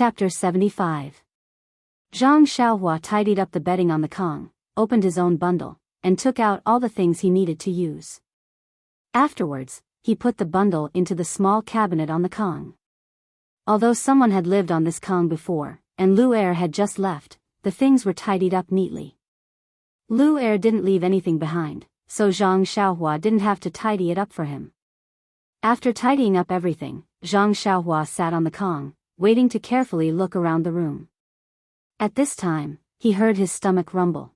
Chapter 75. Zhang Xiaohua tidied up the bedding on the Kong, opened his own bundle, and took out all the things he needed to use. Afterwards, he put the bundle into the small cabinet on the Kong. Although someone had lived on this Kong before, and Lu Er had just left, the things were tidied up neatly. Lu Er didn't leave anything behind, so Zhang Xiaohua didn't have to tidy it up for him. After tidying up everything, Zhang Xiaohua sat on the Kong, waiting to carefully look around the room. At this time, he heard his stomach rumble.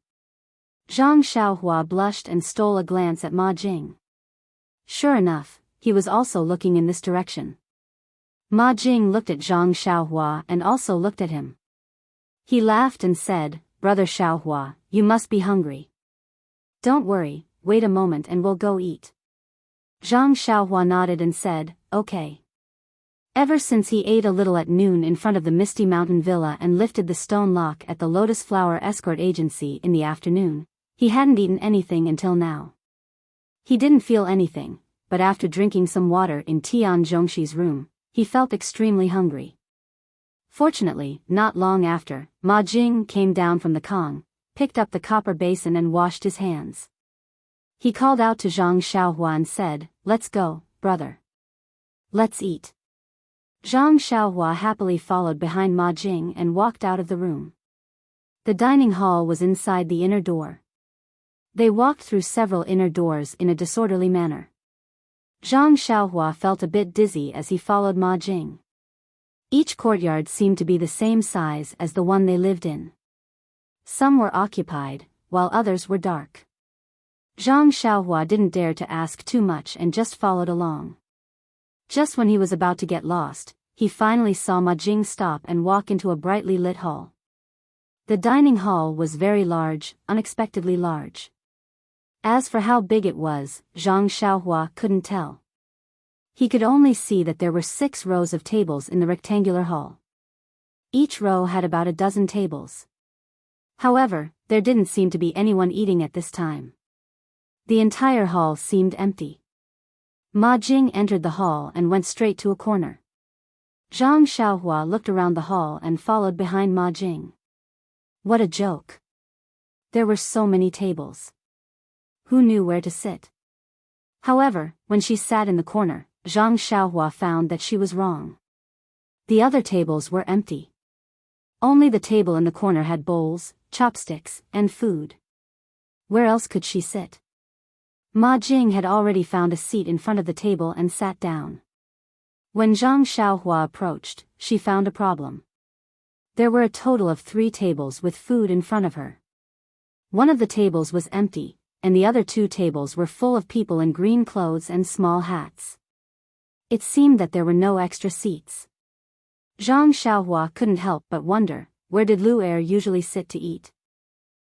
Zhang Xiaohua blushed and stole a glance at Ma Jing. Sure enough, he was also looking in this direction. Ma Jing looked at Zhang Xiaohua and also looked at him. He laughed and said, "Brother Xiaohua, you must be hungry. Don't worry, wait a moment and we'll go eat." Zhang Xiaohua nodded and said, "Okay." Ever since he ate a little at noon in front of the Misty Mountain Villa and lifted the stone lock at the Lotus Flower Escort Agency in the afternoon, he hadn't eaten anything until now. He didn't feel anything, but after drinking some water in Tian Zhongxi's room, he felt extremely hungry. Fortunately, not long after, Ma Jing came down from the Kong, picked up the copper basin and washed his hands. He called out to Zhang Xiaohua and said, "Let's go, brother. Let's eat." Zhang Xiaohua happily followed behind Ma Jing and walked out of the room. The dining hall was inside the inner door. They walked through several inner doors in a disorderly manner. Zhang Xiaohua felt a bit dizzy as he followed Ma Jing. Each courtyard seemed to be the same size as the one they lived in. Some were occupied, while others were dark. Zhang Xiaohua didn't dare to ask too much and just followed along. Just when he was about to get lost, he finally saw Ma Jing stop and walk into a brightly lit hall. The dining hall was very large, unexpectedly large. As for how big it was, Zhang Xiaohua couldn't tell. He could only see that there were 6 rows of tables in the rectangular hall. Each row had about a dozen tables. However, there didn't seem to be anyone eating at this time. The entire hall seemed empty. Ma Jing entered the hall and went straight to a corner. Zhang Xiaohua looked around the hall and followed behind Ma Jing. What a joke. There were so many tables. Who knew where to sit? However, when she sat in the corner, Zhang Xiaohua found that she was wrong. The other tables were empty. Only the table in the corner had bowls, chopsticks, and food. Where else could she sit? Ma Jing had already found a seat in front of the table and sat down. When Zhang Xiaohua approached, she found a problem. There were a total of 3 tables with food in front of her. One of the tables was empty, and the other 2 tables were full of people in green clothes and small hats. It seemed that there were no extra seats. Zhang Xiaohua couldn't help but wonder, where did Lu Er usually sit to eat?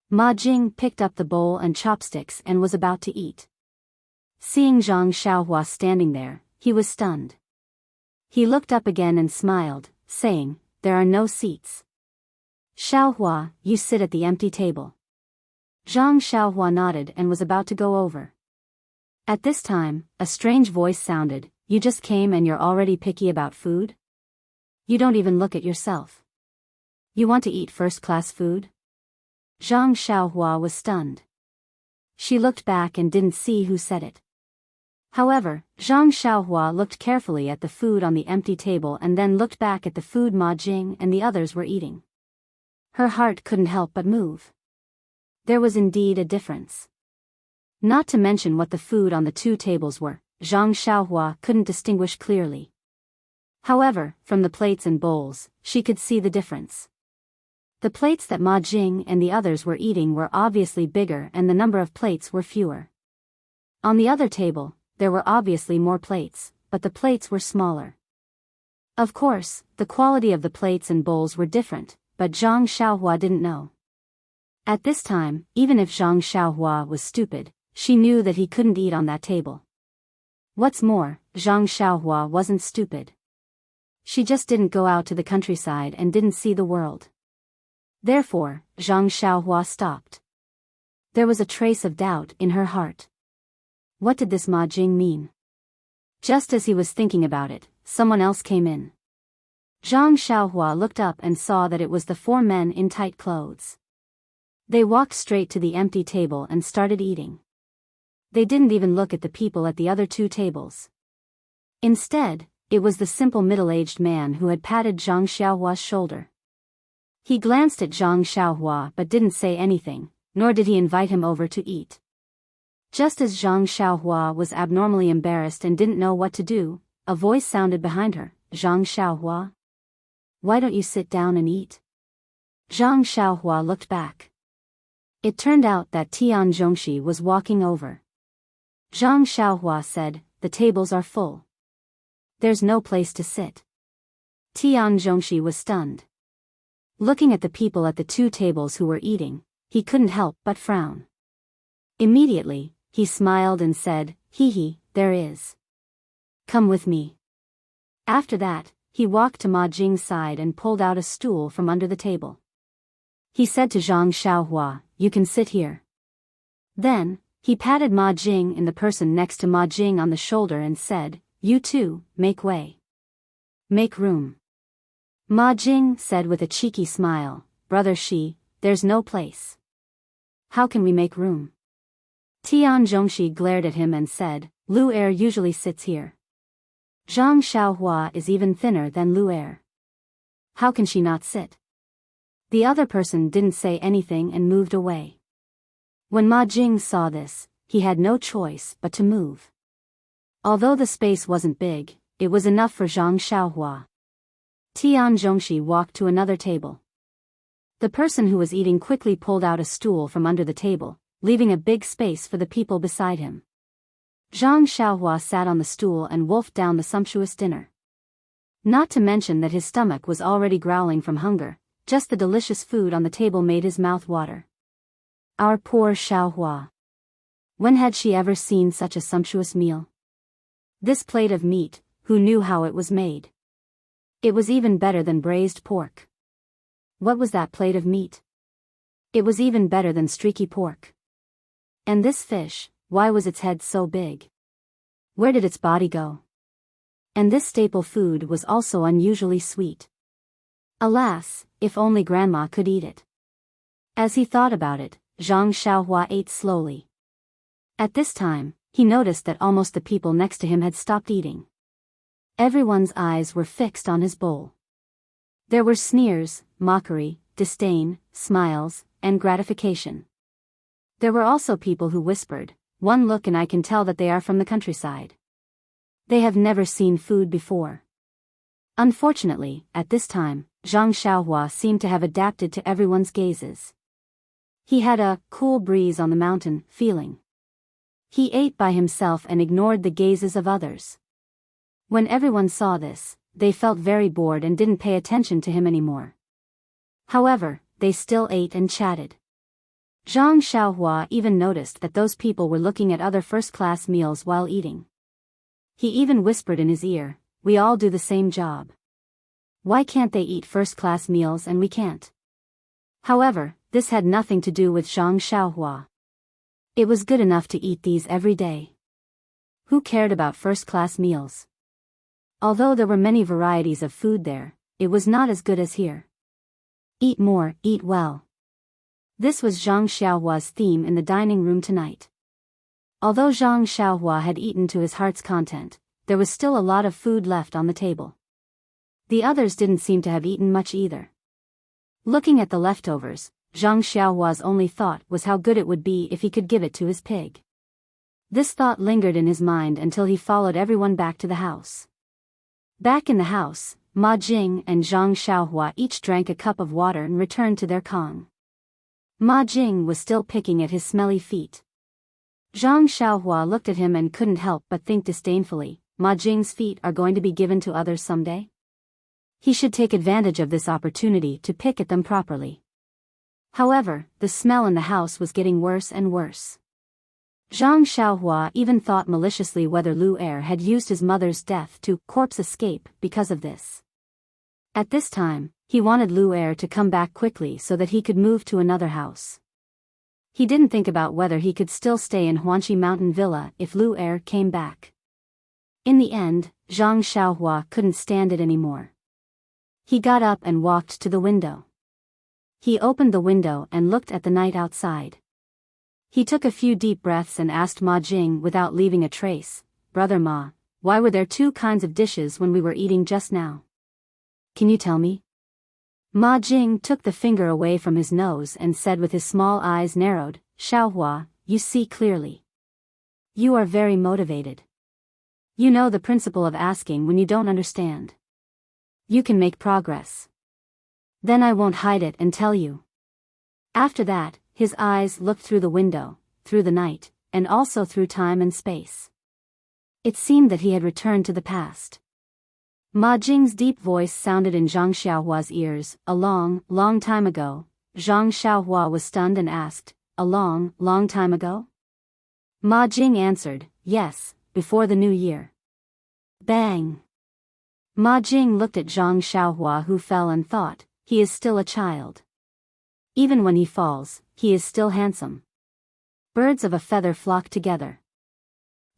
Ma Jing picked up the bowl and chopsticks and was about to eat. Seeing Zhang Xiaohua standing there, he was stunned. He looked up again and smiled, saying, "There are no seats. Xiaohua, you sit at the empty table." Zhang Xiaohua nodded and was about to go over. At this time, a strange voice sounded, "You just came and you're already picky about food? You don't even look at yourself. You want to eat first-class food?" Zhang Xiaohua was stunned. She looked back and didn't see who said it. However, Zhang Xiaohua looked carefully at the food on the empty table and then looked back at the food Ma Jing and the others were eating. Her heart couldn't help but move. There was indeed a difference. Not to mention what the food on the 2 tables were, Zhang Xiaohua couldn't distinguish clearly. However, from the plates and bowls, she could see the difference. The plates that Ma Jing and the others were eating were obviously bigger and the number of plates were fewer. On the other table, there were obviously more plates, but the plates were smaller. Of course, the quality of the plates and bowls were different, but Zhang Xiaohua didn't know. At this time, even if Zhang Xiaohua was stupid, she knew that he couldn't eat on that table. What's more, Zhang Xiaohua wasn't stupid. She just didn't go out to the countryside and didn't see the world. Therefore, Zhang Xiaohua stopped. There was a trace of doubt in her heart. What did this Ma Jing mean? Just as he was thinking about it, someone else came in. Zhang Xiaohua looked up and saw that it was the four men in tight clothes. They walked straight to the empty table and started eating. They didn't even look at the people at the other two tables. Instead, it was the simple middle-aged man who had patted Zhang Xiaohua's shoulder. He glanced at Zhang Xiaohua but didn't say anything, nor did he invite him over to eat. Just as Zhang Xiaohua was abnormally embarrassed and didn't know what to do, a voice sounded behind her. Zhang Xiaohua? Why don't you sit down and eat? Zhang Xiaohua looked back. It turned out that Tian Zhongxi was walking over. Zhang Xiaohua said, "The tables are full. There's no place to sit." Tian Zhongxi was stunned. Looking at the people at the two tables who were eating, he couldn't help but frown. Immediately, he smiled and said, "Hee, there is. Come with me." After that, he walked to Ma Jing's side and pulled out a stool from under the table. He said to Zhang Xiaohua, "You can sit here." Then, he patted Ma Jing and the person next to Ma Jing on the shoulder and said, "You two, make way. Make room." Ma Jing said with a cheeky smile, "Brother Shi, there's no place. How can we make room?" Tian Zhongxi glared at him and said, "Lu Er usually sits here. Zhang Xiaohua is even thinner than Lu Er. How can she not sit?" The other person didn't say anything and moved away. When Ma Jing saw this, he had no choice but to move. Although the space wasn't big, it was enough for Zhang Xiaohua. Tian Zhongxi walked to another table. The person who was eating quickly pulled out a stool from under the table, leaving a big space for the people beside him. Zhang Xiaohua sat on the stool and wolfed down the sumptuous dinner. Not to mention that his stomach was already growling from hunger, just the delicious food on the table made his mouth water. Our poor Xiaohua. When had she ever seen such a sumptuous meal? This plate of meat, who knew how it was made? It was even better than braised pork. What was that plate of meat? It was even better than streaky pork. And this fish, why was its head so big? Where did its body go? And this staple food was also unusually sweet. Alas, if only Grandma could eat it. As he thought about it, Zhang Xiaohua ate slowly. At this time, he noticed that almost the people next to him had stopped eating. Everyone's eyes were fixed on his bowl. There were sneers, mockery, disdain, smiles, and gratification. There were also people who whispered, "One look and I can tell that they are from the countryside. They have never seen food before." Unfortunately, at this time, Zhang Xiaohua seemed to have adapted to everyone's gazes. He had a cool breeze on the mountain feeling. He ate by himself and ignored the gazes of others. When everyone saw this, they felt very bored and didn't pay attention to him anymore. However, they still ate and chatted. Zhang Xiaohua even noticed that those people were looking at other first-class meals while eating. He even whispered in his ear, "We all do the same job. Why can't they eat first-class meals and we can't?" However, this had nothing to do with Zhang Xiaohua. It was good enough to eat these every day. Who cared about first-class meals? Although there were many varieties of food there, it was not as good as here. Eat more, eat well. This was Zhang Xiaohua's theme in the dining room tonight. Although Zhang Xiaohua had eaten to his heart's content, there was still a lot of food left on the table. The others didn't seem to have eaten much either. Looking at the leftovers, Zhang Xiaohua's only thought was how good it would be if he could give it to his pig. This thought lingered in his mind until he followed everyone back to the house. Back in the house, Ma Jing and Zhang Xiaohua each drank a cup of water and returned to their kong. Ma Jing was still picking at his smelly feet. Zhang Xiaohua looked at him and couldn't help but think disdainfully, Ma Jing's feet are going to be given to others someday? He should take advantage of this opportunity to pick at them properly. However, the smell in the house was getting worse and worse. Zhang Xiaohua even thought maliciously whether Lu Er had used his mother's death to corpse escape because of this. At this time, he wanted Lu Er to come back quickly so that he could move to another house. He didn't think about whether he could still stay in Huanxi Mountain Villa if Lu Er came back. In the end, Zhang Xiaohua couldn't stand it anymore. He got up and walked to the window. He opened the window and looked at the night outside. He took a few deep breaths and asked Ma Jing without leaving a trace, "Brother Ma, why were there two kinds of dishes when we were eating just now? Can you tell me?" Ma Jing took the finger away from his nose and said with his small eyes narrowed, "Xiaohua, you see clearly. You are very motivated. You know the principle of asking when you don't understand. You can make progress. Then I won't hide it and tell you." After that, his eyes looked through the window, through the night, and also through time and space. It seemed that he had returned to the past. Ma Jing's deep voice sounded in Zhang Xiaohua's ears. "A long, long time ago." Zhang Xiaohua was stunned and asked, "A long, long time ago?" Ma Jing answered, "Yes, before the new year." Bang! Ma Jing looked at Zhang Xiaohua, who fell and thought, he is still a child. Even when he falls, he is still handsome. Birds of a feather flock together.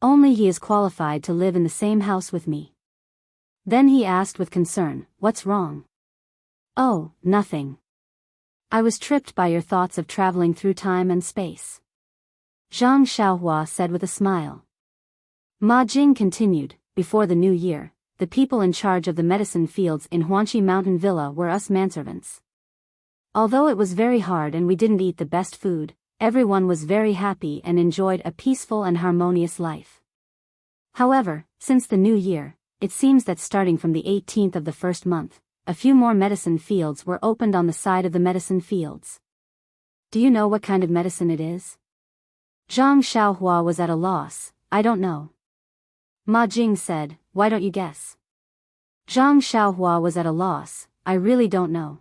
Only he is qualified to live in the same house with me. Then he asked with concern, "What's wrong?" "Oh, nothing. I was tripped by your thoughts of traveling through time and space," Zhang Xiaohua said with a smile. Ma Jing continued, "Before the new year, the people in charge of the medicine fields in Huanqi Mountain Villa were us manservants. Although it was very hard and we didn't eat the best food, everyone was very happy and enjoyed a peaceful and harmonious life. However, since the new year, it seems that starting from the 18th of the first month, a few more medicine fields were opened on the side of the medicine fields. Do you know what kind of medicine it is?" Zhang Xiaohua was at a loss. "I don't know." Ma Jing said, "Why don't you guess?" Zhang Xiaohua was at a loss. "I really don't know.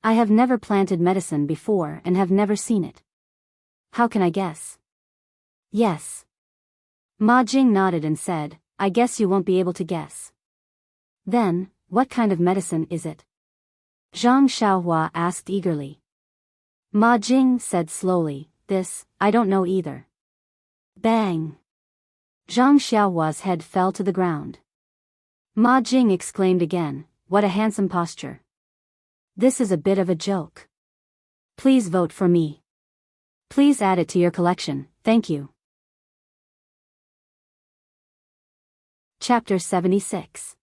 I have never planted medicine before and have never seen it. How can I guess?" "Yes." Ma Jing nodded and said, "I guess you won't be able to guess." "Then, what kind of medicine is it?" Zhang Xiaohua asked eagerly. Ma Jing said slowly, "This, I don't know either." Bang! Zhang Xiaohua's head fell to the ground. Ma Jing exclaimed again, "What a handsome posture. This is a bit of a joke. Please vote for me. Please add it to your collection, thank you." Chapter 76.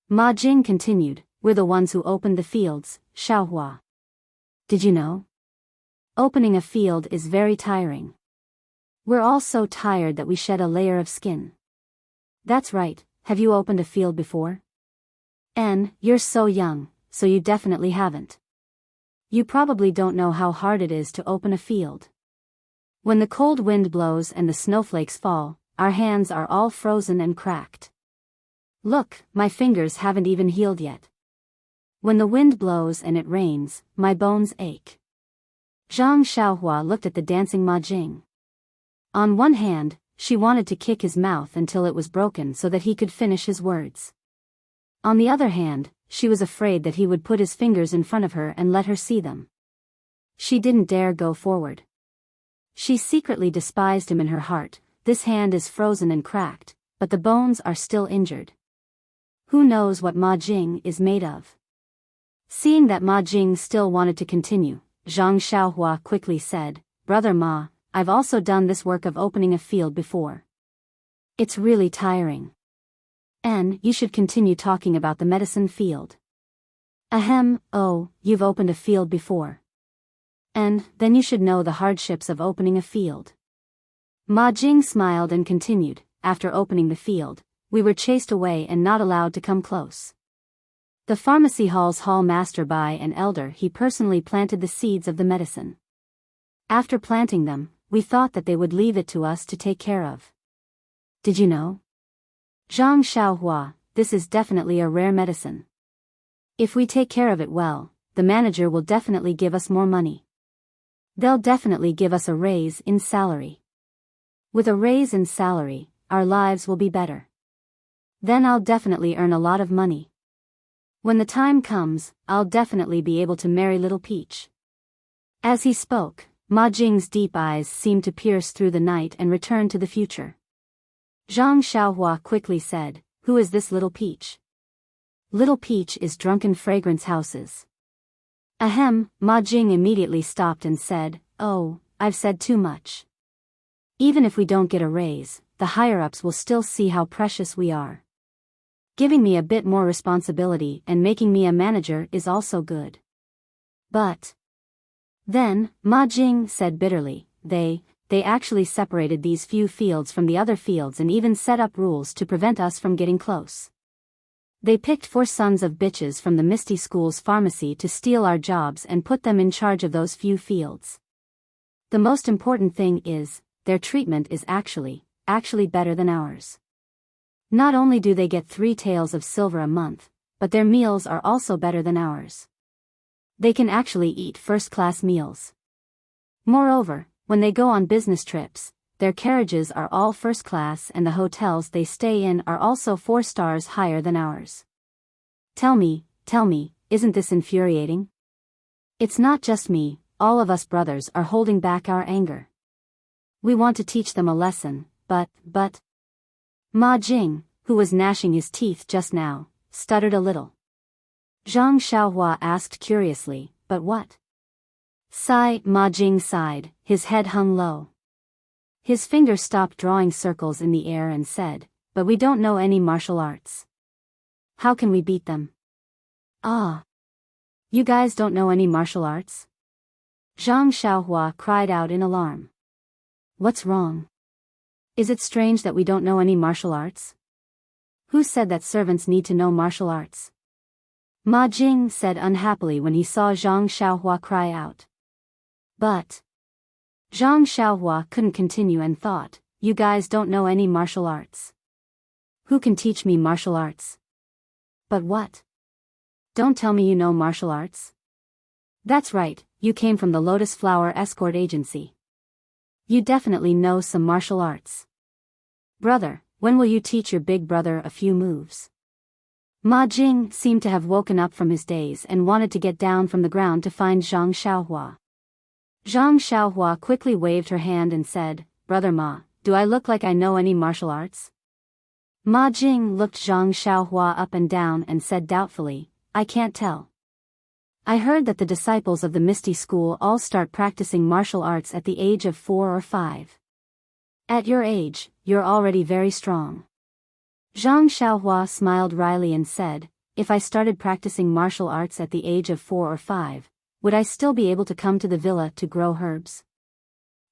Ma Jing continued, "We're the ones who opened the fields, Xiaohua. Did you know? Opening a field is very tiring. We're all so tired that we shed a layer of skin." "That's right, have you opened a field before?" "You're so young, so you definitely haven't. You probably don't know how hard it is to open a field. When the cold wind blows and the snowflakes fall, our hands are all frozen and cracked. Look, my fingers haven't even healed yet. When the wind blows and it rains, my bones ache." Zhang Xiaohua looked at the dancing Ma Jing. On one hand, she wanted to kick his mouth until it was broken so that he could finish his words. On the other hand, she was afraid that he would put his fingers in front of her and let her see them. She didn't dare go forward. She secretly despised him in her heart. This hand is frozen and cracked, but the bones are still injured. Who knows what Ma Jing is made of? Seeing that Ma Jing still wanted to continue, Zhang Xiaohua quickly said, "Brother Ma, I've also done this work of opening a field before. It's really tiring. And you should continue talking about the medicine field." "Ahem, oh, you've opened a field before. And then you should know the hardships of opening a field." Ma Jing smiled and continued, "After opening the field, we were chased away and not allowed to come close. The pharmacy hall's hall master by an elder he personally planted the seeds of the medicine. After planting them, we thought that they would leave it to us to take care of. Did you know? Zhang Xiaohua, this is definitely a rare medicine. If we take care of it well, the manager will definitely give us more money. They'll definitely give us a raise in salary. With a raise in salary, our lives will be better. Then I'll definitely earn a lot of money. When the time comes, I'll definitely be able to marry Little Peach." As he spoke, Ma Jing's deep eyes seemed to pierce through the night and return to the future. Zhang Xiaohua quickly said, "Who is this Little Peach?" Little Peach is drunken fragrance houses. Ahem, Ma Jing immediately stopped and said, "Oh, I've said too much. Even if we don't get a raise, the higher-ups will still see how precious we are. Giving me a bit more responsibility and making me a manager is also good." But then, Ma Jing said bitterly, they actually separated these few fields from the other fields and even set up rules to prevent us from getting close. They picked 4 sons of bitches from the Misty School's pharmacy to steal our jobs and put them in charge of those few fields. The most important thing is, their treatment is actually better than ours. Not only do they get 3 taels of silver a month, but their meals are also better than ours. They can actually eat first-class meals. Moreover, when they go on business trips, their carriages are all first class and the hotels they stay in are also 4 stars higher than ours. Tell me, isn't this infuriating? It's not just me, all of us brothers are holding back our anger. We want to teach them a lesson, but... Ma Jing, who was gnashing his teeth just now, stuttered a little. Zhang Xiaohua asked curiously, "But what?" Ma Jing sighed, his head hung low. His finger stopped drawing circles in the air and said, "But we don't know any martial arts. How can we beat them?" "Ah! You guys don't know any martial arts?" Zhang Xiaohua cried out in alarm. "What's wrong? Is it strange that we don't know any martial arts? Who said that servants need to know martial arts?" Ma Jing said unhappily when he saw Zhang Xiaohua cry out. But Zhang Xiaohua couldn't continue and thought, "You guys don't know any martial arts. Who can teach me martial arts?" "But what? Don't tell me you know martial arts." "That's right, you came from the Lotus Flower Escort Agency. You definitely know some martial arts. Brother, when will you teach your big brother a few moves?" Ma Jing seemed to have woken up from his daze and wanted to get down from the ground to find Zhang Xiaohua. Zhang Xiaohua quickly waved her hand and said, "Brother Ma, do I look like I know any martial arts?" Ma Jing looked Zhang Xiaohua up and down and said doubtfully, "I can't tell. I heard that the disciples of the Misty School all start practicing martial arts at the age of 4 or 5. At your age, you're already very strong." Zhang Xiaohua smiled wryly and said, "If I started practicing martial arts at the age of 4 or 5, would I still be able to come to the villa to grow herbs?"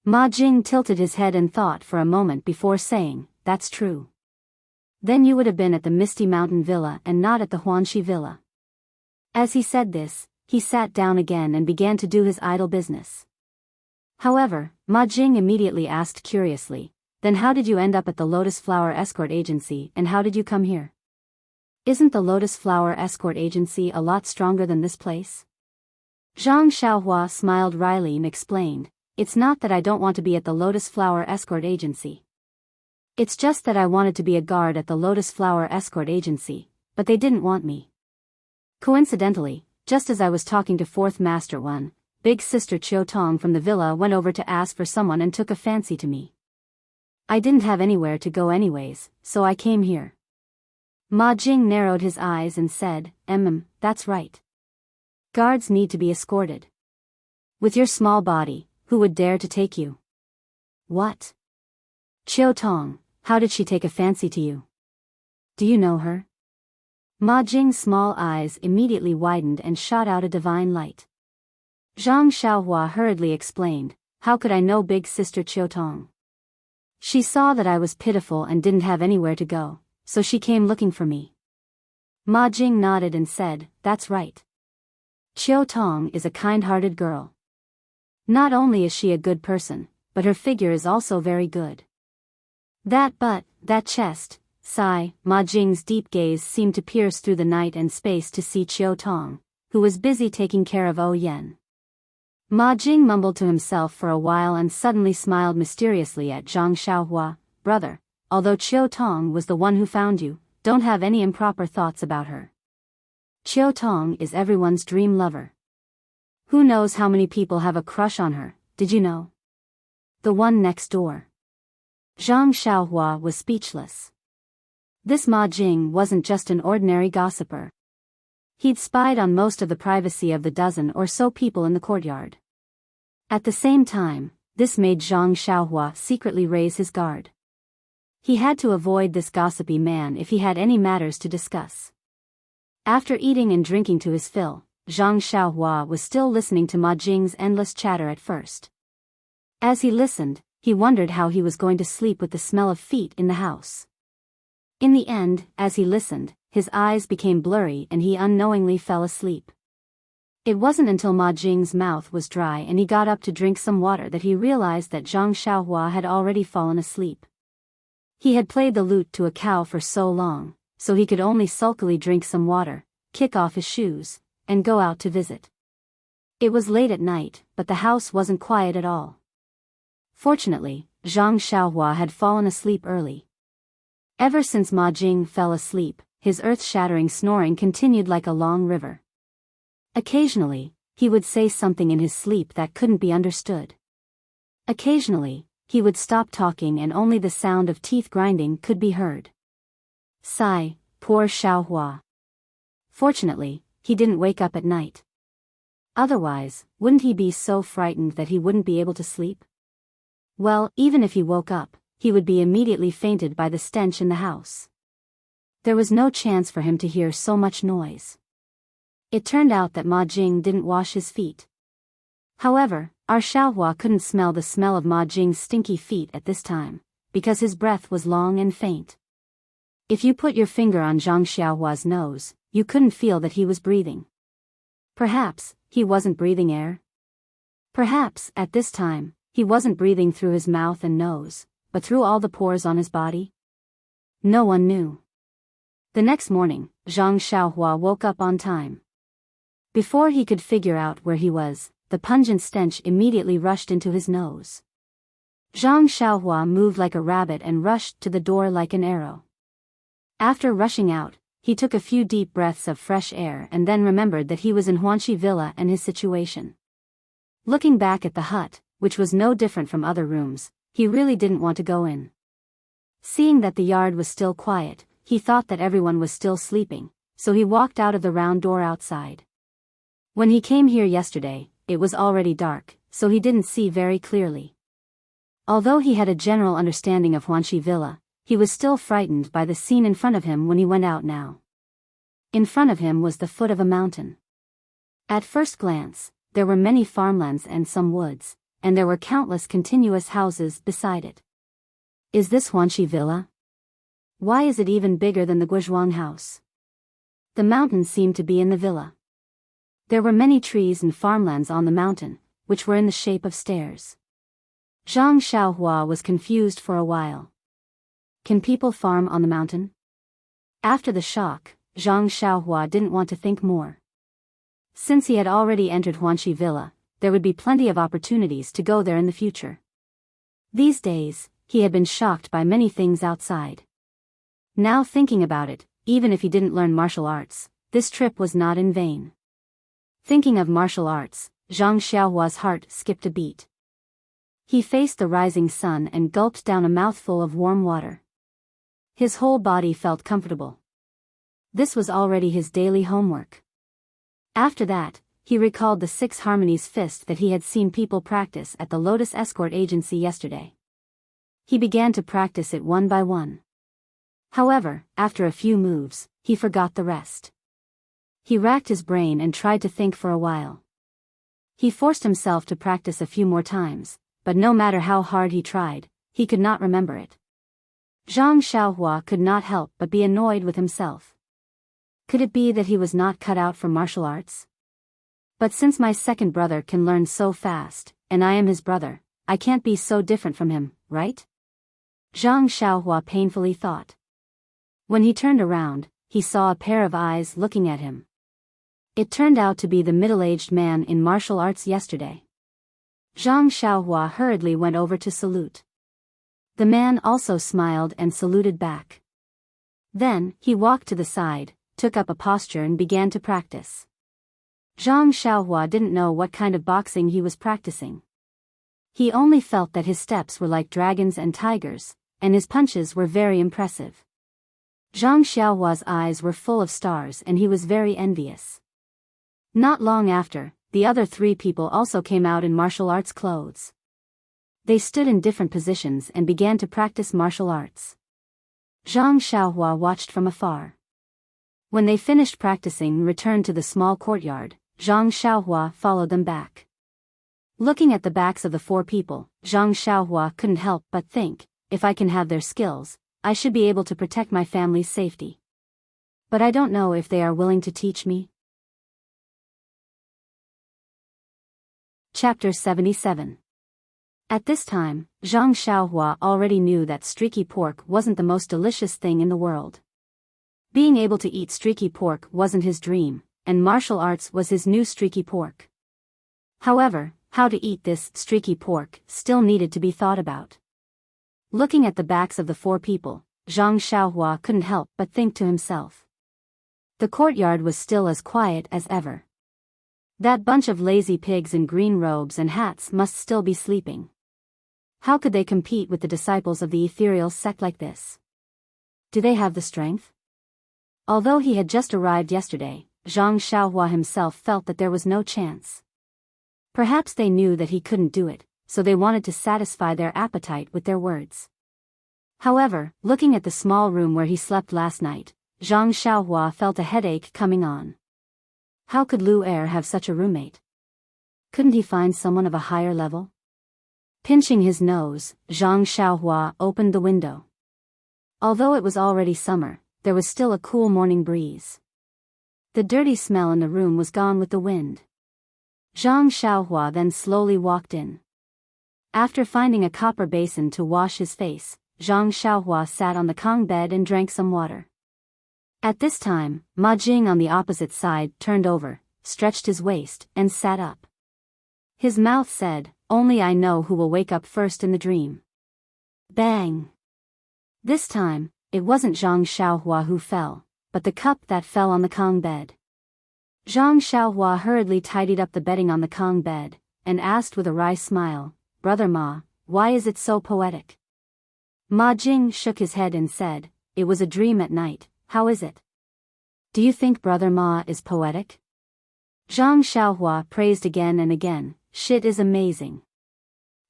Ma Jing tilted his head and thought for a moment before saying, "That's true. Then you would have been at the Misty Mountain Villa and not at the Huanxi Villa." As he said this, he sat down again and began to do his idle business. However, Ma Jing immediately asked curiously, "Then how did you end up at the Lotus Flower Escort Agency and how did you come here? Isn't the Lotus Flower Escort Agency a lot stronger than this place?" Zhang Xiaohua smiled wryly and explained, "It's not that I don't want to be at the Lotus Flower Escort Agency. It's just that I wanted to be a guard at the Lotus Flower Escort Agency, but they didn't want me. Coincidentally, just as I was talking to 4th Master One, Big Sister Chiu Tong from the villa went over to ask for someone and took a fancy to me. I didn't have anywhere to go anyways, so I came here." Ma Jing narrowed his eyes and said, That's right. Guards need to be escorted. With your small body, who would dare to take you?" "What? Chiu Tong, how did she take a fancy to you? Do you know her?" Ma Jing's small eyes immediately widened and shot out a divine light. Zhang Xiaohua hurriedly explained, "How could I know Big Sister Chiu Tong? She saw that I was pitiful and didn't have anywhere to go, so she came looking for me." Ma Jing nodded and said, "That's right. Chiu Tong is a kind-hearted girl. Not only is she a good person, but her figure is also very good. That butt, that chest." Ma Jing's deep gaze seemed to pierce through the night and space to see Chiu Tong, who was busy taking care of O Yen. Ma Jing mumbled to himself for a while and suddenly smiled mysteriously at Zhang Xiaohua, "Brother, although Chiu Tong was the one who found you, don't have any improper thoughts about her. Chiu Tong is everyone's dream lover. Who knows how many people have a crush on her, did you know? The one next door." Zhang Xiaohua was speechless. This Ma Jing wasn't just an ordinary gossiper. He'd spied on most of the privacy of the dozen or so people in the courtyard. At the same time, this made Zhang Xiaohua secretly raise his guard. He had to avoid this gossipy man if he had any matters to discuss. After eating and drinking to his fill, Zhang Xiaohua was still listening to Ma Jing's endless chatter at first. As he listened, he wondered how he was going to sleep with the smell of feet in the house. In the end, as he listened, his eyes became blurry and he unknowingly fell asleep. It wasn't until Ma Jing's mouth was dry and he got up to drink some water that he realized that Zhang Xiaohua had already fallen asleep. He had played the lute to a cow for so long, so he could only sulkily drink some water, kick off his shoes, and go out to visit. It was late at night, but the house wasn't quiet at all. Fortunately, Zhang Xiaohua had fallen asleep early. Ever since Ma Jing fell asleep, his earth-shattering snoring continued like a long river. Occasionally, he would say something in his sleep that couldn't be understood. Occasionally, he would stop talking and only the sound of teeth grinding could be heard. Sigh, poor Xiaohua. Fortunately, he didn't wake up at night. Otherwise, wouldn't he be so frightened that he wouldn't be able to sleep? Well, even if he woke up, he would be immediately fainted by the stench in the house. There was no chance for him to hear so much noise. It turned out that Ma Jing didn't wash his feet. However, our Xiaohua couldn't smell the smell of Ma Jing's stinky feet at this time, because his breath was long and faint. If you put your finger on Zhang Xiaohua's nose, you couldn't feel that he was breathing. Perhaps, he wasn't breathing air? Perhaps, at this time, he wasn't breathing through his mouth and nose, but through all the pores on his body? No one knew. The next morning, Zhang Xiaohua woke up on time. Before he could figure out where he was, the pungent stench immediately rushed into his nose. Zhang Xiaohua moved like a rabbit and rushed to the door like an arrow. After rushing out, he took a few deep breaths of fresh air and then remembered that he was in Huanxi Villa and his situation. Looking back at the hut, which was no different from other rooms, he really didn't want to go in. Seeing that the yard was still quiet, he thought that everyone was still sleeping, so he walked out of the round door outside. When he came here yesterday, it was already dark, so he didn't see very clearly. Although he had a general understanding of Huanxi Villa, he was still frightened by the scene in front of him when he went out now. In front of him was the foot of a mountain. At first glance, there were many farmlands and some woods, and there were countless continuous houses beside it. Is this Huanxi Villa? Why is it even bigger than the Guizhuang house? The mountain seemed to be in the villa. There were many trees and farmlands on the mountain, which were in the shape of stairs. Zhang Xiaohua was confused for a while. Can people farm on the mountain? After the shock, Zhang Xiaohua didn't want to think more. Since he had already entered Huanxi Villa, there would be plenty of opportunities to go there in the future. These days, he had been shocked by many things outside. Now thinking about it, even if he didn't learn martial arts, this trip was not in vain. Thinking of martial arts, Zhang Xiaohua's heart skipped a beat. He faced the rising sun and gulped down a mouthful of warm water. His whole body felt comfortable. This was already his daily homework. After that, he recalled the 6 harmonies fist that he had seen people practice at the Lotus Escort Agency yesterday. He began to practice it one by one. However, after a few moves, he forgot the rest. He racked his brain and tried to think for a while. He forced himself to practice a few more times, but no matter how hard he tried, he could not remember it. Zhang Xiaohua could not help but be annoyed with himself. Could it be that he was not cut out for martial arts? But since my second brother can learn so fast, and I am his brother, I can't be so different from him, right? Zhang Xiaohua painfully thought. When he turned around, he saw a pair of eyes looking at him. It turned out to be the middle-aged man in martial arts yesterday. Zhang Xiaohua hurriedly went over to salute. The man also smiled and saluted back. Then, he walked to the side, took up a posture and began to practice. Zhang Xiaohua didn't know what kind of boxing he was practicing. He only felt that his steps were like dragons and tigers, and his punches were very impressive. Zhang Xiaohua's eyes were full of stars and he was very envious. Not long after, the other 3 people also came out in martial arts clothes. They stood in different positions and began to practice martial arts. Zhang Xiaohua watched from afar. When they finished practicing and returned to the small courtyard, Zhang Xiaohua followed them back. Looking at the backs of the 4 people, Zhang Xiaohua couldn't help but think, if I can have their skills, I should be able to protect my family's safety. But I don't know if they are willing to teach me. Chapter 77. At this time, Zhang Xiaohua already knew that streaky pork wasn't the most delicious thing in the world. Being able to eat streaky pork wasn't his dream, and martial arts was his new streaky pork. However, how to eat this streaky pork still needed to be thought about. Looking at the backs of the 4 people, Zhang Xiaohua couldn't help but think to himself. The courtyard was still as quiet as ever. That bunch of lazy pigs in green robes and hats must still be sleeping. How could they compete with the disciples of the ethereal sect like this? Do they have the strength? Although he had just arrived yesterday, Zhang Xiaohua himself felt that there was no chance. Perhaps they knew that he couldn't do it, so they wanted to satisfy their appetite with their words. However, looking at the small room where he slept last night, Zhang Xiaohua felt a headache coming on. How could Lu Er have such a roommate? Couldn't he find someone of a higher level? Pinching his nose, Zhang Xiaohua opened the window. Although it was already summer, there was still a cool morning breeze. The dirty smell in the room was gone with the wind. Zhang Xiaohua then slowly walked in. After finding a copper basin to wash his face, Zhang Xiaohua sat on the Kong bed and drank some water. At this time, Ma Jing on the opposite side turned over, stretched his waist, and sat up. His mouth said, "Only I know who will wake up first in the dream." Bang! This time, it wasn't Zhang Xiaohua who fell, but the cup that fell on the Kong bed. Zhang Xiaohua hurriedly tidied up the bedding on the Kong bed, and asked with a wry smile, "Brother Ma, why is it so poetic?" Ma Jing shook his head and said, "It was a dream at night, how is it? Do you think Brother Ma is poetic?" Zhang Xiaohua praised again and again, "Shit is amazing."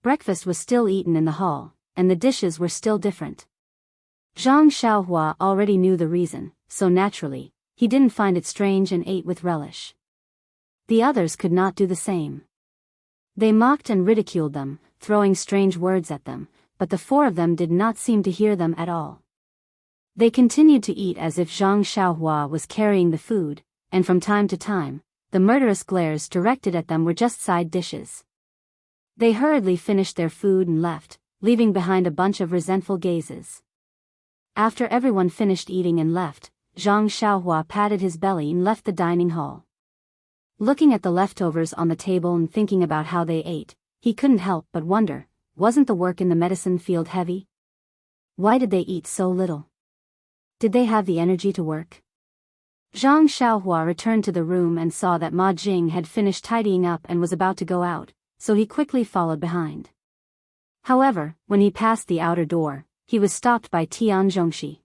Breakfast was still eaten in the hall, and the dishes were still different. Zhang Xiaohua already knew the reason, so naturally, he didn't find it strange and ate with relish. The others could not do the same. They mocked and ridiculed them, throwing strange words at them, but the 4 of them did not seem to hear them at all. They continued to eat as if Zhang Xiaohua was carrying the food, and from time to time, the murderous glares directed at them were just side dishes. They hurriedly finished their food and left, leaving behind a bunch of resentful gazes. After everyone finished eating and left, Zhang Xiaohua patted his belly and left the dining hall. Looking at the leftovers on the table and thinking about how they ate, he couldn't help but wonder, wasn't the work in the medicine field heavy? Why did they eat so little? Did they have the energy to work? Zhang Xiaohua returned to the room and saw that Ma Jing had finished tidying up and was about to go out, so he quickly followed behind. However, when he passed the outer door, he was stopped by Tian Zhongxi.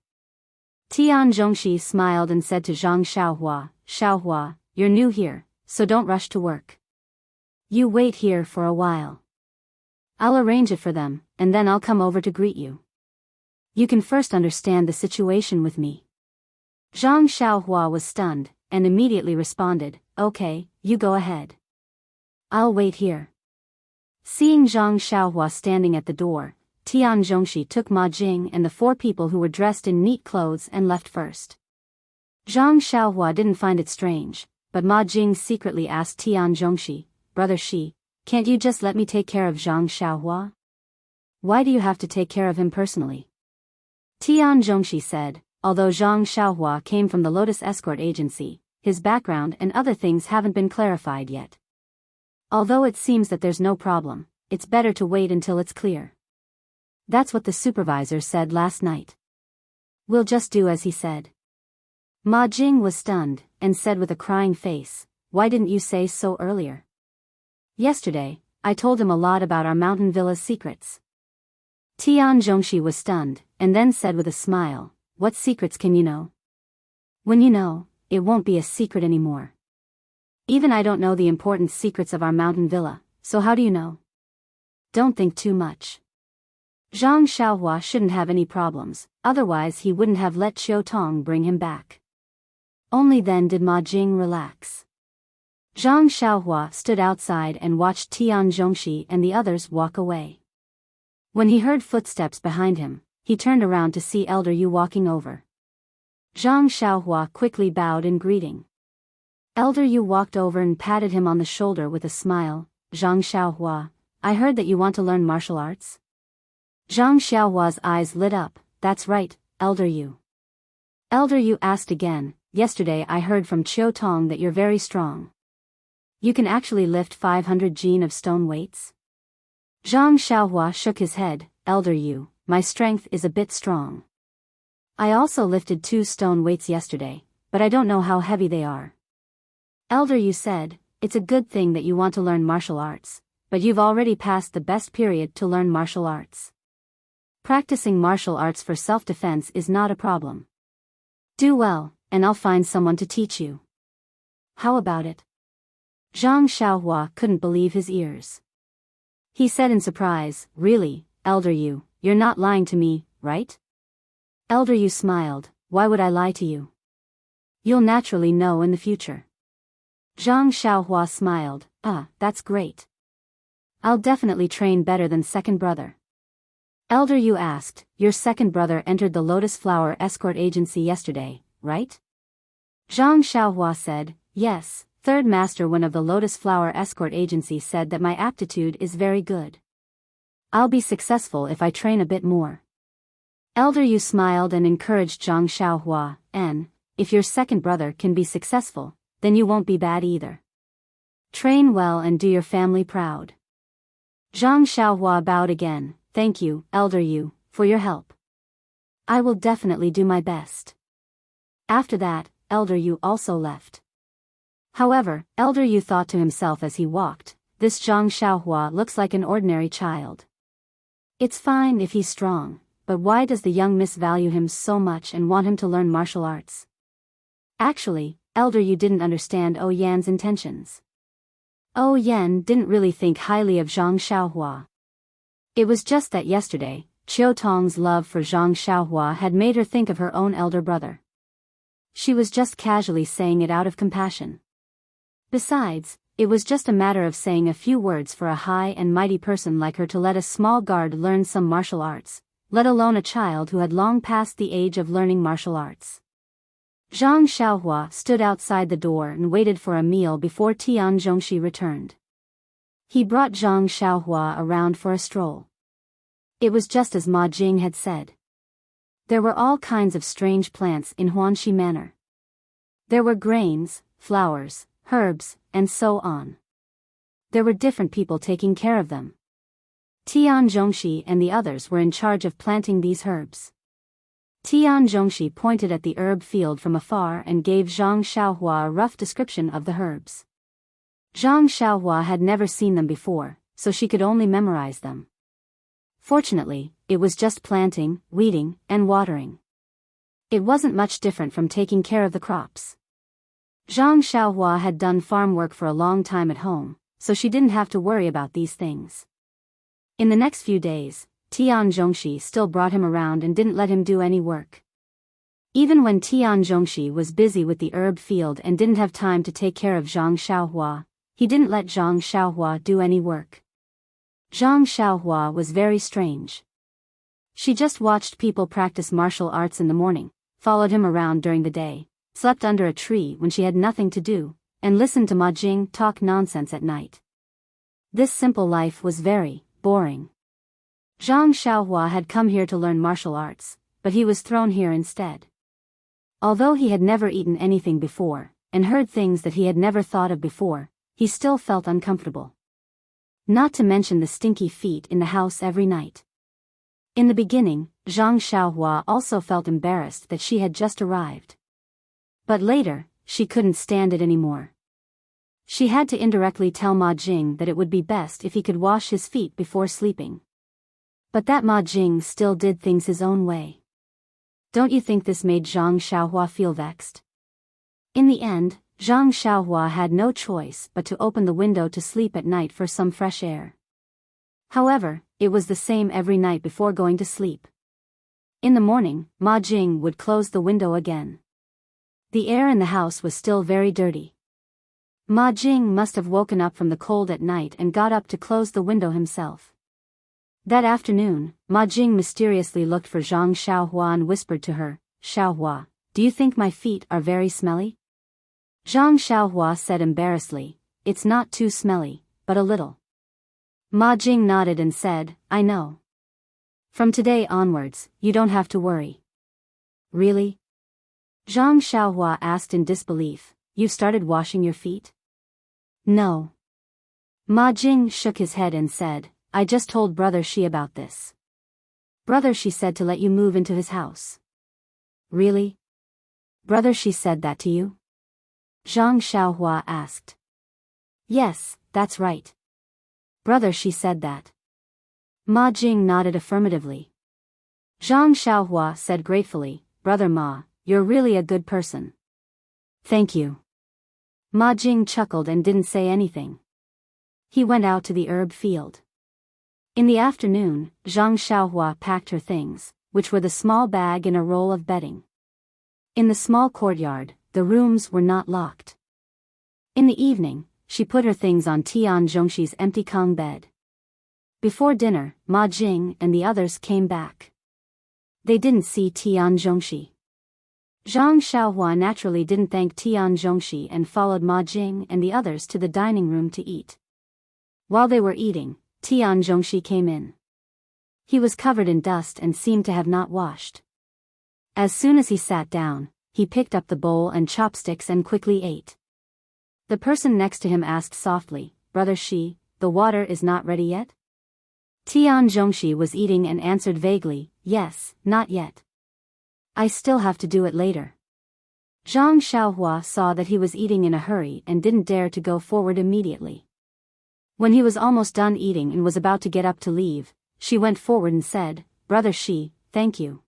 Tian Zhongxi smiled and said to Zhang Xiaohua, "Xiaohua, you're new here, so don't rush to work. You wait here for a while. I'll arrange it for them, and then I'll come over to greet you. You can first understand the situation with me." Zhang Xiaohua was stunned, and immediately responded, "Okay, you go ahead. I'll wait here." Seeing Zhang Xiaohua standing at the door, Tian Zhongxi took Ma Jing and the 4 people who were dressed in neat clothes and left first. Zhang Xiaohua didn't find it strange, but Ma Jing secretly asked Tian Zhongxi, "Brother Shi, can't you just let me take care of Zhang Xiaohua? Why do you have to take care of him personally?" Tian Zhongxi said, although Zhang Xiaohua came from the Lotus Escort Agency, his background and other things haven't been clarified yet. Although it seems that there's no problem, it's better to wait until it's clear. That's what the supervisor said last night. We'll just do as he said. Ma Jing was stunned, and said with a crying face, "Why didn't you say so earlier? Yesterday, I told him a lot about our mountain villa's secrets." Tian Zhongxi was stunned, and then said with a smile, what secrets can you know? When you know, it won't be a secret anymore. Even I don't know the important secrets of our mountain villa, so how do you know? Don't think too much. Zhang Xiaohua shouldn't have any problems, otherwise he wouldn't have let Qiu Tong bring him back. Only then did Ma Jing relax. Zhang Xiaohua stood outside and watched Tian Zhongxi and the others walk away. When he heard footsteps behind him, he turned around to see Elder Yu walking over. Zhang Xiaohua quickly bowed in greeting. Elder Yu walked over and patted him on the shoulder with a smile. Zhang Xiaohua, I heard that you want to learn martial arts? Zhang Xiaohua's eyes lit up. That's right, Elder Yu. Elder Yu asked again, yesterday I heard from Qiu Tong that you're very strong. You can actually lift 500 jin of stone weights? Zhang Xiaohua shook his head. Elder Yu, my strength is a bit strong. I also lifted 2 stone weights yesterday, but I don't know how heavy they are. Elder Yu said, it's a good thing that you want to learn martial arts, but you've already passed the best period to learn martial arts. Practicing martial arts for self-defense is not a problem. Do well, and I'll find someone to teach you. How about it? Zhang Xiaohua couldn't believe his ears. He said in surprise, really, Elder Yu, you're not lying to me, right? Elder Yu smiled, why would I lie to you? You'll naturally know in the future. Zhang Xiaohua smiled, that's great. I'll definitely train better than second brother. Elder Yu asked, your second brother entered the Lotus Flower Escort Agency yesterday, right? Zhang Xiaohua said, yes, third master one of the Lotus Flower Escort Agency said that my aptitude is very good. I'll be successful if I train a bit more. Elder Yu smiled and encouraged Zhang Xiaohua, and, if your second brother can be successful, then you won't be bad either. Train well and do your family proud. Zhang Xiaohua bowed again, thank you, Elder Yu, for your help. I will definitely do my best. After that, Elder Yu also left. However, Elder Yu thought to himself as he walked, this Zhang Xiaohua looks like an ordinary child. It's fine if he's strong, but why does the young miss value him so much and want him to learn martial arts? Actually, Elder Yu didn't understand Oh Yan's intentions. Oh Yan didn't really think highly of Zhang Xiaohua. It was just that yesterday, Qiu Tong's love for Zhang Xiaohua had made her think of her own elder brother. She was just casually saying it out of compassion. Besides, it was just a matter of saying a few words for a high and mighty person like her to let a small guard learn some martial arts, let alone a child who had long passed the age of learning martial arts. Zhang Xiaohua stood outside the door and waited for a meal before Tian Zhongxi returned. He brought Zhang Xiaohua around for a stroll. It was just as Ma Jing had said. There were all kinds of strange plants in Huanxi Manor. There were grains, flowers, herbs, and so on. There were different people taking care of them. Tian Zhongxi and the others were in charge of planting these herbs. Tian Zhongxi pointed at the herb field from afar and gave Zhang Xiaohua a rough description of the herbs. Zhang Xiaohua had never seen them before, so she could only memorize them. Fortunately, it was just planting, weeding, and watering. It wasn't much different from taking care of the crops. Zhang Xiaohua had done farm work for a long time at home, so she didn't have to worry about these things. In the next few days, Tian Zhongxi still brought him around and didn't let him do any work. Even when Tian Zhongxi was busy with the herb field and didn't have time to take care of Zhang Xiaohua, he didn't let Zhang Xiaohua do any work. Zhang Xiaohua was very strange. She just watched people practice martial arts in the morning, followed him around during the day, slept under a tree when she had nothing to do, and listened to Ma Jing talk nonsense at night. This simple life was very boring. Zhang Xiaohua had come here to learn martial arts, but he was thrown here instead. Although he had never eaten anything before, and heard things that he had never thought of before, he still felt uncomfortable. Not to mention the stinky feet in the house every night. In the beginning, Zhang Xiaohua also felt embarrassed that she had just arrived. But later, she couldn't stand it anymore. She had to indirectly tell Ma Jing that it would be best if he could wash his feet before sleeping. But that Ma Jing still did things his own way. Don't you think this made Zhang Xiaohua feel vexed? In the end, Zhang Xiaohua had no choice but to open the window to sleep at night for some fresh air. However, it was the same every night before going to sleep. In the morning, Ma Jing would close the window again. The air in the house was still very dirty. Ma Jing must have woken up from the cold at night and got up to close the window himself. That afternoon, Ma Jing mysteriously looked for Zhang Xiaohua and whispered to her, "Xiaohua, do you think my feet are very smelly?" Zhang Xiaohua said embarrassedly, "It's not too smelly, but a little." Ma Jing nodded and said, "I know. From today onwards, you don't have to worry." "Really?" Zhang Xiaohua asked in disbelief, "You've started washing your feet?" "No." Ma Jing shook his head and said, "I just told Brother Shi about this. Brother Shi said to let you move into his house." "Really? Brother Shi said that to you?" Zhang Xiaohua asked. "Yes, that's right. Brother Shi said that." Ma Jing nodded affirmatively. Zhang Xiaohua said gratefully, "Brother Ma, you're really a good person." "Thank you." Ma Jing chuckled and didn't say anything. He went out to the herb field. In the afternoon, Zhang Xiaohua packed her things, which were the small bag and a roll of bedding. In the small courtyard, the rooms were not locked. In the evening, she put her things on Tian Zhongshi's empty Kong bed. Before dinner, Ma Jing and the others came back. They didn't see Tian Zhongshi. Zhang Xiaohua naturally didn't thank Tian Zhongshi and followed Ma Jing and the others to the dining room to eat. While they were eating, Tian Zhongshi came in. He was covered in dust and seemed to have not washed. As soon as he sat down, he picked up the bowl and chopsticks and quickly ate. The person next to him asked softly, "Brother Shi, the water is not ready yet?" Tian Zhongshi was eating and answered vaguely, "Yes, not yet. I still have to do it later." Zhang Xiaohua saw that he was eating in a hurry and didn't dare to go forward immediately. When he was almost done eating and was about to get up to leave, she went forward and said, "Brother Shi, thank you.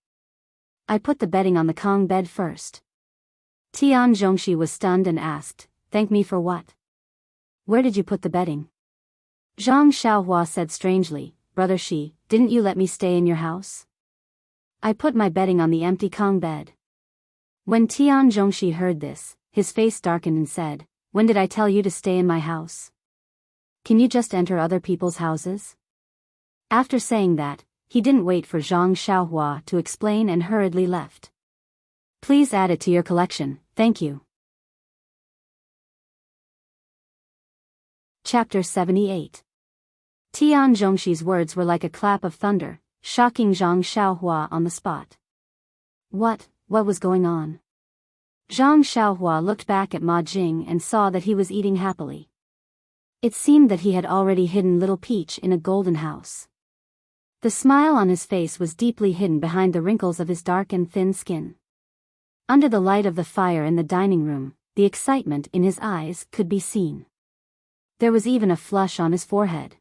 I put the bedding on the Kong bed first." Tian Zhongshi was stunned and asked, "Thank me for what? Where did you put the bedding?" Zhang Xiaohua said strangely, "Brother Shi, didn't you let me stay in your house? I put my bedding on the empty Kong bed." When Tian Zhongshi heard this, his face darkened and said, "When did I tell you to stay in my house? Can you just enter other people's houses?" After saying that, he didn't wait for Zhang Xiaohua to explain and hurriedly left. "Please add it to your collection, thank you." Chapter 78. Tian Zhongshi's words were like a clap of thunder, shocking Zhang Xiaohua on the spot. What was going on? Zhang Xiaohua looked back at Ma Jing and saw that he was eating happily. It seemed that he had already hidden Little Peach in a golden house. The smile on his face was deeply hidden behind the wrinkles of his dark and thin skin. Under the light of the fire in the dining room, the excitement in his eyes could be seen. There was even a flush on his forehead.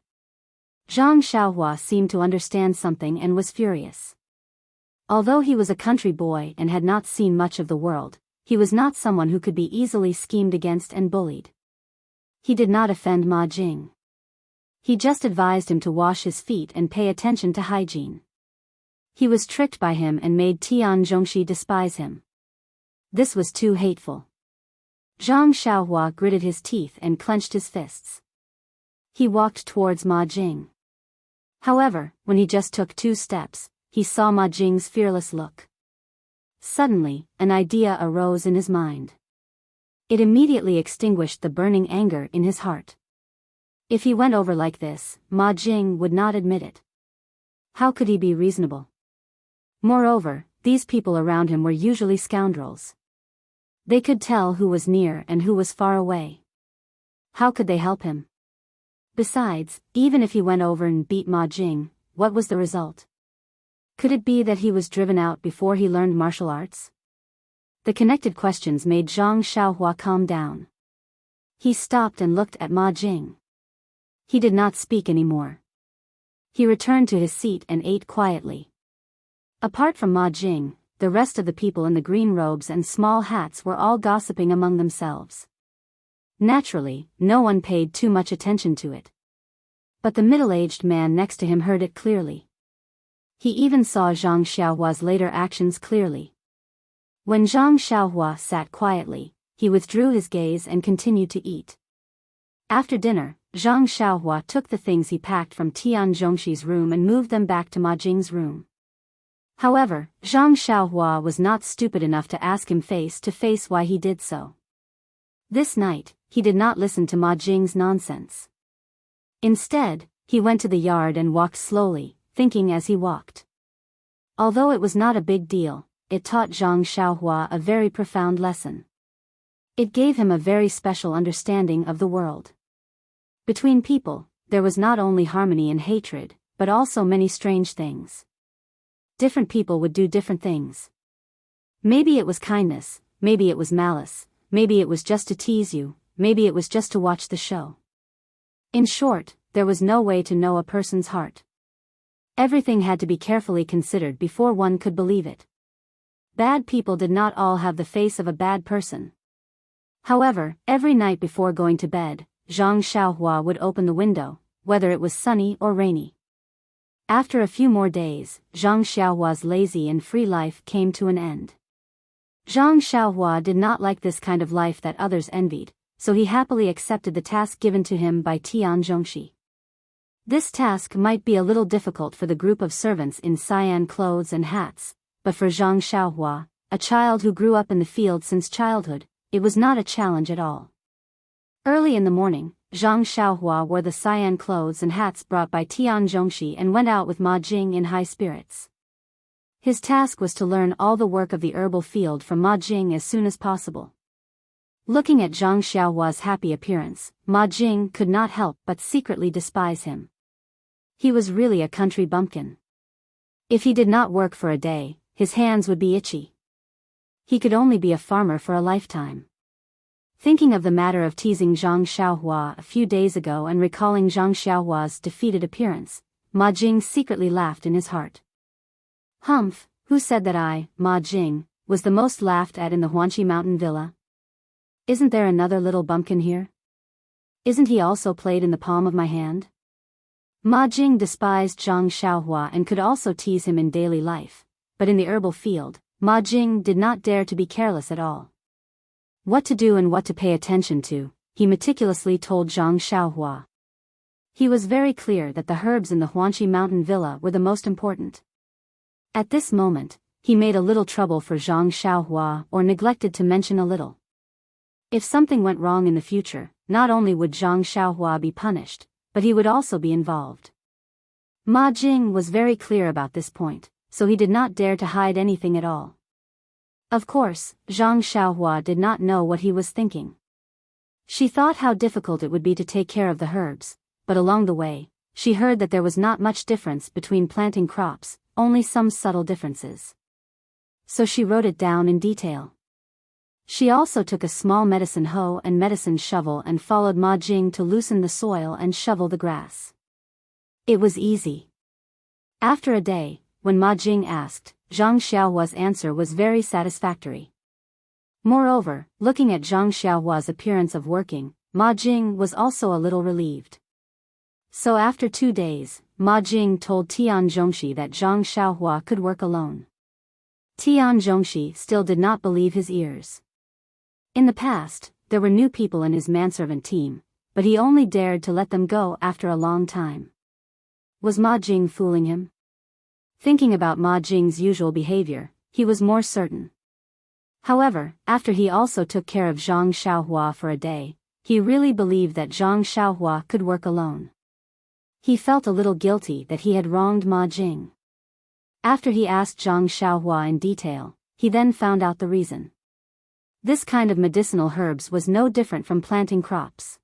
Zhang Xiaohua seemed to understand something and was furious. Although he was a country boy and had not seen much of the world, he was not someone who could be easily schemed against and bullied. He did not offend Ma Jing. He just advised him to wash his feet and pay attention to hygiene. He was tricked by him and made Tian Zhongshi despise him. This was too hateful. Zhang Xiaohua gritted his teeth and clenched his fists. He walked towards Ma Jing. However, when he just took 2 steps, he saw Ma Jing's fearless look. Suddenly, an idea arose in his mind. It immediately extinguished the burning anger in his heart. If he went over like this, Ma Jing would not admit it. How could he be reasonable? Moreover, these people around him were usually scoundrels. They could tell who was near and who was far away. How could they help him? Besides, even if he went over and beat Ma Jing, what was the result? Could it be that he was driven out before he learned martial arts? The connected questions made Zhang Xiaohua calm down. He stopped and looked at Ma Jing. He did not speak anymore. He returned to his seat and ate quietly. Apart from Ma Jing, the rest of the people in the green robes and small hats were all gossiping among themselves. Naturally, no one paid too much attention to it. But the middle-aged man next to him heard it clearly. He even saw Zhang Xiaohua's later actions clearly. When Zhang Xiaohua sat quietly, he withdrew his gaze and continued to eat. After dinner, Zhang Xiaohua took the things he packed from Tian Zhongshi's room and moved them back to Ma Jing's room. However, Zhang Xiaohua was not stupid enough to ask him face to face why he did so. This night, he did not listen to Ma Jing's nonsense. Instead, he went to the yard and walked slowly, thinking as he walked. Although it was not a big deal, it taught Zhang Xiaohua a very profound lesson. It gave him a very special understanding of the world. Between people, there was not only harmony and hatred, but also many strange things. Different people would do different things. Maybe it was kindness, maybe it was malice, maybe it was just to tease you, maybe it was just to watch the show. In short, there was no way to know a person's heart. Everything had to be carefully considered before one could believe it. Bad people did not all have the face of a bad person. However, every night before going to bed, Zhang Xiaohua would open the window, whether it was sunny or rainy. After a few more days, Zhang Xiaohua's lazy and free life came to an end. Zhang Xiaohua did not like this kind of life that others envied, so he happily accepted the task given to him by Tian Zhongxi. This task might be a little difficult for the group of servants in cyan clothes and hats, but for Zhang Xiaohua, a child who grew up in the field since childhood, it was not a challenge at all. Early in the morning, Zhang Xiaohua wore the cyan clothes and hats brought by Tian Zhongxi and went out with Ma Jing in high spirits. His task was to learn all the work of the herbal field from Ma Jing as soon as possible. Looking at Zhang Xiaohua's happy appearance, Ma Jing could not help but secretly despise him. He was really a country bumpkin. If he did not work for a day, his hands would be itchy. He could only be a farmer for a lifetime. Thinking of the matter of teasing Zhang Xiaohua a few days ago and recalling Zhang Xiaohua's defeated appearance, Ma Jing secretly laughed in his heart. Humph, who said that I, Ma Jing, was the most laughed at in the Huanqi Mountain Villa? Isn't there another little bumpkin here? Isn't he also played in the palm of my hand? Ma Jing despised Zhang Xiaohua and could also tease him in daily life, but in the herbal field, Ma Jing did not dare to be careless at all. What to do and what to pay attention to, he meticulously told Zhang Xiaohua. He was very clear that the herbs in the Huanqi Mountain Villa were the most important. At this moment, he made a little trouble for Zhang Xiaohua or neglected to mention a little. If something went wrong in the future, not only would Zhang Xiaohua be punished, but he would also be involved. Ma Jing was very clear about this point, so he did not dare to hide anything at all. Of course, Zhang Xiaohua did not know what he was thinking. She thought how difficult it would be to take care of the herbs, but along the way, she heard that there was not much difference between planting crops, only some subtle differences. So she wrote it down in detail. She also took a small medicine hoe and medicine shovel and followed Ma Jing to loosen the soil and shovel the grass. It was easy. After a day, when Ma Jing asked, Zhang Xiaohua's answer was very satisfactory. Moreover, looking at Zhang Xiaohua's appearance of working, Ma Jing was also a little relieved. So after 2 days, Ma Jing told Tian Zhongxi that Zhang Xiaohua could work alone. Tian Zhongxi still did not believe his ears. In the past, there were new people in his manservant team, but he only dared to let them go after a long time. Was Ma Jing fooling him? Thinking about Ma Jing's usual behavior, he was more certain. However, after he also took care of Zhang Xiaohua for a day, he really believed that Zhang Xiaohua could work alone. He felt a little guilty that he had wronged Ma Jing. After he asked Zhang Xiaohua in detail, he then found out the reason. This kind of medicinal herbs was no different from planting crops.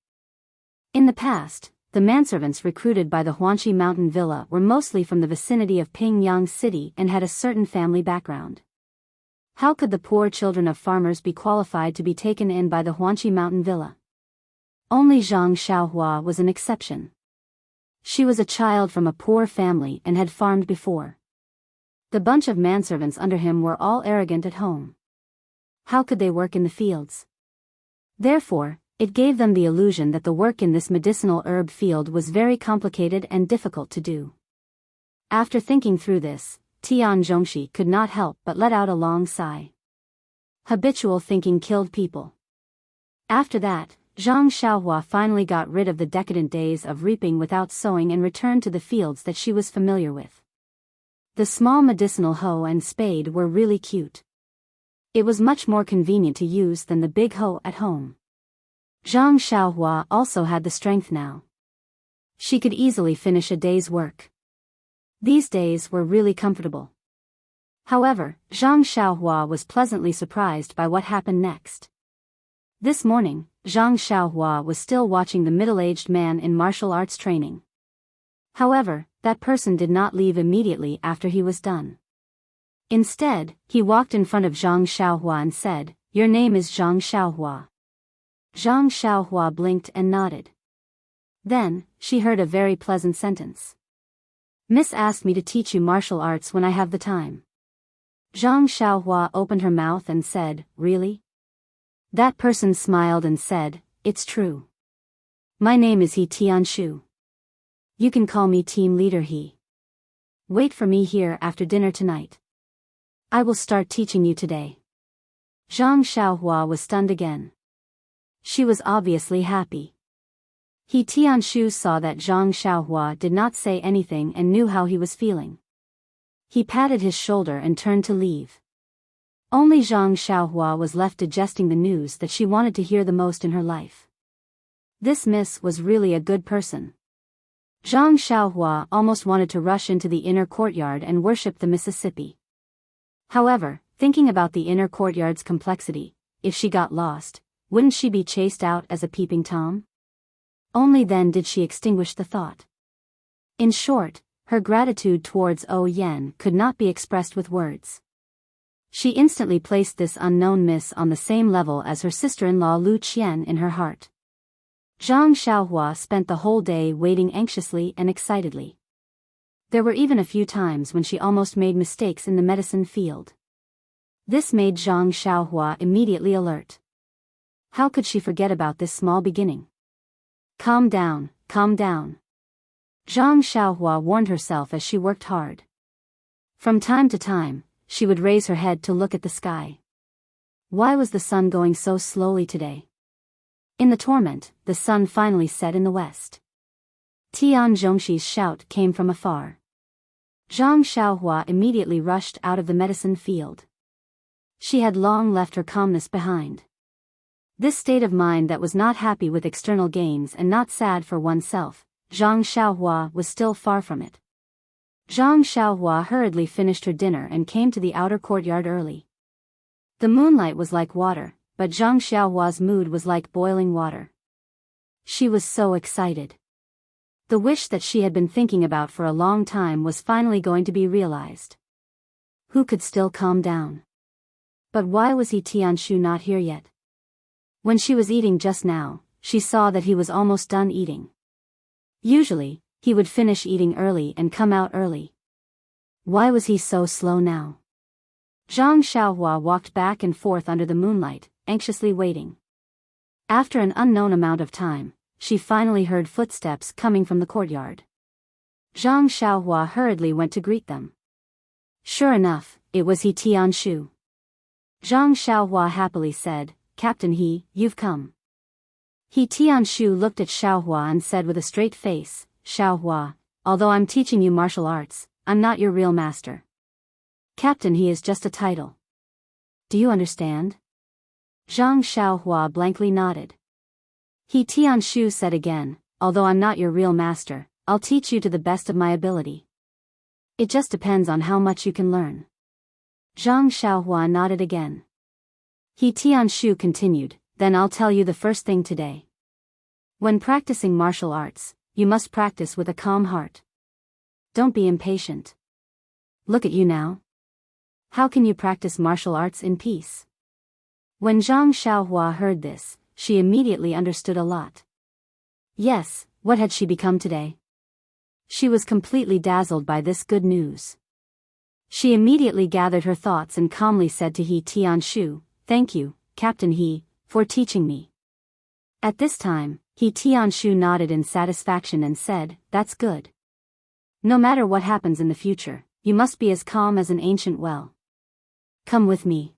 In the past, the manservants recruited by the Huanqi Mountain Villa were mostly from the vicinity of Pingyang City and had a certain family background. How could the poor children of farmers be qualified to be taken in by the Huanqi Mountain Villa? Only Zhang Xiaohua was an exception. She was a child from a poor family and had farmed before. The bunch of manservants under him were all arrogant at home. How could they work in the fields? Therefore, it gave them the illusion that the work in this medicinal herb field was very complicated and difficult to do. After thinking through this, Tian Zhongxi could not help but let out a long sigh. Habitual thinking killed people. After that, Zhang Xiaohua finally got rid of the decadent days of reaping without sowing and returned to the fields that she was familiar with. The small medicinal hoe and spade were really cute. It was much more convenient to use than the big hoe at home. Zhang Xiaohua also had the strength now. She could easily finish a day's work. These days were really comfortable. However, Zhang Xiaohua was pleasantly surprised by what happened next. This morning, Zhang Xiaohua was still watching the middle-aged man in martial arts training. However, that person did not leave immediately after he was done. Instead, he walked in front of Zhang Xiaohua and said, "Your name is Zhang Xiaohua." Zhang Xiaohua blinked and nodded. Then, she heard a very pleasant sentence. "Miss asked me to teach you martial arts when I have the time." Zhang Xiaohua opened her mouth and said, "Really?" That person smiled and said, "It's true. My name is He Tianshu. You can call me Team Leader He. Wait for me here after dinner tonight. I will start teaching you today." Zhang Xiaohua was stunned again. She was obviously happy. He Tianshu saw that Zhang Xiaohua did not say anything and knew how he was feeling. He patted his shoulder and turned to leave. Only Zhang Xiaohua was left digesting the news that she wanted to hear the most in her life. This miss was really a good person. Zhang Xiaohua almost wanted to rush into the inner courtyard and worship the Mississippi. However, thinking about the inner courtyard's complexity, if she got lost, wouldn't she be chased out as a peeping Tom? Only then did she extinguish the thought. In short, her gratitude towards O Yen could not be expressed with words. She instantly placed this unknown miss on the same level as her sister-in-law Lu Qian in her heart. Zhang Xiaohua spent the whole day waiting anxiously and excitedly. There were even a few times when she almost made mistakes in the medicine field. This made Zhang Xiaohua immediately alert. How could she forget about this small beginning? Calm down, calm down. Zhang Xiaohua warned herself as she worked hard. From time to time, she would raise her head to look at the sky. Why was the sun going so slowly today? In the torment, the sun finally set in the west. Tian Zhongxi's shout came from afar. Zhang Xiaohua immediately rushed out of the medicine field. She had long left her calmness behind. This state of mind that was not happy with external gains and not sad for oneself, Zhang Xiaohua was still far from it. Zhang Xiaohua hurriedly finished her dinner and came to the outer courtyard early. The moonlight was like water, but Zhang Xiaohua's mood was like boiling water. She was so excited. The wish that she had been thinking about for a long time was finally going to be realized. Who could still calm down? But why was He Tianshu not here yet? When she was eating just now, she saw that he was almost done eating. Usually, he would finish eating early and come out early. Why was he so slow now? Zhang Xiaohua walked back and forth under the moonlight, anxiously waiting. After an unknown amount of time, she finally heard footsteps coming from the courtyard. Zhang Xiaohua hurriedly went to greet them. Sure enough, it was He Tianshu. Zhang Xiaohua happily said, "Captain He, you've come." He Tianshu looked at Xiaohua and said with a straight face, "Xiaohua, although I'm teaching you martial arts, I'm not your real master. Captain He is just a title. Do you understand?" Zhang Xiaohua blankly nodded. He Tianshu said again, "Although I'm not your real master, I'll teach you to the best of my ability. It just depends on how much you can learn." Zhang Xiaohua nodded again. He Tianshu continued, "Then I'll tell you the first thing today. When practicing martial arts, you must practice with a calm heart. Don't be impatient. Look at you now. How can you practice martial arts in peace?" When Zhang Xiaohua heard this, she immediately understood a lot. Yes, what had she become today? She was completely dazzled by this good news. She immediately gathered her thoughts and calmly said to He Tianshu, "Thank you, Captain He, for teaching me." At this time, He Tianshu nodded in satisfaction and said, "That's good. No matter what happens in the future, you must be as calm as an ancient well. Come with me."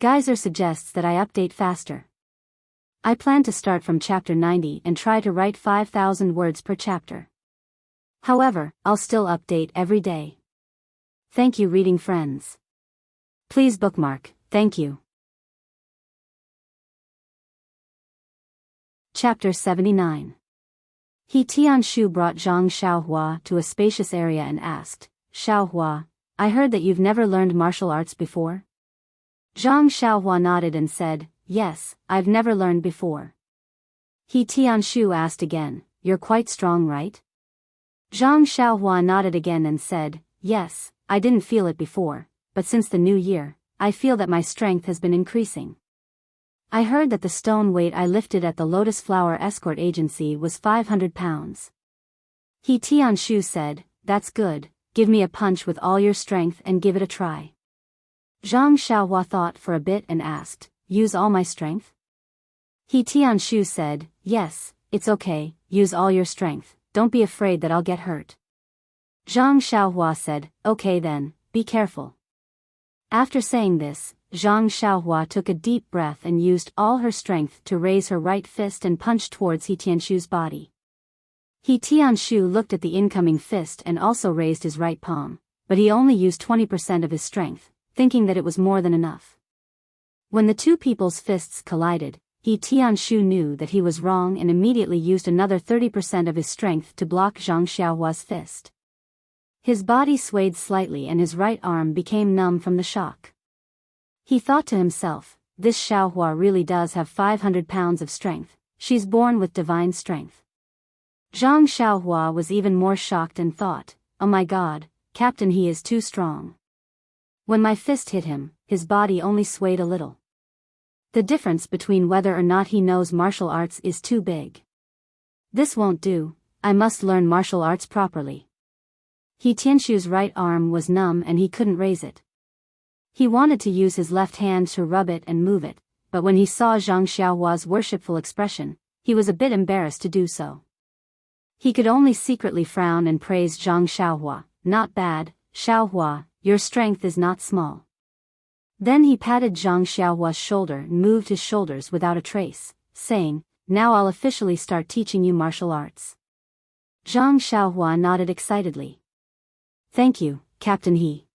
Geyser suggests that I update faster. I plan to start from chapter 90 and try to write 5,000 words per chapter. However, I'll still update every day. Thank you, reading friends. Please bookmark, thank you. Chapter 79. He Tianshu brought Zhang Xiaohua to a spacious area and asked, "Xiaohua, I heard that you've never learned martial arts before?" Zhang Xiaohua nodded and said, "Yes, I've never learned before." He Tianshu asked again, "You're quite strong, right?" Zhang Xiaohua nodded again and said, "Yes, I didn't feel it before, but since the new year, I feel that my strength has been increasing. I heard that the stone weight I lifted at the Lotus Flower Escort Agency was 500 pounds. He Tianshu said, "That's good, give me a punch with all your strength and give it a try." Zhang Xiaohua thought for a bit and asked, "Use all my strength?" He Tianshu said, "Yes, it's okay, use all your strength, don't be afraid that I'll get hurt." Zhang Xiaohua said, "Okay then, be careful." After saying this, Zhang Xiaohua took a deep breath and used all her strength to raise her right fist and punch towards He Tianshu's body. He Tianshu looked at the incoming fist and also raised his right palm, but he only used 20% of his strength, thinking that it was more than enough. When the two people's fists collided, He Tianshu knew that he was wrong and immediately used another 30% of his strength to block Zhang Xiaohua's fist. His body swayed slightly and his right arm became numb from the shock. He thought to himself, "This Xiaohua really does have 500 pounds of strength, she's born with divine strength." Zhang Xiaohua was even more shocked and thought, "Oh my god, Captain, he is too strong." When my fist hit him, his body only swayed a little. The difference between whether or not he knows martial arts is too big. This won't do, I must learn martial arts properly. He Tianshu's right arm was numb and he couldn't raise it. He wanted to use his left hand to rub it and move it, but when he saw Zhang Xiaohua's worshipful expression, he was a bit embarrassed to do so. He could only secretly frown and praise Zhang Xiaohua, "Not bad, Xiaohua, your strength is not small." Then he patted Zhang Xiaohua's shoulder and moved his shoulders without a trace, saying, "Now I'll officially start teaching you martial arts." Zhang Xiaohua nodded excitedly. "Thank you, Captain He."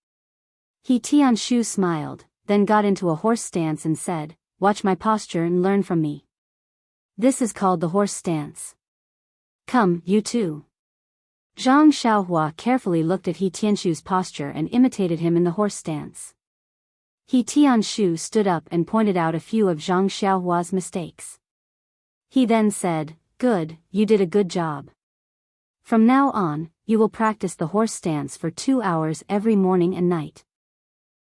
He Tianshu smiled, then got into a horse stance and said, "Watch my posture and learn from me. This is called the horse stance. Come, you too." Zhang Xiaohua carefully looked at He Tianshu's posture and imitated him in the horse stance. He Tianshu stood up and pointed out a few of Zhang Xiaohua's mistakes. He then said, "Good, you did a good job. From now on, you will practice the horse stance for 2 hours every morning and night.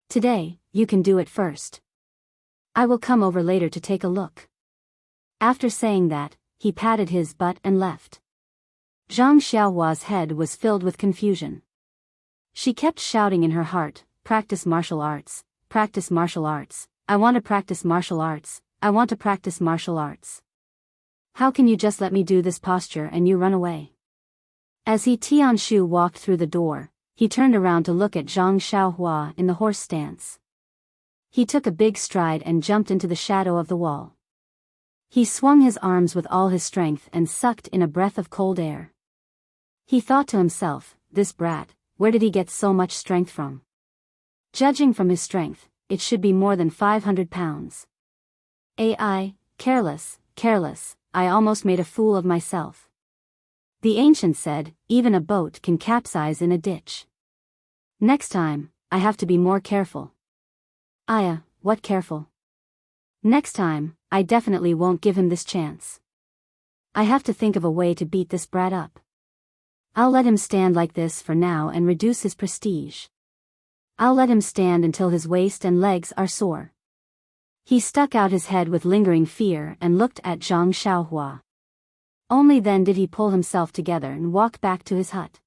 Today, you can do it first. I will come over later to take a look." After saying that, he patted his butt and left. Zhang Xiaohua's head was filled with confusion. She kept shouting in her heart, "Practice martial arts, practice martial arts, I want to practice martial arts, I want to practice martial arts. How can you just let me do this posture and you run away?" As He Tianshu walked through the door, he turned around to look at Zhang Xiaohua in the horse stance. He took a big stride and jumped into the shadow of the wall. He swung his arms with all his strength and sucked in a breath of cold air. He thought to himself, "This brat, where did he get so much strength from? Judging from his strength, it should be more than 500 pounds. Careless, I almost made a fool of myself." The ancient said, "Even a boat can capsize in a ditch. Next time, I have to be more careful." What careful? Next time, I definitely won't give him this chance. I have to think of a way to beat this brat up. I'll let him stand like this for now and reduce his prestige. I'll let him stand until his waist and legs are sore. He stuck out his head with lingering fear and looked at Zhang Xiaohua. Only then did he pull himself together and walk back to his hut.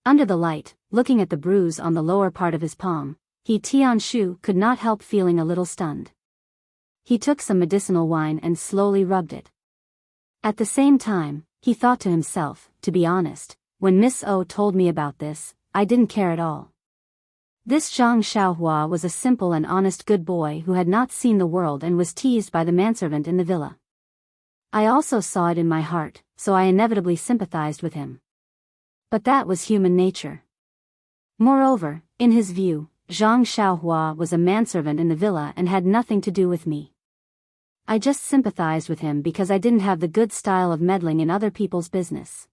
Under the light, looking at the bruise on the lower part of his palm, He Tianshu could not help feeling a little stunned. He took some medicinal wine and slowly rubbed it. At the same time, he thought to himself, to be honest, when Miss O told me about this, I didn't care at all. This Zhang Xiaohua was a simple and honest good boy who had not seen the world and was teased by the manservant in the villa. I also saw it in my heart, so I inevitably sympathized with him. But that was human nature. Moreover, in his view, Zhang Xiaohua was a manservant in the villa and had nothing to do with me. I just sympathized with him because I didn't have the good style of meddling in other people's business.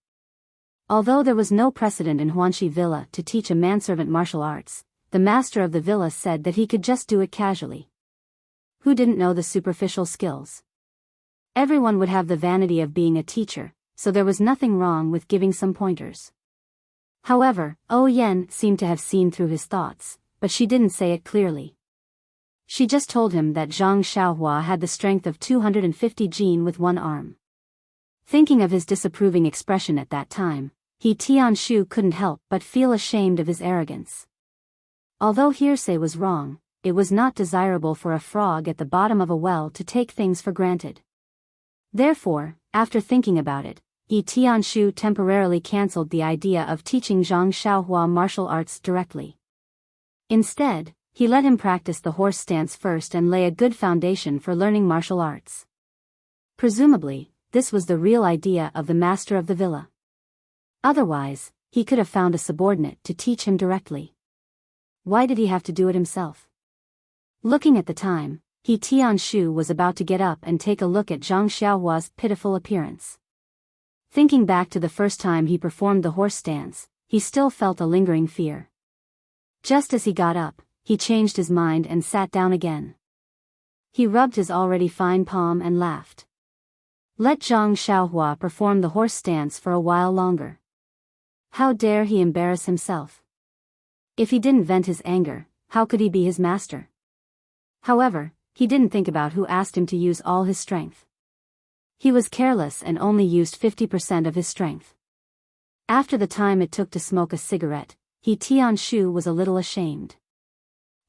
Although there was no precedent in Huanxi Villa to teach a manservant martial arts, the master of the villa said that he could just do it casually. Who didn't know the superficial skills? Everyone would have the vanity of being a teacher, so there was nothing wrong with giving some pointers. However, O Yen seemed to have seen through his thoughts, but she didn't say it clearly. She just told him that Zhang Xiaohua had the strength of 250 jin with one arm. Thinking of his disapproving expression at that time, He Tianshu couldn't help but feel ashamed of his arrogance. Although hearsay was wrong, it was not desirable for a frog at the bottom of a well to take things for granted. Therefore, after thinking about it, He Tianshu temporarily cancelled the idea of teaching Zhang Xiaohua martial arts directly. Instead, he let him practice the horse stance first and lay a good foundation for learning martial arts. Presumably, this was the real idea of the master of the villa. Otherwise, he could have found a subordinate to teach him directly. Why did he have to do it himself? Looking at the time, He Tianshu was about to get up and take a look at Zhang Xiaohua's pitiful appearance. Thinking back to the first time he performed the horse stance, he still felt a lingering fear. Just as he got up, he changed his mind and sat down again. He rubbed his already fine palm and laughed. Let Zhang Xiaohua perform the horse stance for a while longer. How dare he embarrass himself? If he didn't vent his anger, how could he be his master? However, he didn't think about who asked him to use all his strength. He was careless and only used 50% of his strength. After the time it took to smoke a cigarette, He Tianshu was a little ashamed.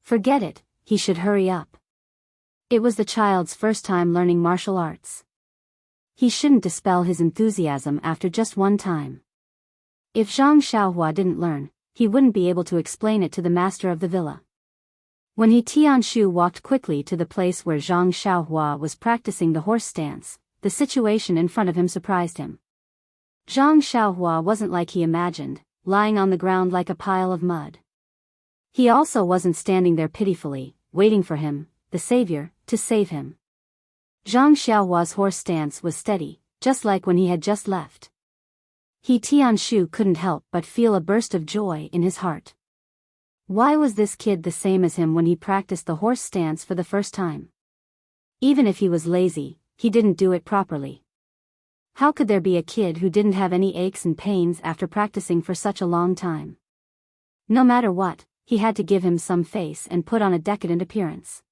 Forget it, he should hurry up. It was the child's first time learning martial arts. He shouldn't dispel his enthusiasm after just one time. If Zhang Xiaohua didn't learn, he wouldn't be able to explain it to the master of the villa. When He Tianshu walked quickly to the place where Zhang Xiaohua was practicing the horse stance, the situation in front of him surprised him. Zhang Xiaohua wasn't like he imagined, lying on the ground like a pile of mud. He also wasn't standing there pitifully, waiting for him, the savior, to save him. Zhang Xiaohua's horse stance was steady, just like when he had just left. He Tianshu couldn't help but feel a burst of joy in his heart. Why was this kid the same as him when he practiced the horse stance for the first time? Even if he was lazy, he didn't do it properly. How could there be a kid who didn't have any aches and pains after practicing for such a long time? No matter what, he had to give him some face and put on a decadent appearance.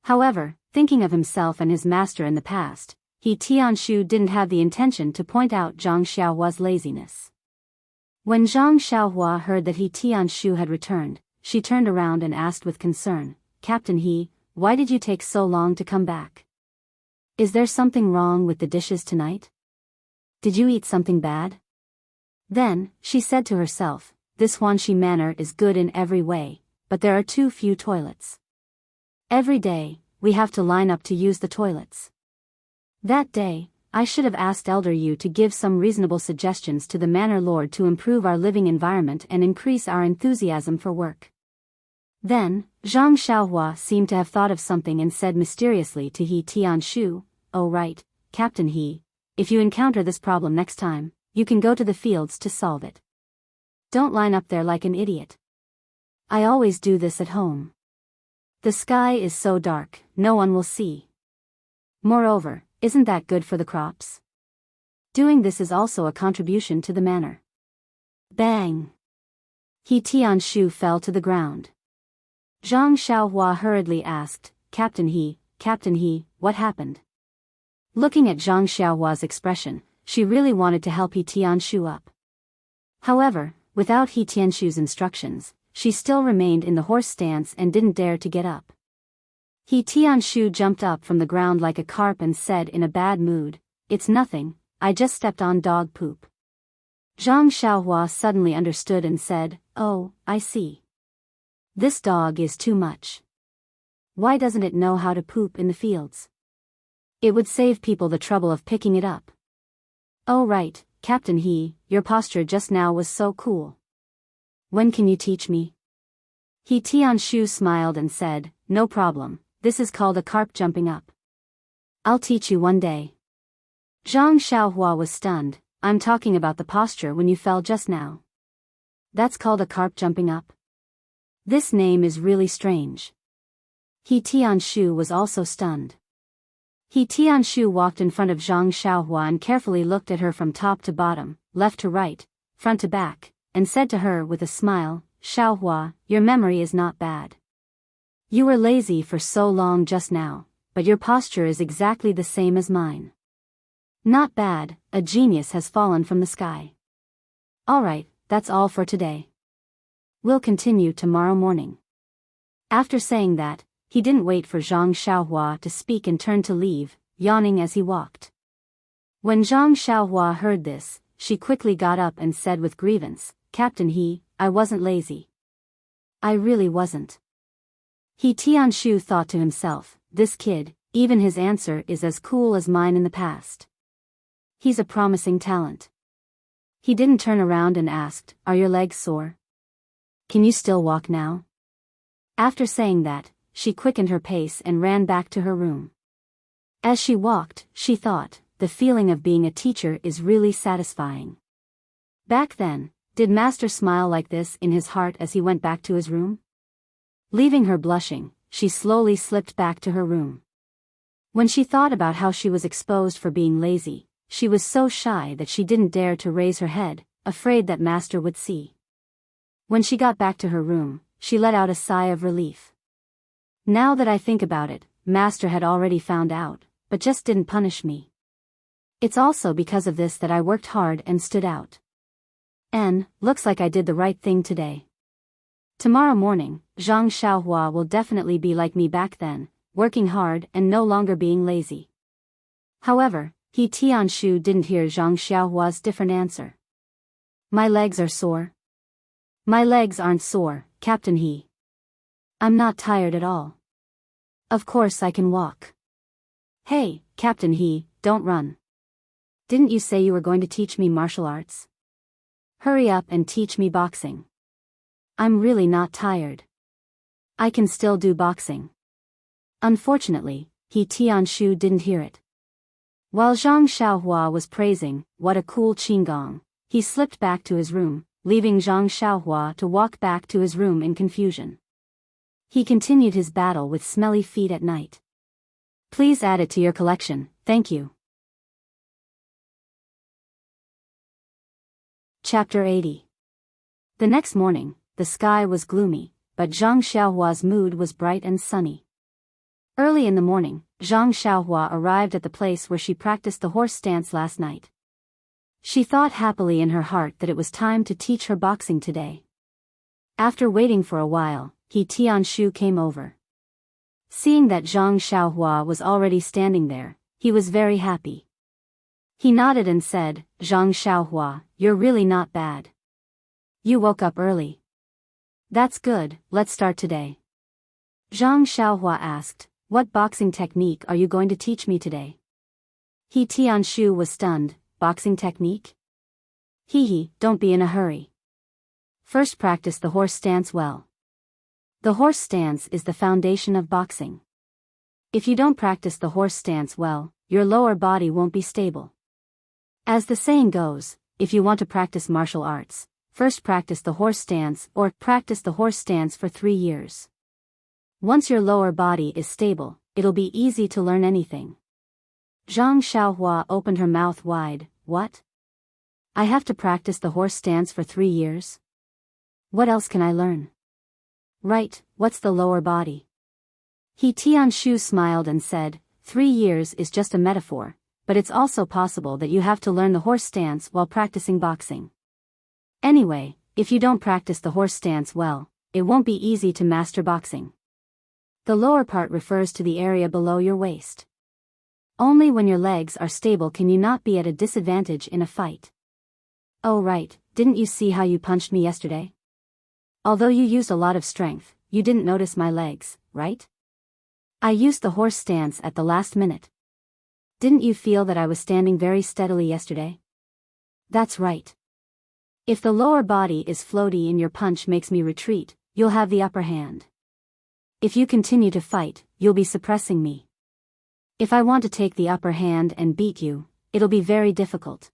However, thinking of himself and his master in the past, He Tianshu didn't have the intention to point out Zhang Xiaohua's laziness. When Zhang Xiaohua heard that He Tianshu had returned, she turned around and asked with concern, "Captain He, why did you take so long to come back? Is there something wrong with the dishes tonight? Did you eat something bad?" Then, she said to herself, "This Huanxi manor is good in every way, but there are too few toilets. Every day, we have to line up to use the toilets. That day, I should have asked Elder Yu to give some reasonable suggestions to the manor lord to improve our living environment and increase our enthusiasm for work." Then, Zhang Xiaohua seemed to have thought of something and said mysteriously to He Tianshu, "Oh right, Captain He, if you encounter this problem next time, you can go to the fields to solve it. Don't line up there like an idiot. I always do this at home. The sky is so dark, no one will see. Moreover, isn't that good for the crops? Doing this is also a contribution to the manor." Bang! He Tianshu fell to the ground. Zhang Xiaohua hurriedly asked, Captain He, what happened?" Looking at Zhang Xiaohua's expression, she really wanted to help He Tianshu up. However, without He Tianshu's instructions, she still remained in the horse stance and didn't dare to get up. He Tianshu jumped up from the ground like a carp and said in a bad mood, "It's nothing, I just stepped on dog poop." Zhang Xiaohua suddenly understood and said, "Oh, I see. This dog is too much. Why doesn't it know how to poop in the fields? It would save people the trouble of picking it up." "Oh right, Captain He, your posture just now was so cool. When can you teach me?" He Tianshu smiled and said, "No problem, this is called a carp jumping up. I'll teach you one day." Zhang Xiaohua was stunned. "I'm talking about the posture when you fell just now. That's called a carp jumping up? This name is really strange." He Tianshu was also stunned. He Tianshu walked in front of Zhang Xiaohua and carefully looked at her from top to bottom, left to right, front to back, and said to her with a smile, "Xiaohua, your memory is not bad. You were lazy for so long just now, but your posture is exactly the same as mine. Not bad, a genius has fallen from the sky. Alright, that's all for today. We'll continue tomorrow morning." After saying that, he didn't wait for Zhang Xiaohua to speak and turned to leave, yawning as he walked. When Zhang Xiaohua heard this, she quickly got up and said with grievance, "Captain He, I wasn't lazy. I really wasn't." He Tianshu thought to himself, "This kid, even his answer is as cool as mine in the past. He's a promising talent." He didn't turn around and asked, "Are your legs sore? Can you still walk now?" After saying that, she quickened her pace and ran back to her room. As she walked, she thought, the feeling of being a teacher is really satisfying. Back then, did Master smile like this in his heart as he went back to his room? Leaving her blushing, she slowly slipped back to her room. When she thought about how she was exposed for being lazy, she was so shy that she didn't dare to raise her head, afraid that Master would see. When she got back to her room, she let out a sigh of relief. Now that I think about it, Master had already found out, but just didn't punish me. It's also because of this that I worked hard and stood out. And, looks like I did the right thing today. Tomorrow morning, Zhang Xiaohua will definitely be like me back then, working hard and no longer being lazy." However, He Tianshu didn't hear Zhang Xiaohua's different answer. "My legs are sore." "My legs aren't sore, Captain He. I'm not tired at all. Of course I can walk." "Hey, Captain He, don't run. Didn't you say you were going to teach me martial arts? Hurry up and teach me boxing. I'm really not tired. I can still do boxing." Unfortunately, He Tianshu didn't hear it. While Zhang Xiaohua was praising, "What a cool qigong," he slipped back to his room, leaving Zhang Xiaohua to walk back to his room in confusion. He continued his battle with smelly feet at night. Please add it to your collection, thank you. Chapter 80. The next morning, the sky was gloomy, but Zhang Xiaohua's mood was bright and sunny. Early in the morning, Zhang Xiaohua arrived at the place where she practiced the horse stance last night. She thought happily in her heart that it was time to teach her boxing today. After waiting for a while, He Tianshu came over. Seeing that Zhang Xiaohua was already standing there, he was very happy. He nodded and said, "Zhang Xiaohua, you're really not bad. You woke up early. That's good, let's start today." Zhang Xiaohua asked, "What boxing technique are you going to teach me today?" He Tianshu was stunned. "Boxing technique? Hee, don't be in a hurry. First practice the horse stance well. The horse stance is the foundation of boxing. If you don't practice the horse stance well, your lower body won't be stable. As the saying goes, if you want to practice martial arts, first practice the horse stance or practice the horse stance for 3 years. Once your lower body is stable, it'll be easy to learn anything." Zhang Xiaohua opened her mouth wide. "What? I have to practice the horse stance for 3 years? What else can I learn?" "Right, what's the lower body?" He Tianshu smiled and said, 3 years is just a metaphor, but it's also possible that you have to learn the horse stance while practicing boxing. Anyway, if you don't practice the horse stance well, it won't be easy to master boxing. The lower part refers to the area below your waist. Only when your legs are stable can you not be at a disadvantage in a fight. Oh right, didn't you see how you punched me yesterday? Although you used a lot of strength, you didn't notice my legs, right? I used the horse stance at the last minute. Didn't you feel that I was standing very steadily yesterday? That's right. If the lower body is floaty and your punch makes me retreat, you'll have the upper hand. If you continue to fight, you'll be suppressing me. If I want to take the upper hand and beat you, it'll be very difficult.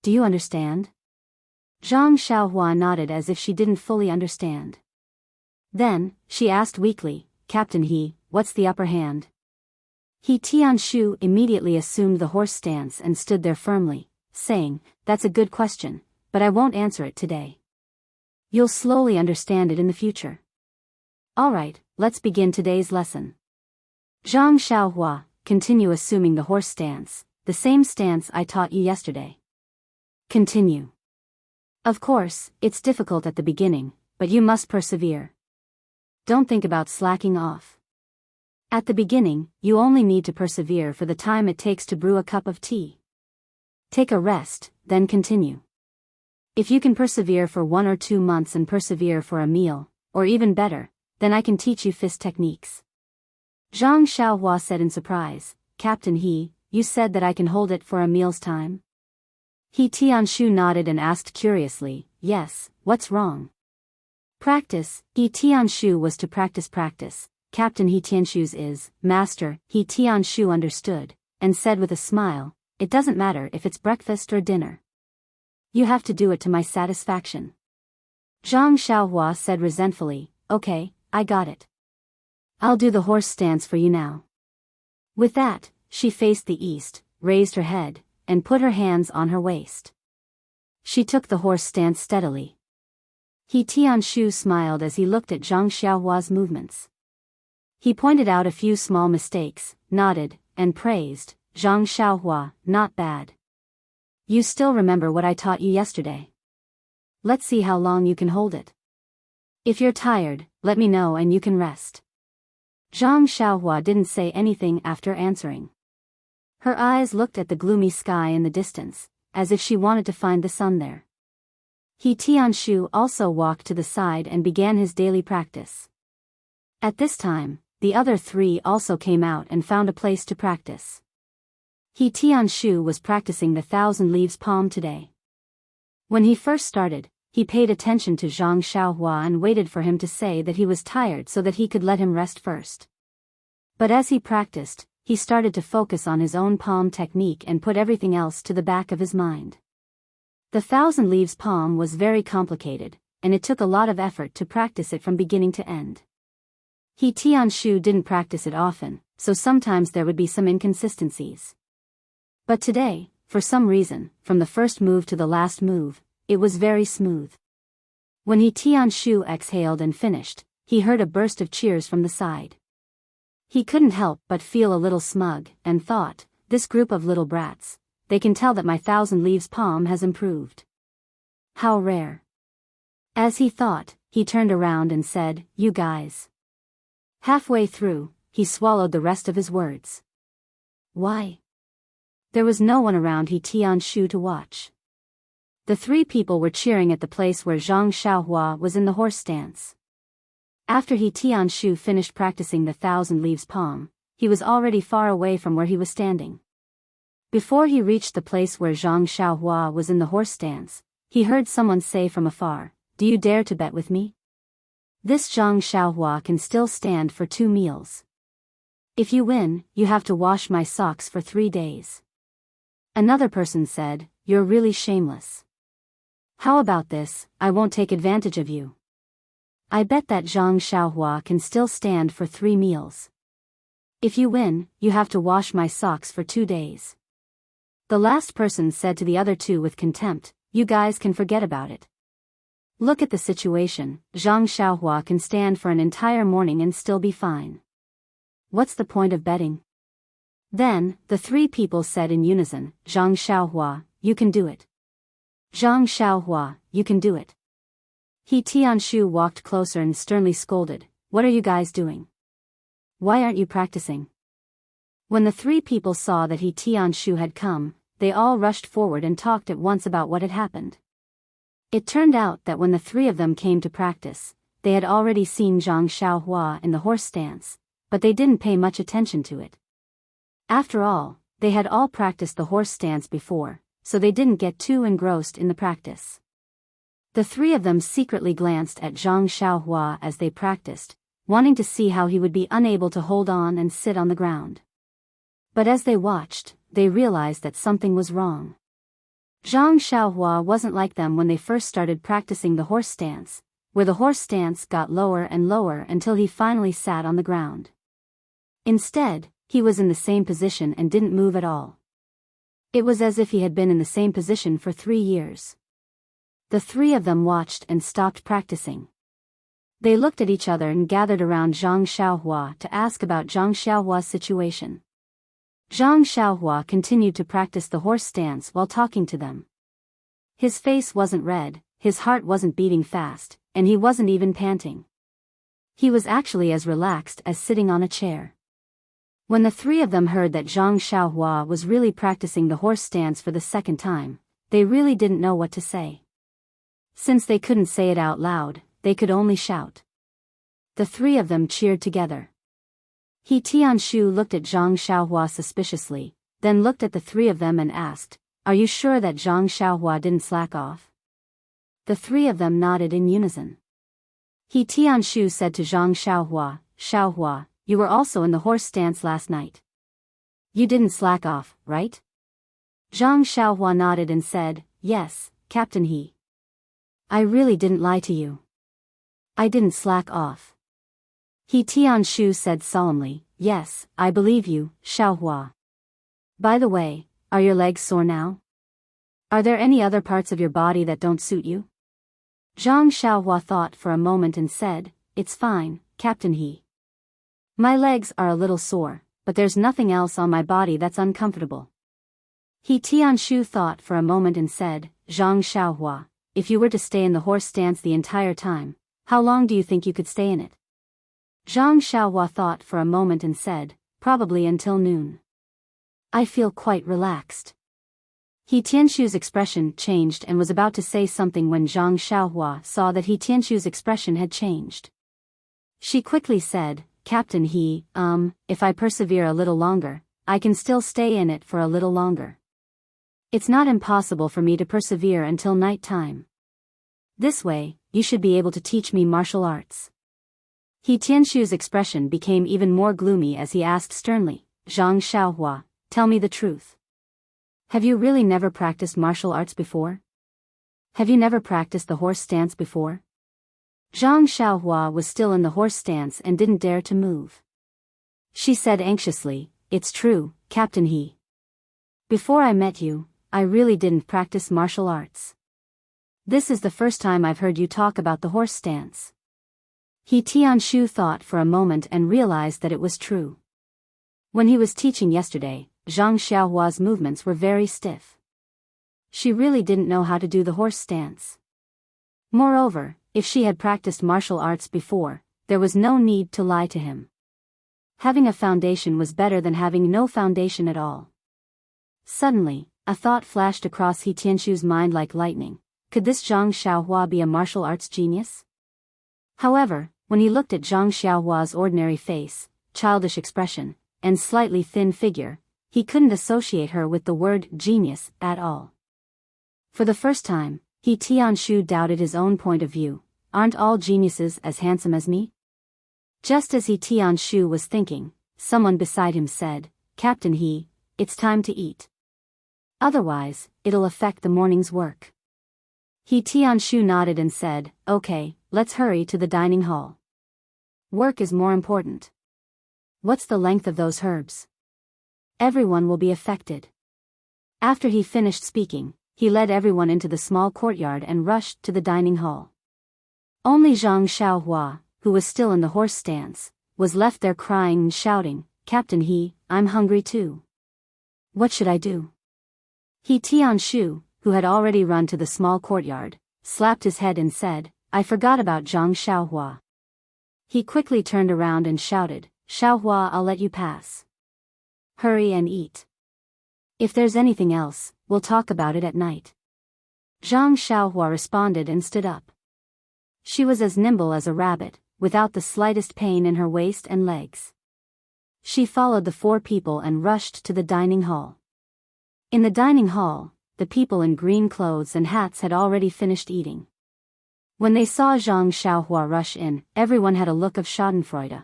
Do you understand? Zhang Xiaohua nodded as if she didn't fully understand. Then, she asked weakly, Captain He, what's the upper hand? He Tianshu immediately assumed the horse stance and stood there firmly, saying, that's a good question, but I won't answer it today. You'll slowly understand it in the future. Alright, let's begin today's lesson. Zhang Xiaohua, continue assuming the horse stance, the same stance I taught you yesterday. Continue. Of course, it's difficult at the beginning, but you must persevere. Don't think about slacking off. At the beginning, you only need to persevere for the time it takes to brew a cup of tea. Take a rest, then continue. If you can persevere for 1 or 2 months and persevere for a meal, or even better, then I can teach you fist techniques. Zhang Xiaohua said in surprise, Captain He, you said that I can hold it for a meal's time? He Tianshu nodded and asked curiously, yes, what's wrong? Practice, He Tianshu was to practice. Captain He Tianshu's is, Master, He Tianshu understood, and said with a smile, it doesn't matter if it's breakfast or dinner. You have to do it to my satisfaction. Zhang Xiaohua said resentfully, okay, I got it. I'll do the horse stance for you now. With that, she faced the east, raised her head, and put her hands on her waist. She took the horse stance steadily. He Tianshu smiled as he looked at Zhang Xiaohua's movements. He pointed out a few small mistakes, nodded, and praised, Zhang Xiaohua, not bad. You still remember what I taught you yesterday. Let's see how long you can hold it. If you're tired, let me know and you can rest. Zhang Xiaohua didn't say anything after answering. Her eyes looked at the gloomy sky in the distance, as if she wanted to find the sun there. He Tianshu also walked to the side and began his daily practice. At this time, the other 3 also came out and found a place to practice. He Tianshu was practicing the 1,000 leaves palm today. When he first started, he paid attention to Zhang Xiaohua and waited for him to say that he was tired so that he could let him rest first. But as he practiced, he started to focus on his own palm technique and put everything else to the back of his mind. The 1,000 leaves palm was very complicated, and it took a lot of effort to practice it from beginning to end. He Tianshu didn't practice it often, so sometimes there would be some inconsistencies. But today, for some reason, from the first move to the last move, it was very smooth. When He Tianshu exhaled and finished, he heard a burst of cheers from the side. He couldn't help but feel a little smug, and thought, this group of little brats, they can tell that my 1,000 leaves palm has improved. How rare. As he thought, he turned around and said, you guys. Halfway through, he swallowed the rest of his words. Why? There was no one around He Tianshu to watch. The 3 people were cheering at the place where Zhang Xiaohua was in the horse stance. After He Tianshu finished practicing the 1,000 leaves palm, he was already far away from where he was standing. Before he reached the place where Zhang Xiaohua was in the horse stance, he heard someone say from afar, do you dare to bet with me? This Zhang Xiaohua can still stand for 2 meals. If you win, you have to wash my socks for 3 days. Another person said, you're really shameless. How about this, I won't take advantage of you. I bet that Zhang Xiaohua can still stand for 3 meals. If you win, you have to wash my socks for 2 days. The last person said to the other 2 with contempt, you guys can forget about it. Look at the situation, Zhang Xiaohua can stand for an entire morning and still be fine. What's the point of betting? Then, the 3 people said in unison, Zhang Xiaohua, you can do it. Zhang Xiaohua, you can do it. He Tianshu walked closer and sternly scolded, "What are you guys doing? Why aren't you practicing?" When the three people saw that He Tianshu had come, they all rushed forward and talked at once about what had happened. It turned out that when the three of them came to practice, they had already seen Zhang Xiaohua in the horse stance, but they didn't pay much attention to it. After all, they had all practiced the horse stance before, so they didn't get too engrossed in the practice. The three of them secretly glanced at Zhang Xiaohua as they practiced, wanting to see how he would be unable to hold on and sit on the ground. But as they watched, they realized that something was wrong. Zhang Xiaohua wasn't like them when they first started practicing the horse stance, where the horse stance got lower and lower until he finally sat on the ground. Instead, he was in the same position and didn't move at all. It was as if he had been in the same position for 3 years. The three of them watched and stopped practicing. They looked at each other and gathered around Zhang Xiaohua to ask about Zhang Xiaohua's situation. Zhang Xiaohua continued to practice the horse stance while talking to them. His face wasn't red, his heart wasn't beating fast, and he wasn't even panting. He was actually as relaxed as sitting on a chair. When the three of them heard that Zhang Xiaohua was really practicing the horse stance for the second time, they really didn't know what to say. Since they couldn't say it out loud, they could only shout. The three of them cheered together. He Tianshu looked at Zhang Xiaohua suspiciously, then looked at the three of them and asked, "Are you sure that Zhang Xiaohua didn't slack off?" The three of them nodded in unison. He Tianshu said to Zhang Xiaohua, "Xiaohua, you were also in the horse stance last night. You didn't slack off, right?" Zhang Xiaohua nodded and said, "Yes, Captain He. I really didn't lie to you. I didn't slack off." He Tianshu said solemnly, "Yes, I believe you, Xiaohua. By the way, are your legs sore now? Are there any other parts of your body that don't suit you?" Zhang Xiaohua thought for a moment and said, "It's fine, Captain He. My legs are a little sore, but there's nothing else on my body that's uncomfortable." He Tianshu thought for a moment and said, "Zhang Xiaohua, if you were to stay in the horse stance the entire time, how long do you think you could stay in it?" Zhang Xiaohua thought for a moment and said, "Probably until noon. I feel quite relaxed." He Tianshu's expression changed and was about to say something when Zhang Xiaohua saw that He Tianshu's expression had changed. She quickly said, "Captain He, if I persevere a little longer, I can still stay in it for a little longer. It's not impossible for me to persevere until night time. This way, you should be able to teach me martial arts." He Tianshu's expression became even more gloomy as he asked sternly, "Zhang Xiaohua, tell me the truth. Have you really never practiced martial arts before? Have you never practiced the horse stance before?" Zhang Xiaohua was still in the horse stance and didn't dare to move. She said anxiously, "It's true, Captain He. Before I met you, I really didn't practice martial arts. This is the first time I've heard you talk about the horse stance." He Tianshu thought for a moment and realized that it was true. When he was teaching yesterday, Zhang Xiaohua's movements were very stiff. She really didn't know how to do the horse stance. Moreover, if she had practiced martial arts before, there was no need to lie to him. Having a foundation was better than having no foundation at all. Suddenly, a thought flashed across He Tianshu's mind like lightning. Could this Zhang Xiaohua be a martial arts genius? However, when he looked at Zhang Xiaohua's ordinary face, childish expression, and slightly thin figure, he couldn't associate her with the word genius at all. For the first time, He Tianshu doubted his own point of view. Aren't all geniuses as handsome as me? Just as He Tianshu was thinking, someone beside him said, "Captain He, it's time to eat. Otherwise, it'll affect the morning's work." He Tianshu nodded and said, "Okay, let's hurry to the dining hall. Work is more important. What's the length of those herbs? Everyone will be affected." After he finished speaking, he led everyone into the small courtyard and rushed to the dining hall. Only Zhang Xiaohua, who was still in the horse stance, was left there crying and shouting, "Captain He, I'm hungry too. What should I do?" He Tianshu, who had already run to the small courtyard, slapped his head and said, I forgot about Zhang Xiaohua. He quickly turned around and shouted, Xiaohua, I'll let you pass. Hurry and eat. If there's anything else, we'll talk about it at night. Zhang Xiaohua responded and stood up. She was as nimble as a rabbit, without the slightest pain in her waist and legs. She followed the 4 people and rushed to the dining hall. In the dining hall, the people in green clothes and hats had already finished eating. When they saw Zhang Xiaohua rush in, everyone had a look of schadenfreude.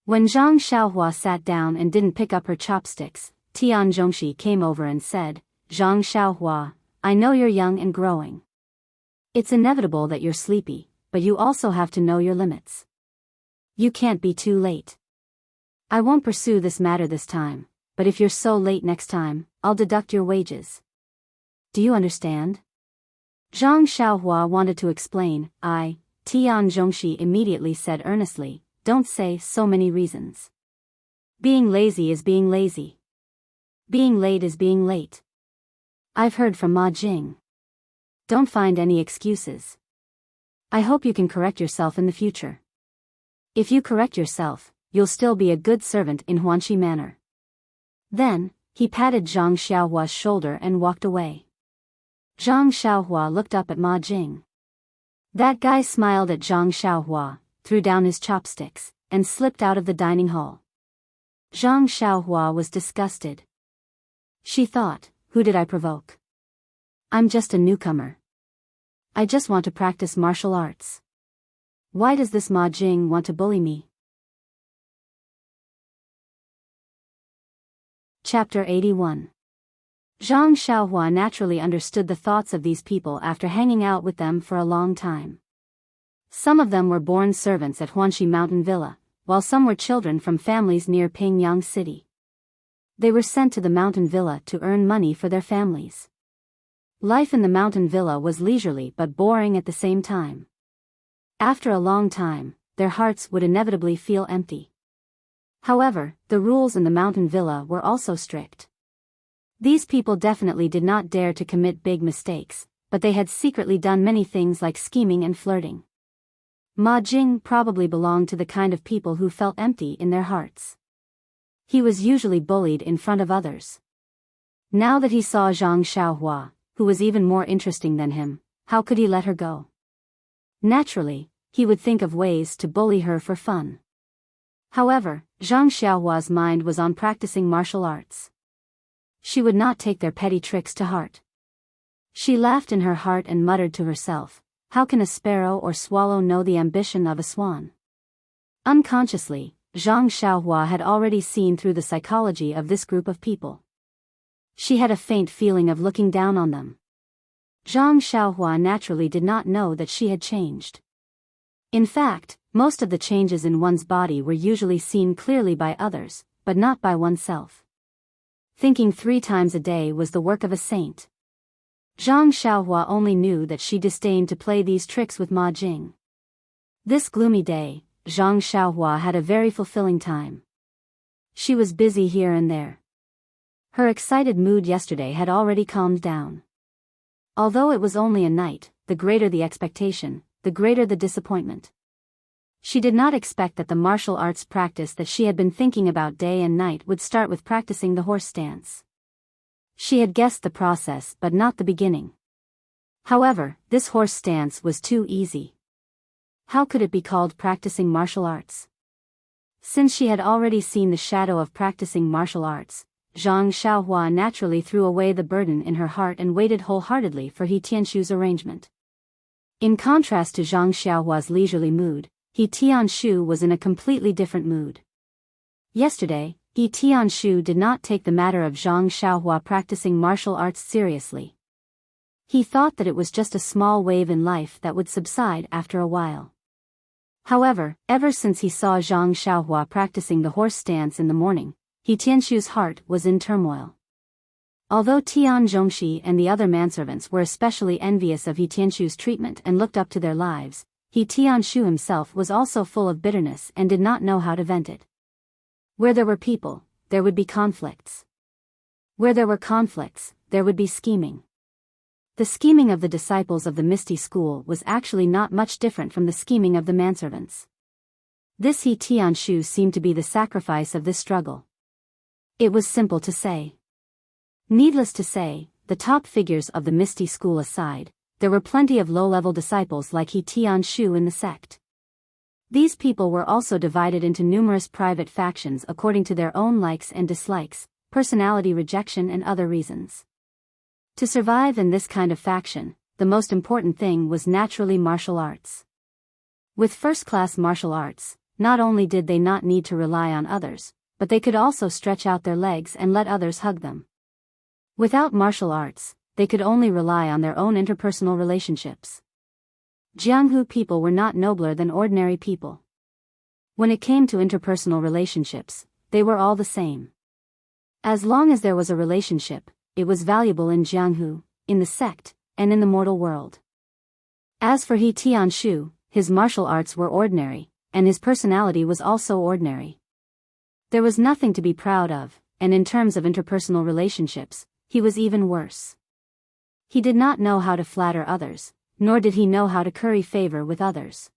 When Zhang Xiaohua sat down and didn't pick up her chopsticks, Tian Zhongxi came over and said, Zhang Xiaohua, I know you're young and growing. It's inevitable that you're sleepy, but you also have to know your limits. You can't be too late. I won't pursue this matter this time, but if you're so late next time, I'll deduct your wages. Do you understand? Zhang Xiaohua wanted to explain. Tian Zhongxi immediately said earnestly, don't say so many reasons. Being lazy is being lazy. Being late is being late. I've heard from Ma Jing. Don't find any excuses. I hope you can correct yourself in the future. If you correct yourself, you'll still be a good servant in Huanxi Manor. Then, he patted Zhang Xiaohua's shoulder and walked away. Zhang Xiaohua looked up at Ma Jing. That guy smiled at Zhang Xiaohua, threw down his chopsticks, and slipped out of the dining hall. Zhang Xiaohua was disgusted. She thought, who did I provoke? I'm just a newcomer. I just want to practice martial arts. Why does this Ma Jing want to bully me? Chapter 81. Zhang Xiaohua naturally understood the thoughts of these people after hanging out with them for a long time. Some of them were born servants at Huanxi Mountain Villa, while some were children from families near Pingyang City. They were sent to the mountain villa to earn money for their families. Life in the mountain villa was leisurely but boring at the same time. After a long time, their hearts would inevitably feel empty. However, the rules in the mountain villa were also strict. These people definitely did not dare to commit big mistakes, but they had secretly done many things like scheming and flirting. Ma Jing probably belonged to the kind of people who felt empty in their hearts. He was usually bullied in front of others. Now that he saw Zhang Xiaohua, who was even more interesting than him, how could he let her go? Naturally, he would think of ways to bully her for fun. However, Zhang Xiaohua's mind was on practicing martial arts. She would not take their petty tricks to heart. She laughed in her heart and muttered to herself, how can a sparrow or swallow know the ambition of a swan? Unconsciously, Zhang Xiaohua had already seen through the psychology of this group of people. She had a faint feeling of looking down on them. Zhang Xiaohua naturally did not know that she had changed. In fact, most of the changes in one's body were usually seen clearly by others, but not by oneself. Thinking 3 times a day was the work of a saint. Zhang Xiaohua only knew that she disdained to play these tricks with Ma Jing. This gloomy day, Zhang Xiaohua had a very fulfilling time. She was busy here and there. Her excited mood yesterday had already calmed down. Although it was only a night, the greater the expectation, the greater the disappointment. She did not expect that the martial arts practice that she had been thinking about day and night would start with practicing the horse stance. She had guessed the process but not the beginning. However, this horse stance was too easy. How could it be called practicing martial arts? Since she had already seen the shadow of practicing martial arts, Zhang Xiaohua naturally threw away the burden in her heart and waited wholeheartedly for He Tianshu's arrangement. In contrast to Zhang Xiaohua's leisurely mood, He Tianshu was in a completely different mood. Yesterday, He Tianshu did not take the matter of Zhang Xiaohua practicing martial arts seriously. He thought that it was just a small wave in life that would subside after a while. However, ever since he saw Zhang Xiaohua practicing the horse stance in the morning, He Tianshu's heart was in turmoil. Although Tian Zhongxi and the other manservants were especially envious of He Tianshu's treatment and looked up to their lives, He Tianshu himself was also full of bitterness and did not know how to vent it. Where there were people, there would be conflicts. Where there were conflicts, there would be scheming. The scheming of the disciples of the Misty School was actually not much different from the scheming of the manservants. This He Tianshu seemed to be the sacrifice of this struggle. It was simple to say. Needless to say, the top figures of the Misty School aside, there were plenty of low-level disciples like He Tianshu in the sect. These people were also divided into numerous private factions according to their own likes and dislikes, personality rejection and other reasons. To survive in this kind of faction, the most important thing was naturally martial arts. With first-class martial arts, not only did they not need to rely on others, but they could also stretch out their legs and let others hug them. Without martial arts, they could only rely on their own interpersonal relationships. Jianghu people were not nobler than ordinary people. When it came to interpersonal relationships, they were all the same. As long as there was a relationship, it was valuable in Jianghu, in the sect, and in the mortal world. As for He Tianshu, his martial arts were ordinary, and his personality was also ordinary. There was nothing to be proud of, and in terms of interpersonal relationships, he was even worse. He did not know how to flatter others, nor did he know how to curry favor with others.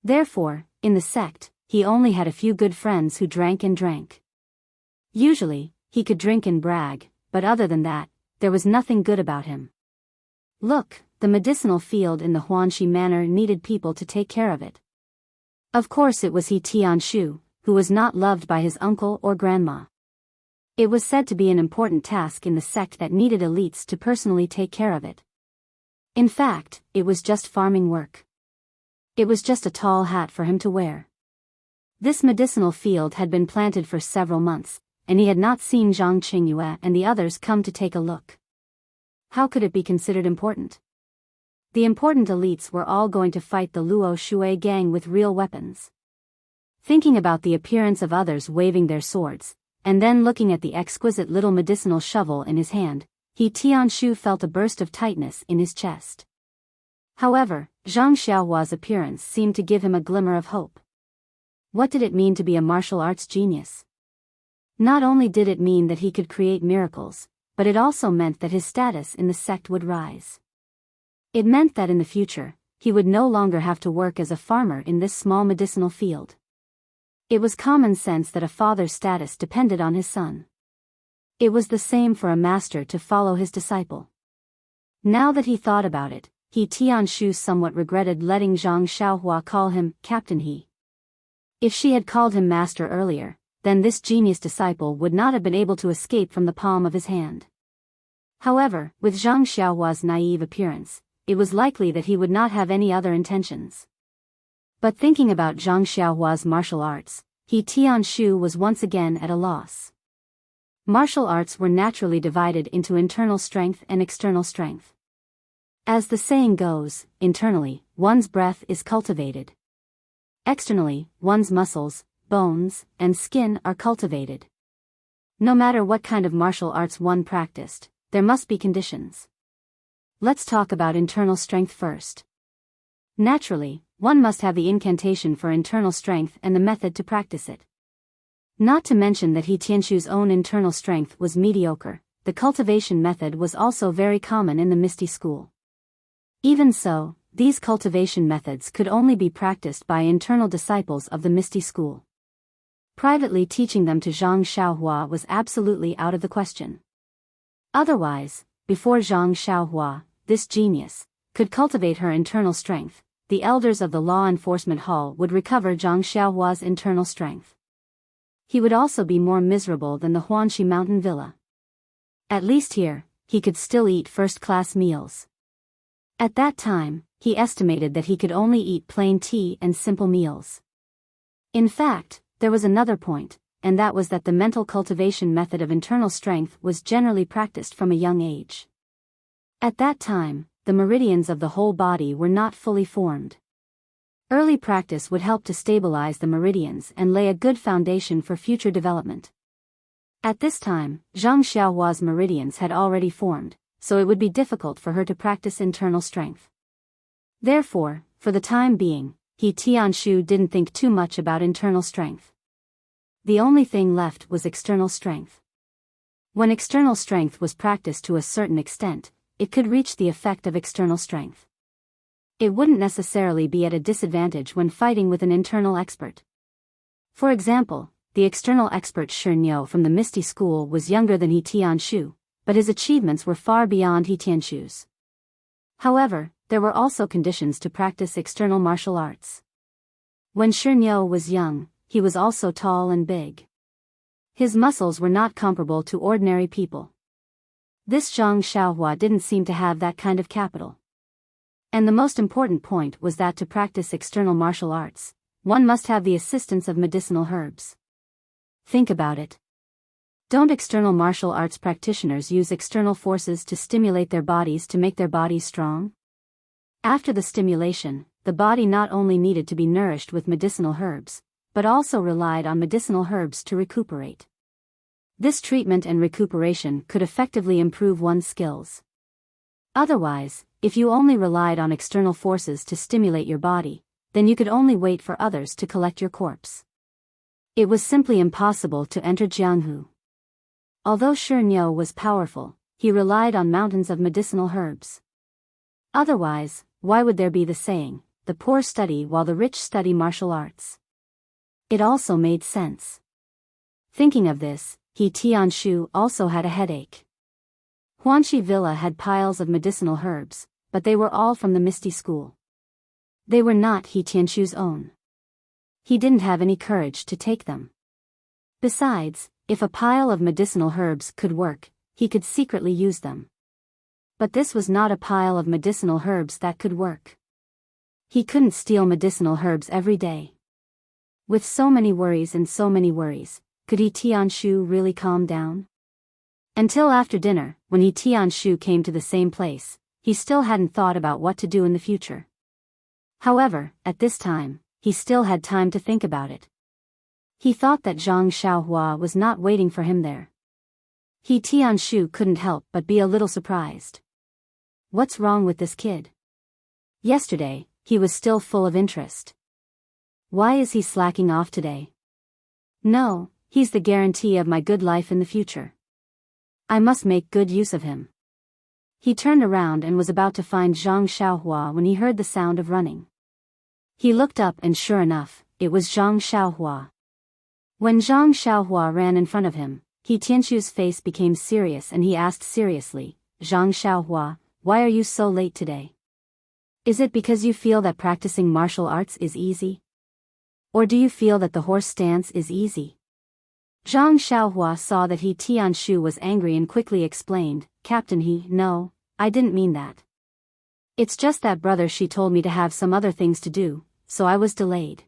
Therefore, in the sect, he only had a few good friends who drank and drank. Usually, he could drink and brag, but other than that, there was nothing good about him. Look, the medicinal field in the Huanxi Manor needed people to take care of it. Of course it was He Tianshu, who was not loved by his uncle or grandma. It was said to be an important task in the sect that needed elites to personally take care of it. In fact, it was just farming work. It was just a tall hat for him to wear. This medicinal field had been planted for several months, and he had not seen Zhang Qingyue and the others come to take a look. How could it be considered important? The important elites were all going to fight the Luo Shui gang with real weapons. Thinking about the appearance of others waving their swords, and then looking at the exquisite little medicinal shovel in his hand, He Tianshu felt a burst of tightness in his chest. However, Zhang Xiaohua's appearance seemed to give him a glimmer of hope. What did it mean to be a martial arts genius? Not only did it mean that he could create miracles, but it also meant that his status in the sect would rise. It meant that in the future, he would no longer have to work as a farmer in this small medicinal field. It was common sense that a father's status depended on his son. It was the same for a master to follow his disciple. Now that he thought about it, He Tianshu somewhat regretted letting Zhang Xiaohua call him Captain He. If she had called him master earlier, then this genius disciple would not have been able to escape from the palm of his hand. However, with Zhang Xiaohua's naive appearance, it was likely that he would not have any other intentions. But thinking about Zhang Xiaohua's martial arts, He Tianshu was once again at a loss. Martial arts were naturally divided into internal strength and external strength. As the saying goes, internally, one's breath is cultivated. Externally, one's muscles, bones, and skin are cultivated. No matter what kind of martial arts one practiced, there must be conditions. Let's talk about internal strength first. Naturally, one must have the incantation for internal strength and the method to practice it. Not to mention that He Tianshu's own internal strength was mediocre, the cultivation method was also very common in the Misty School. Even so, these cultivation methods could only be practiced by internal disciples of the Misty School. Privately teaching them to Zhang Xiaohua was absolutely out of the question. Otherwise, before Zhang Xiaohua, this genius, could cultivate her internal strength, the elders of the law enforcement hall would recover Zhang Xiaohua's internal strength. He would also be more miserable than the Huanxi mountain villa. At least here, he could still eat first-class meals. At that time, he estimated that he could only eat plain tea and simple meals. In fact, there was another point, and that was that the mental cultivation method of internal strength was generally practiced from a young age. At that time, the meridians of the whole body were not fully formed. Early practice would help to stabilize the meridians and lay a good foundation for future development. At this time, Zhang Xiaohua's meridians had already formed, so it would be difficult for her to practice internal strength. Therefore, for the time being, He Tianshu didn't think too much about internal strength. The only thing left was external strength. When external strength was practiced to a certain extent, it could reach the effect of external strength. It wouldn't necessarily be at a disadvantage when fighting with an internal expert. For example, the external expert Shi Niu from the Misty School was younger than He Tianshu, but his achievements were far beyond He Tianshu's. However, there were also conditions to practice external martial arts. When Shi Niu was young, he was also tall and big. His muscles were not comparable to ordinary people. This Zhang Xiaohua didn't seem to have that kind of capital. And the most important point was that to practice external martial arts, one must have the assistance of medicinal herbs. Think about it. Don't external martial arts practitioners use external forces to stimulate their bodies to make their bodies strong? After the stimulation, the body not only needed to be nourished with medicinal herbs, but also relied on medicinal herbs to recuperate. This treatment and recuperation could effectively improve one's skills. Otherwise, if you only relied on external forces to stimulate your body, then you could only wait for others to collect your corpse. It was simply impossible to enter Jianghu. Although Shi Niu was powerful, he relied on mountains of medicinal herbs. Otherwise, why would there be the saying, the poor study while the rich study martial arts? It also made sense. Thinking of this, He Tianshu also had a headache. Huanxi Villa had piles of medicinal herbs, but they were all from the Misty School. They were not He Tianshu's own. He didn't have any courage to take them. Besides, if a pile of medicinal herbs could work, he could secretly use them. But this was not a pile of medicinal herbs that could work. He couldn't steal medicinal herbs every day. With so many worries, could He Tianshu really calm down? Until after dinner, when He Tianshu came to the same place, he still hadn't thought about what to do in the future. However, at this time, he still had time to think about it. He thought that Zhang Xiaohua was not waiting for him there. He Tianshu couldn't help but be a little surprised. What's wrong with this kid? Yesterday, he was still full of interest. Why is he slacking off today? No, he's the guarantee of my good life in the future. I must make good use of him. He turned around and was about to find Zhang Xiaohua when he heard the sound of running. He looked up and sure enough, it was Zhang Xiaohua. When Zhang Xiaohua ran in front of him, He Tianshu's face became serious and he asked seriously, Zhang Xiaohua, why are you so late today? Is it because you feel that practicing martial arts is easy? Or do you feel that the horse stance is easy? Zhang Xiaohua saw that He Tianshu was angry and quickly explained, Captain He, no, I didn't mean that. It's just that brother Shi told me to have some other things to do, so I was delayed.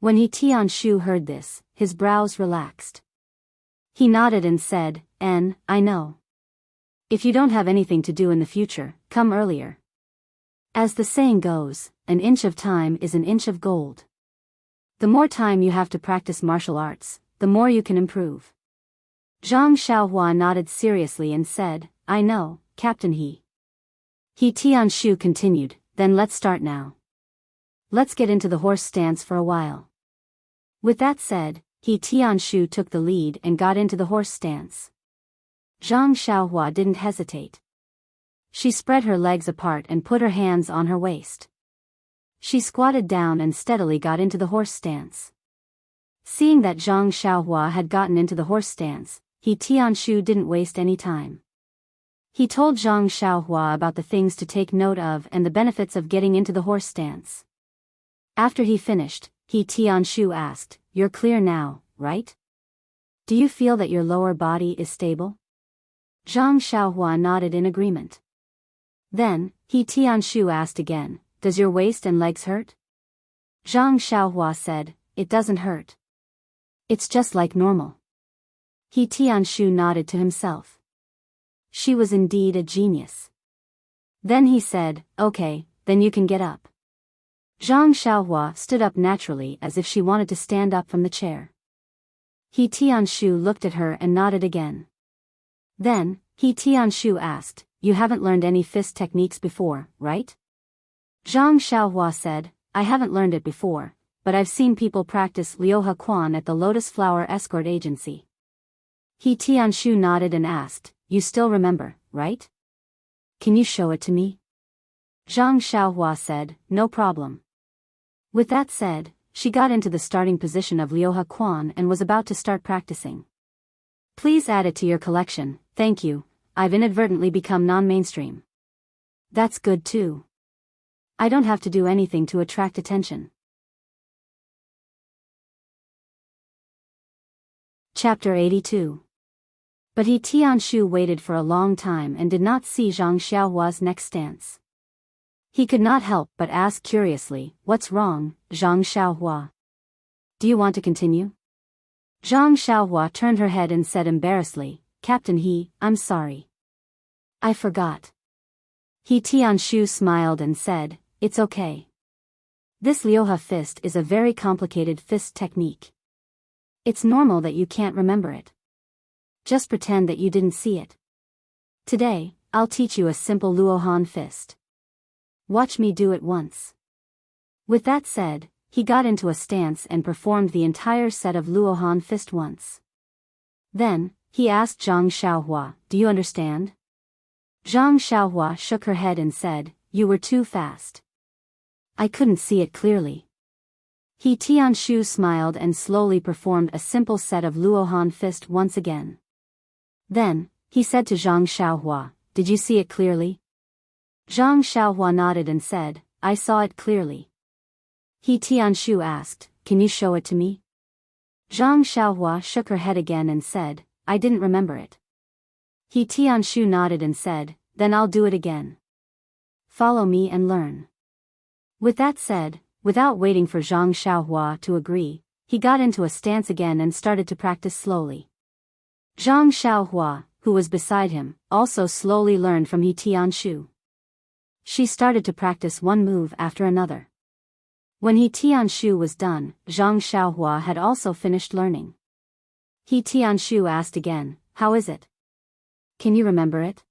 When He Tianshu heard this, his brows relaxed. He nodded and said, I know. If you don't have anything to do in the future, come earlier. As the saying goes, an inch of time is an inch of gold. The more time you have to practice martial arts, the more you can improve. Zhang Xiaohua nodded seriously and said, I know, Captain He. He Tianshu continued, then let's start now. Let's get into the horse stance for a while. With that said, He Tianshu took the lead and got into the horse stance. Zhang Xiaohua didn't hesitate. She spread her legs apart and put her hands on her waist. She squatted down and steadily got into the horse stance. Seeing that Zhang Xiaohua had gotten into the horse stance, He Tianshu didn't waste any time. He told Zhang Xiaohua about the things to take note of and the benefits of getting into the horse stance. After he finished, He Tianshu asked, You're clear now, right? Do you feel that your lower body is stable? Zhang Xiaohua nodded in agreement. Then, He Tianshu asked again, Does your waist and legs hurt? Zhang Xiaohua said, It doesn't hurt. It's just like normal. He Tianshu nodded to himself. She was indeed a genius. Then he said, Okay, then you can get up. Zhang Xiaohua stood up naturally as if she wanted to stand up from the chair. He Tianshu looked at her and nodded again. Then, He Tianshu asked, You haven't learned any fist techniques before, right? Zhang Xiaohua said, I haven't learned it before, but I've seen people practice Liuhe Quan at the Lotus Flower Escort Agency. He Tianshu nodded and asked, You still remember, right? can you show it to me? Zhang Xiaohua said, no problem. With that said, she got into the starting position of Liuhe Quan and was about to start practicing. Please add it to your collection, thank you, I've inadvertently become non-mainstream. That's good too. I don't have to do anything to attract attention. Chapter 82. But He Tianshu waited for a long time and did not see Zhang Xiaohua's next stance. He could not help but ask curiously, what's wrong, Zhang Xiaohua? Do you want to continue? Zhang Xiaohua turned her head and said embarrassedly, Captain He, I'm sorry. I forgot. He Tianshu smiled and said, it's okay. This Liuhe fist is a very complicated fist technique. It's normal that you can't remember it. Just pretend that you didn't see it. Today, I'll teach you a simple Luohan fist. Watch me do it once. With that said, he got into a stance and performed the entire set of Luohan fist once. Then, he asked Zhang Xiaohua, do you understand? Zhang Xiaohua shook her head and said, you were too fast. I couldn't see it clearly. He Tianshu smiled and slowly performed a simple set of Luohan fist once again. Then, he said to Zhang Xiaohua, did you see it clearly? Zhang Xiaohua nodded and said, I saw it clearly. He Tianshu asked, can you show it to me? Zhang Xiaohua shook her head again and said, I didn't remember it. He Tianshu nodded and said, then I'll do it again. Follow me and learn. With that said, without waiting for Zhang Xiaohua to agree, he got into a stance again and started to practice slowly. Zhang Xiaohua, who was beside him, also slowly learned from He Tianshu. She started to practice one move after another. When He Tianshu was done, Zhang Xiaohua had also finished learning. He Tianshu asked again, how is it? Can you remember it?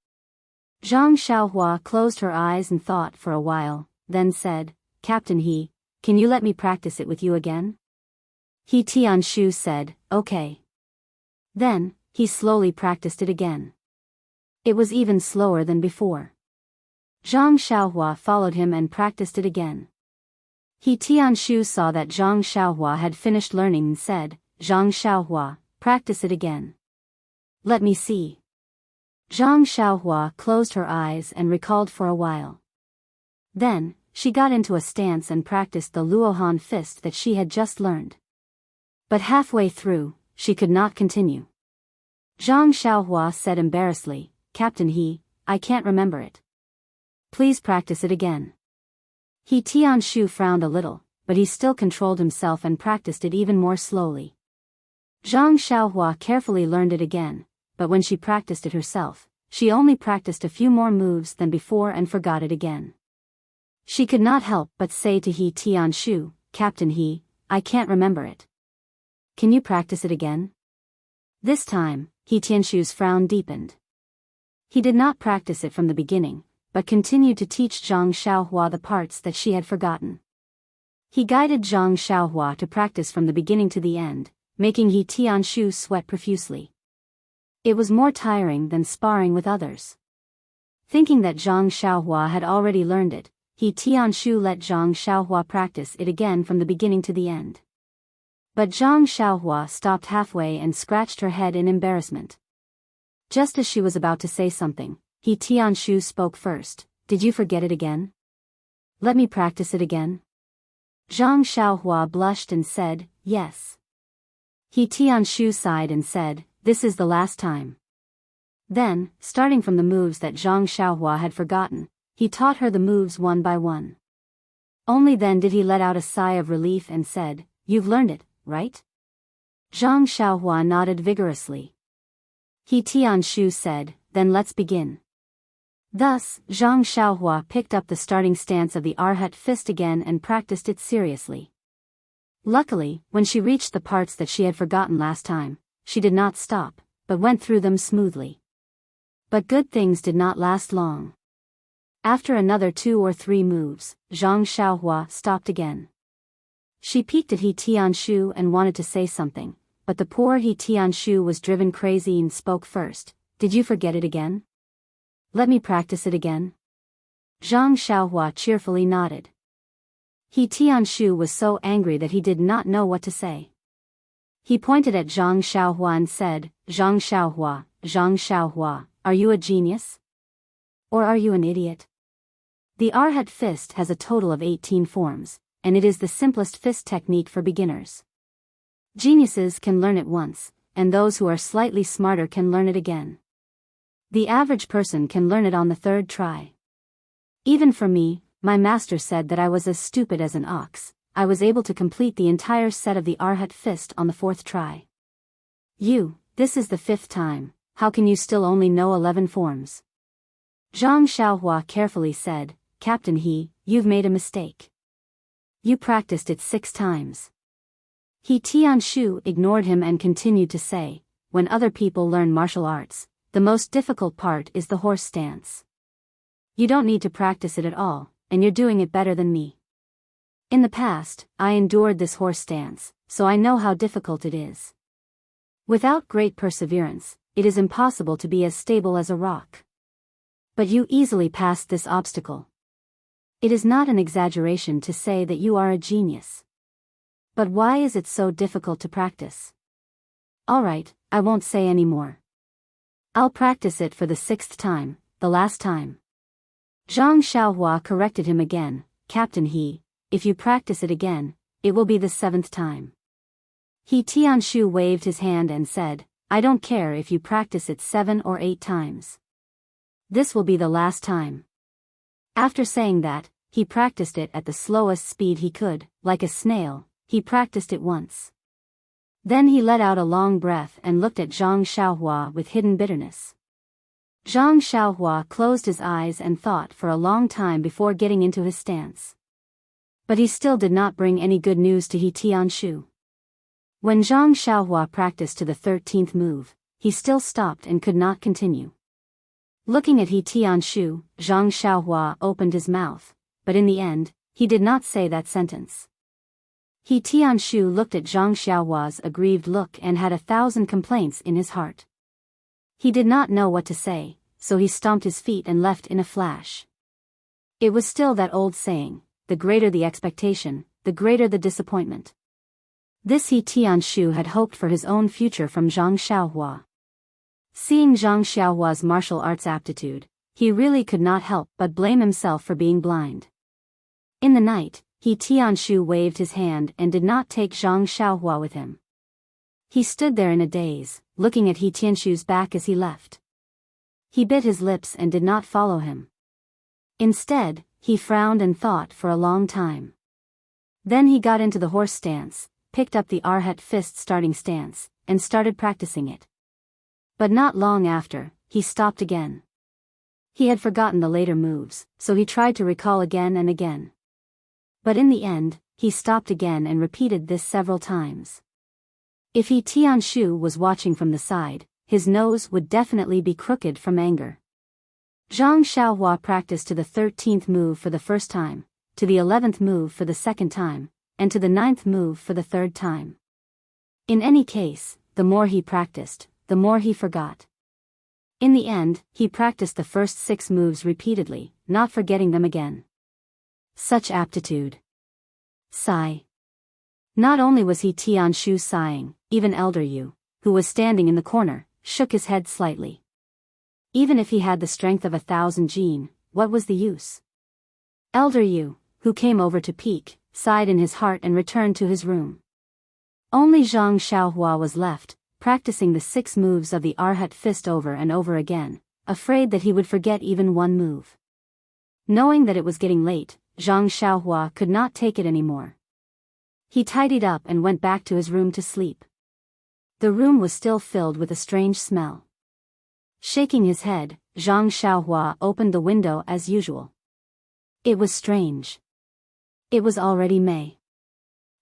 Zhang Xiaohua closed her eyes and thought for a while, then said, Captain He, can you let me practice it with you again? He Tianshu said, okay. Then, he slowly practiced it again. It was even slower than before. Zhang Xiaohua followed him and practiced it again. He Tianshu saw that Zhang Xiaohua had finished learning and said, Zhang Xiaohua, practice it again. Let me see. Zhang Xiaohua closed her eyes and recalled for a while. Then, she got into a stance and practiced the Luohan fist that she had just learned. But halfway through, she could not continue. Zhang Xiaohua said embarrassedly, Captain He, I can't remember it. Please practice it again. He Tianshu frowned a little, but he still controlled himself and practiced it even more slowly. Zhang Xiaohua carefully learned it again, but when she practiced it herself, she only practiced a few more moves than before and forgot it again. She could not help but say to He Tianshu, Captain He, I can't remember it. Can you practice it again? This time, He Tianshu's frown deepened. He did not practice it from the beginning, but continued to teach Zhang Xiaohua the parts that she had forgotten. He guided Zhang Xiaohua to practice from the beginning to the end, making He Tianshu sweat profusely. It was more tiring than sparring with others. Thinking that Zhang Xiaohua had already learned it, He Tianshu let Zhang Xiaohua practice it again from the beginning to the end. But Zhang Xiaohua stopped halfway and scratched her head in embarrassment. Just as she was about to say something, He Tianshu spoke first, did you forget it again? Let me practice it again. Zhang Xiaohua blushed and said, yes. He Tianshu sighed and said, this is the last time. Then, starting from the moves that Zhang Xiaohua had forgotten, he taught her the moves one by one. Only then did he let out a sigh of relief and said, you've learned it, right? Zhang Xiaohua nodded vigorously. He Tianshu said, then let's begin. Thus, Zhang Xiaohua picked up the starting stance of the Arhat fist again and practiced it seriously. Luckily, when she reached the parts that she had forgotten last time, she did not stop, but went through them smoothly. But good things did not last long. After another 2 or 3 moves, Zhang Xiaohua stopped again. She peeked at He Tianshu and wanted to say something, but the poor He Tianshu was driven crazy and spoke first, did you forget it again? Let me practice it again. Zhang Xiaohua cheerfully nodded. He Tianshu was so angry that he did not know what to say. He pointed at Zhang Xiaohua and said, Zhang Xiaohua, are you a genius? Or are you an idiot? The Arhat fist has a total of 18 forms, and it is the simplest fist technique for beginners. Geniuses can learn it once, and those who are slightly smarter can learn it again. The average person can learn it on the third try. Even for me, my master said that I was as stupid as an ox. I was able to complete the entire set of the Arhat fist on the fourth try. This is the fifth time, how can you still only know 11 forms? Zhang Xiaohua carefully said, Captain you've made a mistake. You practiced it 6 times. He Tianshu ignored him and continued to say, when other people learn martial arts, the most difficult part is the horse stance. You don't need to practice it at all, and you're doing it better than me. In the past, I endured this horse stance, so I know how difficult it is. Without great perseverance, it is impossible to be as stable as a rock. But you easily passed this obstacle. It is not an exaggeration to say that you are a genius. But why is it so difficult to practice? Alright, I won't say any more. I'll practice it for the 6th time, the last time. Zhang Xiaohua corrected him again, Captain if you practice it again, it will be the 7th time. He Tianshu waved his hand and said, I don't care if you practice it 7 or 8 times. This will be the last time. After saying that, he practiced it at the slowest speed he could, like a snail. He practiced it once. Then he let out a long breath and looked at Zhang Xiaohua with hidden bitterness. Zhang Xiaohua closed his eyes and thought for a long time before getting into his stance. But he still did not bring any good news to He Tianshu. When Zhang Xiaohua practiced to the 13th move, he still stopped and could not continue. Looking at He Tianshu, Zhang Xiaohua opened his mouth, but in the end, he did not say that sentence. He Tianshu looked at Zhang Xiaohua's aggrieved look and had 1,000 complaints in his heart. He did not know what to say, so he stomped his feet and left in a flash. It was still that old saying, the greater the expectation, the greater the disappointment. This He Tianshu had hoped for his own future from Zhang Xiaohua. Seeing Zhang Xiaohua's martial arts aptitude, he really could not help but blame himself for being blind. In the night, He Tianshu waved his hand and did not take Zhang Xiaohua with him. He stood there in a daze, looking at He Tianshu's back as he left. He bit his lips and did not follow him. Instead, he frowned and thought for a long time. Then he got into the horse stance, picked up the Arhat fist starting stance, and started practicing it. But not long after, he stopped again. He had forgotten the later moves, so he tried to recall again and again. But in the end, he stopped again and repeated this several times. If He Tianshu was watching from the side, his nose would definitely be crooked from anger. Zhang Xiaohua practiced to the 13th move for the first time, to the 11th move for the second time, and to the 9th move for the third time. In any case, the more he practiced, the more he forgot. In the end, he practiced the first 6 moves repeatedly, not forgetting them again. Such aptitude. Sigh. Not only was He Tianshu sighing, even Elder Yu, who was standing in the corner, shook his head slightly. Even if he had the strength of 1,000 jin, what was the use? Elder Yu, who came over to peek, sighed in his heart and returned to his room. Only Zhang Xiaohua was left, practicing the 6 moves of the Arhat fist over and over again, afraid that he would forget even one move. Knowing that it was getting late, Zhang Xiaohua could not take it anymore. He tidied up and went back to his room to sleep. The room was still filled with a strange smell. Shaking his head, Zhang Xiaohua opened the window as usual. It was strange. It was already May.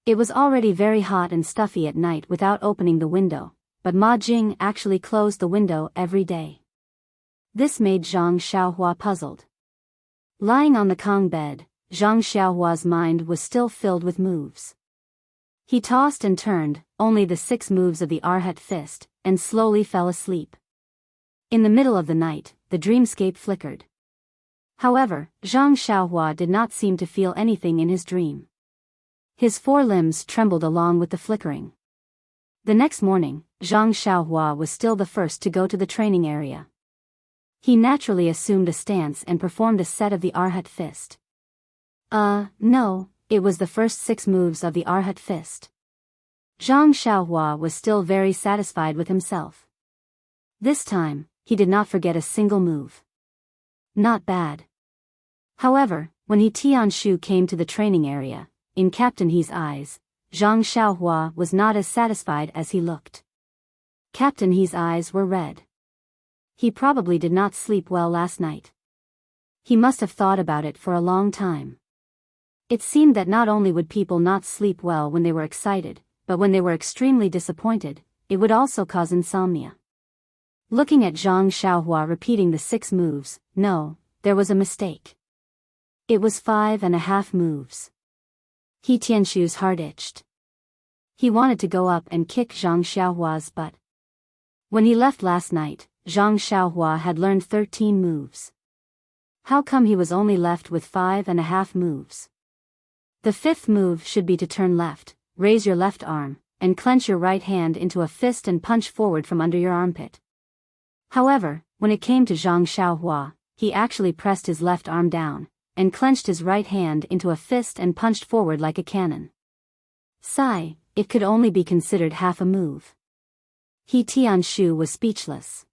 It was already very hot and stuffy at night without opening the window, but Ma Jing actually closed the window every day. This made Zhang Xiaohua puzzled. Lying on the Kong bed, Zhang Xiaohua's mind was still filled with moves. He tossed and turned, only the 6 moves of the Arhat fist, and slowly fell asleep. In the middle of the night, the dreamscape flickered. However, Zhang Xiaohua did not seem to feel anything in his dream. His 4 limbs trembled along with the flickering. The next morning, Zhang Xiaohua was still the first to go to the training area. He naturally assumed a stance and performed a set of the Arhat fist. No, it was the first 6 moves of the Arhat fist. Zhang Xiaohua was still very satisfied with himself. This time, he did not forget a single move. Not bad. However, when He Tianshu came to the training area, in Captain He's eyes, Zhang Xiaohua was not as satisfied as he looked. Captain He's eyes were red. He probably did not sleep well last night. He must have thought about it for a long time. It seemed that not only would people not sleep well when they were excited, but when they were extremely disappointed, it would also cause insomnia. Looking at Zhang Xiaohua repeating the 6 moves, no, there was a mistake. It was 5.5 moves. He Tianshu's heart itched. He wanted to go up and kick Zhang Xiaohua's butt. When he left last night, Zhang Xiaohua had learned 13 moves. How come he was only left with 5.5 moves? The 5th move should be to turn left, raise your left arm, and clench your right hand into a fist and punch forward from under your armpit. However, when it came to Zhang Xiaohua, he actually pressed his left arm down, and clenched his right hand into a fist and punched forward like a cannon. Sigh, it could only be considered half a move. He Tianshu was speechless.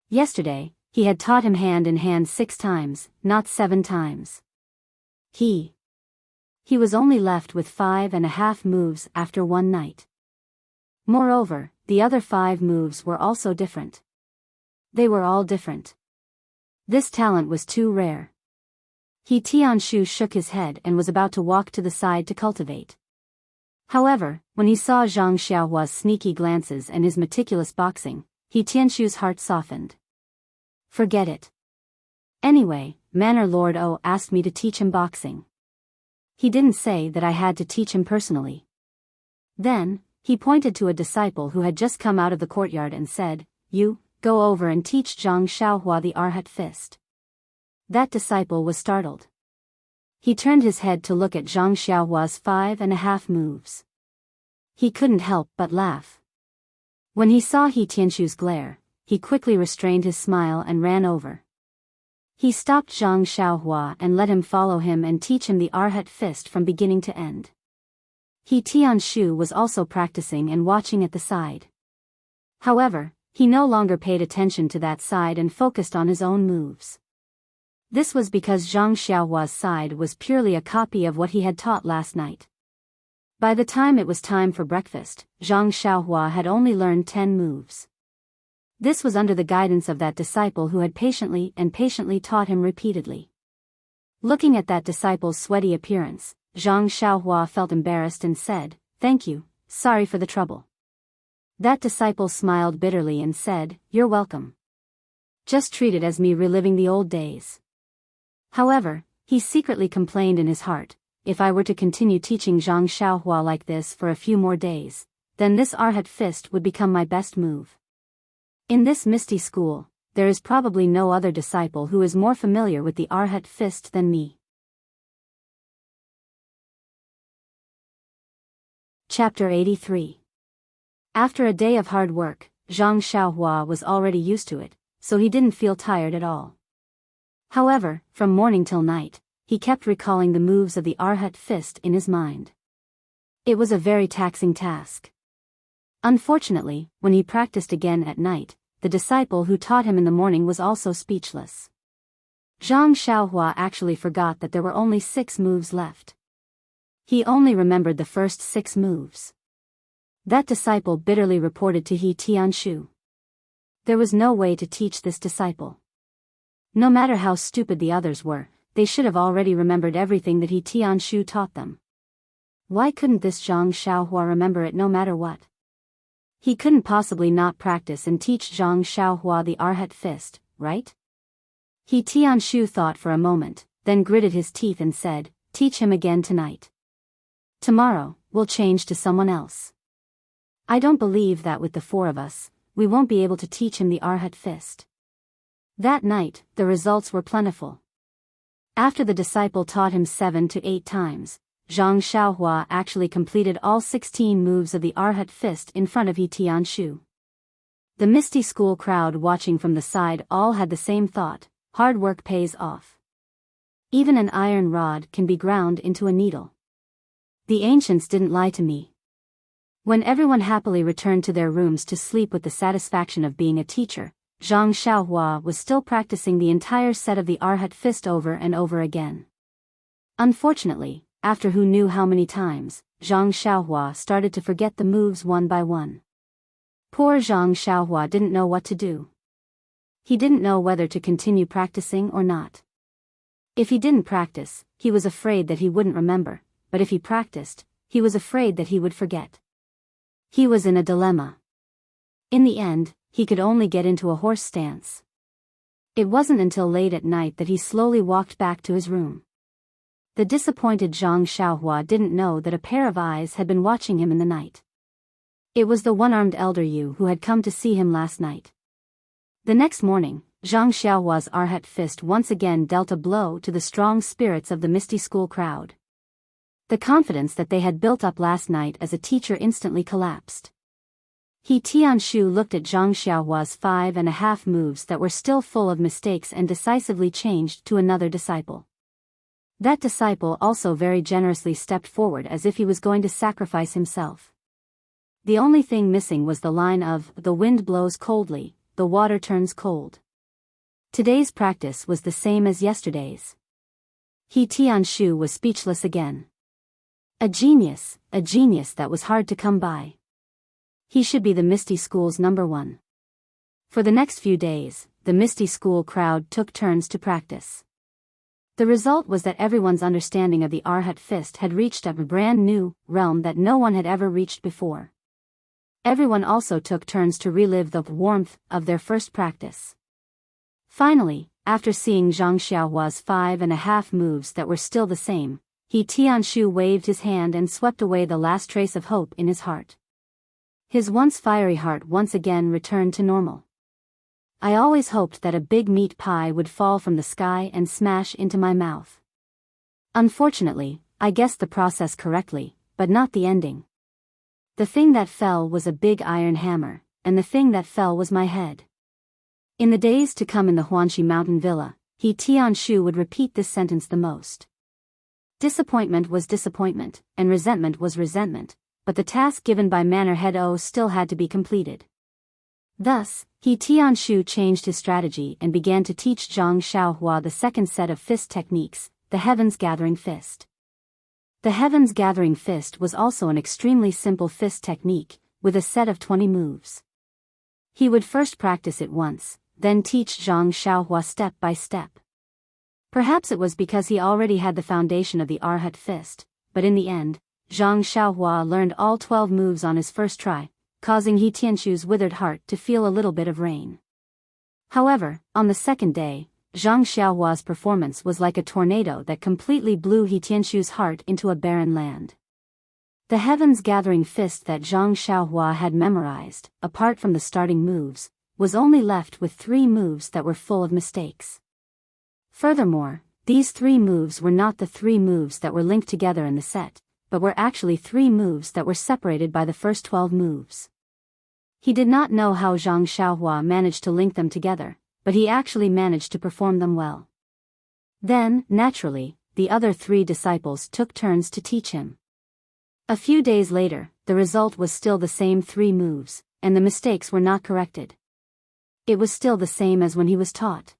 Yesterday, he had taught him hand in hand 6 times, not 7 times. He was only left with 5.5 moves after one night. Moreover, the other 5 moves were also different. They were all different. This talent was too rare. He Tianshu shook his head and was about to walk to the side to cultivate. However, when he saw Zhang Xiaohua's sneaky glances and his meticulous boxing, He Tianshu's heart softened. Forget it. Anyway, Manor Lord O asked me to teach him boxing. He didn't say that I had to teach him personally. Then, he pointed to a disciple who had just come out of the courtyard and said, "You, go over and teach Zhang Xiaohua the Arhat fist." That disciple was startled. He turned his head to look at Zhang Xiaohua's 5.5 moves. He couldn't help but laugh. When he saw He Tianshu's glare, he quickly restrained his smile and ran over. He stopped Zhang Xiaohua and let him follow him and teach him the Arhat fist from beginning to end. He Tianshu was also practicing and watching at the side. However, he no longer paid attention to that side and focused on his own moves. This was because Zhang Xiaohua's side was purely a copy of what he had taught last night. By the time it was time for breakfast, Zhang Xiaohua had only learned 10 moves. This was under the guidance of that disciple who had patiently taught him repeatedly. Looking at that disciple's sweaty appearance, Zhang Xiaohua felt embarrassed and said, "Thank you, sorry for the trouble." That disciple smiled bitterly and said, "You're welcome. Just treat it as me reliving the old days." However, he secretly complained in his heart, if I were to continue teaching Zhang Xiaohua like this for a few more days, then this Arhat fist would become my best move. In this misty school, there is probably no other disciple who is more familiar with the Arhat fist than me. Chapter 83. After a day of hard work, Zhang Xiaohua was already used to it, so he didn't feel tired at all. However, from morning till night, he kept recalling the moves of the Arhat fist in his mind. It was a very taxing task. Unfortunately, when he practiced again at night, the disciple who taught him in the morning was also speechless. Zhang Xiaohua actually forgot that there were only 6 moves left. He only remembered the first 6 moves. That disciple bitterly reported to He Tianshu. There was no way to teach this disciple. No matter how stupid the others were, they should have already remembered everything that He Tianshu taught them. Why couldn't this Zhang Xiaohua remember it no matter what? He couldn't possibly not practice and teach Zhang Xiaohua the Arhat fist, right? He Tianshu thought for a moment, then gritted his teeth and said, "Teach him again tonight. Tomorrow, we'll change to someone else. I don't believe that with the 4 of us, we won't be able to teach him the Arhat fist." That night, the results were plentiful. After the disciple taught him 7 to 8 times, Zhang Xiaohua actually completed all 16 moves of the Arhat fist in front of He Tianshu. The Misty School crowd watching from the side all had the same thought: hard work pays off. Even an iron rod can be ground into a needle. The ancients didn't lie to me. When everyone happily returned to their rooms to sleep with the satisfaction of being a teacher, Zhang Xiaohua was still practicing the entire set of the Arhat fist over and over again. Unfortunately, after who knew how many times, Zhang Xiaohua started to forget the moves one by one. Poor Zhang Xiaohua didn't know what to do. He didn't know whether to continue practicing or not. If he didn't practice, he was afraid that he wouldn't remember, but if he practiced, he was afraid that he would forget. He was in a dilemma. In the end, he could only get into a horse stance. It wasn't until late at night that he slowly walked back to his room. The disappointed Zhang Xiaohua didn't know that a pair of eyes had been watching him in the night. It was the one-armed elder Yu who had come to see him last night. The next morning, Zhang Xiaohua's Arhat fist once again dealt a blow to the strong spirits of the Misty School crowd. The confidence that they had built up last night as a teacher instantly collapsed. He Tianshu looked at Zhang Xiaohua's 5.5 moves that were still full of mistakes and decisively changed to another disciple. That disciple also very generously stepped forward as if he was going to sacrifice himself. The only thing missing was the line of, "The wind blows coldly, the water turns cold." Today's practice was the same as yesterday's. He Tianshu was speechless again. A genius that was hard to come by. He should be the Misty School's #1. For the next few days, the Misty School crowd took turns to practice. The result was that everyone's understanding of the Arhat fist had reached a brand new realm that no one had ever reached before. Everyone also took turns to relive the warmth of their first practice. Finally, after seeing Zhang Xiaohua's 5.5 moves that were still the same, He Tianshu waved his hand and swept away the last trace of hope in his heart. His once fiery heart once again returned to normal. I always hoped that a big meat pie would fall from the sky and smash into my mouth. Unfortunately, I guessed the process correctly, but not the ending. The thing that fell was a big iron hammer, and the thing that fell was my head. In the days to come in the Huanxi mountain villa, He Tianshu would repeat this sentence the most. Disappointment was disappointment, and resentment was resentment, but the task given by Manor Head O still had to be completed. Thus, He Tianshu changed his strategy and began to teach Zhang Xiaohua the second set of fist techniques, the Heavens Gathering Fist. The Heavens Gathering Fist was also an extremely simple fist technique, with a set of 20 moves. He would first practice it once, then teach Zhang Xiaohua step by step. Perhaps it was because he already had the foundation of the Arhat fist, but in the end, Zhang Xiaohua learned all 12 moves on his first try, causing He Tianshu's withered heart to feel a little bit of rain. However, on the second day, Zhang Xiaohua's performance was like a tornado that completely blew He Tianshu's heart into a barren land. The Heavens Gathering Fist that Zhang Xiaohua had memorized, apart from the starting moves, was only left with 3 moves that were full of mistakes. Furthermore, these 3 moves were not the 3 moves that were linked together in the set, but were actually 3 moves that were separated by the first 12 moves. He did not know how Zhang Xiaohua managed to link them together, but he actually managed to perform them well. Then, naturally, the other 3 disciples took turns to teach him. A few days later, the result was still the same 3 moves, and the mistakes were not corrected. It was still the same as when he was taught.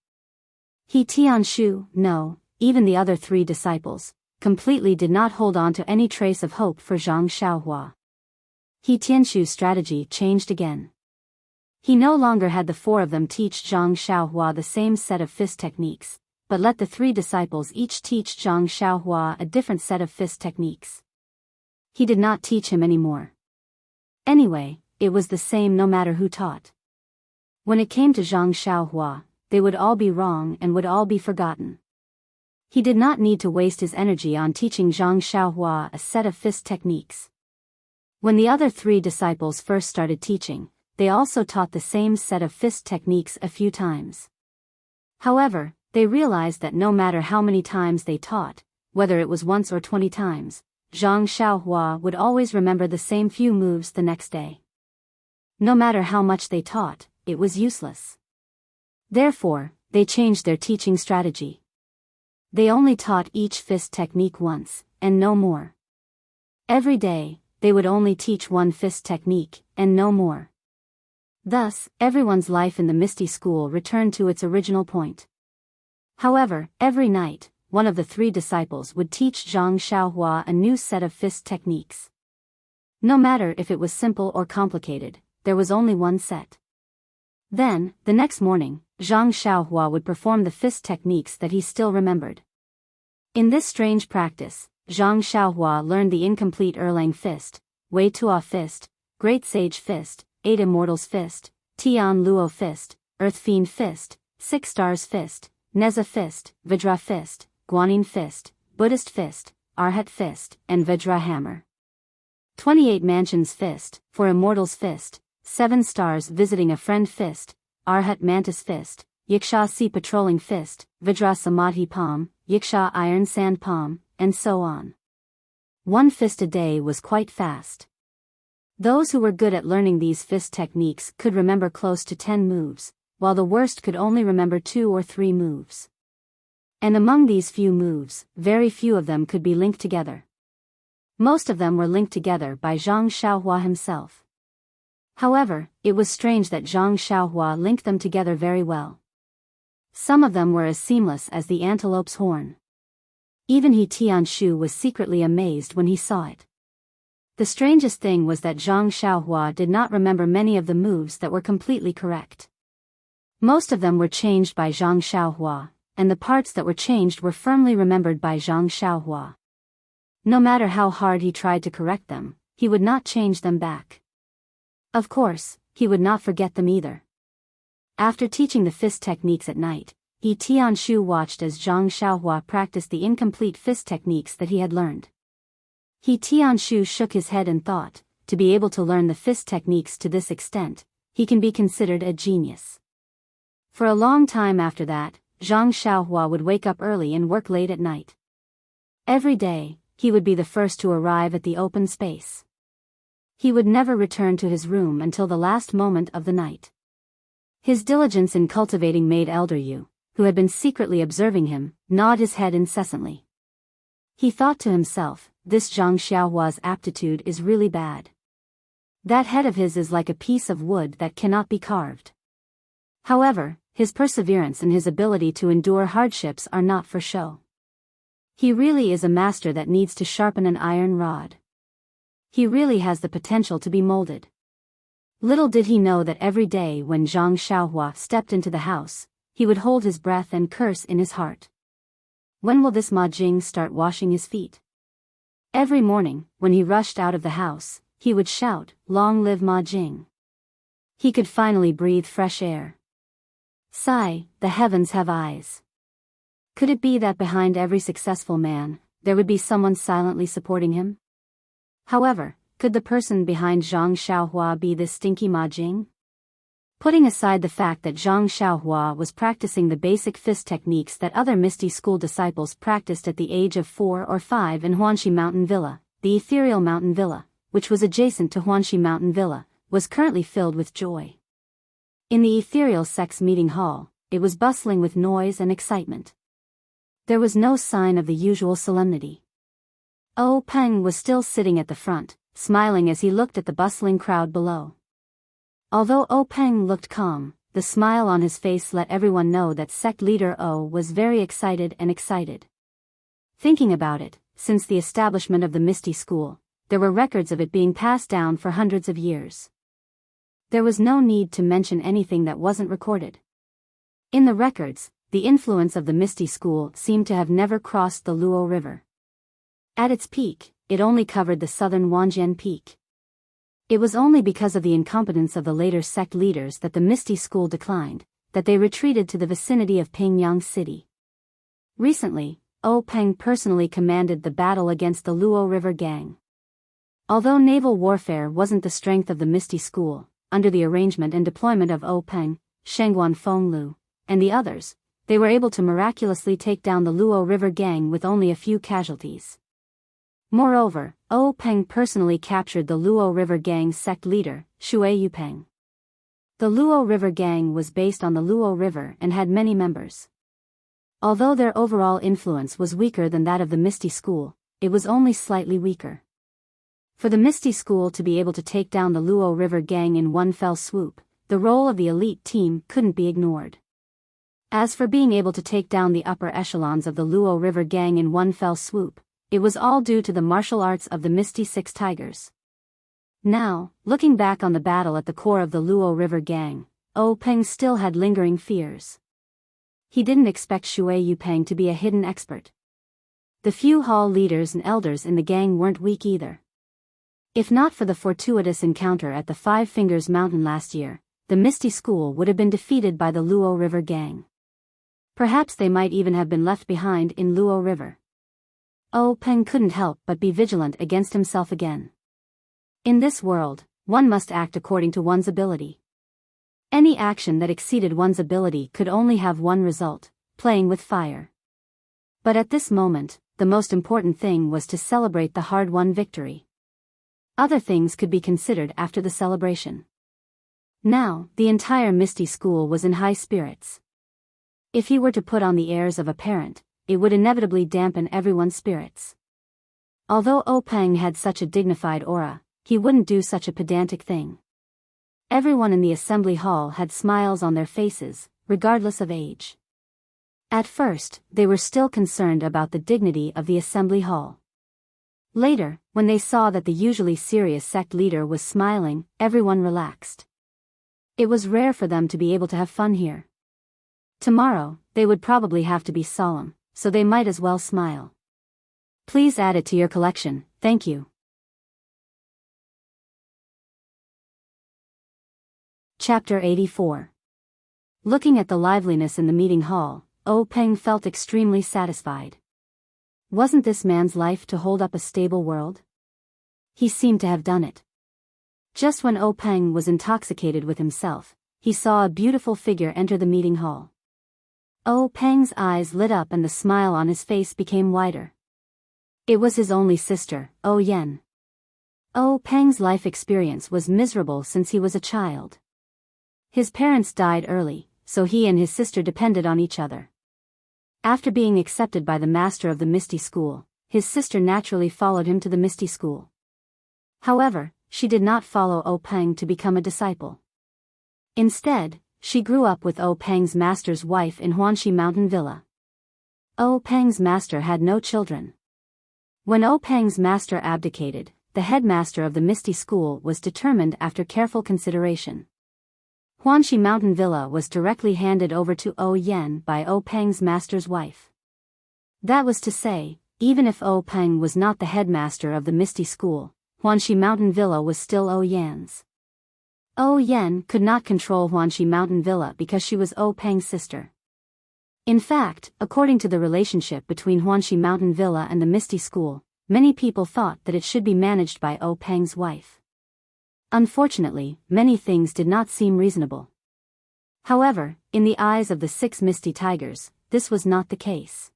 He Tianshu, no, even the other 3 disciples, completely did not hold on to any trace of hope for Zhang Xiaohua. He Tianshu's strategy changed again. He no longer had the 4 of them teach Zhang Xiaohua the same set of fist techniques, but let the 3 disciples each teach Zhang Xiaohua a different set of fist techniques. He did not teach him anymore. Anyway, it was the same no matter who taught. When it came to Zhang Xiaohua, they would all be wrong and would all be forgotten. He did not need to waste his energy on teaching Zhang Xiaohua a set of fist techniques. When the other 3 disciples first started teaching, they also taught the same set of fist techniques a few times. However, they realized that no matter how many times they taught, whether it was once or 20 times, Zhang Xiaohua would always remember the same few moves the next day. No matter how much they taught, it was useless. Therefore, they changed their teaching strategy. They only taught each fist technique once, and no more. Every day, they would only teach one fist technique, and no more. Thus, everyone's life in the Misty School returned to its original point. However, every night, one of the 3 disciples would teach Zhang Xiaohua a new set of fist techniques. No matter if it was simple or complicated, there was only one set. Then, the next morning, Zhang Xiaohua would perform the fist techniques that he still remembered. In this strange practice, Zhang Xiaohua learned the incomplete Erlang fist, Wei Tuo fist, Great Sage fist, 8 Immortals fist, Tian Luo fist, Earth Fiend fist, 6 Stars fist, Neza fist, Vajra fist, Guanyin fist, Buddhist fist, Arhat fist, and Vajra hammer. 28 Mansions fist, 4 Immortals fist, 7 Stars visiting a friend fist, Arhat Mantis fist, Yiksha Sea patrolling fist, Vajra Samadhi palm, Yiksha iron sand palm, and so on. 1 fist a day was quite fast. Those who were good at learning these fist techniques could remember close to 10 moves, while the worst could only remember 2 or 3 moves. And among these few moves, very few of them could be linked together. Most of them were linked together by Zhang Xiaohua himself. However, it was strange that Zhang Xiaohua linked them together very well. Some of them were as seamless as the antelope's horn. Even He Tianshu was secretly amazed when he saw it. The strangest thing was that Zhang Xiaohua did not remember many of the moves that were completely correct. Most of them were changed by Zhang Xiaohua, and the parts that were changed were firmly remembered by Zhang Xiaohua. No matter how hard he tried to correct them, he would not change them back. Of course, he would not forget them either. After teaching the fist techniques at night, He Tianshu watched as Zhang Xiaohua practiced the incomplete fist techniques that he had learned. He Tianshu shook his head and thought, to be able to learn the fist techniques to this extent, he can be considered a genius. For a long time after that, Zhang Xiaohua would wake up early and work late at night. Every day, he would be the first to arrive at the open space. He would never return to his room until the last moment of the night. His diligence in cultivating made Elder Yu, who had been secretly observing him, nod his head incessantly. He thought to himself, this Zhang Xiaohua's aptitude is really bad. That head of his is like a piece of wood that cannot be carved. However, his perseverance and his ability to endure hardships are not for show. He really is a master that needs to sharpen an iron rod. He really has the potential to be molded. Little did he know that every day when Zhang Xiaohua stepped into the house, he would hold his breath and curse in his heart. When will this Ma Jing start washing his feet? Every morning, when he rushed out of the house, he would shout, "Long live Ma Jing." He could finally breathe fresh air. Sigh, the heavens have eyes. Could it be that behind every successful man, there would be someone silently supporting him? However, could the person behind Zhang Xiaohua be this stinky Ma Jing? Putting aside the fact that Zhang Xiaohua was practicing the basic fist techniques that other Misty School disciples practiced at the age of 4 or 5 in Huanxi Mountain Villa, the ethereal mountain villa, which was adjacent to Huanxi Mountain Villa, was currently filled with joy. In the ethereal sex meeting hall, it was bustling with noise and excitement. There was no sign of the usual solemnity. Oh Peng was still sitting at the front, smiling as he looked at the bustling crowd below. Although Oh Peng looked calm, the smile on his face let everyone know that sect leader Oh was very excited. Thinking about it, since the establishment of the Misty School, there were records of it being passed down for hundreds of years. There was no need to mention anything that wasn't recorded. In the records, the influence of the Misty School seemed to have never crossed the Luo River. At its peak, it only covered the southern Wanjian Peak. It was only because of the incompetence of the later sect leaders that the Misty School declined, that they retreated to the vicinity of Pingyang City. Recently, Oh Peng personally commanded the battle against the Luo River Gang. Although naval warfare wasn't the strength of the Misty School, under the arrangement and deployment of Oh Peng, Shengguan Fenglu, and the others, they were able to miraculously take down the Luo River gang with only a few casualties. Moreover, Peng personally captured the Luo River gang's sect leader, Shui Yupeng. The Luo River gang was based on the Luo River and had many members. Although their overall influence was weaker than that of the Misty School, it was only slightly weaker. For the Misty School to be able to take down the Luo River gang in one fell swoop, the role of the elite team couldn't be ignored. As for being able to take down the upper echelons of the Luo River gang in one fell swoop, it was all due to the martial arts of the Misty Six Tigers. Now, looking back on the battle at the core of the Luo River gang, Peng still had lingering fears. He didn't expect Shui Yupeng to be a hidden expert. The few hall leaders and elders in the gang weren't weak either. If not for the fortuitous encounter at the Five Fingers Mountain last year, the Misty School would have been defeated by the Luo River gang. Perhaps they might even have been left behind in Luo River. Peng couldn't help but be vigilant against himself again. In this world, one must act according to one's ability. Any action that exceeded one's ability could only have one result, playing with fire. But at this moment, the most important thing was to celebrate the hard-won victory. Other things could be considered after the celebration. Now, the entire Misty School was in high spirits. If he were to put on the airs of a parent, it would inevitably dampen everyone's spirits. Although Peng had such a dignified aura, he wouldn't do such a pedantic thing. Everyone in the assembly hall had smiles on their faces, regardless of age. At first, they were still concerned about the dignity of the assembly hall. Later, when they saw that the usually serious sect leader was smiling, everyone relaxed. It was rare for them to be able to have fun here. Tomorrow, they would probably have to be solemn, so they might as well smile. Please add it to your collection, thank you. Chapter 84. Looking at the liveliness in the meeting hall, Peng felt extremely satisfied. Wasn't this man's life to hold up a stable world? He seemed to have done it. Just when Peng was intoxicated with himself, he saw a beautiful figure enter the meeting hall. Peng's eyes lit up and the smile on his face became wider. It was his only sister, Yen. Peng's life experience was miserable since he was a child. His parents died early, so he and his sister depended on each other. After being accepted by the master of the Misty School, his sister naturally followed him to the Misty School. However, she did not follow Peng to become a disciple. Instead, she grew up with Peng's master's wife in Huanxi Mountain Villa. Peng's master had no children. When Peng's master abdicated, the headmaster of the Misty School was determined after careful consideration. Huanxi Mountain Villa was directly handed over to Yen by Peng's master's wife. That was to say, even if Peng was not the headmaster of the Misty School, Huanxi Mountain Villa was still Yen's. Yen could not control Huanxi Mountain Villa because she was Peng's sister. In fact, according to the relationship between Huanxi Mountain Villa and the Misty School, many people thought that it should be managed by Peng's wife. Unfortunately, many things did not seem reasonable. However, in the eyes of the 6 Misty Tigers, this was not the case.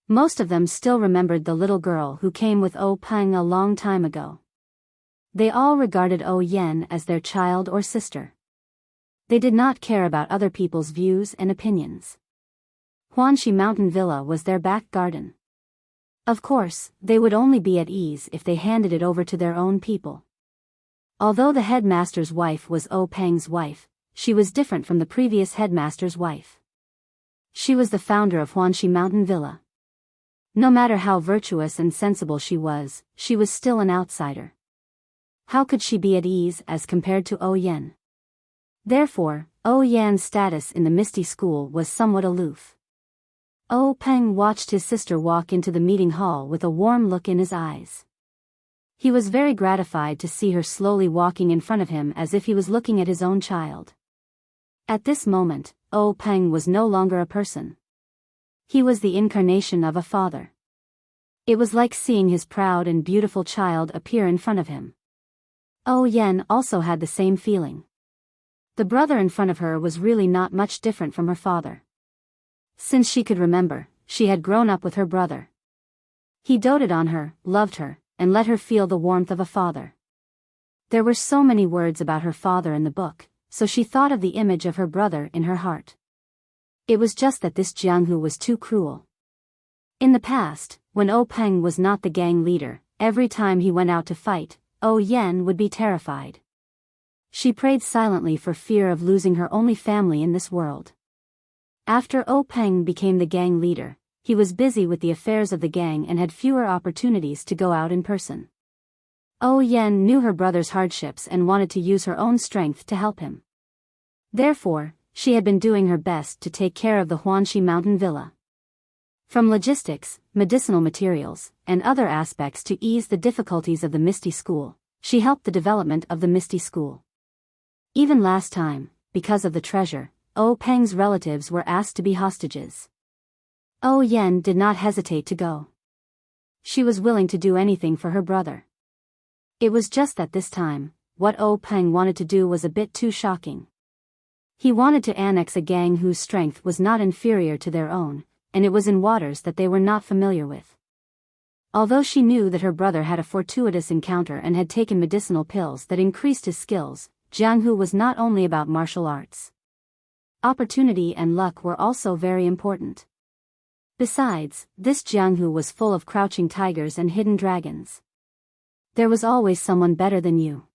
Most of them still remembered the little girl who came with Peng a long time ago. They all regarded Yen as their child or sister. They did not care about other people's views and opinions. Huanxi Mountain Villa was their back garden. Of course, they would only be at ease if they handed it over to their own people. Although the headmaster's wife was Peng's wife, she was different from the previous headmaster's wife. She was the founder of Huanxi Mountain Villa. No matter how virtuous and sensible she was still an outsider. How could she be at ease as compared to Yen? Therefore, Yen's status in the Misty School was somewhat aloof. Peng watched his sister walk into the meeting hall with a warm look in his eyes. He was very gratified to see her slowly walking in front of him as if he was looking at his own child. At this moment, Peng was no longer a person. He was the incarnation of a father. It was like seeing his proud and beautiful child appear in front of him. Yen also had the same feeling. The brother in front of her was really not much different from her father. Since she could remember, she had grown up with her brother. He doted on her, loved her, and let her feel the warmth of a father. There were so many words about her father in the book, so she thought of the image of her brother in her heart. It was just that this Jianghu was too cruel. In the past, when Peng was not the gang leader, every time he went out to fight, Yan would be terrified. She prayed silently for fear of losing her only family in this world. After Peng became the gang leader, he was busy with the affairs of the gang and had fewer opportunities to go out in person. Yan knew her brother's hardships and wanted to use her own strength to help him. Therefore, she had been doing her best to take care of the Huanxi mountain villa. From logistics, medicinal materials, and other aspects to ease the difficulties of the Misty School, she helped the development of the Misty School. Even last time, because of the treasure, Peng's relatives were asked to be hostages. Yan did not hesitate to go. She was willing to do anything for her brother. It was just that this time, what Peng wanted to do was a bit too shocking. He wanted to annex a gang whose strength was not inferior to their own, and it was in waters that they were not familiar with. Although she knew that her brother had a fortuitous encounter and had taken medicinal pills that increased his skills, Jianghu was not only about martial arts. Opportunity and luck were also very important. Besides, this Jianghu was full of crouching tigers and hidden dragons. There was always someone better than you.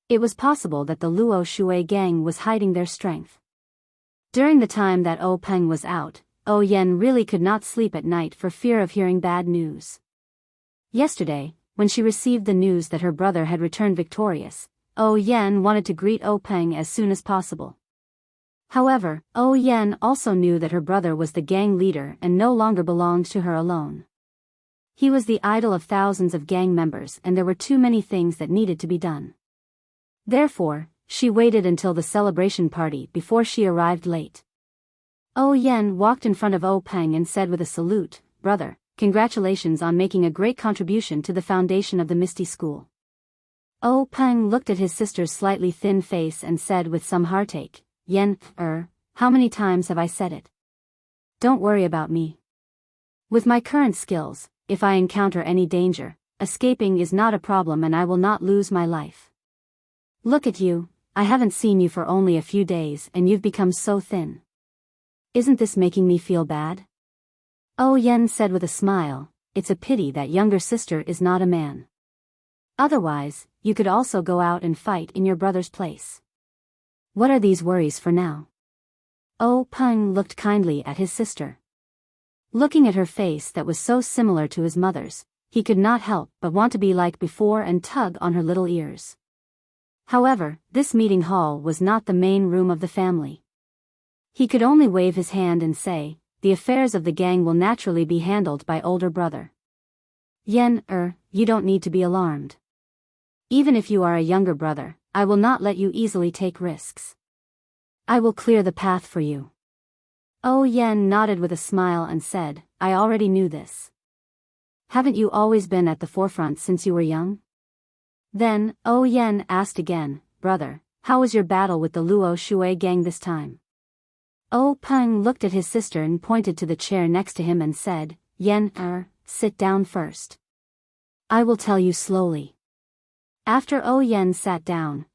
It was possible that the Luo Shui gang was hiding their strength. During the time that Peng was out, Yan really could not sleep at night for fear of hearing bad news. Yesterday, when she received the news that her brother had returned victorious, Yan wanted to greet Peng as soon as possible. However, Yan also knew that her brother was the gang leader and no longer belonged to her alone. He was the idol of thousands of gang members and there were too many things that needed to be done. Therefore, she waited until the celebration party before she arrived late. Yan walked in front of Peng and said with a salute, "Brother, congratulations on making a great contribution to the foundation of the Misty School." Peng looked at his sister's slightly thin face and said with some heartache, "Yan, how many times have I said it? Don't worry about me. With my current skills, if I encounter any danger, escaping is not a problem and I will not lose my life. Look at you, I haven't seen you for only a few days and you've become so thin. Isn't this making me feel bad?" Yan said with a smile, "It's a pity that younger sister is not a man. Otherwise, you could also go out and fight in your brother's place. What are these worries for now?" Peng looked kindly at his sister. Looking at her face that was so similar to his mother's, he could not help but want to be like before and tug on her little ears. However, this meeting hall was not the main room of the family. He could only wave his hand and say, "The affairs of the gang will naturally be handled by older brother. Yan, you don't need to be alarmed. Even if you are a younger brother, I will not let you easily take risks. I will clear the path for you." Yan nodded with a smile and said, "I already knew this. Haven't you always been at the forefront since you were young?" Then, Yan asked again, "Brother, how was your battle with the Luo Shui gang this time?" Peng looked at his sister and pointed to the chair next to him and said, "Yan, sit down first. I will tell you slowly." After Yan sat down,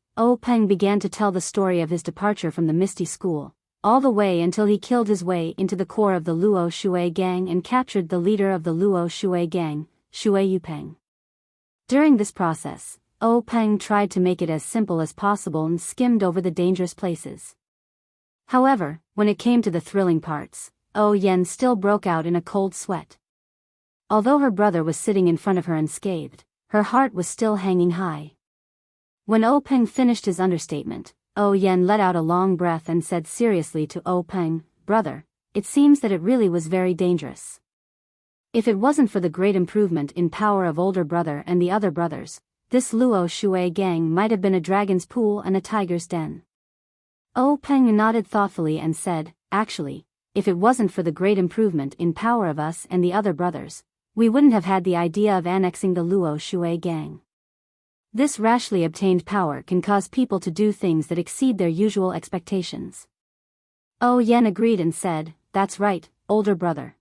Peng began to tell the story of his departure from the Misty School, all the way until he killed his way into the core of the Luo Shui gang and captured the leader of the Luo Shui gang, Shui Yupeng. During this process, Peng tried to make it as simple as possible and skimmed over the dangerous places. However, when it came to the thrilling parts, Yan still broke out in a cold sweat. Although her brother was sitting in front of her unscathed, her heart was still hanging high. When Peng finished his understatement, Yan let out a long breath and said seriously to Peng, "Brother, it seems that it really was very dangerous. If it wasn't for the great improvement in power of older brother and the other brothers, this Luo Shui gang might have been a dragon's pool and a tiger's den." Peng nodded thoughtfully and said, "Actually, if it wasn't for the great improvement in power of us and the other brothers, we wouldn't have had the idea of annexing the Luo Shui gang. This rashly obtained power can cause people to do things that exceed their usual expectations." Yan agreed and said, that's right, older brother.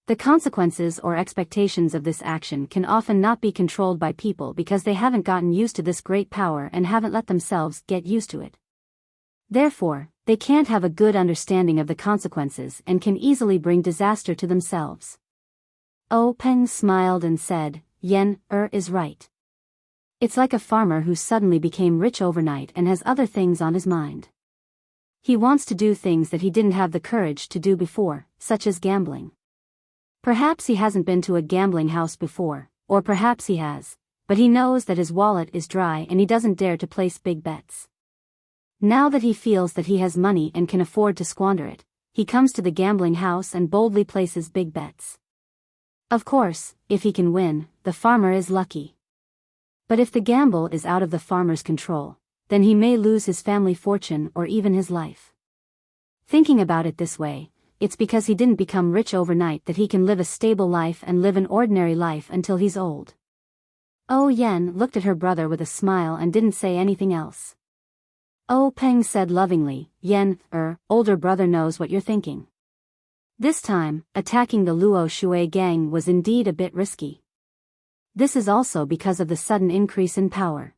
The consequences or expectations of this action can often not be controlled by people because they haven't gotten used to this great power and haven't let themselves get used to it. Therefore, they can't have a good understanding of the consequences and can easily bring disaster to themselves. Peng smiled and said, Yen is right. It's like a farmer who suddenly became rich overnight and has other things on his mind. He wants to do things that he didn't have the courage to do before, such as gambling. Perhaps he hasn't been to a gambling house before, or perhaps he has, but he knows that his wallet is dry and he doesn't dare to place big bets. Now that he feels that he has money and can afford to squander it, he comes to the gambling house and boldly places big bets. Of course, if he can win, the farmer is lucky. But if the gamble is out of the farmer's control, then he may lose his family fortune or even his life. Thinking about it this way, it's because he didn't become rich overnight that he can live a stable life and live an ordinary life until he's old. Yen looked at her brother with a smile and didn't say anything else. Peng said lovingly, Yen, older brother knows what you're thinking. This time, attacking the Luo Shui gang was indeed a bit risky. This is also because of the sudden increase in power.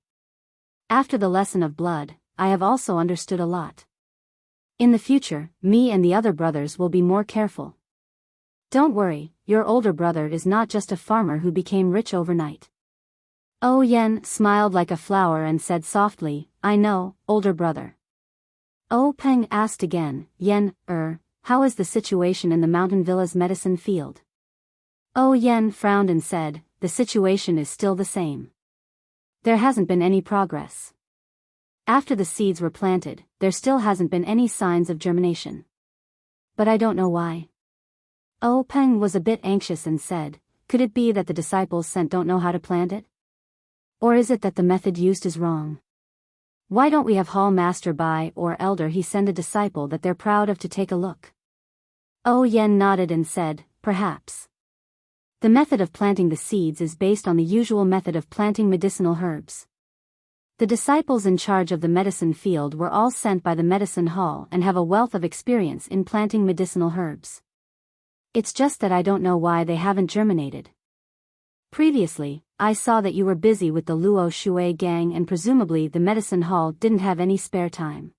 After the lesson of blood, I have also understood a lot. In the future, me and the other brothers will be more careful. Don't worry, your older brother is not just a farmer who became rich overnight. Yen smiled like a flower and said softly, I know, older brother. Peng asked again, Yen, how is the situation in the mountain villa's medicine field? Yen frowned and said, the situation is still the same. There hasn't been any progress. After the seeds were planted, there still hasn't been any signs of germination. But I don't know why. Peng was a bit anxious and said, could it be that the disciples sent don't know how to plant it? Or is it that the method used is wrong? Why don't we have Hall Master Bai or Elder he send a disciple that they're proud of to take a look? Yen nodded and said, perhaps. The method of planting the seeds is based on the usual method of planting medicinal herbs. The disciples in charge of the medicine field were all sent by the medicine hall and have a wealth of experience in planting medicinal herbs. It's just that I don't know why they haven't germinated. Previously, I saw that you were busy with the Luo Shui gang and presumably the medicine hall didn't have any spare time.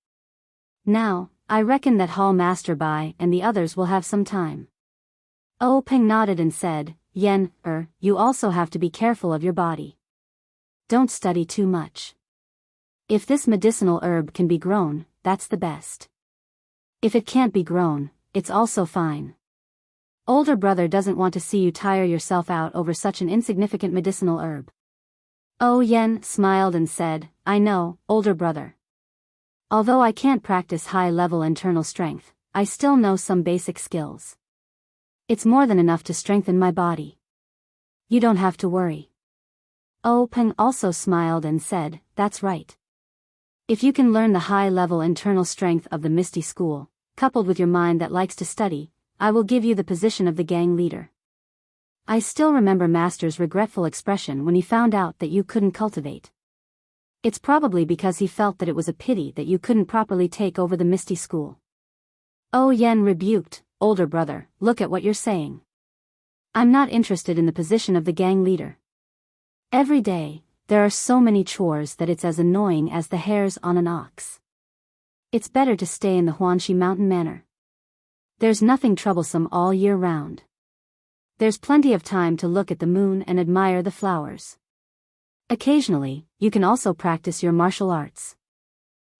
Now, I reckon that Hall Master Bai and the others will have some time. Peng nodded and said, Yen, you also have to be careful of your body. Don't study too much. If this medicinal herb can be grown, that's the best. If it can't be grown, it's also fine. Older brother doesn't want to see you tire yourself out over such an insignificant medicinal herb. Yen smiled and said, I know, older brother. Although I can't practice high-level internal strength, I still know some basic skills. It's more than enough to strengthen my body. You don't have to worry. Peng also smiled and said, that's right. If you can learn the high-level internal strength of the Misty School, coupled with your mind that likes to study, I will give you the position of the gang leader. I still remember Master's regretful expression when he found out that you couldn't cultivate. It's probably because he felt that it was a pity that you couldn't properly take over the Misty School. Yen rebuked, older brother, look at what you're saying. I'm not interested in the position of the gang leader. Every day, there are so many chores that it's as annoying as the hairs on an ox. It's better to stay in the Huanxi Mountain Manor. There's nothing troublesome all year round. There's plenty of time to look at the moon and admire the flowers. Occasionally, you can also practice your martial arts.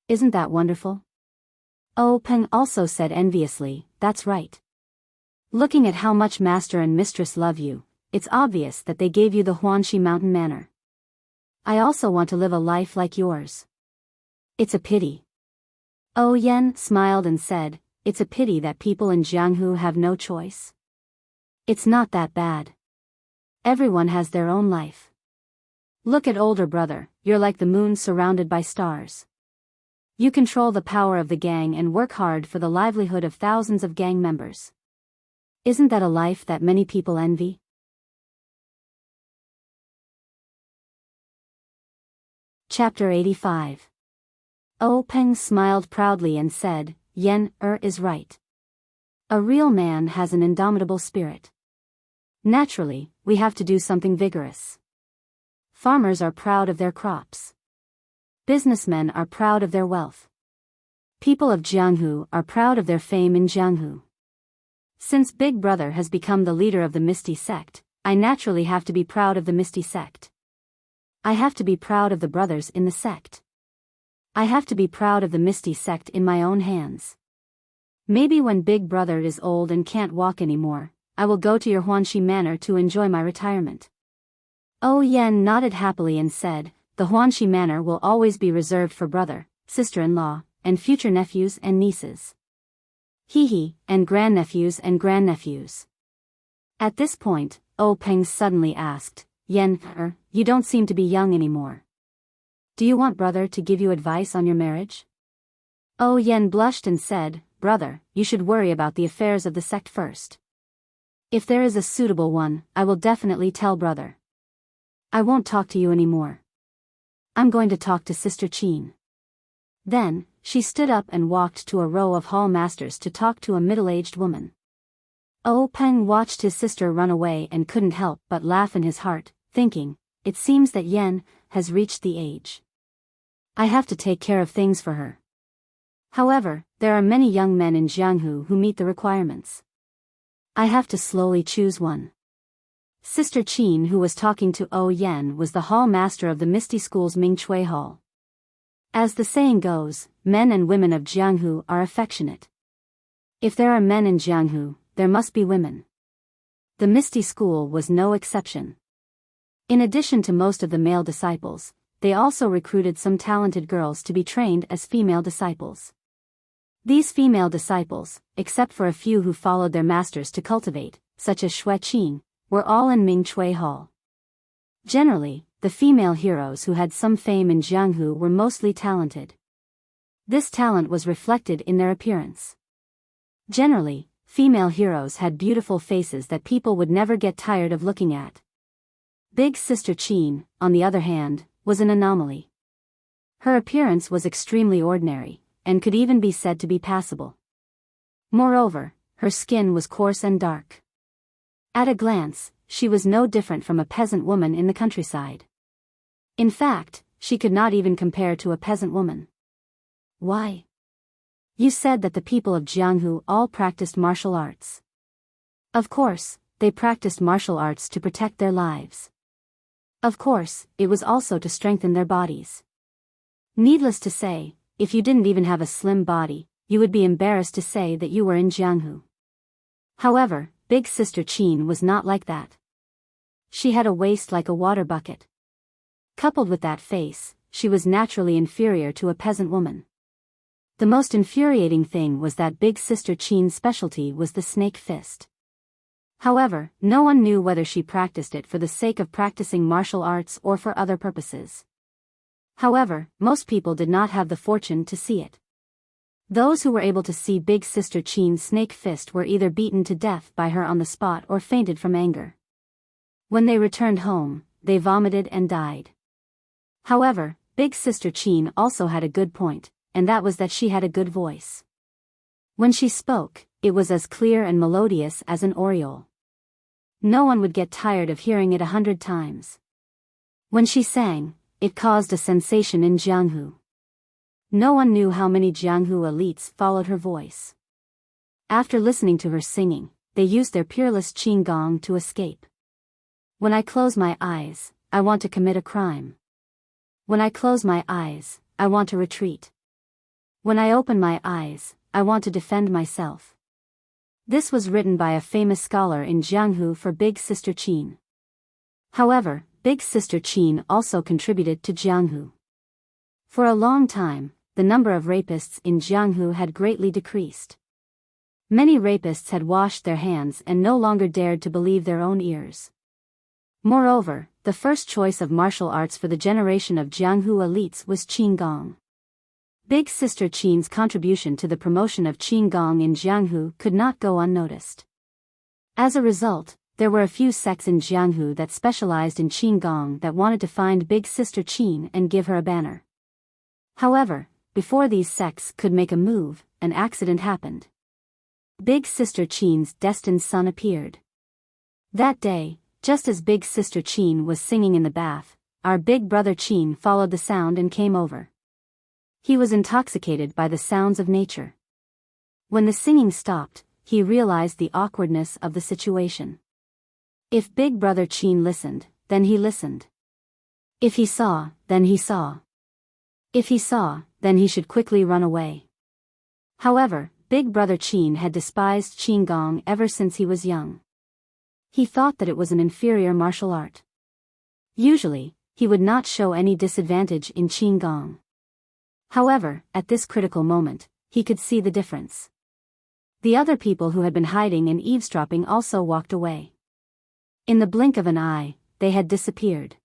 Isn't that wonderful? Peng also said enviously, that's right. Looking at how much Master and Mistress love you, it's obvious that they gave you the Huanxi Mountain Manor. I also want to live a life like yours. It's a pity. Yen smiled and said, it's a pity that people in Jianghu have no choice. It's not that bad. Everyone has their own life. Look at older brother, you're like the moon surrounded by stars. You control the power of the gang and work hard for the livelihood of thousands of gang members. Isn't that a life that many people envy? Chapter 85. Peng smiled proudly and said, Yen, is right. A real man has an indomitable spirit. Naturally, we have to do something vigorous. Farmers are proud of their crops. Businessmen are proud of their wealth. People of Jianghu are proud of their fame in Jianghu. Since Big Brother has become the leader of the Misty sect, I naturally have to be proud of the Misty sect. I have to be proud of the brothers in the sect. I have to be proud of the Misty sect in my own hands. Maybe when Big Brother is old and can't walk anymore, I will go to your Huanxi Manor to enjoy my retirement. Oh Yan nodded happily and said, the Huanxi Manor will always be reserved for brother, sister-in-law, and future nephews and nieces. Hee, and grandnephews and grandnephews. At this point, Oh Peng suddenly asked, Yan, you don't seem to be young anymore. Do you want brother to give you advice on your marriage? Oh Yan blushed and said, brother, you should worry about the affairs of the sect first. If there is a suitable one, I will definitely tell brother. I won't talk to you anymore. I'm going to talk to Sister Qin. Then, she stood up and walked to a row of hall masters to talk to a middle-aged woman. Oh Peng watched his sister run away and couldn't help but laugh in his heart, thinking, it seems that Yan has reached the age. I have to take care of things for her. However, there are many young men in Jianghu who meet the requirements. I have to slowly choose one. Sister Qin, who was talking to Oh Yan, was the hall master of the Misty School's Mingchui Hall. As the saying goes, men and women of Jianghu are affectionate. If there are men in Jianghu, there must be women. The Misty School was no exception. In addition to most of the male disciples, they also recruited some talented girls to be trained as female disciples. These female disciples, except for a few who followed their masters to cultivate, such as Xue Qing, were all in Mingchui Hall. Generally, the female heroes who had some fame in Jianghu were mostly talented. This talent was reflected in their appearance. Generally, female heroes had beautiful faces that people would never get tired of looking at. Big Sister Qin, on the other hand, was an anomaly. Her appearance was extremely ordinary, and could even be said to be passable. Moreover, her skin was coarse and dark. At a glance, she was no different from a peasant woman in the countryside. In fact, she could not even compare to a peasant woman. Why? You said that the people of Jianghu all practiced martial arts. Of course, they practiced martial arts to protect their lives. Of course, it was also to strengthen their bodies. Needless to say, if you didn't even have a slim body, you would be embarrassed to say that you were in Jianghu. However, Big Sister Qin was not like that. She had a waist like a water bucket. Coupled with that face, she was naturally inferior to a peasant woman. The most infuriating thing was that Big Sister Qin's specialty was the snake fist. However, no one knew whether she practiced it for the sake of practicing martial arts or for other purposes. However, most people did not have the fortune to see it. Those who were able to see Big Sister Qin's snake fist were either beaten to death by her on the spot or fainted from anger. When they returned home, they vomited and died. However, Big Sister Qin also had a good point, and that was that she had a good voice. When she spoke, it was as clear and melodious as an oriole. No one would get tired of hearing it 100 times. When she sang, it caused a sensation in Jianghu. No one knew how many Jianghu elites followed her voice. After listening to her singing, they used their peerless qing gong to escape. When I close my eyes, I want to commit a crime. When I close my eyes, I want to retreat. When I open my eyes, I want to defend myself. This was written by a famous scholar in Jianghu for Big Sister Qin. However, Big Sister Qin also contributed to Jianghu. For a long time, the number of rapists in Jianghu had greatly decreased. Many rapists had washed their hands and no longer dared to believe their own ears. Moreover, the first choice of martial arts for the generation of Jianghu elites was Qinggong. Big Sister Qin's contribution to the promotion of Qinggong in Jianghu could not go unnoticed. As a result, there were a few sects in Jianghu that specialized in Qinggong that wanted to find Big Sister Qin and give her a banner. However, before these sects could make a move, an accident happened. Big Sister Qin's destined son appeared. That day, just as Big Sister Qin was singing in the bath, our big brother Qin followed the sound and came over. He was intoxicated by the sounds of nature. When the singing stopped, he realized the awkwardness of the situation. If Big Brother Qin listened, then he listened. If he saw, then he saw. If he saw, then he should quickly run away. However, Big Brother Qin had despised Qigong ever since he was young. He thought that it was an inferior martial art. Usually, he would not show any disadvantage in Qigong. However, at this critical moment, he could see the difference. The other people who had been hiding and eavesdropping also walked away. In the blink of an eye, they had disappeared.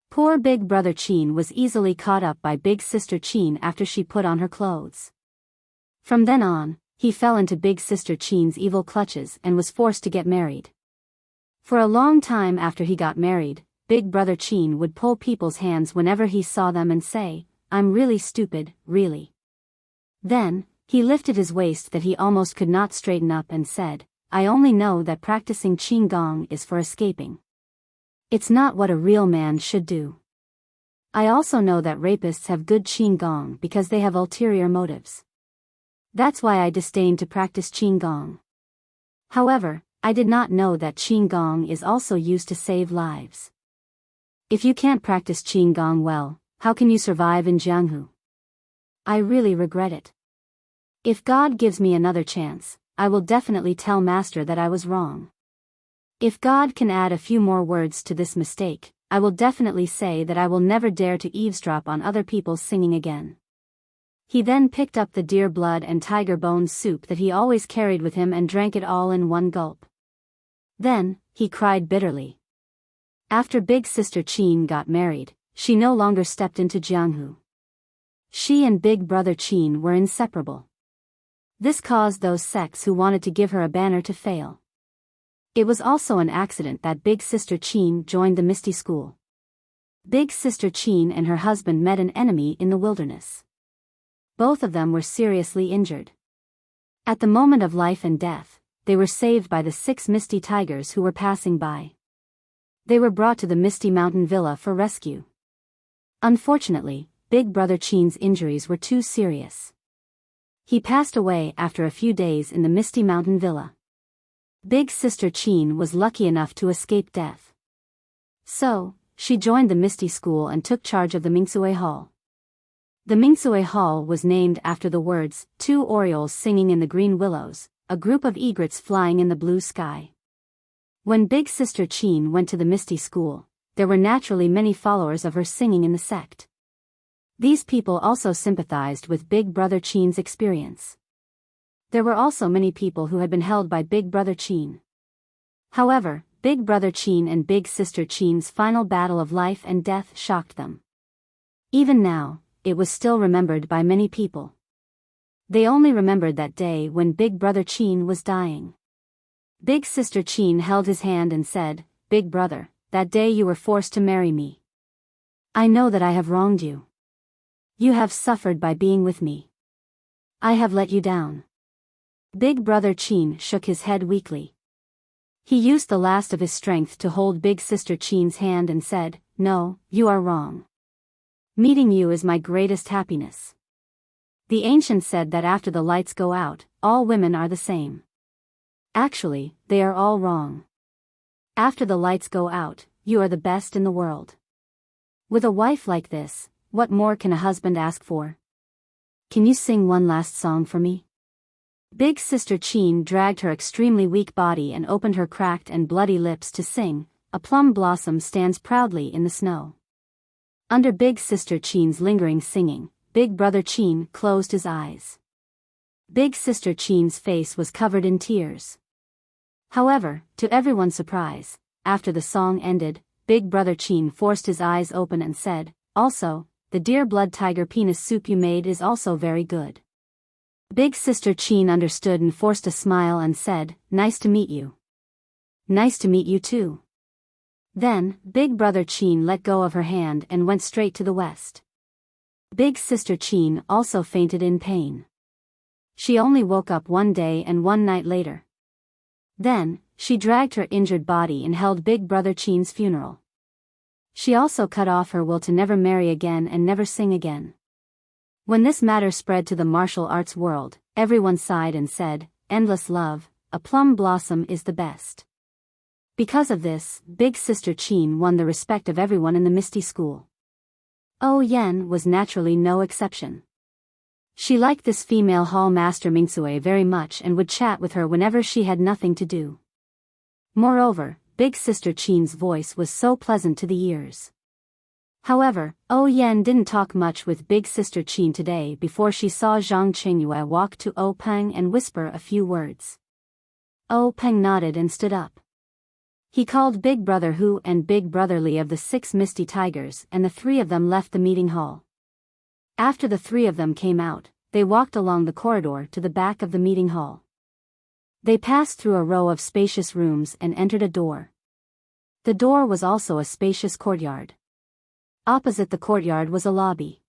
Poor Big Brother Qin was easily caught up by Big Sister Qin after she put on her clothes. From then on, he fell into Big Sister Qin's evil clutches and was forced to get married. For a long time after he got married, Big Brother Qin would pull people's hands whenever he saw them and say, "I'm really stupid, really." Then, he lifted his waist that he almost could not straighten up and said, "I only know that practicing Qigong is for escaping. It's not what a real man should do. I also know that rapists have good Qigong because they have ulterior motives. That's why I disdain to practice Qigong. However, I did not know that Qigong is also used to save lives. If you can't practice Qigong well, how can you survive in Jianghu? I really regret it. If God gives me another chance, I will definitely tell Master that I was wrong. If God can add a few more words to this mistake, I will definitely say that I will never dare to eavesdrop on other people's singing again." He then picked up the deer blood and tiger bones soup that he always carried with him and drank it all in one gulp. Then, he cried bitterly. After Big Sister Qin got married, she no longer stepped into Jianghu. She and Big Brother Qin were inseparable. This caused those sects who wanted to give her a banner to fail. It was also an accident that Big Sister Qin joined the Misty School. Big Sister Qin and her husband met an enemy in the wilderness. Both of them were seriously injured. At the moment of life and death, they were saved by the 6 Misty Tigers who were passing by. They were brought to the Misty Mountain Villa for rescue. Unfortunately, Big Brother Qin's injuries were too serious. He passed away after a few days in the Misty Mountain Villa. Big Sister Qin was lucky enough to escape death. So, she joined the Misty School and took charge of the Mingsue Hall. The Mingsue Hall was named after the words, 2 orioles singing in the green willows, a group of egrets flying in the blue sky. When Big Sister Qin went to the Misty School, there were naturally many followers of her singing in the sect. These people also sympathized with Big Brother Qin's experience. There were also many people who had been held by Big Brother Qin. However, Big Brother Qin and Big Sister Qin's final battle of life and death shocked them. Even now, it was still remembered by many people. They only remembered that day when Big Brother Qin was dying. Big Sister Qin held his hand and said, "Big brother, that day you were forced to marry me. I know that I have wronged you. You have suffered by being with me. I have let you down." Big Brother Qin shook his head weakly. He used the last of his strength to hold Big Sister Qin's hand and said, "No, you are wrong. Meeting you is my greatest happiness. The ancients said that after the lights go out, all women are the same. Actually, they are all wrong. After the lights go out, you are the best in the world. With a wife like this, what more can a husband ask for? Can you sing one last song for me?" Big Sister Qin dragged her extremely weak body and opened her cracked and bloody lips to sing, "A plum blossom stands proudly in the snow." Under Big Sister Qin's lingering singing, Big Brother Qin closed his eyes. Big Sister Qin's face was covered in tears. However, to everyone's surprise, after the song ended, Big Brother Qin forced his eyes open and said, "Also, the deer blood tiger penis soup you made is also very good." Big Sister Qin understood and forced a smile and said, "Nice to meet you." "Nice to meet you too." Then, Big Brother Qin let go of her hand and went straight to the west. Big Sister Qin also fainted in pain. She only woke up one day and one night later. Then, she dragged her injured body and held Big Brother Qin's funeral. She also cut off her will to never marry again and never sing again. When this matter spread to the martial arts world, everyone sighed and said, "Endless love, a plum blossom is the best." Because of this, Big Sister Qin won the respect of everyone in the Misty School. Oh Yen was naturally no exception. She liked this female hall master Mingsue very much and would chat with her whenever she had nothing to do. Moreover, Big Sister Qin's voice was so pleasant to the ears. However, Oh Yen didn't talk much with Big Sister Qin today before she saw Zhang Qingyue walk to Oh Peng and whisper a few words. Oh Peng nodded and stood up. He called Big Brother Hu and Big Brother Li of the 6 Misty Tigers, and the 3 of them left the meeting hall. After the 3 of them came out, they walked along the corridor to the back of the meeting hall. They passed through a row of spacious rooms and entered a door. The door was also a spacious courtyard. Opposite the courtyard was a lobby.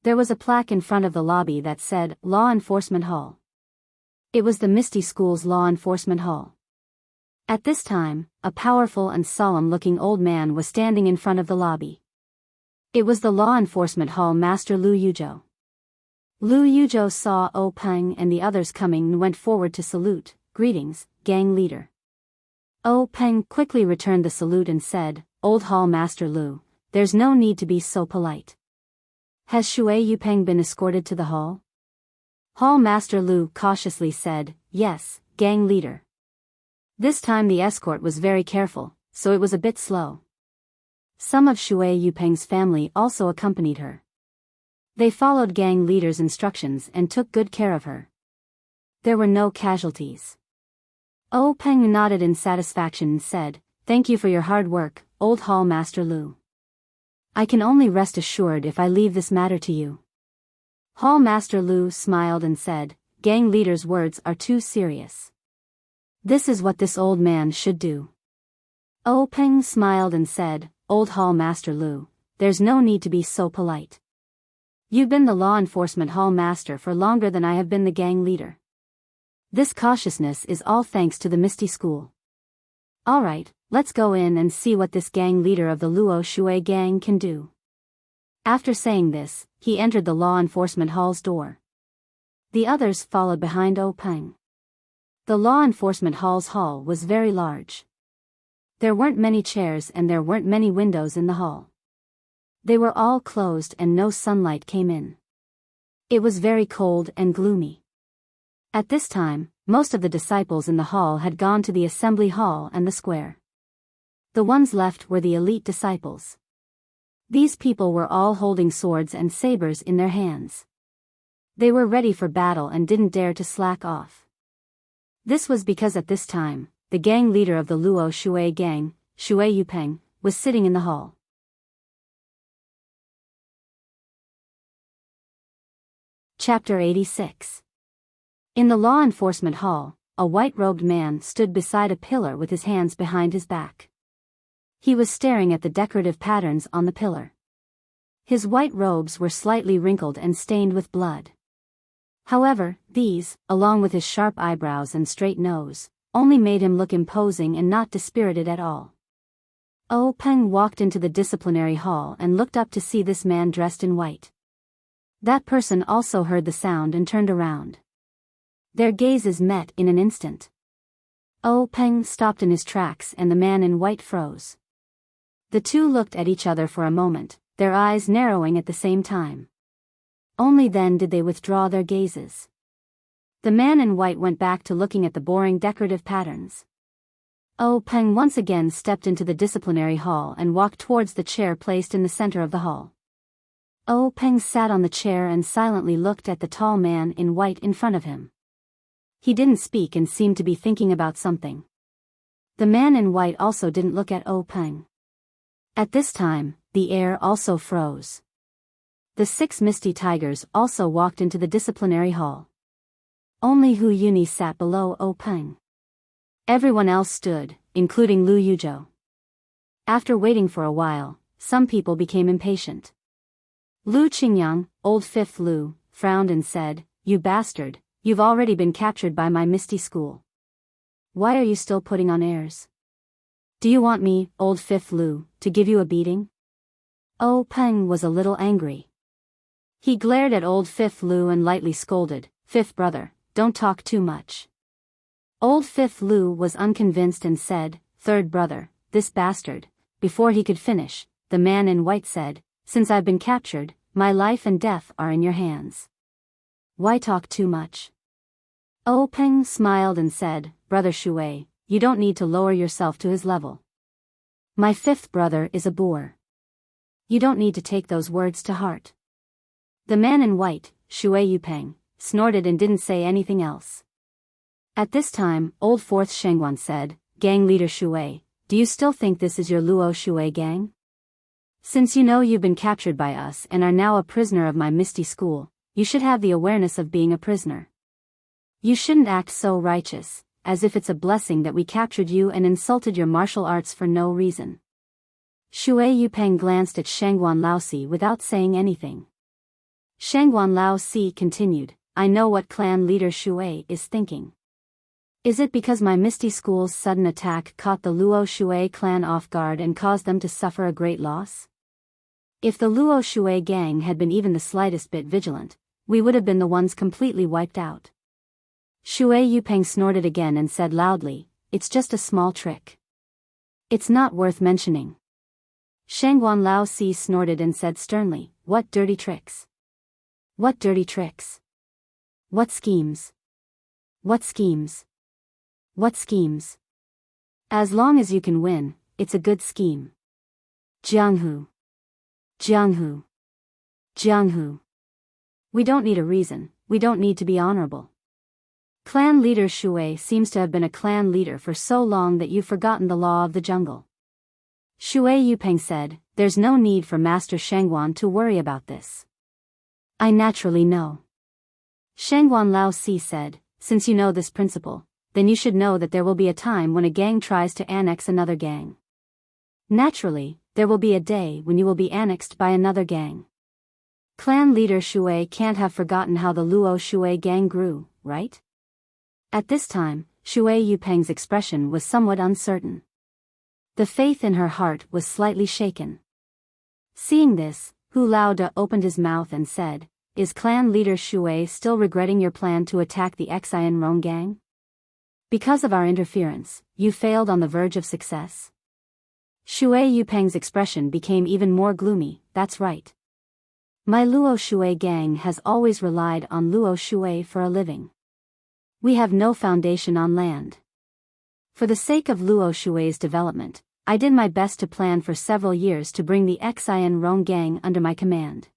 There was a plaque in front of the lobby that said, Law Enforcement Hall. It was the Misty School's Law Enforcement Hall. At this time, a powerful and solemn-looking old man was standing in front of the lobby. It was the Law Enforcement Hall Master Lu Yuzhou. Lu Yuzhou saw Oh Peng and the others coming and went forward to salute. "Greetings, gang leader." Oh Peng quickly returned the salute and said, "Old Hall Master Lu, there's no need to be so polite. Has Shui Yupeng been escorted to the hall?" Hall Master Lu cautiously said, "Yes, gang leader." This time the escort was very careful, so it was a bit slow. Some of Shui Yupeng's family also accompanied her. They followed gang leader's instructions and took good care of her. There were no casualties. Oh Peng nodded in satisfaction and said, "Thank you for your hard work, Old Hall Master Lu. I can only rest assured if I leave this matter to you." Hall Master Lu smiled and said, "Gang leader's words are too serious. This is what this old man should do." Oh Peng smiled and said, "Old Hall Master Lu, there's no need to be so polite. You've been the law enforcement hall master for longer than I have been the gang leader. This cautiousness is all thanks to the Misty School. Alright, let's go in and see what this gang leader of the Luo Shui gang can do." After saying this, he entered the law enforcement hall's door. The others followed behind Oh Peng. The law enforcement hall's hall was very large. There weren't many chairs and there weren't many windows in the hall. They were all closed and no sunlight came in. It was very cold and gloomy. At this time, most of the disciples in the hall had gone to the assembly hall and the square. The ones left were the elite disciples. These people were all holding swords and sabers in their hands. They were ready for battle and didn't dare to slack off. This was because at this time, the gang leader of the Luo Shui gang, Shui Yupeng, was sitting in the hall. Chapter 86. In the law enforcement hall, a white-robed man stood beside a pillar with his hands behind his back. He was staring at the decorative patterns on the pillar. His white robes were slightly wrinkled and stained with blood. However, these, along with his sharp eyebrows and straight nose, only made him look imposing and not dispirited at all. Oh Peng walked into the disciplinary hall and looked up to see this man dressed in white. That person also heard the sound and turned around. Their gazes met in an instant. Oh Peng stopped in his tracks and the man in white froze. The two looked at each other for a moment, their eyes narrowing at the same time. Only then did they withdraw their gazes. The man in white went back to looking at the boring decorative patterns. Oh Peng once again stepped into the disciplinary hall and walked towards the chair placed in the center of the hall. Oh Peng sat on the chair and silently looked at the tall man in white in front of him. He didn't speak and seemed to be thinking about something. The man in white also didn't look at Oh Peng. At this time, the air also froze. The 6 Misty Tigers also walked into the disciplinary hall. Only Hu Yuni sat below Oh Peng. Everyone else stood, including Lu Yuzhou. After waiting for a while, some people became impatient. Lu Qingyang, old fifth Lu, frowned and said, "You bastard, You've already been captured by my misty school. Why are you still putting on airs? Do you want me, old Fifth Lu, to give you a beating? Oh Peng was a little angry. He glared at old Fifth Lu and lightly scolded, Fifth brother, don't talk too much. Old Fifth Lu was unconvinced and said, Third brother, this bastard. Before he could finish, the man in white said, Since I've been captured, my life and death are in your hands. Why talk too much? Oh Peng smiled and said, Brother Shui, you don't need to lower yourself to his level. My fifth brother is a boor. You don't need to take those words to heart. The man in white, Shui Yupeng, snorted and didn't say anything else. At this time, old fourth Shengguan said, Gang leader Shui, do you still think this is your Luo Shui gang? Since you know you've been captured by us and are now a prisoner of my misty school, you should have the awareness of being a prisoner. You shouldn't act so righteous, as if it's a blessing that we captured you and insulted your martial arts for no reason. Shui Yupeng glanced at Shangguan Laosi without saying anything. Shangguan Laosi continued, I know what clan leader Shui is thinking. Is it because my misty school's sudden attack caught the Luo Shui clan off guard and caused them to suffer a great loss? If the Luo Shui gang had been even the slightest bit vigilant, we would have been the ones completely wiped out. Shui Yupeng snorted again and said loudly, It's just a small trick. It's not worth mentioning. Shangguan Laosi snorted and said sternly, What dirty tricks? What dirty tricks? What schemes? What schemes? What schemes? As long as you can win, it's a good scheme. Jianghu. Jianghu. Jianghu. We don't need a reason, we don't need to be honorable. Clan leader Shui seems to have been a clan leader for so long that you've forgotten the law of the jungle. Shui Yupeng said, There's no need for Master Shangguan to worry about this. I naturally know. Shangguan Laosi said, Since you know this principle, then you should know that there will be a time when a gang tries to annex another gang. Naturally, there will be a day when you will be annexed by another gang. Clan leader Shui can't have forgotten how the Luo Shui gang grew, right? At this time, Shui Yupeng's expression was somewhat uncertain. The faith in her heart was slightly shaken. Seeing this, Hu Laoda opened his mouth and said, Is clan leader Shui still regretting your plan to attack the Xian Rong gang? Because of our interference, you failed on the verge of success? Shui Yupeng's expression became even more gloomy, That's right. My Luo Shui gang has always relied on Luo Shui for a living. We have no foundation on land. For the sake of Luo Shui's development, I did my best to plan for several years to bring the Xian Rong gang under my command.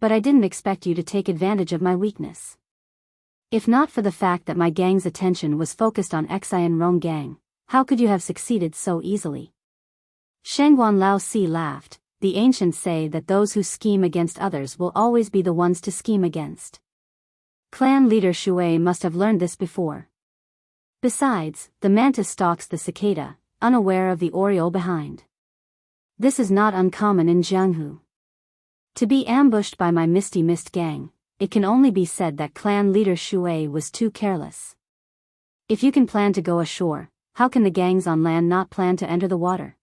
But I didn't expect you to take advantage of my weakness. If not for the fact that my gang's attention was focused on Xian Rong gang, how could you have succeeded so easily? Shangguan Laosi laughed. The ancients say that those who scheme against others will always be the ones to scheme against. Clan leader Shui must have learned this before. Besides, the mantis stalks the cicada, unaware of the oriole behind. This is not uncommon in Jianghu. To be ambushed by my misty mist gang, it can only be said that clan leader Shui was too careless. If you can plan to go ashore, how can the gangs on land not plan to enter the water?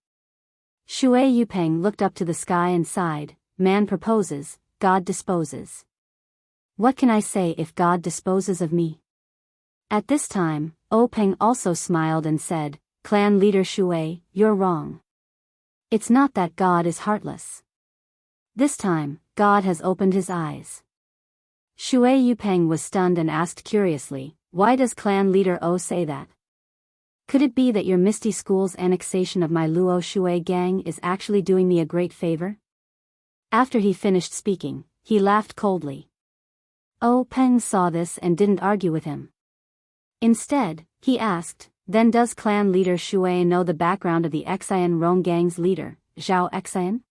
Shui Yupeng looked up to the sky and sighed, Man proposes, God disposes. What can I say if God disposes of me? At this time, O Peng also smiled and said, Clan leader Shui, you're wrong. It's not that God is heartless. This time, God has opened his eyes. Shui Yupeng was stunned and asked curiously, Why does clan leader O say that? Could it be that your misty school's annexation of my Luo Shui gang is actually doing me a great favor? After he finished speaking, he laughed coldly. O Peng saw this and didn't argue with him. Instead, he asked, Then does clan leader Shui know the background of the Xian Rong gang's leader, Zhao Xian?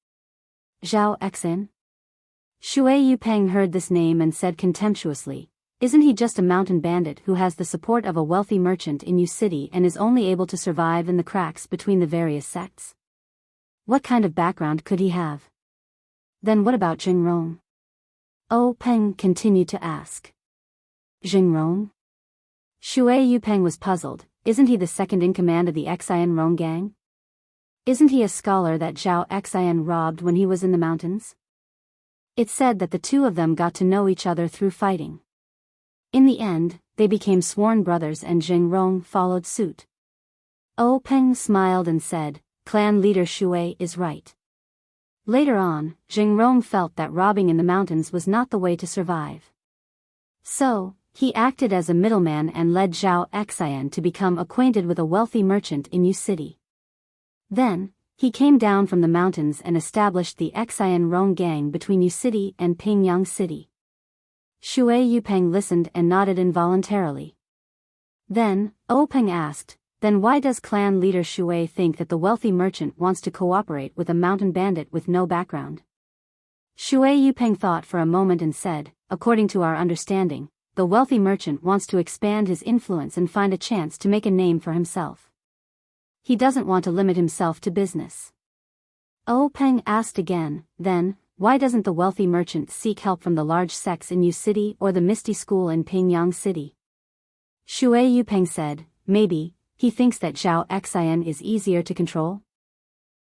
Zhao Xian? Shui Yupeng heard this name and said contemptuously, Isn't he just a mountain bandit who has the support of a wealthy merchant in Yu City and is only able to survive in the cracks between the various sects? What kind of background could he have? Then what about Jingrong? O Peng continued to ask. Jingrong? Shui Yupeng was puzzled. Isn't he the second in command of the Xian Rong gang? Isn't he a scholar that Zhao Xian robbed when he was in the mountains? It's said that the two of them got to know each other through fighting. In the end, they became sworn brothers and Jingrong followed suit. Peng smiled and said, clan leader Shui is right. Later on, Jingrong felt that robbing in the mountains was not the way to survive. So, he acted as a middleman and led Zhao Xian to become acquainted with a wealthy merchant in Yu City. Then, he came down from the mountains and established the Xian Rong gang between Yu City and Pingyang City. Shui Yupeng listened and nodded involuntarily. Then, Peng asked, then why does clan leader Shui think that the wealthy merchant wants to cooperate with a mountain bandit with no background? Shui Yupeng thought for a moment and said, according to our understanding, the wealthy merchant wants to expand his influence and find a chance to make a name for himself. He doesn't want to limit himself to business. Peng asked again, then, why doesn't the wealthy merchant seek help from the large sects in Yu City or the Misty School in Pingyang City? Shui Yupeng said, maybe, he thinks that Zhao Xian is easier to control?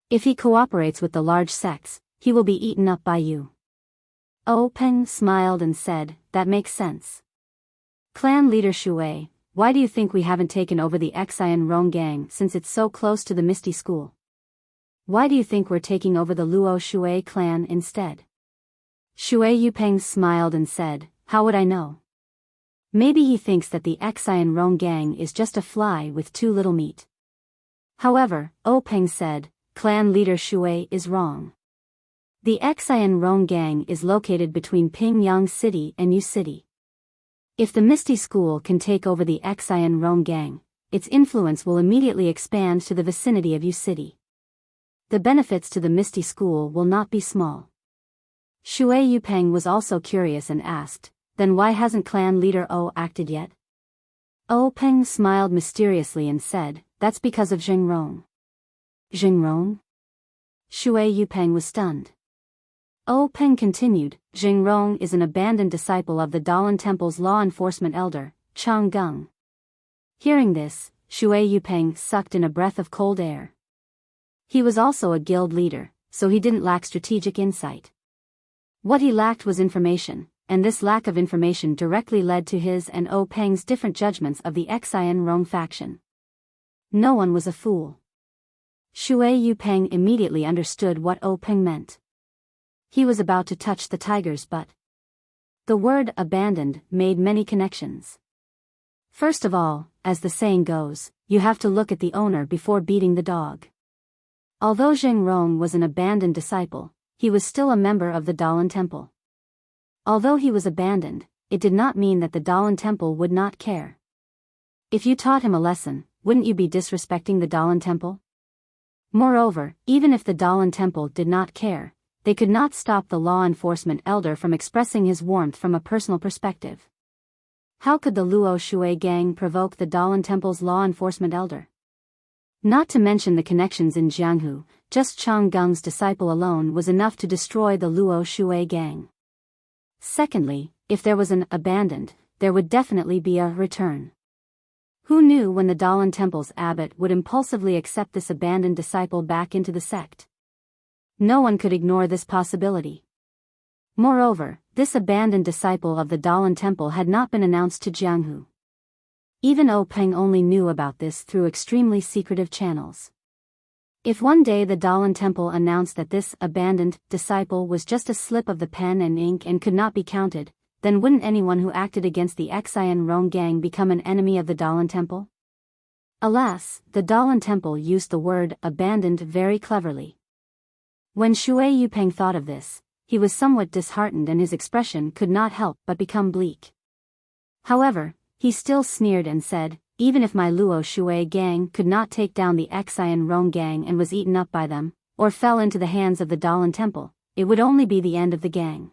If he cooperates with the large sects, he will be eaten up by you. Peng smiled and said, that makes sense. Clan leader Shui, why do you think we haven't taken over the Xian Rong gang since it's so close to the Misty School? Why do you think we're taking over the Luo Shui clan instead? Shui Yupeng smiled and said, how would I know? Maybe he thinks that the Xian Rong gang is just a fly with too little meat. However, Peng said, clan leader Shui is wrong. The Xian Rong gang is located between Pingyang City and Yu City. If the Misty School can take over the Xian Rong gang, its influence will immediately expand to the vicinity of Yu City. The benefits to the Misty School will not be small. Shui Yupeng was also curious and asked, then why hasn't clan leader acted yet? Peng smiled mysteriously and said, that's because of Jingrong. Jingrong? Shui Yupeng was stunned. Peng continued, Jingrong is an abandoned disciple of the Dalan Temple's law enforcement elder, Chang Gung. Hearing this, Shui Yupeng sucked in a breath of cold air. He was also a guild leader, so he didn't lack strategic insight. What he lacked was information, and this lack of information directly led to his and Peng's different judgments of the Xian Rong faction. No one was a fool. Shui Yupeng immediately understood what Peng meant. He was about to touch the tiger's butt. The word abandoned made many connections. First of all, as the saying goes, you have to look at the owner before beating the dog. Although Jingrong was an abandoned disciple, he was still a member of the Dalan Temple. Although he was abandoned, it did not mean that the Dalan Temple would not care. If you taught him a lesson, wouldn't you be disrespecting the Dalan Temple? Moreover, even if the Dalan Temple did not care, they could not stop the law enforcement elder from expressing his warmth from a personal perspective. How could the Luo Shui gang provoke the Dalan Temple's law enforcement elder? Not to mention the connections in Jianghu, just Chang Gung's disciple alone was enough to destroy the Luo Shui gang. Secondly, if there was an abandoned, there would definitely be a return. Who knew when the Dalan Temple's abbot would impulsively accept this abandoned disciple back into the sect? No one could ignore this possibility. Moreover, this abandoned disciple of the Dalan Temple had not been announced to Jianghu. Even Peng only knew about this through extremely secretive channels. If one day the Dalan Temple announced that this abandoned disciple was just a slip of the pen and ink and could not be counted, then wouldn't anyone who acted against the Xian Rong gang become an enemy of the Dalan Temple? Alas, the Dalan Temple used the word abandoned very cleverly. When Shui Yupeng thought of this, he was somewhat disheartened and his expression could not help but become bleak. However, he still sneered and said, even if my Luo Shui gang could not take down the Xian Rong gang and was eaten up by them, or fell into the hands of the Dalan Temple, it would only be the end of the gang.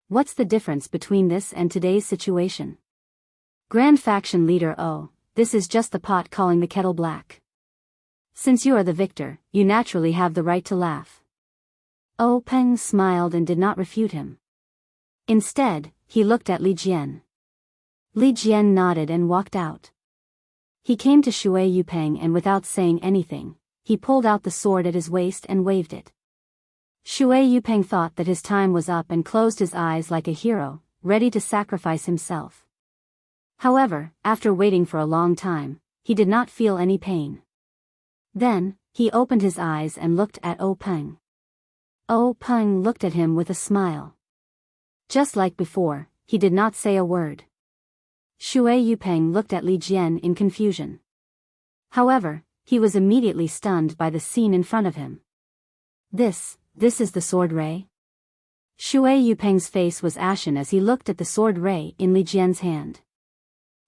What's the difference between this and today's situation? Grand Faction Leader this is just the pot calling the kettle black. Since you are the victor, you naturally have the right to laugh. Peng smiled and did not refute him. Instead, he looked at Li Jian. Li Jian nodded and walked out. He came to Shui Yupeng and without saying anything, he pulled out the sword at his waist and waved it. Shui Yupeng thought that his time was up and closed his eyes like a hero, ready to sacrifice himself. However, after waiting for a long time, he did not feel any pain. Then, he opened his eyes and looked at O Peng. O Peng looked at him with a smile. Just like before, he did not say a word. Shui Yupeng looked at Li Jian in confusion. However, he was immediately stunned by the scene in front of him. This is the sword ray? Shui Yupeng's face was ashen as he looked at the sword ray in Li Jian's hand.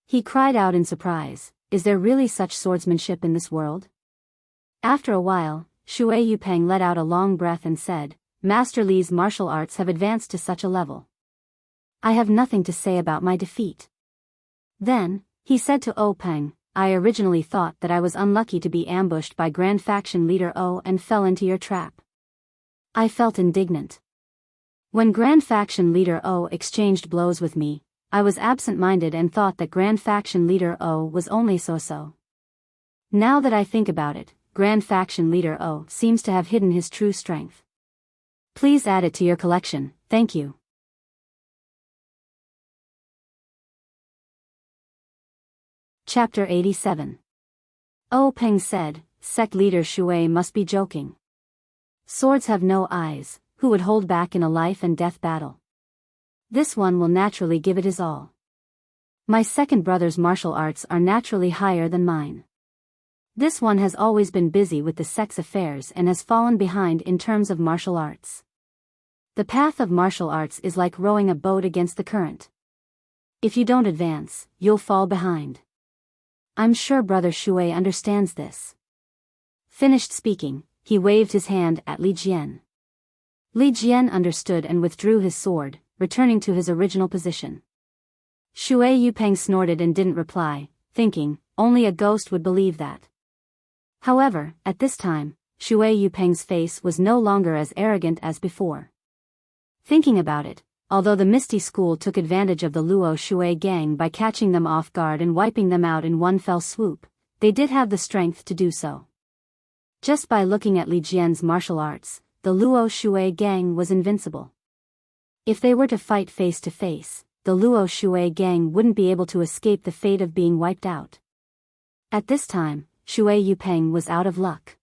He cried out in surprise, is there really such swordsmanship in this world? After a while, Shui Yupeng let out a long breath and said, Master Li's martial arts have advanced to such a level. I have nothing to say about my defeat. Then, he said to O Peng, I originally thought that I was unlucky to be ambushed by Grand Faction Leader O and fell into your trap. I felt indignant. When Grand Faction Leader O exchanged blows with me, I was absent-minded and thought that Grand Faction Leader O was only so-so. Now that I think about it, Grand Faction Leader O seems to have hidden his true strength. Please add it to your collection, thank you. Chapter 87. O Peng said, Sect Leader Shui must be joking. Swords have no eyes, who would hold back in a life and death battle? This one will naturally give it his all. My second brother's martial arts are naturally higher than mine. This one has always been busy with the sect's affairs and has fallen behind in terms of martial arts. The path of martial arts is like rowing a boat against the current. If you don't advance, you'll fall behind. I'm sure Brother Shui understands this. Finished speaking, he waved his hand at Li Jian. Li Jian understood and withdrew his sword, returning to his original position. Shui Yupeng snorted and didn't reply, thinking, only a ghost would believe that. However, at this time, Shui Yupeng's face was no longer as arrogant as before. Thinking about it, although the Misty School took advantage of the Luo Shui gang by catching them off guard and wiping them out in one fell swoop, they did have the strength to do so. Just by looking at Li Jian's martial arts, the Luo Shui gang was invincible. If they were to fight face to face, the Luo Shui gang wouldn't be able to escape the fate of being wiped out. At this time, Shui Yupeng was out of luck.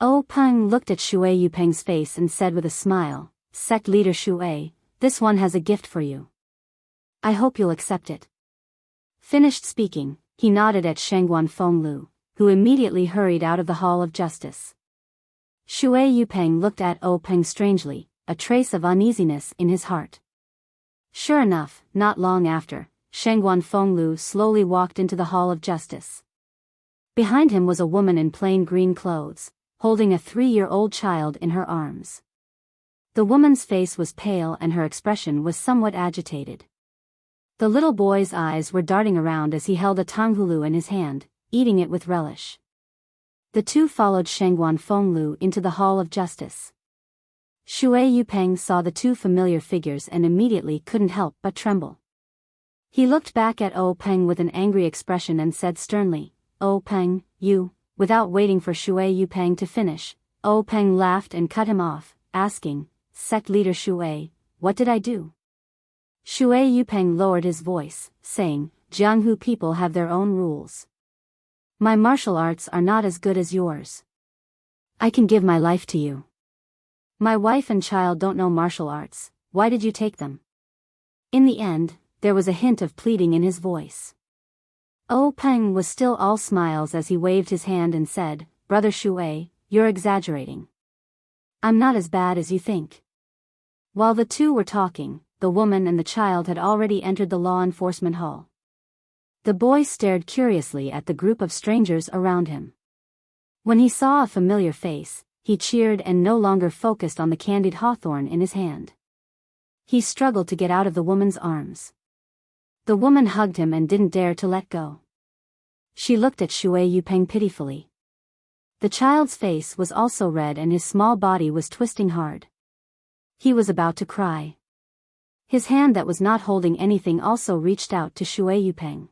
O Peng looked at Shui Yupeng's face and said with a smile, Sect Leader Shui, this one has a gift for you. I hope you'll accept it. Finished speaking, he nodded at Shengguan Fenglu, who immediately hurried out of the Hall of Justice. Shui Yupeng looked at O Peng strangely, a trace of uneasiness in his heart. Sure enough, not long after, Shengguan Fenglu slowly walked into the Hall of Justice. Behind him was a woman in plain green clothes, holding a 3-year-old child in her arms. The woman's face was pale and her expression was somewhat agitated. The little boy's eyes were darting around as he held a tanghulu in his hand, eating it with relish. The two followed Shengguan Fenglu into the Hall of Justice. Shui Yupeng saw the two familiar figures and immediately couldn't help but tremble. He looked back at O Peng with an angry expression and said sternly, O Peng, you, without waiting for Shui Yupeng to finish, O Peng laughed and cut him off, asking, Sect Leader Shui, what did I do? Shui Yupeng lowered his voice, saying, Jianghu people have their own rules. My martial arts are not as good as yours. I can give my life to you. My wife and child don't know martial arts, why did you take them? In the end, there was a hint of pleading in his voice. O Peng was still all smiles as he waved his hand and said, Brother Shui, you're exaggerating. I'm not as bad as you think. While the two were talking, the woman and the child had already entered the law enforcement hall. The boy stared curiously at the group of strangers around him. When he saw a familiar face, he cheered and no longer focused on the candied hawthorn in his hand. He struggled to get out of the woman's arms. The woman hugged him and didn't dare to let go. She looked at Shui Yupeng pitifully. The child's face was also red and his small body was twisting hard. He was about to cry. His hand that was not holding anything also reached out to Shui Yupeng.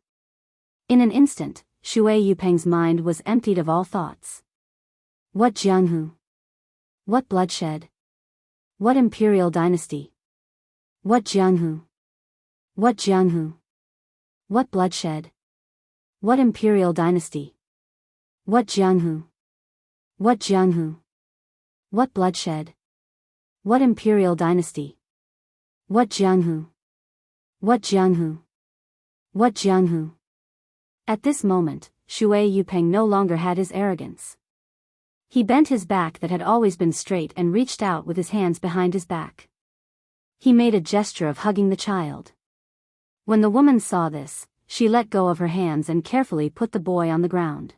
In an instant, Shui Yupeng's mind was emptied of all thoughts. What Jianghu? What bloodshed? What imperial dynasty? What Jianghu? What Jianghu? What bloodshed? What imperial dynasty? What Jianghu? What Jianghu? What bloodshed? What imperial dynasty? What Jianghu? What Jianghu? What Jianghu? At this moment, Shui Yupeng no longer had his arrogance. He bent his back that had always been straight and reached out with his hands behind his back. He made a gesture of hugging the child. When the woman saw this, she let go of her hands and carefully put the boy on the ground.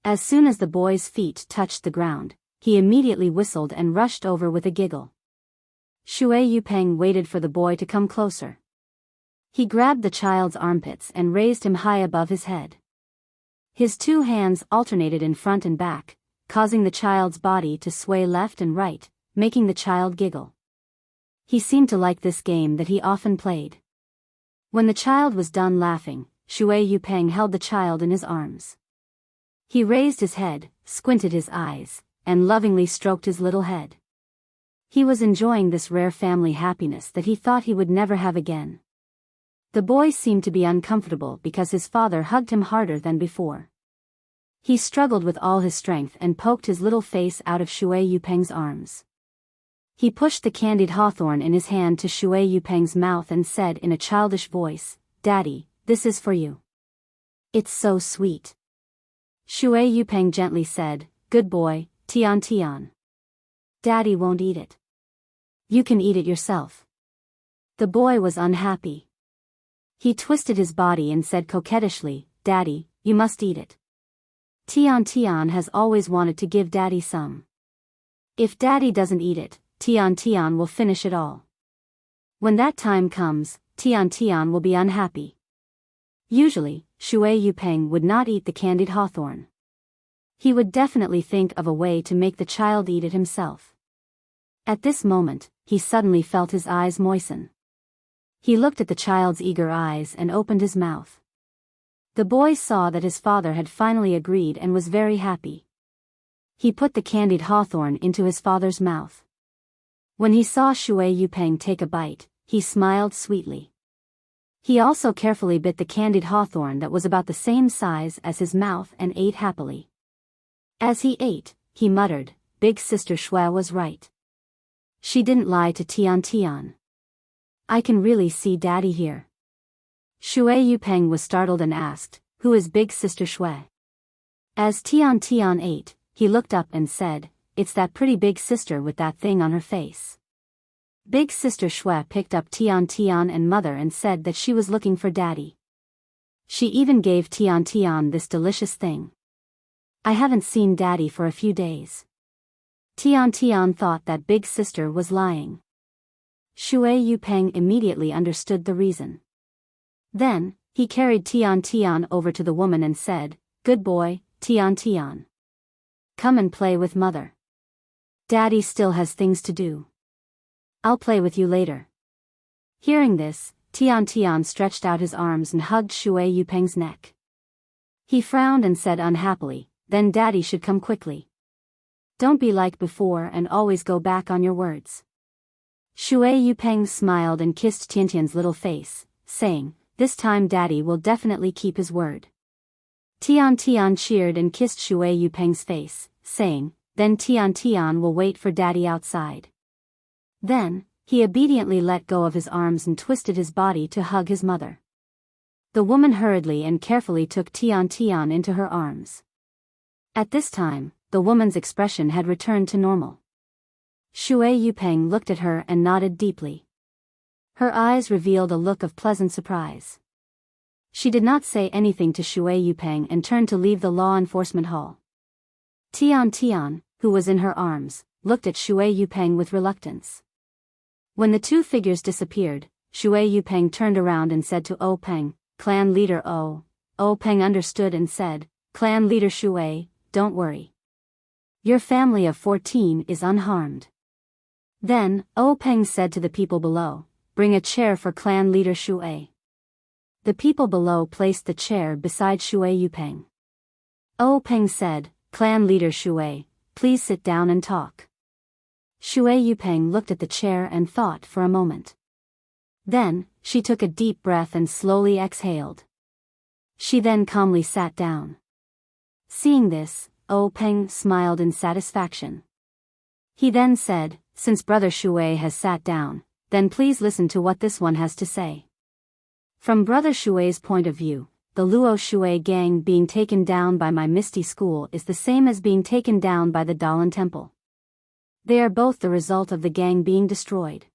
As soon as the boy's feet touched the ground, he immediately whistled and rushed over with a giggle. Shui Yupeng waited for the boy to come closer. He grabbed the child's armpits and raised him high above his head. His two hands alternated in front and back, causing the child's body to sway left and right, making the child giggle. He seemed to like this game that he often played. When the child was done laughing, Shui Yupeng held the child in his arms. He raised his head, squinted his eyes, and lovingly stroked his little head. He was enjoying this rare family happiness that he thought he would never have again. The boy seemed to be uncomfortable because his father hugged him harder than before. He struggled with all his strength and poked his little face out of Shui Yupeng's arms. He pushed the candied hawthorn in his hand to Shui Yupeng's mouth and said in a childish voice, "Daddy, this is for you. It's so sweet." Shui Yupeng gently said, "Good boy, Tian Tian. Daddy won't eat it. You can eat it yourself." The boy was unhappy. He twisted his body and said coquettishly, "Daddy, you must eat it. Tian Tian has always wanted to give Daddy some. If Daddy doesn't eat it, Tian Tian will finish it all. When that time comes, Tian Tian will be unhappy." Usually, Shui Yupeng would not eat the candied hawthorn. He would definitely think of a way to make the child eat it himself. At this moment, he suddenly felt his eyes moisten. He looked at the child's eager eyes and opened his mouth. The boy saw that his father had finally agreed and was very happy. He put the candied hawthorn into his father's mouth. When he saw Shui Yupeng take a bite, he smiled sweetly. He also carefully bit the candied hawthorn that was about the same size as his mouth and ate happily. As he ate, he muttered, "Big Sister Shui was right. She didn't lie to Tian Tian. I can really see Daddy here." Shui Yupeng was startled and asked, "Who is Big Sister Shui?" As Tian Tian ate, he looked up and said, "It's that pretty big sister with that thing on her face." Big Sister Shui picked up Tian Tian and Mother and said that she was looking for Daddy. She even gave Tian Tian this delicious thing. "I haven't seen Daddy for a few days." Tian Tian thought that Big Sister was lying. Shui Yupeng immediately understood the reason. Then, he carried Tian Tian over to the woman and said, "Good boy, Tian Tian. Come and play with Mother. Daddy still has things to do. I'll play with you later." Hearing this, Tian Tian stretched out his arms and hugged Shui Yupeng's neck. He frowned and said unhappily, "Then Daddy should come quickly. Don't be like before and always go back on your words." Shui Yupeng smiled and kissed Tiantian's little face, saying, "This time Daddy will definitely keep his word." Tian Tian cheered and kissed Shui Yupeng's face, saying, "Then Tian Tian will wait for Daddy outside." Then, he obediently let go of his arms and twisted his body to hug his mother. The woman hurriedly and carefully took Tian Tian into her arms. At this time, the woman's expression had returned to normal. Shui Yupeng looked at her and nodded deeply. Her eyes revealed a look of pleasant surprise. She did not say anything to Shui Yupeng and turned to leave the law enforcement hall. Tian Tian, who was in her arms, looked at Shui Yupeng with reluctance. When the two figures disappeared, Shui Yupeng turned around and said to O Peng, "Clan leader O." O Peng understood and said, "Clan leader Shui, don't worry. Your family of 14 is unharmed." Then, O Peng said to the people below, bring a chair for clan leader Shui. The people below placed the chair beside Shui Yupeng. Peng said, Clan leader Shui, please sit down and talk. Shui Yupeng looked at the chair and thought for a moment. Then, she took a deep breath and slowly exhaled. She then calmly sat down. Seeing this, Peng smiled in satisfaction. He then said, since Brother Shui has sat down, then please listen to what this one has to say. From Brother Shui's point of view, the Luo Shui gang being taken down by my Misty School is the same as being taken down by the Dalan Temple. They are both the result of the gang being destroyed.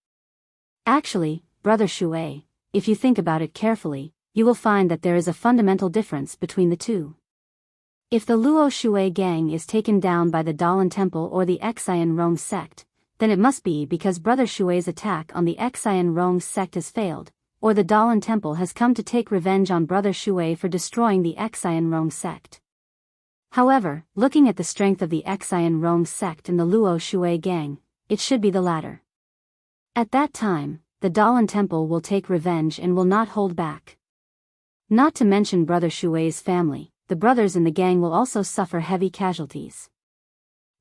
Actually, Brother Shui, if you think about it carefully, you will find that there is a fundamental difference between the two. If the Luo Shui gang is taken down by the Dalan Temple or the Xian Rong sect, then it must be because Brother Shui's attack on the Xian Rong sect has failed, or the Dalan Temple has come to take revenge on Brother Shui for destroying the Xian Rong sect. However, looking at the strength of the Xian Rong sect and the Luo Shui gang, it should be the latter. At that time, the Dalan Temple will take revenge and will not hold back. Not to mention Brother Shui's family, the brothers in the gang will also suffer heavy casualties.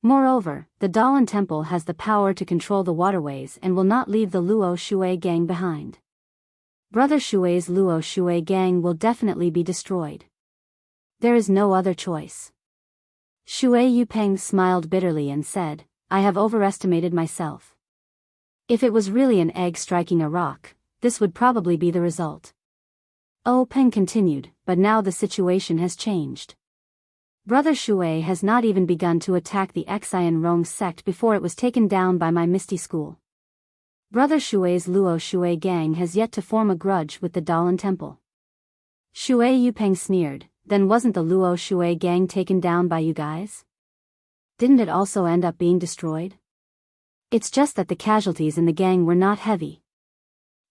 Moreover, the Dalan Temple has the power to control the waterways and will not leave the Luo Shui gang behind. Brother Shui's Luo Shui gang will definitely be destroyed. There is no other choice. Shui Yupeng smiled bitterly and said, I have overestimated myself. If it was really an egg striking a rock, this would probably be the result. Peng continued, but now the situation has changed. Brother Shui has not even begun to attack the Xian Rong sect before it was taken down by my Misty School. Brother Shui's Luo Shui gang has yet to form a grudge with the Dalan Temple. Shui Yupeng sneered, then wasn't the Luo Shui gang taken down by you guys? Didn't it also end up being destroyed? It's just that the casualties in the gang were not heavy.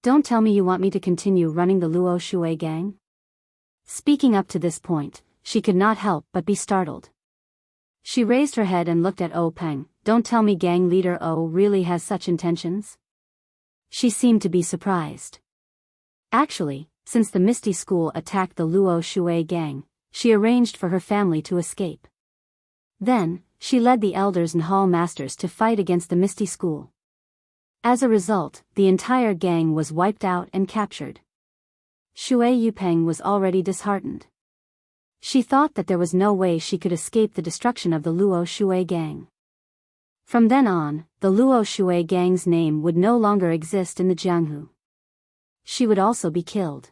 Don't tell me you want me to continue running the Luo Shui gang? Speaking up to this point, she could not help but be startled. She raised her head and looked at Peng. Don't tell me gang leader O really has such intentions? She seemed to be surprised. Actually, since the Misty School attacked the Luo Shui gang, she arranged for her family to escape. Then, she led the elders and hall masters to fight against the Misty School. As a result, the entire gang was wiped out and captured. Shui Yupeng was already disheartened. She thought that there was no way she could escape the destruction of the Luo Shui gang. From then on, the Luo Shui gang's name would no longer exist in the Jianghu. She would also be killed.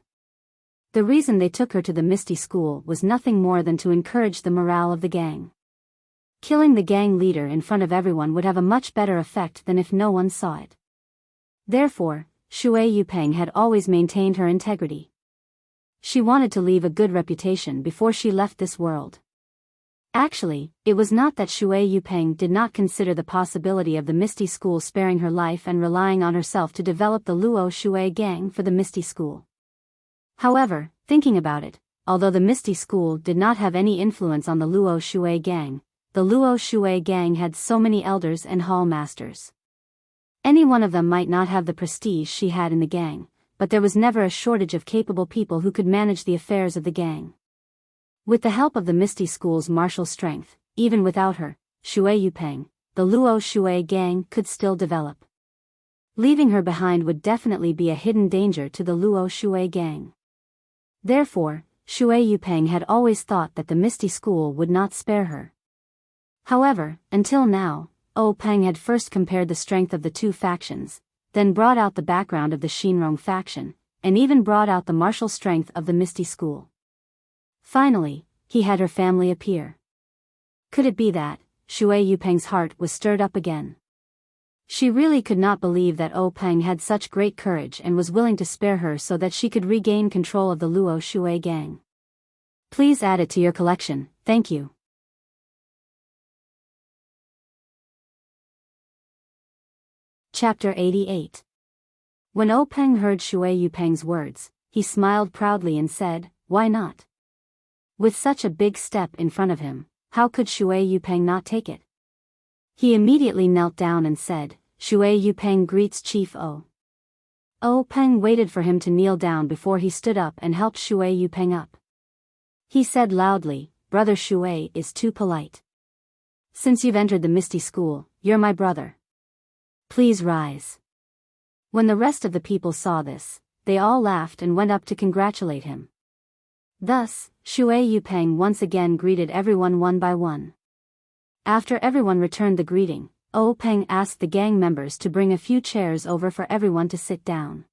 The reason they took her to the Misty School was nothing more than to encourage the morale of the gang. Killing the gang leader in front of everyone would have a much better effect than if no one saw it. Therefore, Shui Yupeng had always maintained her integrity. She wanted to leave a good reputation before she left this world. Actually, it was not that Shui Yupeng did not consider the possibility of the Misty School sparing her life and relying on herself to develop the Luo Shui gang for the Misty School. However, thinking about it, although the Misty School did not have any influence on the Luo Shui gang, the Luo Shui gang had so many elders and hall masters. Any one of them might not have the prestige she had in the gang, but there was never a shortage of capable people who could manage the affairs of the gang. With the help of the Misty School's martial strength, even without her, Shui Yupeng, the Luo Shui gang could still develop. Leaving her behind would definitely be a hidden danger to the Luo Shui gang. Therefore, Shui Yupeng had always thought that the Misty School would not spare her. However, until now, Peng had first compared the strength of the two factions, then brought out the background of the Shinrong faction, and even brought out the martial strength of the Misty School. Finally, he had her family appear. Could it be that Shui Yupeng's heart was stirred up again? She really could not believe that Peng had such great courage and was willing to spare her so that she could regain control of the Luo Shui gang. Please add it to your collection, thank you. Chapter 88. When Peng heard Shui Yupeng's words, he smiled proudly and said, why not? With such a big step in front of him, how could Shui Yupeng not take it? He immediately knelt down and said, Shui Yupeng greets Chief O. Peng waited for him to kneel down before he stood up and helped Shui Yupeng up. He said loudly, "Brother Shui is too polite. Since you've entered the Misty School, you're my brother. Please rise." When the rest of the people saw this, they all laughed and went up to congratulate him. Thus, Shui Yupeng once again greeted everyone one by one. After everyone returned the greeting, Peng asked the gang members to bring a few chairs over for everyone to sit down.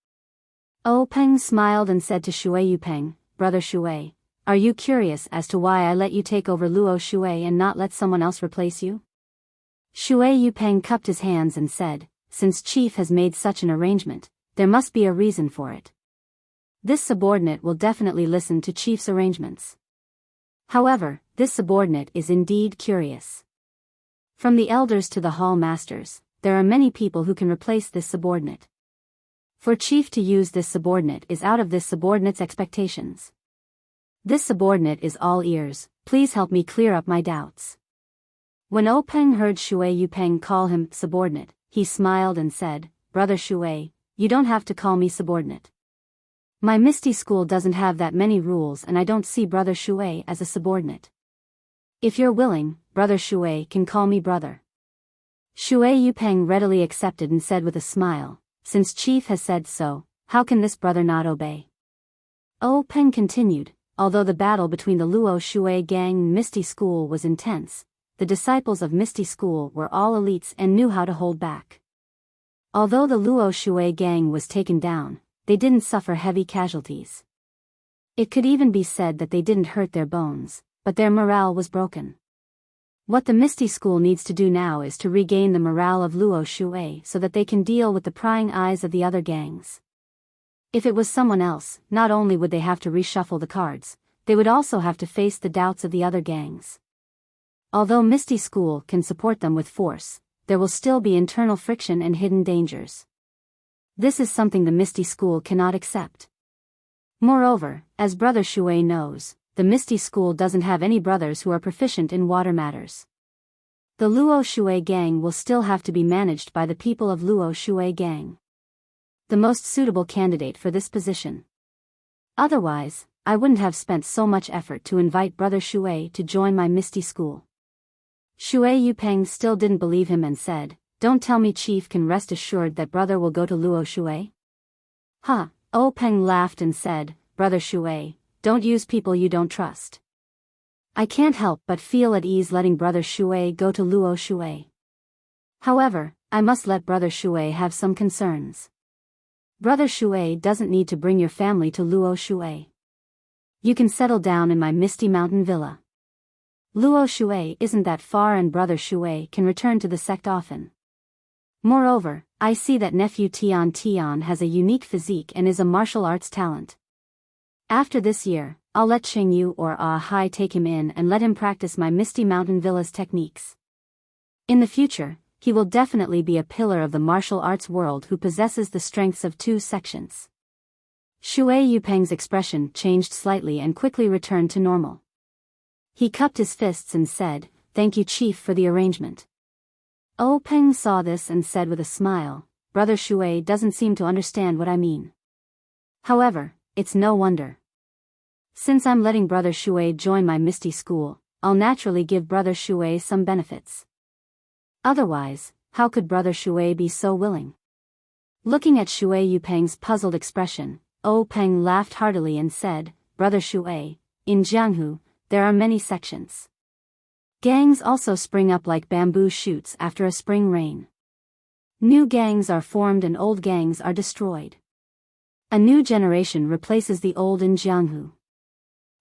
Peng smiled and said to Shui Yupeng, "Brother Shui, are you curious as to why I let you take over Luo Shui and not let someone else replace you?" Shui Yupeng cupped his hands and said, "Since Chief has made such an arrangement, there must be a reason for it. This subordinate will definitely listen to Chief's arrangements. However, this subordinate is indeed curious. From the elders to the hall masters, there are many people who can replace this subordinate. For Chief to use this subordinate is out of this subordinate's expectations. This subordinate is all ears, please help me clear up my doubts." When Peng heard Shui Yupeng call him subordinate, he smiled and said, "Brother Shui, you don't have to call me subordinate. My Misty School doesn't have that many rules and I don't see Brother Shui as a subordinate. If you're willing, Brother Shui can call me brother." Shui Yupeng readily accepted and said with a smile, "Since Chief has said so, how can this brother not obey?" Peng continued, "Although the battle between the Luo Shui gang and Misty School was intense, the disciples of Misty School were all elites and knew how to hold back. Although the Luo Shui gang was taken down, they didn't suffer heavy casualties. It could even be said that they didn't hurt their bones, but their morale was broken. What the Misty School needs to do now is to regain the morale of Luo Shui so that they can deal with the prying eyes of the other gangs. If it was someone else, not only would they have to reshuffle the cards, they would also have to face the doubts of the other gangs. Although Misty School can support them with force, there will still be internal friction and hidden dangers. This is something the Misty School cannot accept. Moreover, as Brother Shui knows, the Misty School doesn't have any brothers who are proficient in water matters. The Luo Shui gang will still have to be managed by the people of Luo Shui gang. The most suitable candidate for this position. Otherwise, I wouldn't have spent so much effort to invite Brother Shui to join my Misty School." Shui Yupeng still didn't believe him and said, "Don't tell me Chief can rest assured that brother will go to Luo Shui?" "Huh." Peng laughed and said, "Brother Shui, don't use people you don't trust. I can't help but feel at ease letting Brother Shui go to Luo Shui. However, I must let Brother Shui have some concerns. Brother Shui doesn't need to bring your family to Luo Shui. You can settle down in my Misty Mountain Villa. Luo Shui isn't that far and Brother Shui can return to the sect often. Moreover, I see that nephew Tian Tian has a unique physique and is a martial arts talent. After this year, I'll let Chengyu or Hai take him in and let him practice my Misty Mountain Villa's techniques. In the future, he will definitely be a pillar of the martial arts world who possesses the strengths of two sections." Shui Yupeng's expression changed slightly and quickly returned to normal. He cupped his fists and said, "Thank you Chief for the arrangement." Peng saw this and said with a smile, "Brother Shui doesn't seem to understand what I mean. However, it's no wonder. Since I'm letting Brother Shui join my Misty School, I'll naturally give Brother Shui some benefits. Otherwise, how could Brother Shui be so willing?" Looking at Shui Yupeng's puzzled expression, Peng laughed heartily and said, "Brother Shui, in Jianghu, there are many sections. Gangs also spring up like bamboo shoots after a spring rain. New gangs are formed and old gangs are destroyed. A new generation replaces the old in Jianghu.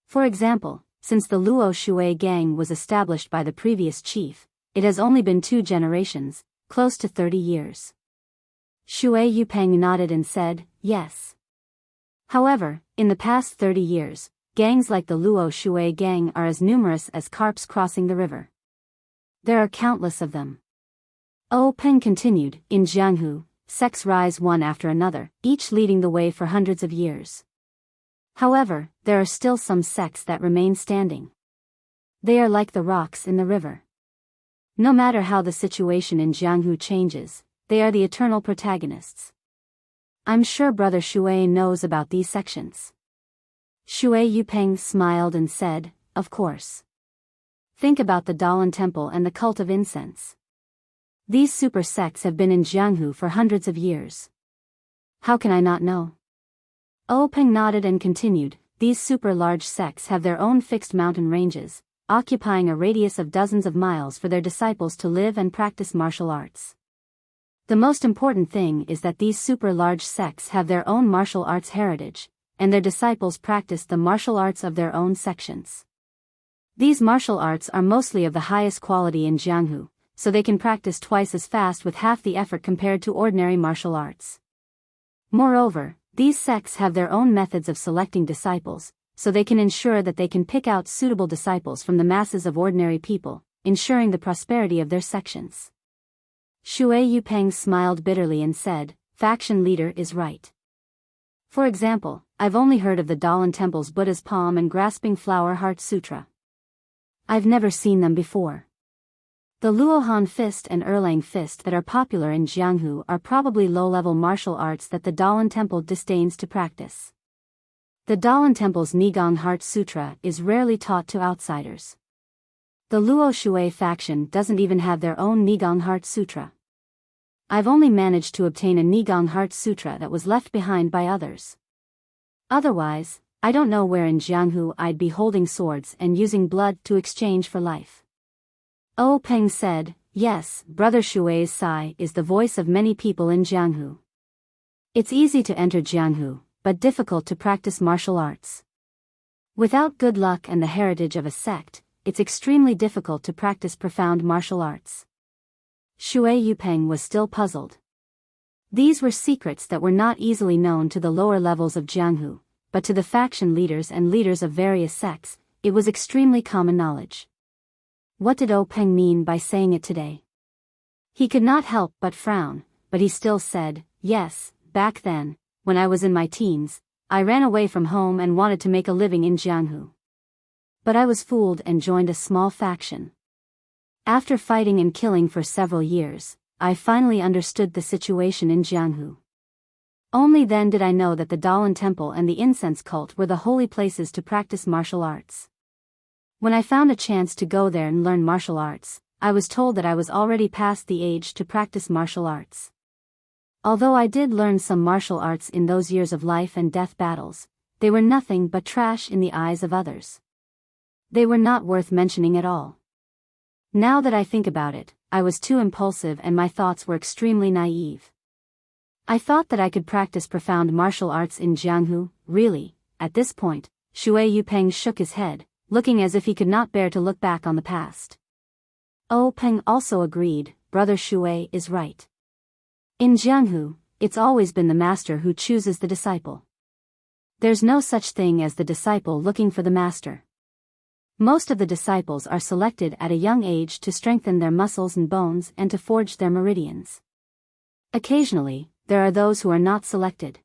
For example, since the Luo Shui gang was established by the previous chief, it has only been 2 generations, close to 30 years. Shui Yupeng nodded and said, "Yes. However, in the past 30 years, gangs like the Luo Shui gang are as numerous as carps crossing the river. There are countless of them." Peng continued, "In Jianghu, sects rise one after another, each leading the way for hundreds of years. However, there are still some sects that remain standing. They are like the rocks in the river. No matter how the situation in Jianghu changes, they are the eternal protagonists. I'm sure Brother Shui knows about these sections. Shui Yupeng smiled and said, of course. Think about the Dalan Temple and the cult of incense. These super sects have been in Jianghu for hundreds of years. How can I not know? Peng nodded and continued, these super large sects have their own fixed mountain ranges, occupying a radius of dozens of miles for their disciples to live and practice martial arts. The most important thing is that these super large sects have their own martial arts heritage, and their disciples practice the martial arts of their own sections. These martial arts are mostly of the highest quality in Jianghu, so they can practice twice as fast with half the effort compared to ordinary martial arts. Moreover, these sects have their own methods of selecting disciples, so they can ensure that they can pick out suitable disciples from the masses of ordinary people, ensuring the prosperity of their sections. Shui Yupeng smiled bitterly and said, faction leader is right. For example, I've only heard of the Dalan Temple's Buddha's Palm and Grasping Flower Heart Sutra. I've never seen them before. The Luohan Fist and Erlang Fist that are popular in Jianghu are probably low-level martial arts that the Dalan Temple disdains to practice. The Dalan Temple's Nigong Heart Sutra is rarely taught to outsiders. The Luo Shui faction doesn't even have their own Nigong Heart Sutra. I've only managed to obtain a Nigong Heart Sutra that was left behind by others. Otherwise, I don't know where in Jianghu I'd be holding swords and using blood to exchange for life. Peng said, yes, Brother Shui's sigh is the voice of many people in Jianghu. It's easy to enter Jianghu, but difficult to practice martial arts. Without good luck and the heritage of a sect, it's extremely difficult to practice profound martial arts. Shui Yupeng was still puzzled. These were secrets that were not easily known to the lower levels of Jianghu, but to the faction leaders and leaders of various sects, it was extremely common knowledge. What did Peng mean by saying it today? He could not help but frown, but he still said, yes, back then, when I was in my teens, I ran away from home and wanted to make a living in Jianghu. But I was fooled and joined a small faction. After fighting and killing for several years, I finally understood the situation in Jianghu. Only then did I know that the Dalan Temple and the incense cult were the holy places to practice martial arts. When I found a chance to go there and learn martial arts, I was told that I was already past the age to practice martial arts. Although I did learn some martial arts in those years of life and death battles, they were nothing but trash in the eyes of others. They were not worth mentioning at all. Now that I think about it, I was too impulsive and my thoughts were extremely naive. I thought that I could practice profound martial arts in Jianghu, really. At this point, Shui Yupeng shook his head, looking as if he could not bear to look back on the past. Peng also agreed, Brother Shui is right. In Jianghu, it's always been the master who chooses the disciple. There's no such thing as the disciple looking for the master. Most of the disciples are selected at a young age to strengthen their muscles and bones and to forge their meridians. Occasionally, there are those who are not selected.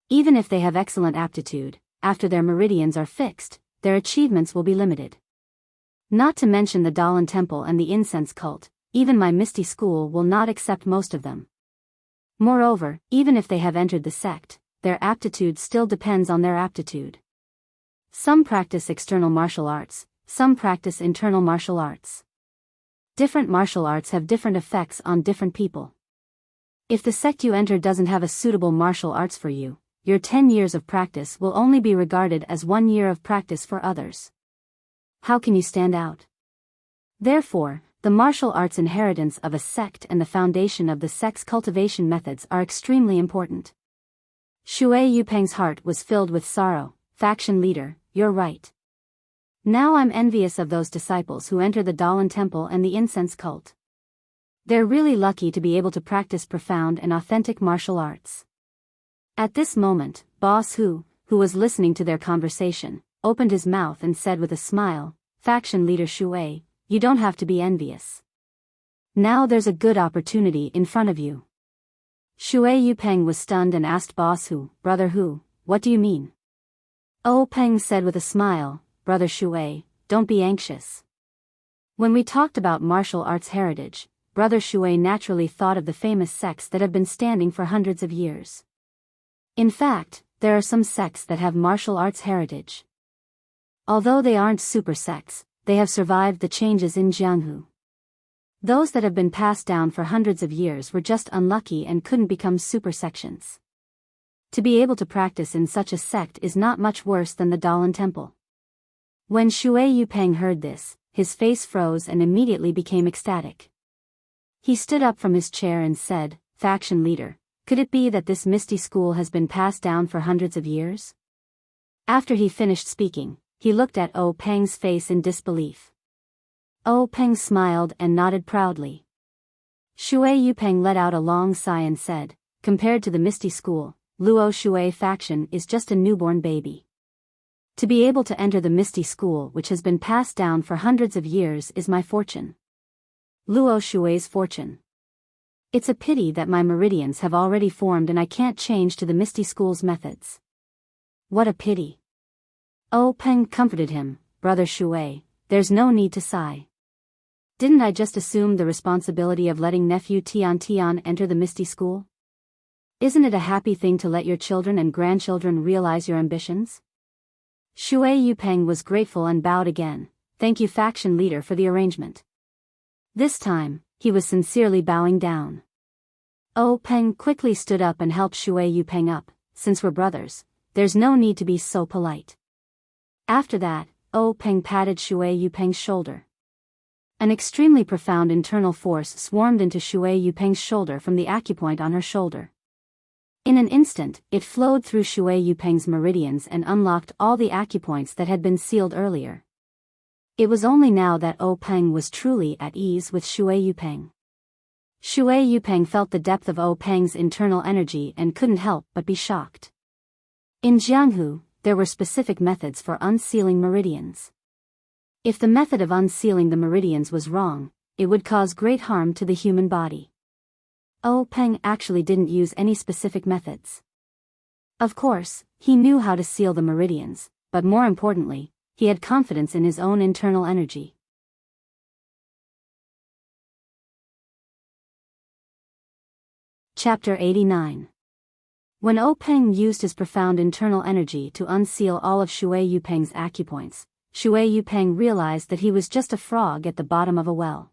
Even if they have excellent aptitude, after their meridians are fixed, their achievements will be limited. Not to mention the Dalan Temple and the incense cult, even my Misty School will not accept most of them. Moreover, even if they have entered the sect, their aptitude still depends on their aptitude. Some practice external martial arts, some practice internal martial arts. Different martial arts have different effects on different people. If the sect you enter doesn't have a suitable martial arts for you, your 10 years of practice will only be regarded as 1 year of practice for others. How can you stand out? Therefore, the martial arts inheritance of a sect and the foundation of the sect's cultivation methods are extremely important. Shui Yupeng's heart was filled with sorrow. Faction leader, you're right. Now I'm envious of those disciples who enter the Dalan Temple and the incense cult. They're really lucky to be able to practice profound and authentic martial arts. At this moment, Boss who was listening to their conversation, opened his mouth and said with a smile, Faction leader Shui, you don't have to be envious. Now there's a good opportunity in front of you. Shui Yupeng was stunned and asked Boss Hu, Brother Hu, what do you mean? Peng said with a smile, Brother Shui, don't be anxious. When we talked about martial arts heritage, Brother Shui naturally thought of the famous sects that have been standing for hundreds of years. In fact, there are some sects that have martial arts heritage. Although they aren't super sects, they have survived the changes in Jianghu. Those that have been passed down for hundreds of years were just unlucky and couldn't become super sections. To be able to practice in such a sect is not much worse than the Dalan Temple. When Shui Yupeng heard this, his face froze and immediately became ecstatic. He stood up from his chair and said, "Faction leader, could it be that this misty school has been passed down for hundreds of years?" After he finished speaking, he looked at O Peng's face in disbelief. O Peng smiled and nodded proudly. Shui Yupeng let out a long sigh and said, "Compared to the misty school, Luo Shui faction is just a newborn baby. To be able to enter the misty school which has been passed down for hundreds of years is my fortune. Luo Shui's fortune. It's a pity that my meridians have already formed and I can't change to the misty school's methods." "What a pity." O Peng comforted him, "Brother Shui, there's no need to sigh. Didn't I just assume the responsibility of letting nephew Tian Tian enter the misty school? Isn't it a happy thing to let your children and grandchildren realize your ambitions?" Shui Yupeng was grateful and bowed again. "Thank you, faction leader, for the arrangement." This time, he was sincerely bowing down. O Peng quickly stood up and helped Shui Yupeng up. "Since we're brothers, there's no need to be so polite." After that, O Peng patted Shui Yupeng's shoulder. An extremely profound internal force swarmed into Shui Yupeng's shoulder from the acupoint on her shoulder. In an instant, it flowed through Shui Yupeng's meridians and unlocked all the acupoints that had been sealed earlier. It was only now that O Peng was truly at ease with Shui Yupeng. Shui Yupeng felt the depth of O Peng's internal energy and couldn't help but be shocked. In Jianghu, there were specific methods for unsealing meridians. If the method of unsealing the meridians was wrong, it would cause great harm to the human body. O Peng actually didn't use any specific methods. Of course, he knew how to seal the meridians, but more importantly, he had confidence in his own internal energy. Chapter 89. When O Peng used his profound internal energy to unseal all of Shui Yupeng's acupoints, Shui Yupeng realized that he was just a frog at the bottom of a well.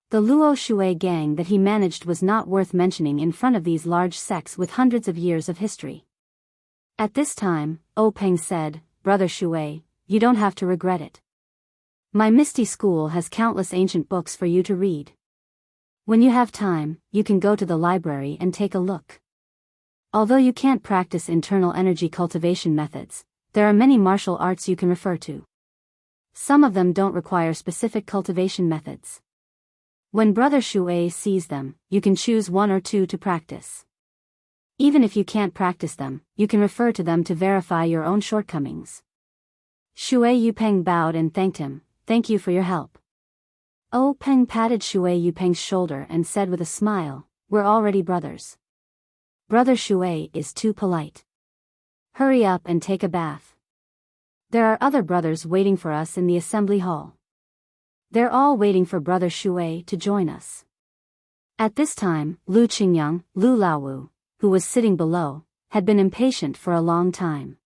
The Luo Shui gang that he managed was not worth mentioning in front of these large sects with hundreds of years of history. At this time, O Peng said, "Brother Shui, you don't have to regret it. My misty school has countless ancient books for you to read. When you have time, you can go to the library and take a look. Although you can't practice internal energy cultivation methods, there are many martial arts you can refer to. Some of them don't require specific cultivation methods. When Brother Shui sees them, you can choose one or two to practice. Even if you can't practice them, you can refer to them to verify your own shortcomings." Shui Yupeng bowed and thanked him. "Thank you for your help." O Peng patted Shui Yupeng's shoulder and said with a smile, "We're already brothers. Brother Shui is too polite. Hurry up and take a bath. There are other brothers waiting for us in the assembly hall. They're all waiting for Brother Shui to join us." At this time, Lu Qingyang, Lu Laowu, who was sitting below, had been impatient for a long time.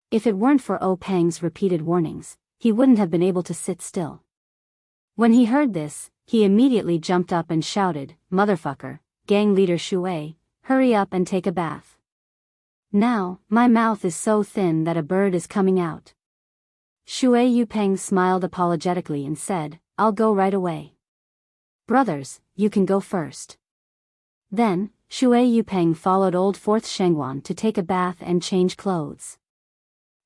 If it weren't for O Peng's repeated warnings, he wouldn't have been able to sit still. When he heard this, he immediately jumped up and shouted, "Motherfucker, gang leader Shui, hurry up and take a bath. Now, my mouth is so thin that a bird is coming out." Shui Yupeng smiled apologetically and said, "I'll go right away." "Brothers, you can go first." Then, Shui Yupeng followed old Fourth Shengguan to take a bath and change clothes.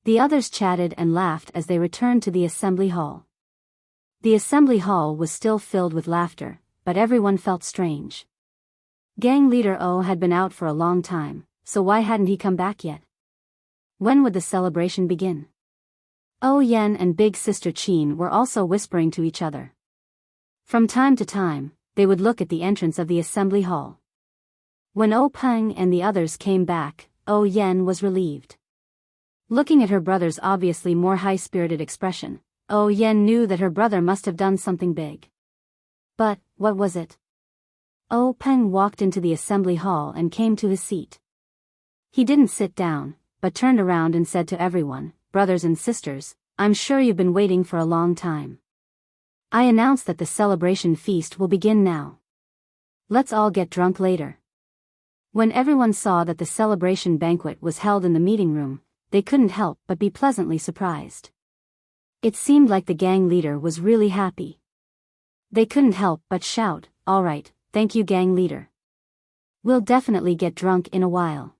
The others chatted and laughed as they returned to the assembly hall. The assembly hall was still filled with laughter, but everyone felt strange. Gang leader O had been out for a long time, so why hadn't he come back yet? When would the celebration begin? O Yen and big sister Qin were also whispering to each other. From time to time, they would look at the entrance of the assembly hall. When O Peng and the others came back, O Yen was relieved. Looking at her brother's obviously more high-spirited expression, O Yen knew that her brother must have done something big. But, what was it? O Peng walked into the assembly hall and came to his seat. He didn't sit down, but turned around and said to everyone, "Brothers and sisters, I'm sure you've been waiting for a long time. I announce that the celebration feast will begin now. Let's all get drunk later." When everyone saw that the celebration banquet was held in the meeting room, they couldn't help but be pleasantly surprised. It seemed like the gang leader was really happy. They couldn't help but shout, "All right, thank you, gang leader. We'll definitely get drunk in a while."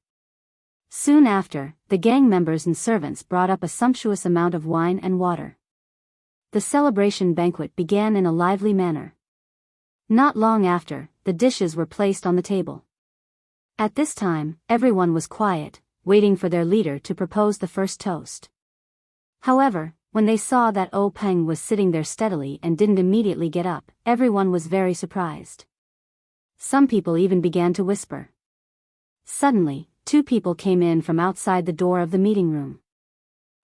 Soon after, the gang members and servants brought up a sumptuous amount of wine and water. The celebration banquet began in a lively manner. Not long after, the dishes were placed on the table. At this time, everyone was quiet, waiting for their leader to propose the first toast. However, when they saw that Oh Peng was sitting there steadily and didn't immediately get up, everyone was very surprised. Some people even began to whisper. Suddenly, two people came in from outside the door of the meeting room.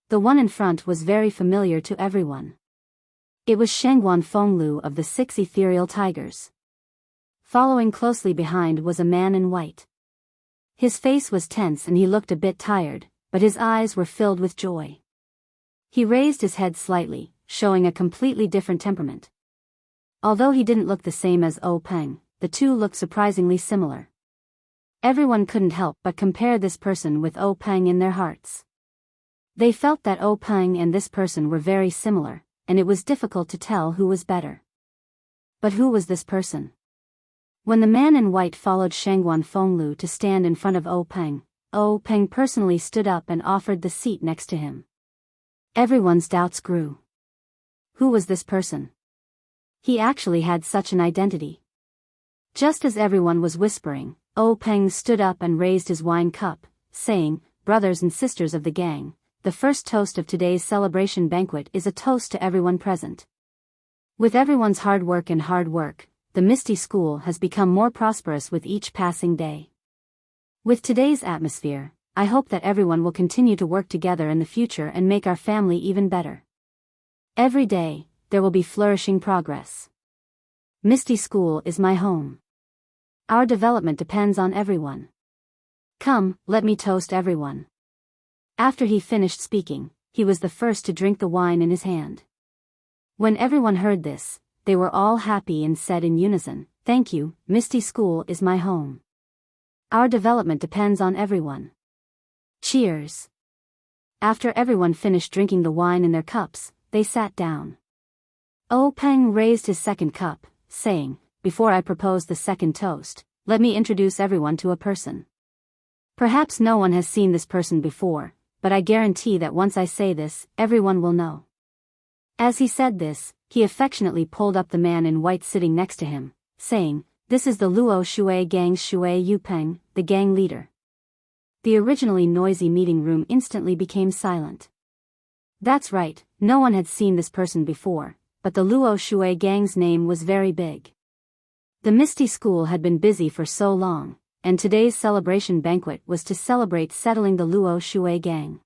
The one in front was very familiar to everyone. It was Shengguan Fenglu of the 6 Ethereal Tigers. Following closely behind was a man in white. His face was tense and he looked a bit tired, but his eyes were filled with joy. He raised his head slightly, showing a completely different temperament. Although he didn't look the same as Oh Peng, the two looked surprisingly similar. Everyone couldn't help but compare this person with Oh Peng in their hearts. They felt that Oh Peng and this person were very similar, and it was difficult to tell who was better. But who was this person? When the man in white followed Shengguan Fenglu to stand in front of Oh Peng personally stood up and offered the seat next to him. Everyone's doubts grew. Who was this person? He actually had such an identity. Just as everyone was whispering, Oh Peng stood up and raised his wine cup, saying, "Brothers and sisters of the gang, the first toast of today's celebration banquet is a toast to everyone present. With everyone's hard work, the Misty School has become more prosperous with each passing day. With today's atmosphere, I hope that everyone will continue to work together in the future and make our family even better. Every day, there will be flourishing progress. Misty School is my home. Our development depends on everyone. Come, let me toast everyone." After he finished speaking, he was the first to drink the wine in his hand. When everyone heard this, they were all happy and said in unison, "Thank you, Misty School is my home. Our development depends on everyone. Cheers." After everyone finished drinking the wine in their cups, they sat down. Oh Peng raised his second cup, saying, "Before I propose the second toast, let me introduce everyone to a person. Perhaps no one has seen this person before, but I guarantee that once I say this, everyone will know." As he said this, he affectionately pulled up the man in white sitting next to him, saying, "This is the Luo Shui Gang's Shui Yupeng, the gang leader." The originally noisy meeting room instantly became silent. That's right, no one had seen this person before, but the Luo Shui Gang's name was very big. The Misty School had been busy for so long, and today's celebration banquet was to celebrate settling the Luo Shui Gang.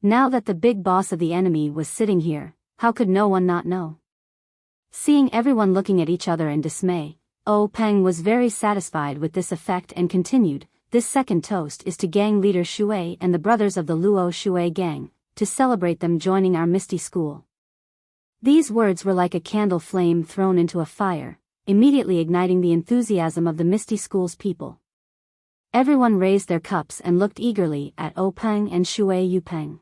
Now that the big boss of the enemy was sitting here, how could no one not know? Seeing everyone looking at each other in dismay, Oh Peng was very satisfied with this effect and continued, "This second toast is to gang leader Shui and the brothers of the Luo Shui Gang, to celebrate them joining our Misty School." These words were like a candle flame thrown into a fire, immediately igniting the enthusiasm of the Misty School's people. Everyone raised their cups and looked eagerly at Oh Peng and Shui Yupeng.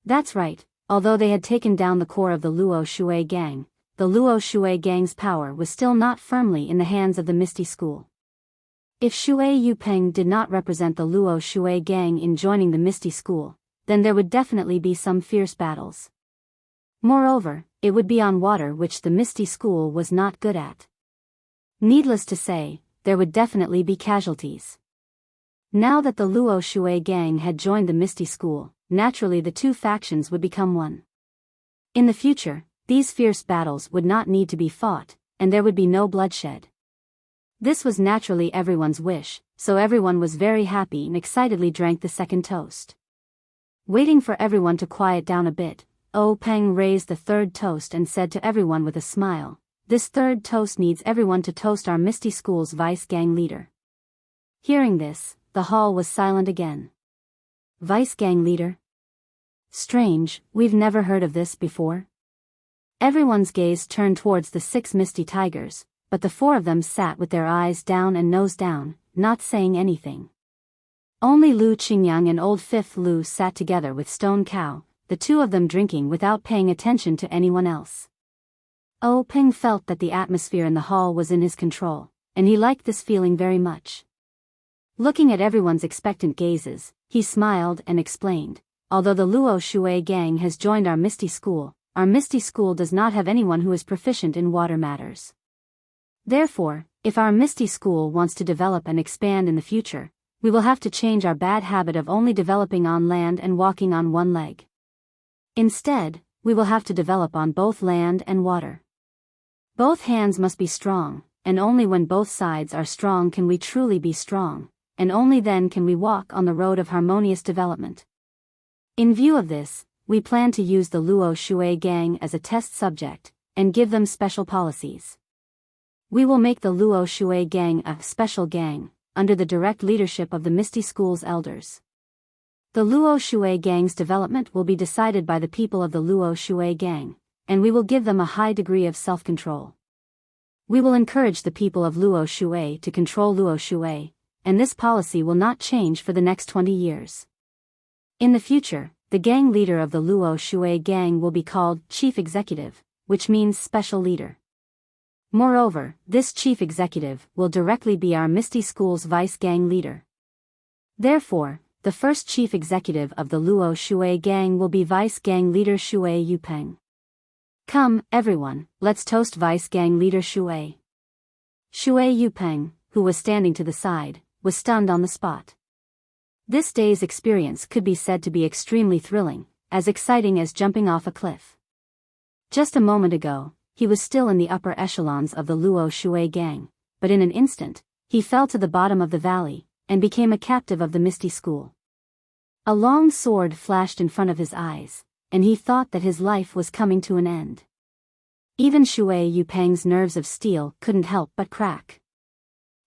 That's right, although they had taken down the core of the Luo Shui Gang, the Luo Shui Gang's power was still not firmly in the hands of the Misty School. If Shui Yupeng did not represent the Luo Shui Gang in joining the Misty School, then there would definitely be some fierce battles. Moreover, it would be on water, which the Misty School was not good at. Needless to say, there would definitely be casualties. Now that the Luo Shui Gang had joined the Misty School, naturally the two factions would become one. In the future, these fierce battles would not need to be fought, and there would be no bloodshed. This was naturally everyone's wish, so everyone was very happy and excitedly drank the second toast. Waiting for everyone to quiet down a bit, Oh Peng raised the third toast and said to everyone with a smile, "This third toast needs everyone to toast our Misty School's vice gang leader." Hearing this, the hall was silent again. Vice gang leader? Strange, we've never heard of this before. Everyone's gaze turned towards the 6 misty tigers, but the 4 of them sat with their eyes down and nose down, not saying anything. Only Lu Qingyang and old 5th Lu sat together with Stone Cow, the 2 of them drinking without paying attention to anyone else. Peng felt that the atmosphere in the hall was in his control, and he liked this feeling very much. Looking at everyone's expectant gazes, he smiled and explained, although the Luo Shui gang has joined our Misty School, our Misty School does not have anyone who is proficient in water matters. Therefore, if our Misty School wants to develop and expand in the future, we will have to change our bad habit of only developing on land and walking on one leg. Instead, we will have to develop on both land and water. Both hands must be strong, and only when both sides are strong can we truly be strong, and only then can we walk on the road of harmonious development. In view of this, we plan to use the Luo Shui gang as a test subject, and give them special policies. We will make the Luo Shui gang a special gang, under the direct leadership of the Misty School's elders. The Luo Shui gang's development will be decided by the people of the Luo Shui gang, and we will give them a high degree of self-control. We will encourage the people of Luo Shui to control Luo Shui, and this policy will not change for the next 20 years. In the future, the gang leader of the Luo Shui gang will be called Chief Executive, which means special leader. Moreover, this Chief Executive will directly be our Misty School's Vice Gang leader. Therefore, the first Chief Executive of the Luo Shui gang will be Vice Gang leader Shui Yupeng. Come, everyone, let's toast Vice Gang leader Shui. Shui Yupeng, who was standing to the side, was stunned on the spot. This day's experience could be said to be extremely thrilling, as exciting as jumping off a cliff. Just a moment ago, he was still in the upper echelons of the Luo Shui gang, but in an instant, he fell to the bottom of the valley, and became a captive of the Misty School. A long sword flashed in front of his eyes, and he thought that his life was coming to an end. Even Shui Yupeng's nerves of steel couldn't help but crack.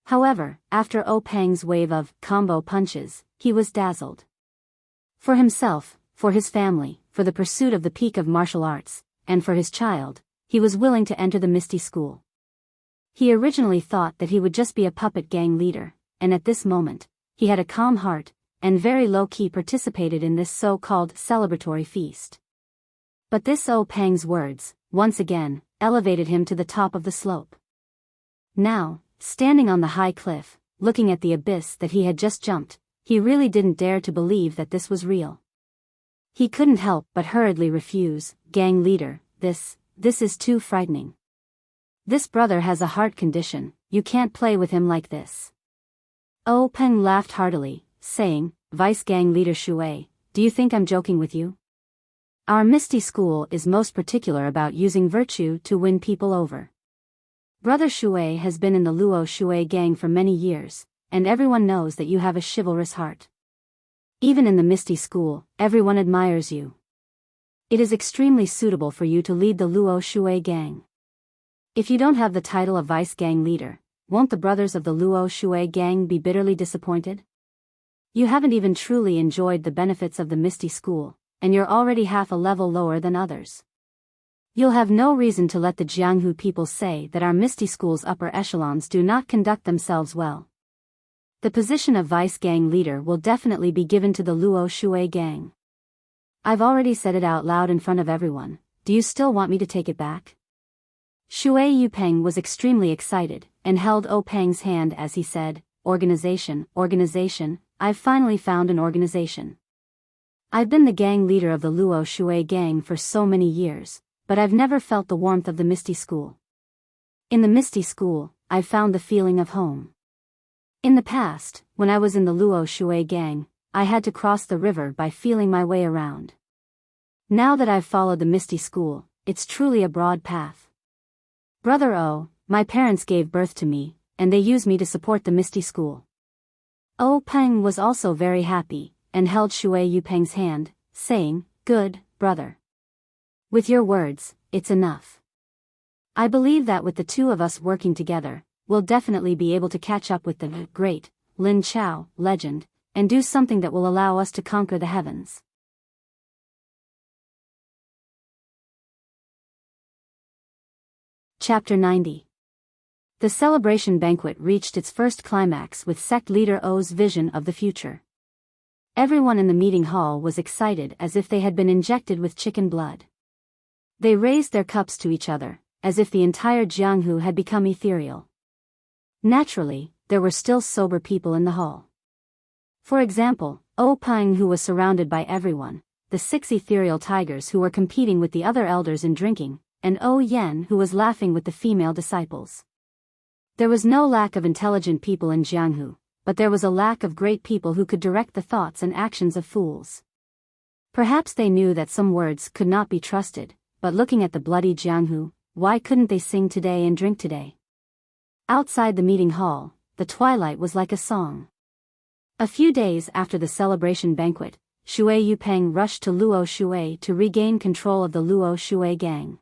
However, after Peng's wave of combo punches, he was dazzled. For himself, for his family, for the pursuit of the peak of martial arts, and for his child, he was willing to enter the Misty School. He originally thought that he would just be a puppet gang leader, and at this moment, he had a calm heart, and very low-key participated in this so-called celebratory feast. But this Peng's words, once again, elevated him to the top of the slope. Now, standing on the high cliff, looking at the abyss that he had just jumped, he really didn't dare to believe that this was real. He couldn't help but hurriedly refuse, gang leader, this is too frightening. This brother has a heart condition, you can't play with him like this. Peng laughed heartily, saying, Vice Gang leader Shui, do you think I'm joking with you? Our Misty School is most particular about using virtue to win people over. Brother Shui has been in the Luo Shui gang for many years, and everyone knows that you have a chivalrous heart. Even in the Misty School, everyone admires you. It is extremely suitable for you to lead the Luo Shui gang. If you don't have the title of Vice Gang leader, won't the brothers of the Luo Shui gang be bitterly disappointed? You haven't even truly enjoyed the benefits of the Misty School, and you're already half a level lower than others. You'll have no reason to let the Jianghu people say that our Misty School's upper echelons do not conduct themselves well. The position of Vice Gang leader will definitely be given to the Luo Shui gang. I've already said it out loud in front of everyone, do you still want me to take it back? Shui Yupeng was extremely excited, and held Peng's hand as he said, Organization, I've finally found an organization. I've been the gang leader of the Luo Shui gang for so many years, but I've never felt the warmth of the Misty School. In the Misty School, I've found the feeling of home. In the past, when I was in the Luo Shui gang, I had to cross the river by feeling my way around. Now that I've followed the Misty School, it's truly a broad path. Brother my parents gave birth to me, and they use me to support the Misty School. Peng was also very happy, and held Shui Yupeng's hand, saying, Good, brother. With your words, it's enough. I believe that with the two of us working together, we'll definitely be able to catch up with the great Lin Chao, legend, and do something that will allow us to conquer the heavens. Chapter 90. The celebration banquet reached its first climax with sect leader O's vision of the future. Everyone in the meeting hall was excited as if they had been injected with chicken blood. They raised their cups to each other, as if the entire Jianghu had become ethereal. Naturally, there were still sober people in the hall. For example, O Peng, who was surrounded by everyone, the 6 ethereal tigers who were competing with the other elders in drinking, and O Yen, who was laughing with the female disciples. There was no lack of intelligent people in Jianghu, but there was a lack of great people who could direct the thoughts and actions of fools. Perhaps they knew that some words could not be trusted, but looking at the bloody Jianghu, why couldn't they sing today and drink today? Outside the meeting hall, the twilight was like a song. A few days after the celebration banquet, Shui Yupeng rushed to Luo Shui to regain control of the Luo Shui gang.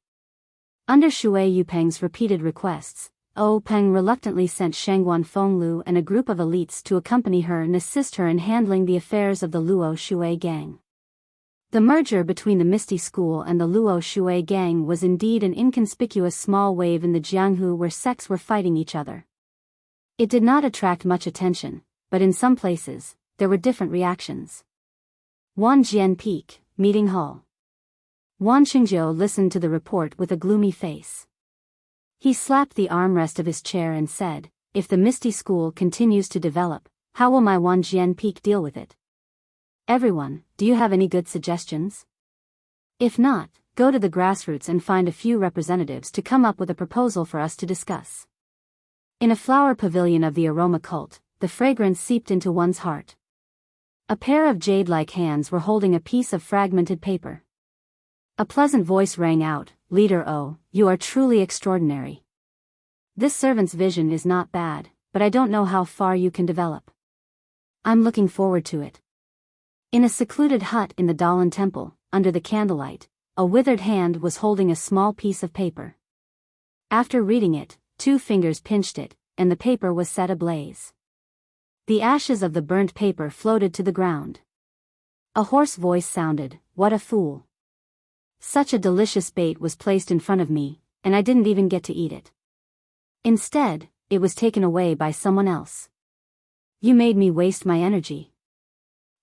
Under Shui Yupeng's repeated requests, O Peng reluctantly sent Shangguan Fenglu and a group of elites to accompany her and assist her in handling the affairs of the Luo Shui gang. The merger between the Misty School and the Luo Shui gang was indeed an inconspicuous small wave in the Jianghu where sects were fighting each other. It did not attract much attention, but in some places, there were different reactions. Wanjian Peak, Meeting Hall. Wan Qingjiu listened to the report with a gloomy face. He slapped the armrest of his chair and said, "If the Misty School continues to develop, how will my Wanjian Peak deal with it? Everyone, do you have any good suggestions? If not, go to the grassroots and find a few representatives to come up with a proposal for us to discuss." In a flower pavilion of the aroma cult, the fragrance seeped into one's heart. A pair of jade-like hands were holding a piece of fragmented paper. A pleasant voice rang out, "Leader O, you are truly extraordinary. This servant's vision is not bad, but I don't know how far you can develop. I'm looking forward to it." In a secluded hut in the Dalan temple, under the candlelight, a withered hand was holding a small piece of paper. After reading it, 2 fingers pinched it, and the paper was set ablaze. The ashes of the burnt paper floated to the ground. A hoarse voice sounded, "What a fool. Such a delicious bait was placed in front of me, and I didn't even get to eat it. Instead, it was taken away by someone else. You made me waste my energy.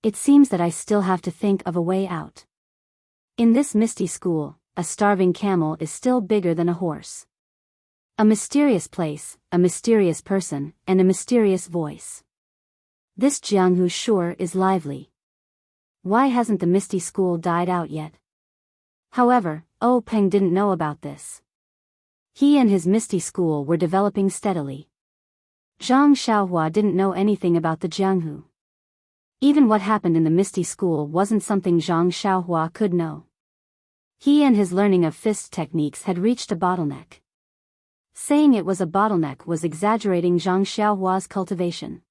It seems that I still have to think of a way out. In this Misty School, a starving camel is still bigger than a horse. A mysterious place, a mysterious person, and a mysterious voice. This Jianghu sure is lively. Why hasn't the Misty School died out yet?" However, O Peng didn't know about this. He and his Misty School were developing steadily. Zhang Xiaohua didn't know anything about the Jianghu. Even what happened in the Misty School wasn't something Zhang Xiaohua could know. He and his learning of fist techniques had reached a bottleneck. Saying it was a bottleneck was exaggerating Zhang Xiaohua's cultivation.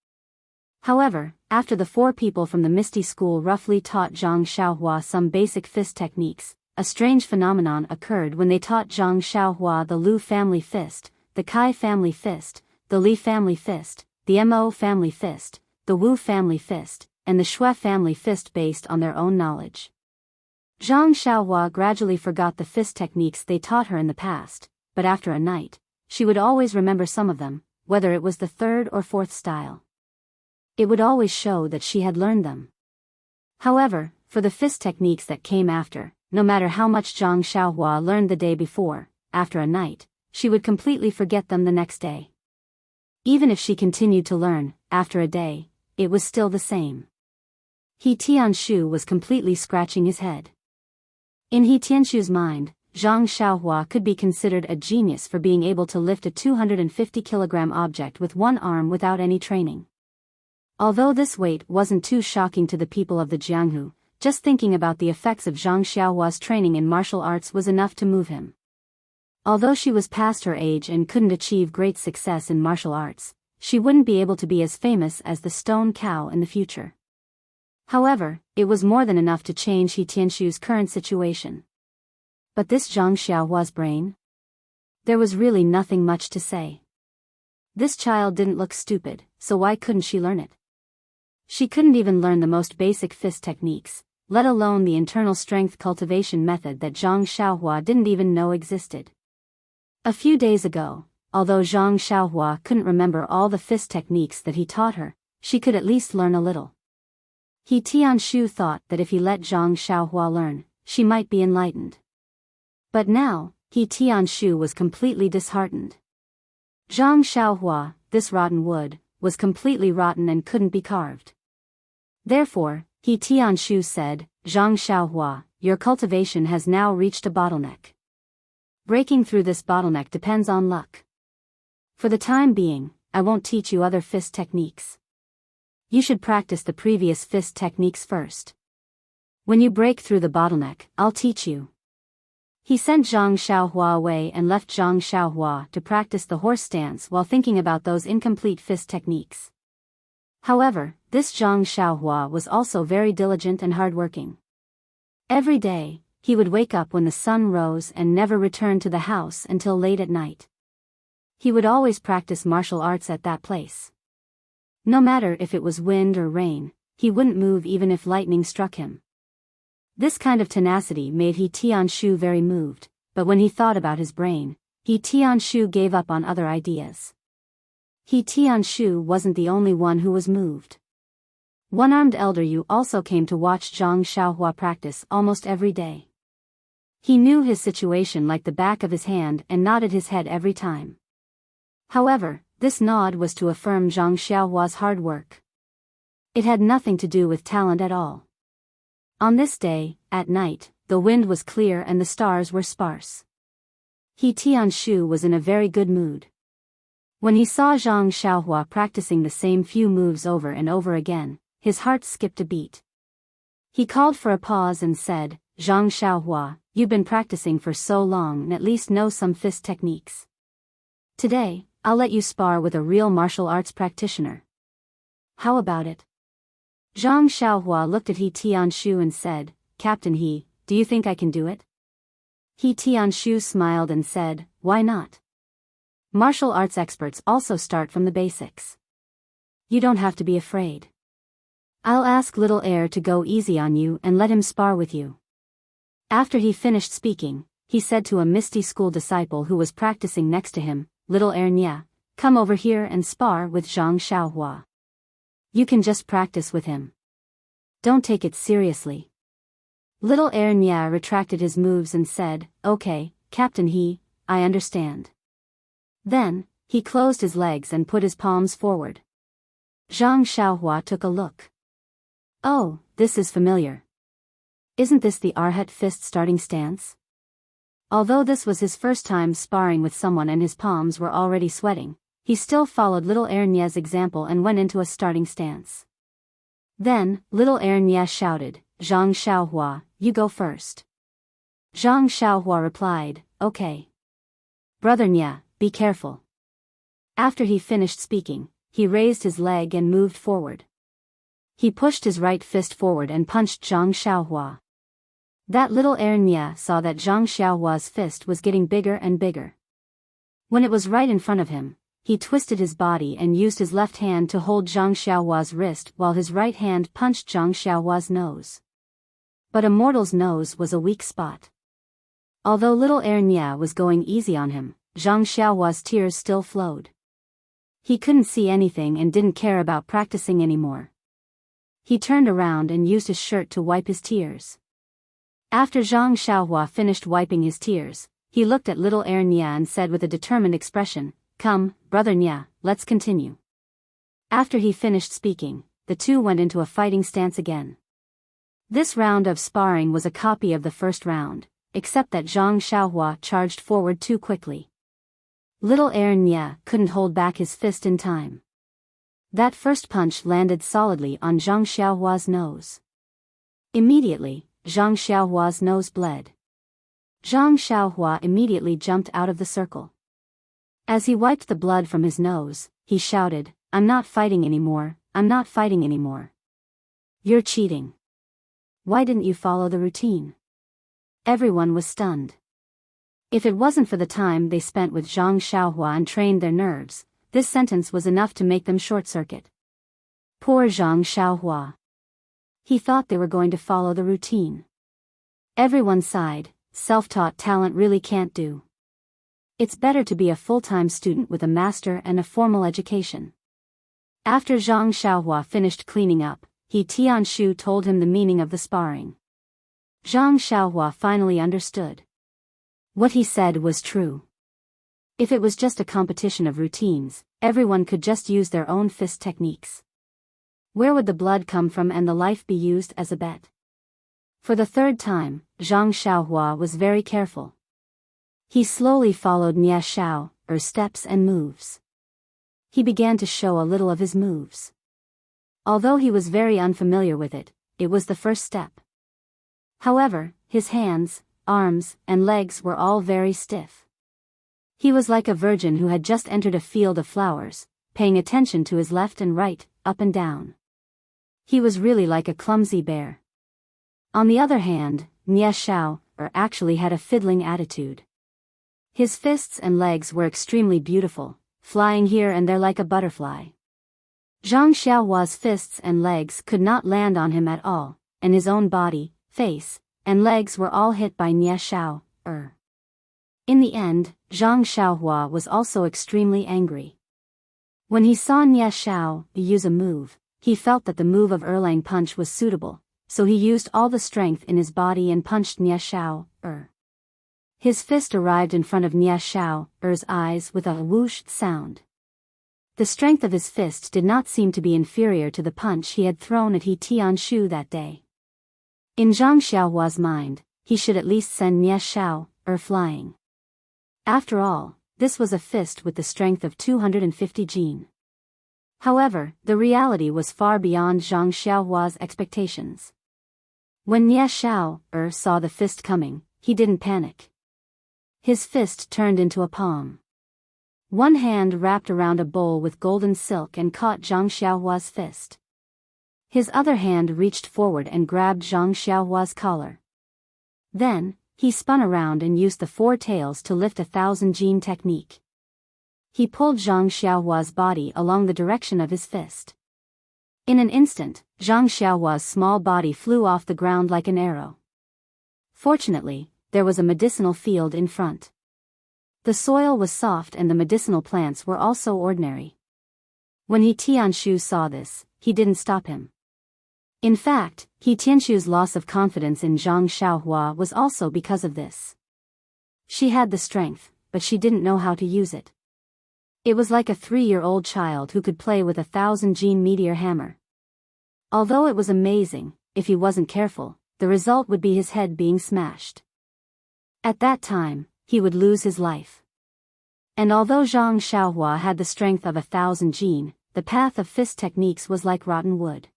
However, after the 4 people from the Misty School roughly taught Zhang Xiaohua some basic fist techniques, a strange phenomenon occurred when they taught Zhang Xiaohua the Lu family fist, the Kai family fist, the Li family fist, the Mo family fist, the Wu family fist, and the Shui family fist based on their own knowledge. Zhang Xiaohua gradually forgot the fist techniques they taught her in the past, but after a night, she would always remember some of them, whether it was the 3rd or 4th style. It would always show that she had learned them. However, for the fist techniques that came after, no matter how much Zhang Xiaohua learned the day before, after a night, she would completely forget them the next day. Even if she continued to learn, after a day, it was still the same. He Tianshu was completely scratching his head. In He Tianshu's mind, Zhang Xiaohua could be considered a genius for being able to lift a 250-kilogram object with one arm without any training. Although this weight wasn't too shocking to the people of the Jianghu, just thinking about the effects of Zhang Xiaohua's training in martial arts was enough to move him. Although she was past her age and couldn't achieve great success in martial arts, she wouldn't be able to be as famous as the stone cow in the future. However, it was more than enough to change He Tianshu's current situation. But this Zhang Xiaohua's brain? There was really nothing much to say. This child didn't look stupid, so why couldn't she learn it? She couldn't even learn the most basic fist techniques, let alone the internal strength cultivation method that Zhang Xiaohua didn't even know existed. A few days ago, although Zhang Xiaohua couldn't remember all the fist techniques that he taught her, she could at least learn a little. He Tianshu thought that if he let Zhang Xiaohua learn, she might be enlightened. But now, He Tianshu was completely disheartened. Zhang Xiaohua, this rotten wood, was completely rotten and couldn't be carved. Therefore, He Tianshu said, Zhang Xiaohua, your cultivation has now reached a bottleneck. Breaking through this bottleneck depends on luck. For the time being, I won't teach you other fist techniques. You should practice the previous fist techniques first. When you break through the bottleneck, I'll teach you. He sent Zhang Xiaohua away and left Zhang Xiaohua to practice the horse stance while thinking about those incomplete fist techniques. However, this Zhang Xiaohua was also very diligent and hardworking. Every day, he would wake up when the sun rose and never return to the house until late at night. He would always practice martial arts at that place. No matter if it was wind or rain, he wouldn't move even if lightning struck him. This kind of tenacity made He Tianshu very moved, but when he thought about his brain, He Tianshu gave up on other ideas. He Tianshu wasn't the only one who was moved. One-armed elder Yu also came to watch Zhang Xiaohua practice almost every day. He knew his situation like the back of his hand and nodded his head every time. However, this nod was to affirm Zhang Xiaohua's hard work. It had nothing to do with talent at all. On this day, at night, the wind was clear and the stars were sparse. He Tianshu was in a very good mood. When he saw Zhang Xiaohua practicing the same few moves over and over again, his heart skipped a beat. He called for a pause and said, Zhang Xiaohua, you've been practicing for so long and at least know some fist techniques. Today, I'll let you spar with a real martial arts practitioner. How about it? Zhang Xiaohua looked at He Tianshu and said, Captain He, do you think I can do it? He Tianshu smiled and said, why not? Martial arts experts also start from the basics. You don't have to be afraid. I'll ask little heir to go easy on you and let him spar with you. After he finished speaking, he said to a misty school disciple who was practicing next to him, little heir Nya, come over here and spar with Zhang Xiaohua. You can just practice with him. Don't take it seriously. Little heir Nya retracted his moves and said, okay, Captain He, I understand. Then, he closed his legs and put his palms forward. Zhang Xiaohua took a look. Oh, this is familiar. Isn't this the Arhat fist starting stance? Although this was his first time sparring with someone and his palms were already sweating, he still followed little heir Nya's example and went into a starting stance. Then, little heir Nya shouted, Zhang Xiaohua, you go first. Zhang Xiaohua replied, okay. Brother Nya, be careful. After he finished speaking, he raised his leg and moved forward. He pushed his right fist forward and punched Zhang Xiaohua. That little heir Nya saw that Zhang Xiaohua's fist was getting bigger and bigger. When it was right in front of him, he twisted his body and used his left hand to hold Zhang Xiaohua's wrist while his right hand punched Zhang Xiaohua's nose. But Immortal's nose was a weak spot. Although little heir Nya was going easy on him, Zhang Xiaohua's tears still flowed. He couldn't see anything and didn't care about practicing anymore. He turned around and used his shirt to wipe his tears. After Zhang Xiaohua finished wiping his tears, he looked at little heir Nya and said with a determined expression, come, brother Nya, let's continue. After he finished speaking, the two went into a fighting stance again. This round of sparring was a copy of the first round, except that Zhang Xiaohua charged forward too quickly. Little heir Nya couldn't hold back his fist in time. That first punch landed solidly on Zhang Xiaohua's nose. Immediately, Zhang Xiaohua's nose bled. Zhang Xiaohua immediately jumped out of the circle. As he wiped the blood from his nose, he shouted, I'm not fighting anymore, I'm not fighting anymore. You're cheating. Why didn't you follow the routine? Everyone was stunned. If it wasn't for the time they spent with Zhang Xiaohua and trained their nerves, This sentence was enough to make them short-circuit. Poor Zhang Xiaohua. He thought they were going to follow the routine. Everyone sighed. Self-taught talent really can't do. It's better to be a full-time student with a master and a formal education. After Zhang Xiaohua finished cleaning up, Tianshu told him the meaning of the sparring. Zhang Xiaohua finally understood. What he said was true. If it was just a competition of routines, everyone could just use their own fist techniques. Where would the blood come from and the life be used as a bet? For the third time, Zhang Xiaohua was very careful. He slowly followed Nia Xiao, steps and moves. He began to show a little of his moves. Although he was very unfamiliar with it, it was the first step. However, his hands, arms, and legs were all very stiff. He was like a virgin who had just entered a field of flowers, paying attention to his left and right, up and down. He was really like a clumsy bear. On the other hand, Nia Xiao, actually had a fiddling attitude. His fists and legs were extremely beautiful, flying here and there like a butterfly. Zhang Xiaohua's fists and legs could not land on him at all, and his own body, face, and legs were all hit by Nia Xiao. In the end, Zhang Xiaohua was also extremely angry. When he saw Nia Xiao use a move, he felt that the move of Erlang punch was suitable, so he used all the strength in his body and punched Nia Xiao. His fist arrived in front of Nia Xiao's eyes with a whoosh sound. The strength of his fist did not seem to be inferior to the punch he had thrown at Tianshu that day. In Zhang Xiaohua's mind, he should at least send Nia Xiao flying. After all, this was a fist with the strength of 250 jin. However, the reality was far beyond Zhang Xiaohua's expectations. When Nia Xiao saw the fist coming, he didn't panic. His fist turned into a palm. One hand wrapped around a bowl with golden silk and caught Zhang Xiaohua's fist. His other hand reached forward and grabbed Zhang Xiaohua's collar. Then, he spun around and used the four tails to lift 1,000 jin technique. He pulled Zhang Xiaohua's body along the direction of his fist. In an instant, Zhang Xiaohua's small body flew off the ground like an arrow. Fortunately, there was a medicinal field in front. The soil was soft and the medicinal plants were also ordinary. When Tianshu saw this, he didn't stop him. In fact, Tianshu's loss of confidence in Zhang Xiaohua was also because of this. She had the strength, but she didn't know how to use it. It was like a 3-year-old child who could play with 1,000 jin meteor hammer. Although it was amazing, if he wasn't careful, the result would be his head being smashed. At that time, he would lose his life. And although Zhang Xiaohua had the strength of 1,000 jin, the path of fist techniques was like rotten wood.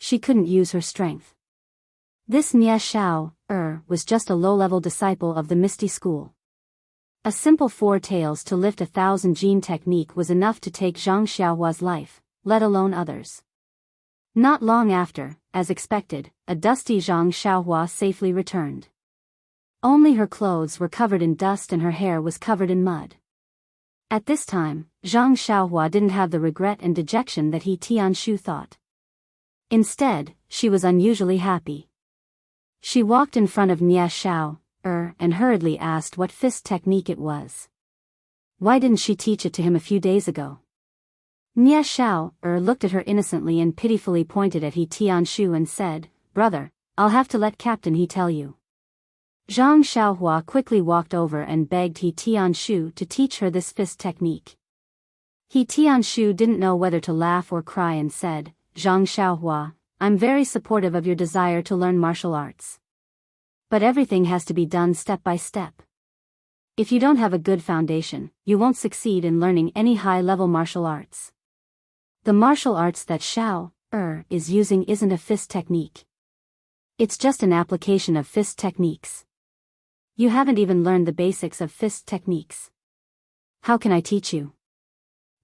She couldn't use her strength. This Nia Xiao was just a low-level disciple of the Misty School. A simple 4 tails to lift 1,000 jin technique was enough to take Zhang Xiaohua's life, let alone others. Not long after, as expected, a dusty Zhang Xiaohua safely returned. Only her clothes were covered in dust and her hair was covered in mud. At this time, Zhang Xiaohua didn't have the regret and dejection that Tianshu thought. Instead, she was unusually happy. She walked in front of Nia Xiao and hurriedly asked what fist technique it was. Why didn't she teach it to him a few days ago? Nia Xiao looked at her innocently and pitifully pointed at Tianshu and said, "Brother, I'll have to let Captain He tell you." Zhang Xiaohua quickly walked over and begged Tianshu to teach her this fist technique. Tianshu didn't know whether to laugh or cry and said, "Zhang Xiaohua, I'm very supportive of your desire to learn martial arts. But everything has to be done step by step. If you don't have a good foundation, you won't succeed in learning any high-level martial arts. The martial arts that Xiao is using isn't a fist technique. It's just an application of fist techniques. You haven't even learned the basics of fist techniques. How can I teach you?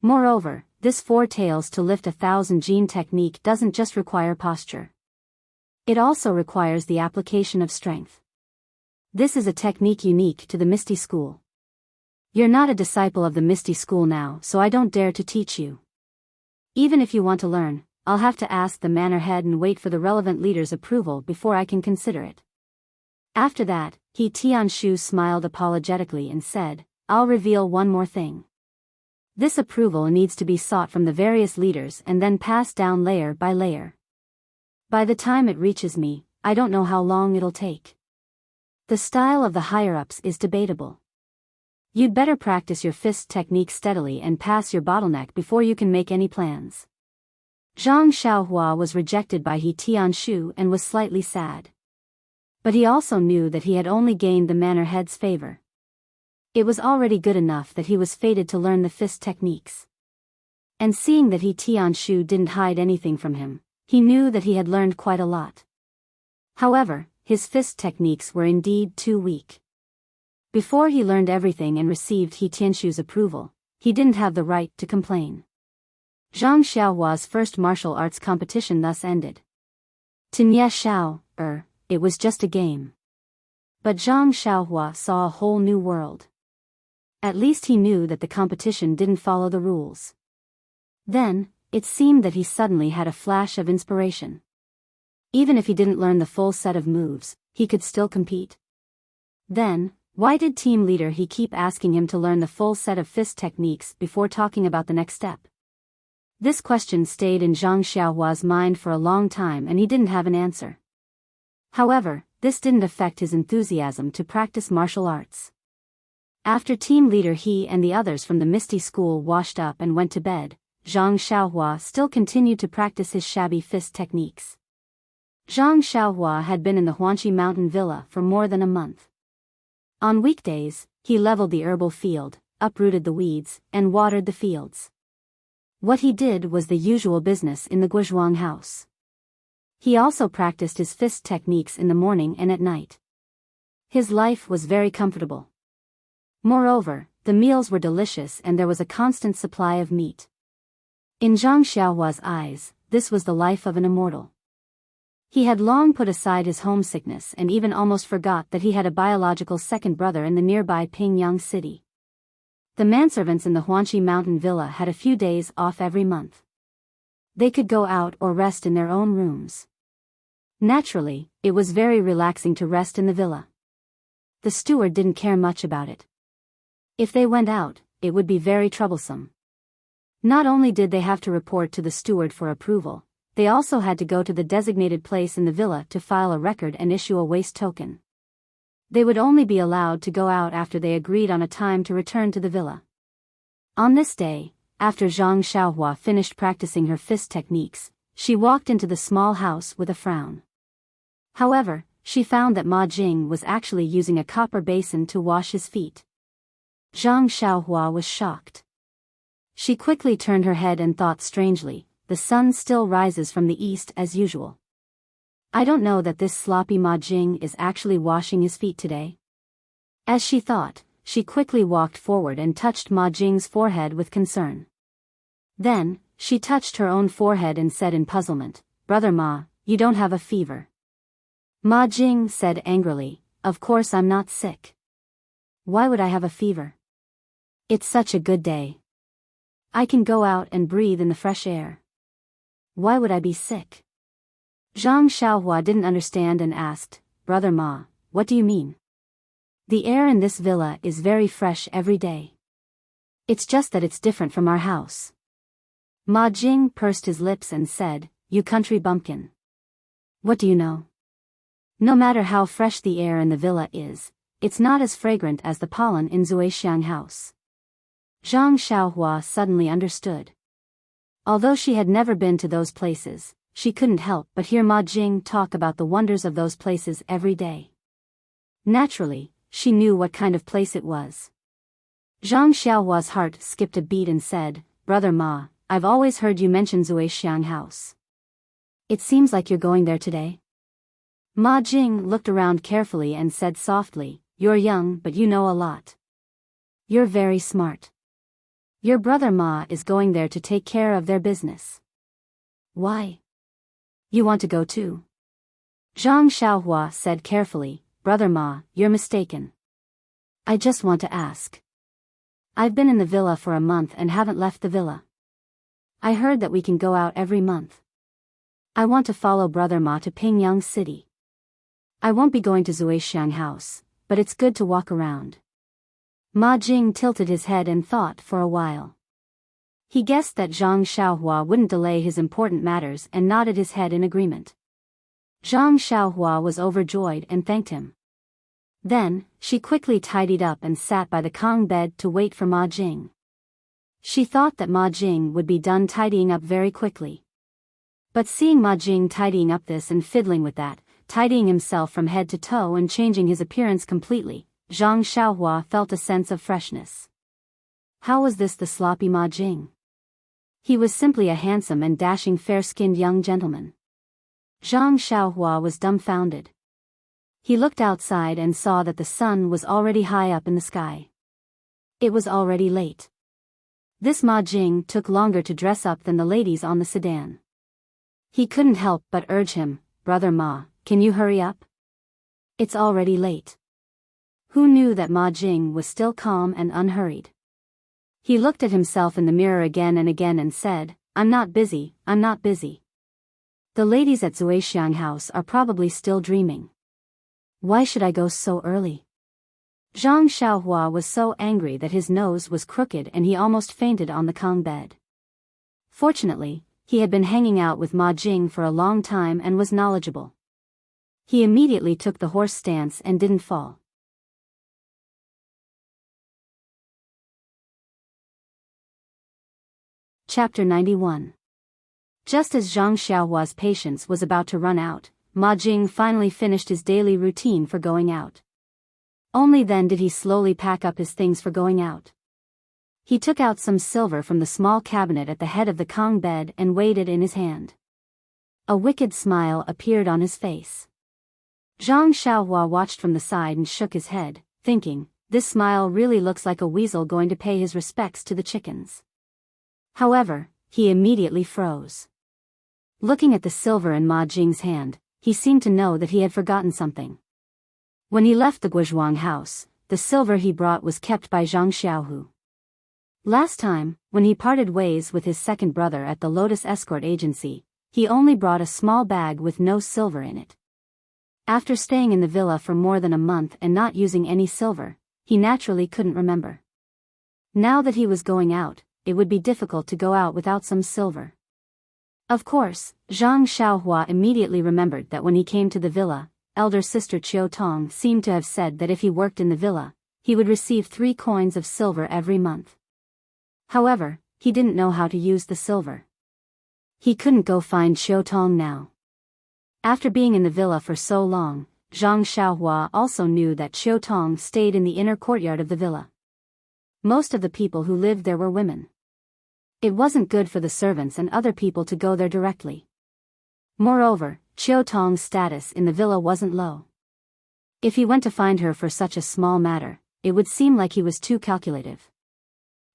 Moreover, this 4 tails to lift 1,000 jin technique doesn't just require posture. It also requires the application of strength. This is a technique unique to the Misty School. You're not a disciple of the Misty School now, so I don't dare to teach you. Even if you want to learn, I'll have to ask the manor head and wait for the relevant leader's approval before I can consider it. After that, He Tianshu smiled apologetically and said, I'll reveal one more thing. This approval needs to be sought from the various leaders and then passed down layer by layer. By the time it reaches me, I don't know how long it'll take. The style of the higher-ups is debatable. You'd better practice your fist technique steadily and pass your bottleneck before you can make any plans. Zhang Xiaohua was rejected by He Tianshu and was slightly sad. But he also knew that he had only gained the manor head's favor. It was already good enough that he was fated to learn the fist techniques. And seeing that He Tianshu didn't hide anything from him, he knew that he had learned quite a lot. However, his fist techniques were indeed too weak. Before he learned everything and received He Tianshu's approval, he didn't have the right to complain. Zhang Xiaohua's first martial arts competition thus ended. To Nie Xiao, it was just a game. But Zhang Xiaohua saw a whole new world. At least he knew that the competition didn't follow the rules. Then, it seemed that he suddenly had a flash of inspiration. Even if he didn't learn the full set of moves, he could still compete. Then, why did team leader He keep asking him to learn the full set of fist techniques before talking about the next step? This question stayed in Zhang Xiaohua's mind for a long time and he didn't have an answer. However, this didn't affect his enthusiasm to practice martial arts. After team leader He and the others from the Misty School washed up and went to bed, Zhang Xiaohua still continued to practice his shabby fist techniques. Zhang Xiaohua had been in the Huanqi Mountain Villa for more than a month. On weekdays, he leveled the herbal field, uprooted the weeds, and watered the fields. What he did was the usual business in the Guozhuang house. He also practiced his fist techniques in the morning and at night. His life was very comfortable. Moreover, the meals were delicious and there was a constant supply of meat. In Zhang Xiaohua's eyes, this was the life of an immortal. He had long put aside his homesickness and even almost forgot that he had a biological second brother in the nearby Pingyang city. The manservants in the Huanqi Mountain Villa had a few days off every month. They could go out or rest in their own rooms. Naturally, it was very relaxing to rest in the villa. The steward didn't care much about it. If they went out, it would be very troublesome. Not only did they have to report to the steward for approval, they also had to go to the designated place in the villa to file a record and issue a waste token. They would only be allowed to go out after they agreed on a time to return to the villa. On this day, after Zhang Xiaohua finished practicing her fist techniques, she walked into the small house with a frown. However, she found that Ma Jing was actually using a copper basin to wash his feet. Zhang Xiaohua was shocked. She quickly turned her head and thought strangely, the sun still rises from the east as usual. I don't know that this sloppy Ma Jing is actually washing his feet today. As she thought, she quickly walked forward and touched Ma Jing's forehead with concern. Then, she touched her own forehead and said in puzzlement, Brother Ma, you don't have a fever. Ma Jing said angrily, Of course I'm not sick. Why would I have a fever? It's such a good day. I can go out and breathe in the fresh air. Why would I be sick? Zhang Xiaohua didn't understand and asked, Brother Ma, what do you mean? The air in this villa is very fresh every day. It's just that it's different from our house. Ma Jing pursed his lips and said, You country bumpkin. What do you know? No matter how fresh the air in the villa is, it's not as fragrant as the pollen in Zuixiang house. Zhang Xiaohua suddenly understood. Although she had never been to those places, she couldn't help but hear Ma Jing talk about the wonders of those places every day. Naturally, she knew what kind of place it was. Zhang Xiaohua's heart skipped a beat and said, Brother Ma, I've always heard you mention Zuixiang house. It seems like you're going there today. Ma Jing looked around carefully and said softly, You're young but you know a lot. You're very smart. Your brother Ma is going there to take care of their business. Why? You want to go too? Zhang Xiaohua said carefully, Brother Ma, you're mistaken. I just want to ask. I've been in the villa for a month and haven't left the villa. I heard that we can go out every month. I want to follow Brother Ma to Pingyang City. I won't be going to Zuixiang House, but it's good to walk around. Ma Jing tilted his head and thought for a while. He guessed that Zhang Xiaohua wouldn't delay his important matters and nodded his head in agreement. Zhang Xiaohua was overjoyed and thanked him. Then, she quickly tidied up and sat by the Kong bed to wait for Ma Jing. She thought that Ma Jing would be done tidying up very quickly. But seeing Ma Jing tidying up this and fiddling with that, tidying himself from head to toe and changing his appearance completely, Zhang Xiaohua felt a sense of freshness. How was this the sloppy Ma Jing? He was simply a handsome and dashing fair-skinned young gentleman. Zhang Xiaohua was dumbfounded. He looked outside and saw that the sun was already high up in the sky. It was already late. This Ma Jing took longer to dress up than the ladies on the sedan. He couldn't help but urge him, "Brother Ma, can you hurry up? It's already late." Who knew that Ma Jing was still calm and unhurried? He looked at himself in the mirror again and said, I'm not busy. The ladies at Zuixiang House are probably still dreaming. Why should I go so early? Zhang Xiaohua was so angry that his nose was crooked and he almost fainted on the Kong bed. Fortunately, he had been hanging out with Ma Jing for a long time and was knowledgeable. He immediately took the horse stance and didn't fall. Chapter 91. Just as Zhang Xiaohua's patience was about to run out, Ma Jing finally finished his daily routine for going out. Only then did he slowly pack up his things for going out. He took out some silver from the small cabinet at the head of the Kong bed and weighed it in his hand. A wicked smile appeared on his face. Zhang Xiaohua watched from the side and shook his head, thinking, this smile really looks like a weasel going to pay his respects to the chickens. However, he immediately froze. Looking at the silver in Ma Jing's hand, he seemed to know that he had forgotten something. When he left the Guizhuang house, the silver he brought was kept by Zhang Xiaohu. Last time, when he parted ways with his second brother at the Lotus Escort Agency, he only brought a small bag with no silver in it. After staying in the villa for more than a month and not using any silver, he naturally couldn't remember. Now that he was going out, it would be difficult to go out without some silver. Of course, Zhang Xiaohua immediately remembered that when he came to the villa, elder sister Qiu Tong seemed to have said that if he worked in the villa, he would receive 3 coins of silver every month. However, he didn't know how to use the silver. He couldn't go find Qiu Tong now. After being in the villa for so long, Zhang Xiaohua also knew that Qiu Tong stayed in the inner courtyard of the villa. Most of the people who lived there were women. It wasn't good for the servants and other people to go there directly. Moreover, Qiu Tong's status in the villa wasn't low. If he went to find her for such a small matter, it would seem like he was too calculative.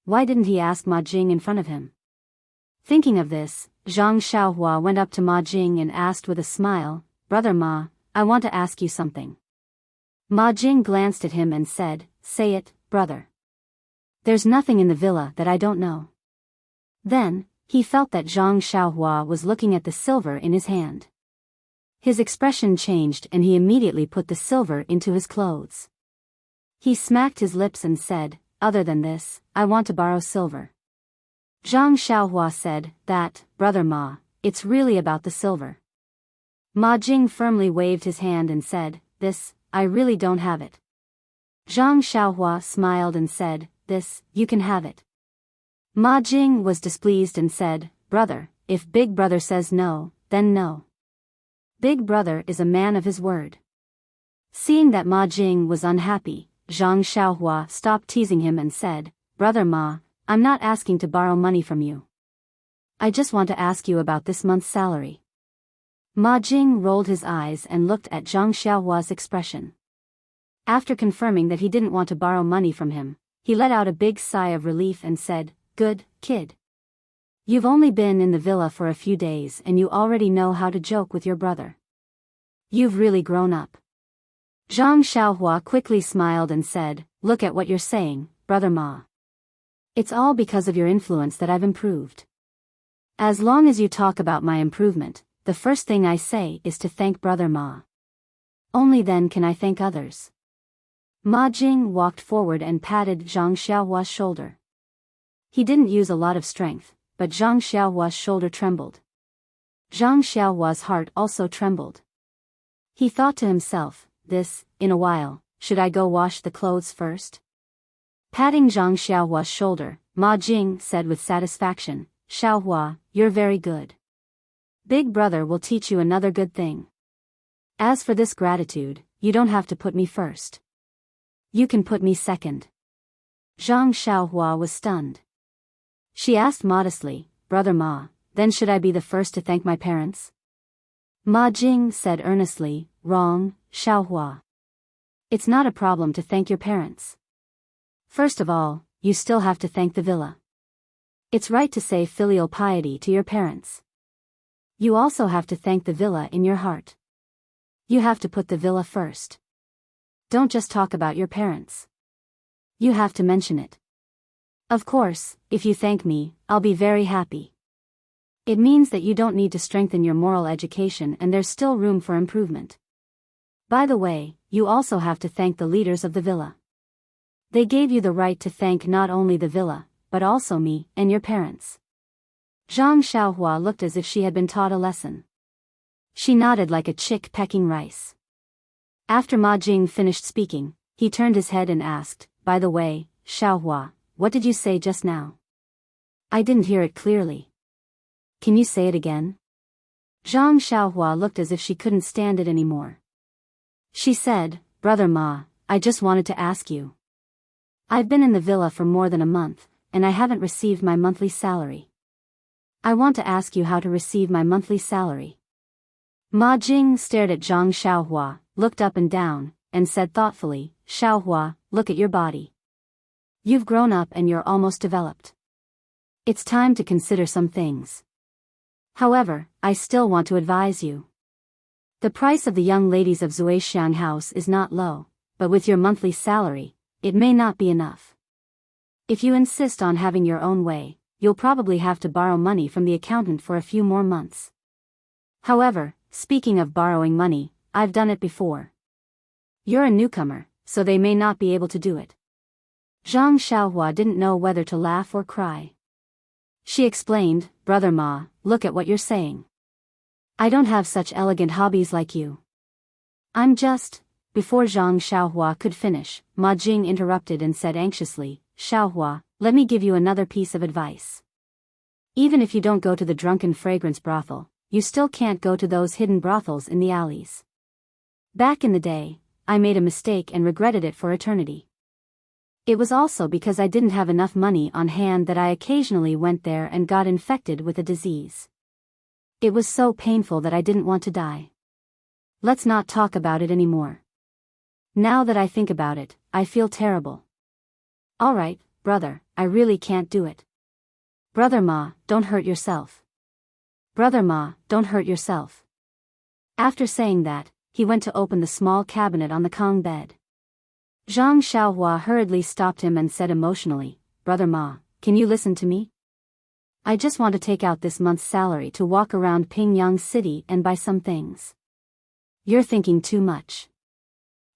Why didn't he ask Ma Jing in front of him? Thinking of this, Zhang Xiaohua went up to Ma Jing and asked with a smile, "Brother Ma, I want to ask you something." Ma Jing glanced at him and said, "Say it, brother. There's nothing in the villa that I don't know." Then, he felt that Zhang Xiaohua was looking at the silver in his hand. His expression changed and he immediately put the silver into his clothes. He smacked his lips and said, "Other than this, I want to borrow silver." Zhang Xiaohua said, "That, Brother Ma, it's really about the silver." Ma Jing firmly waved his hand and said, "This, I really don't have it." Zhang Xiaohua smiled and said, "This, you can have it." Ma Jing was displeased and said, "Brother, if Big Brother says no, then no. Big Brother is a man of his word." Seeing that Ma Jing was unhappy, Zhang Xiaohua stopped teasing him and said, "Brother Ma, I'm not asking to borrow money from you. I just want to ask you about this month's salary." Ma Jing rolled his eyes and looked at Zhang Xiaohua's expression. After confirming that he didn't want to borrow money from him, he let out a big sigh of relief and said, "Good, kid. You've only been in the villa for a few days and you already know how to joke with your brother. You've really grown up." Zhang Xiaohua quickly smiled and said, "Look at what you're saying, Brother Ma. It's all because of your influence that I've improved. As long as you talk about my improvement, the first thing I say is to thank Brother Ma. Only then can I thank others. Ma Jing walked forward and patted Zhang Xiaohua's shoulder. He didn't use a lot of strength, but Zhang Xiaohua's shoulder trembled. Zhang Xiaohua's heart also trembled. He thought to himself, in a while, should I go wash the clothes first? Patting Zhang Xiaohua's shoulder, Ma Jing said with satisfaction, Xiaohua, you're very good. Big brother will teach you another good thing. As for this gratitude, you don't have to put me first. You can put me second. Zhang Xiaohua was stunned. She asked modestly, Brother Ma, then should I be the first to thank my parents? Ma Jing said earnestly, wrong, Xiaohua. It's not a problem to thank your parents. First of all, you still have to thank the villa. It's right to say filial piety to your parents. You also have to thank the villa in your heart. You have to put the villa first. Don't just talk about your parents. You have to mention it. Of course, if you thank me, I'll be very happy. It means that you don't need to strengthen your moral education and there's still room for improvement. By the way, you also have to thank the leaders of the villa. They gave you the right to thank not only the villa, but also me and your parents. Zhang Xiaohua looked as if she had been taught a lesson. She nodded like a chick pecking rice. After Ma Jing finished speaking, he turned his head and asked, by the way, Xiaohua, what did you say just now? I didn't hear it clearly. Can you say it again? Zhang Xiaohua looked as if she couldn't stand it anymore. She said, Brother Ma, I just wanted to ask you. I've been in the villa for more than a month, and I haven't received my monthly salary. I want to ask you how to receive my monthly salary. Ma Jing stared at Zhang Xiaohua, looked up and down, and said thoughtfully, Xiaohua, look at your body. You've grown up and you're almost developed. It's time to consider some things. However, I still want to advise you. The price of the young ladies of Zuixiang House is not low, but with your monthly salary, it may not be enough. If you insist on having your own way, you'll probably have to borrow money from the accountant for a few more months. However, speaking of borrowing money, I've done it before. You're a newcomer, so they may not be able to do it. Zhang Xiaohua didn't know whether to laugh or cry. She explained, Brother Ma, look at what you're saying. I don't have such elegant hobbies like you. I'm just... Before Zhang Xiaohua could finish, Ma Jing interrupted and said anxiously, Xiaohua, let me give you another piece of advice. Even if you don't go to the drunken fragrance brothel, you still can't go to those hidden brothels in the alleys. Back in the day, I made a mistake and regretted it for eternity. It was also because I didn't have enough money on hand that I occasionally went there and got infected with a disease. It was so painful that I didn't want to die. Let's not talk about it anymore. Now that I think about it, I feel terrible. Alright, brother, I really can't do it. Brother Ma, don't hurt yourself. Brother Ma, don't hurt yourself. After saying that, he went to open the small cabinet on the Kong bed. Zhang Xiaohua hurriedly stopped him and said emotionally, Brother Ma, can you listen to me? I just want to take out this month's salary to walk around Pingyang City and buy some things. You're thinking too much.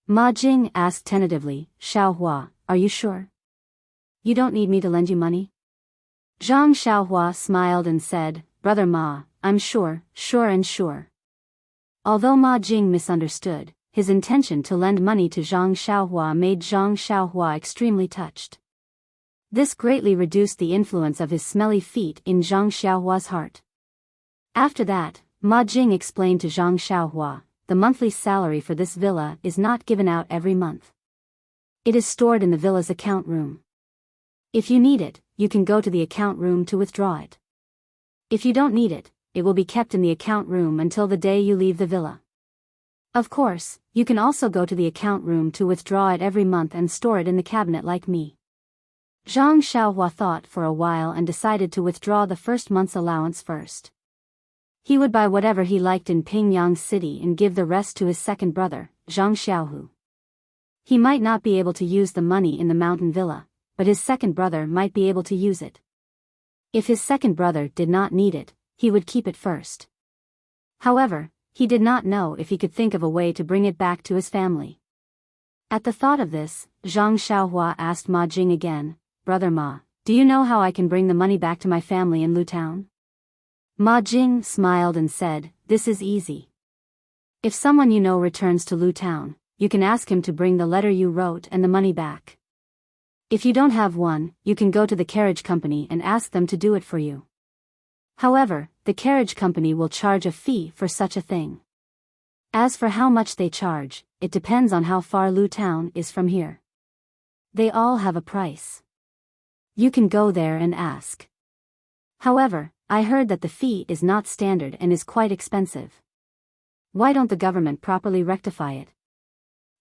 Ma Jing asked tentatively, Xiaohua, are you sure? You don't need me to lend you money? Zhang Xiaohua smiled and said, Brother Ma, I'm sure. Although Ma Jing misunderstood, his intention to lend money to Zhang Xiaohua made Zhang Xiaohua extremely touched. This greatly reduced the influence of his smelly feet in Zhang Xiaohua's heart. After that, Ma Jing explained to Zhang Xiaohua, the monthly salary for this villa is not given out every month. It is stored in the villa's account room. If you need it, you can go to the account room to withdraw it. If you don't need it, it will be kept in the account room until the day you leave the villa. Of course, you can also go to the account room to withdraw it every month and store it in the cabinet like me. Zhang Xiaohua thought for a while and decided to withdraw the first month's allowance first. He would buy whatever he liked in Pingyang City and give the rest to his second brother, Zhang Xiaohu. He might not be able to use the money in the mountain villa, but his second brother might be able to use it. If his second brother did not need it, he would keep it first. However, he did not know if he could think of a way to bring it back to his family. At the thought of this, Zhang Xiaohua asked Ma Jing again, "Brother Ma, do you know how I can bring the money back to my family in Lu Town?" Ma Jing smiled and said, "This is easy. If someone you know returns to Lu Town, you can ask him to bring the letter you wrote and the money back. If you don't have one, you can go to the carriage company and ask them to do it for you. However, the carriage company will charge a fee for such a thing. As for how much they charge, it depends on how far Lu Town is from here. They all have a price. You can go there and ask. However, I heard that the fee is not standard and is quite expensive. Why don't the government properly rectify it?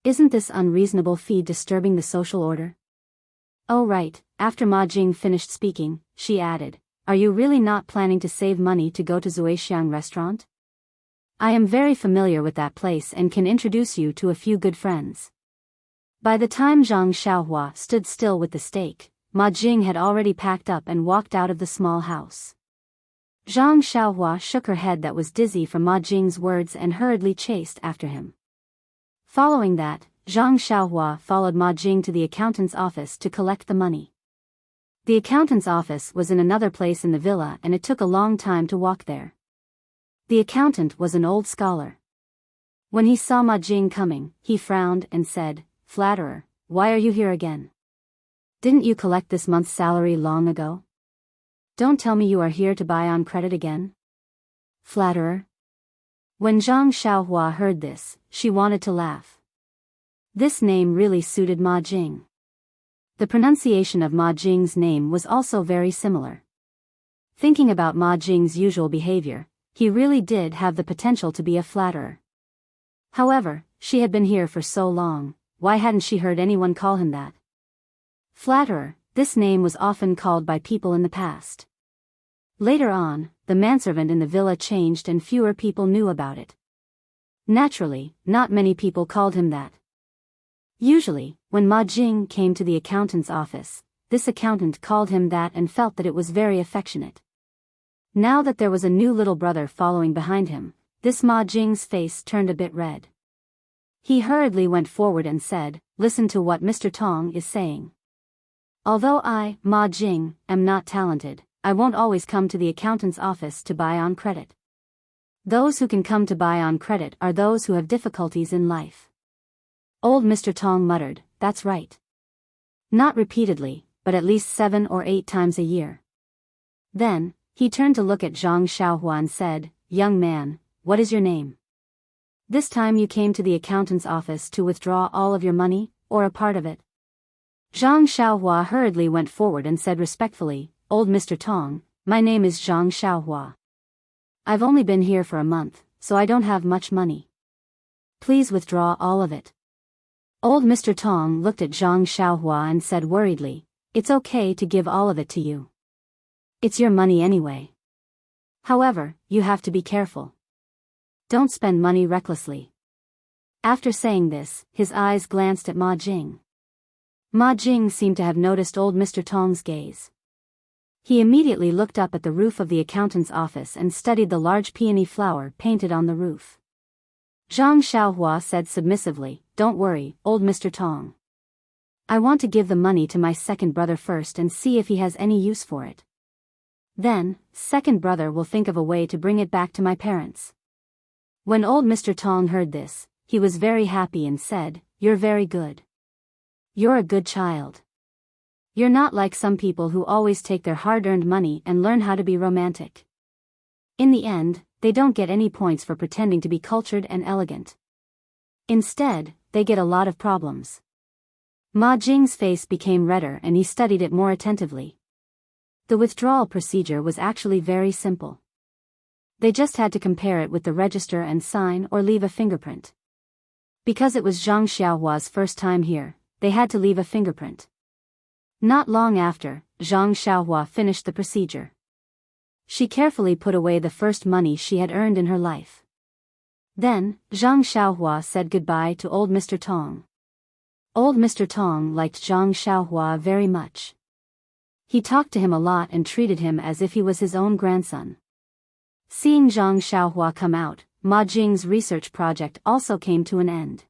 Isn't this unreasonable fee disturbing the social order?" "Oh right," after Ma Jing finished speaking, she added, "Are you really not planning to save money to go to Zuixiang restaurant? I am very familiar with that place and can introduce you to a few good friends." By the time Zhang Xiaohua stood still with the steak, Ma Jing had already packed up and walked out of the small house. Zhang Xiaohua shook her head that was dizzy from Ma Jing's words and hurriedly chased after him. Following that, Zhang Xiaohua followed Ma Jing to the accountant's office to collect the money. The accountant's office was in another place in the villa and it took a long time to walk there. The accountant was an old scholar. When he saw Ma Jing coming, he frowned and said, "Flatterer, why are you here again? Didn't you collect this month's salary long ago? Don't tell me you are here to buy on credit again? Flatterer." When Zhang Xiaohua heard this, she wanted to laugh. This name really suited Ma Jing. The pronunciation of Ma Jing's name was also very similar. Thinking about Ma Jing's usual behavior, he really did have the potential to be a flatterer. However, she had been here for so long, why hadn't she heard anyone call him that? Flatterer, this name was often called by people in the past. Later on, the manservant in the villa changed and fewer people knew about it. Naturally, not many people called him that. Usually, when Ma Jing came to the accountant's office, this accountant called him that and felt that it was very affectionate. Now that there was a new little brother following behind him, this Ma Jing's face turned a bit red. He hurriedly went forward and said, "Listen to what Mr. Tong is saying. Although I, Ma Jing, am not talented, I won't always come to the accountant's office to buy on credit. Those who can come to buy on credit are those who have difficulties in life." Old Mr. Tong muttered, "That's right." Not repeatedly, but at least 7 or 8 times a year. Then, he turned to look at Zhang Xiaohua and said, "Young man, what is your name? This time you came to the accountant's office to withdraw all of your money, or a part of it?" Zhang Xiaohua hurriedly went forward and said respectfully, "Old Mr. Tong, my name is Zhang Xiaohua. I've only been here for a month, so I don't have much money. Please withdraw all of it." Old Mr. Tong looked at Zhang Xiaohua and said worriedly, "It's okay to give all of it to you. It's your money anyway. However, you have to be careful. Don't spend money recklessly." After saying this, his eyes glanced at Ma Jing. Ma Jing seemed to have noticed old Mr. Tong's gaze. He immediately looked up at the roof of the accountant's office and studied the large peony flower painted on the roof. Zhang Xiaohua said submissively, "Don't worry, old Mr. Tong. I want to give the money to my second brother first and see if he has any use for it. Then, second brother will think of a way to bring it back to my parents." When old Mr. Tong heard this, he was very happy and said, "You're very good. You're a good child. You're not like some people who always take their hard-earned money and learn how to be romantic. In the end, they don't get any points for pretending to be cultured and elegant. Instead, they get a lot of problems." Ma Jing's face became redder and he studied it more attentively. The withdrawal procedure was actually very simple. They just had to compare it with the register and sign or leave a fingerprint. Because it was Zhang Xiaohua's first time here, they had to leave a fingerprint. Not long after, Zhang Xiaohua finished the procedure. She carefully put away the first money she had earned in her life. Then, Zhang Xiaohua said goodbye to old Mr. Tong. Old Mr. Tong liked Zhang Xiaohua very much. He talked to him a lot and treated him as if he was his own grandson. Seeing Zhang Xiaohua come out, Ma Jing's research project also came to an end.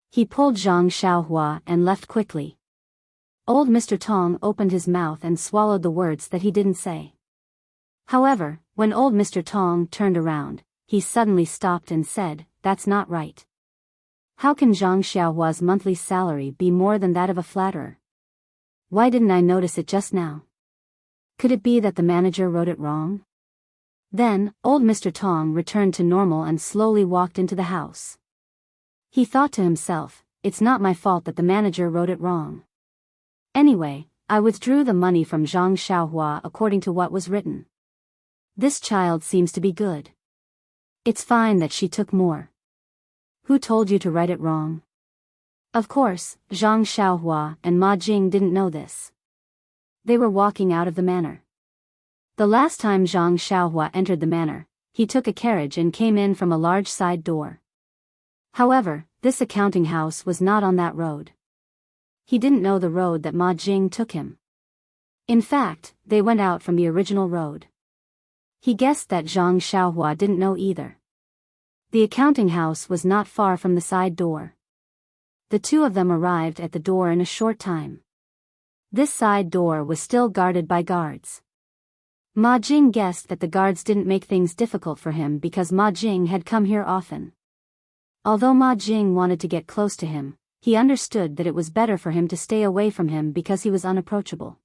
He pulled Zhang Xiaohua and left quickly. Old Mr. Tong opened his mouth and swallowed the words that he didn't say. However, when old Mr. Tong turned around, he suddenly stopped and said, "That's not right. How can Zhang Xiaohua's monthly salary be more than that of a flatterer? Why didn't I notice it just now? Could it be that the manager wrote it wrong?" Then, old Mr. Tong returned to normal and slowly walked into the house. He thought to himself, "It's not my fault that the manager wrote it wrong. Anyway, I withdrew the money from Zhang Xiaohua according to what was written. This child seems to be good. It's fine that she took more. Who told you to write it wrong?" Of course, Zhang Xiaohua and Ma Jing didn't know this. They were walking out of the manor. The last time Zhang Xiaohua entered the manor, he took a carriage and came in from a large side door. However, this accounting house was not on that road. He didn't know the road that Ma Jing took him. In fact, they went out from the original road. He guessed that Zhang Xiaohua didn't know either. The accounting house was not far from the side door. The two of them arrived at the door in a short time. This side door was still guarded by guards. Ma Jing guessed that the guards didn't make things difficult for him because Ma Jing had come here often. Although Ma Jing wanted to get close to him, he understood that it was better for him to stay away from him because he was unapproachable.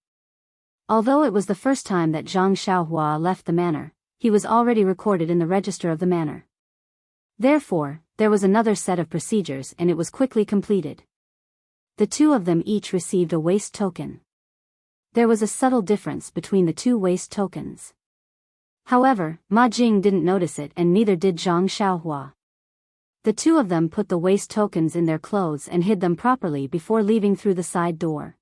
Although it was the first time that Zhang Xiaohua left the manor, he was already recorded in the register of the manor. Therefore, there was another set of procedures and it was quickly completed. The two of them each received a waste token. There was a subtle difference between the two waste tokens. However, Ma Jing didn't notice it and neither did Zhang Xiaohua. The two of them put the waste tokens in their clothes and hid them properly before leaving through the side door.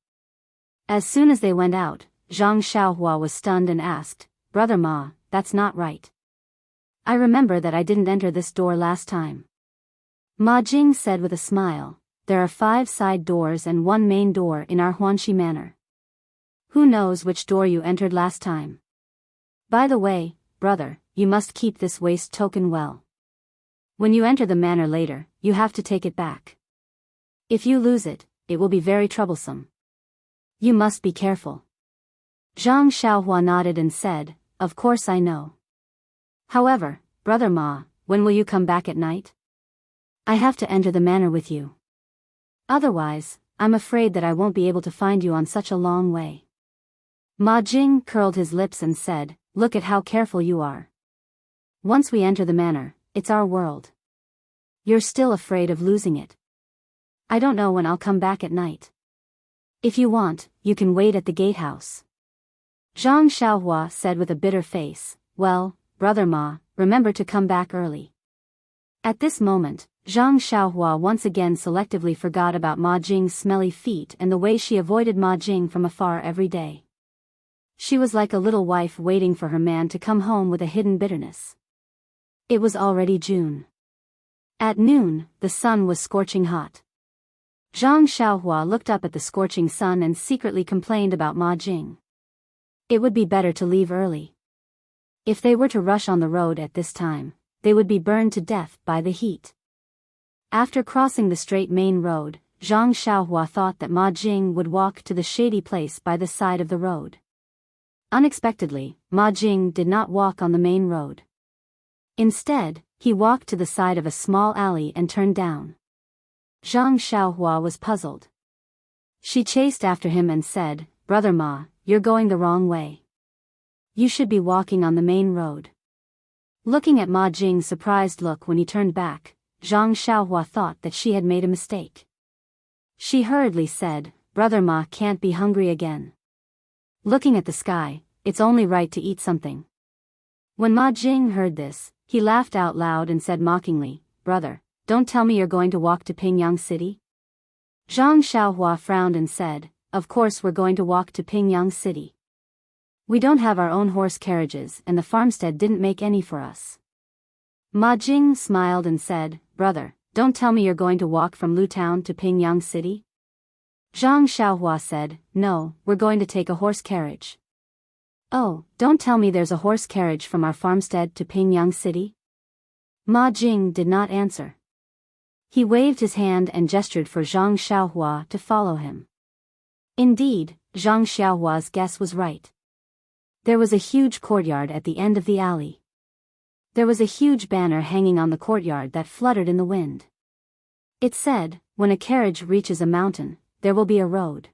As soon as they went out, Zhang Xiaohua was stunned and asked, "Brother Ma, that's not right. I remember that I didn't enter this door last time." Ma Jing said with a smile, "There are 5 side doors and 1 main door in our Huanxi manor. Who knows which door you entered last time? By the way, brother, you must keep this waste token well. When you enter the manor later, you have to take it back. If you lose it, it will be very troublesome. You must be careful." Zhang Xiaohua nodded and said, "Of course I know. However, Brother Ma, when will you come back at night? I have to enter the manor with you. Otherwise, I'm afraid that I won't be able to find you on such a long way." Ma Jing curled his lips and said, "Look at how careful you are. Once we enter the manor, it's our world. You're still afraid of losing it. I don't know when I'll come back at night. If you want, you can wait at the gatehouse." Zhang Xiaohua said with a bitter face, "Well, Brother Ma, remember to come back early." At this moment, Zhang Xiaohua once again selectively forgot about Ma Jing's smelly feet and the way she avoided Ma Jing from afar every day. She was like a little wife waiting for her man to come home with a hidden bitterness. It was already June. At noon, the sun was scorching hot. Zhang Xiaohua looked up at the scorching sun and secretly complained about Ma Jing. It would be better to leave early. If they were to rush on the road at this time, they would be burned to death by the heat. After crossing the straight main road, Zhang Xiaohua thought that Ma Jing would walk to the shady place by the side of the road. Unexpectedly, Ma Jing did not walk on the main road. Instead, he walked to the side of a small alley and turned down. Zhang Xiaohua was puzzled. She chased after him and said, "Brother Ma, you're going the wrong way. You should be walking on the main road." Looking at Ma Jing's surprised look when he turned back, Zhang Xiaohua thought that she had made a mistake. She hurriedly said, "Brother Ma can't be hungry again. Looking at the sky, it's only right to eat something." When Ma Jing heard this, he laughed out loud and said mockingly, "Brother, don't tell me you're going to walk to Pingyang City?" Zhang Xiaohua frowned and said, "Of course we're going to walk to Pingyang City. We don't have our own horse carriages and the farmstead didn't make any for us." Ma Jing smiled and said, "Brother, don't tell me you're going to walk from Lu Town to Pingyang City?" Zhang Xiaohua said, "No, we're going to take a horse carriage." "Oh, don't tell me there's a horse carriage from our farmstead to Pingyang City?" Ma Jing did not answer. He waved his hand and gestured for Zhang Xiaohua to follow him. Indeed, Zhang Xiaohua's guess was right. There was a huge courtyard at the end of the alley. There was a huge banner hanging on the courtyard that fluttered in the wind. It said, "When a carriage reaches a mountain, there will be a road.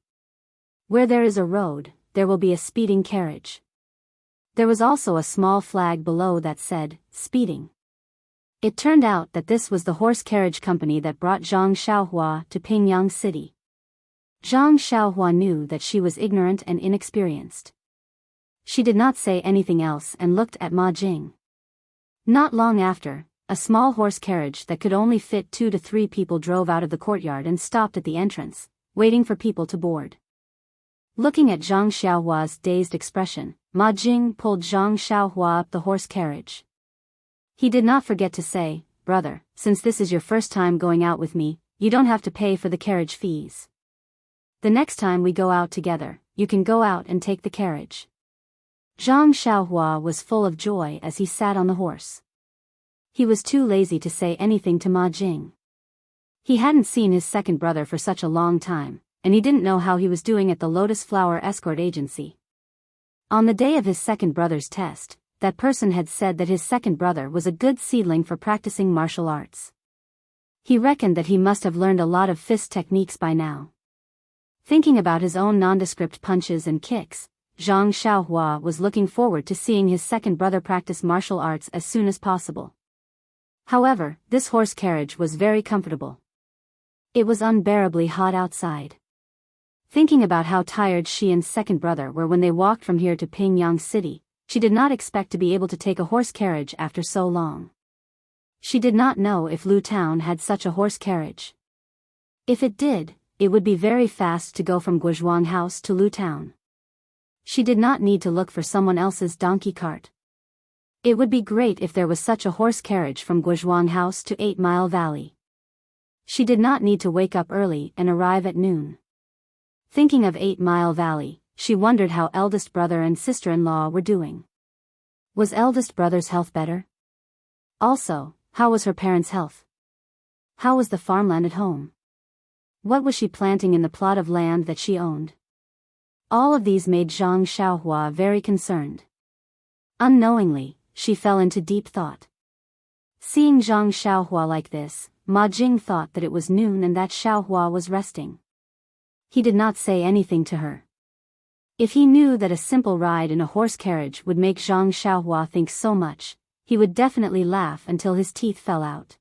Where there is a road, there will be a speeding carriage." There was also a small flag below that said, "Speeding." It turned out that this was the horse carriage company that brought Zhang Xiaohua to Pingyang City. Zhang Xiaohua knew that she was ignorant and inexperienced. She did not say anything else and looked at Ma Jing. Not long after, a small horse carriage that could only fit 2 to 3 people drove out of the courtyard and stopped at the entrance, waiting for people to board. Looking at Zhang Xiaohua's dazed expression, Ma Jing pulled Zhang Xiaohua up the horse carriage. He did not forget to say, "Brother, since this is your first time going out with me, you don't have to pay for the carriage fees. The next time we go out together, you can go out and take the carriage." Zhang Xiaohua was full of joy as he sat on the horse. He was too lazy to say anything to Ma Jing. He hadn't seen his second brother for such a long time, and he didn't know how he was doing at the Lotus Flower Escort Agency. On the day of his second brother's test, that person had said that his second brother was a good seedling for practicing martial arts. He reckoned that he must have learned a lot of fist techniques by now. Thinking about his own nondescript punches and kicks, Zhang Xiaohua was looking forward to seeing his second brother practice martial arts as soon as possible. However, this horse carriage was very comfortable. It was unbearably hot outside. Thinking about how tired she and second brother were when they walked from here to Pingyang City, she did not expect to be able to take a horse carriage after so long. She did not know if Lu Town had such a horse carriage. If it did, it would be very fast to go from Guizhuang House to Lu Town. She did not need to look for someone else's donkey cart. It would be great if there was such a horse carriage from Guizhuang House to 8 Mile Valley. She did not need to wake up early and arrive at noon. Thinking of 8 Mile Valley, she wondered how eldest brother and sister-in-law were doing. Was eldest brother's health better? Also, how was her parents' health? How was the farmland at home? What was she planting in the plot of land that she owned? All of these made Zhang Xiaohua very concerned. Unknowingly, she fell into deep thought. Seeing Zhang Xiaohua like this, Ma Jing thought that it was noon and that Xiaohua was resting. He did not say anything to her. If he knew that a simple ride in a horse carriage would make Zhang Xiaohua think so much, he would definitely laugh until his teeth fell out.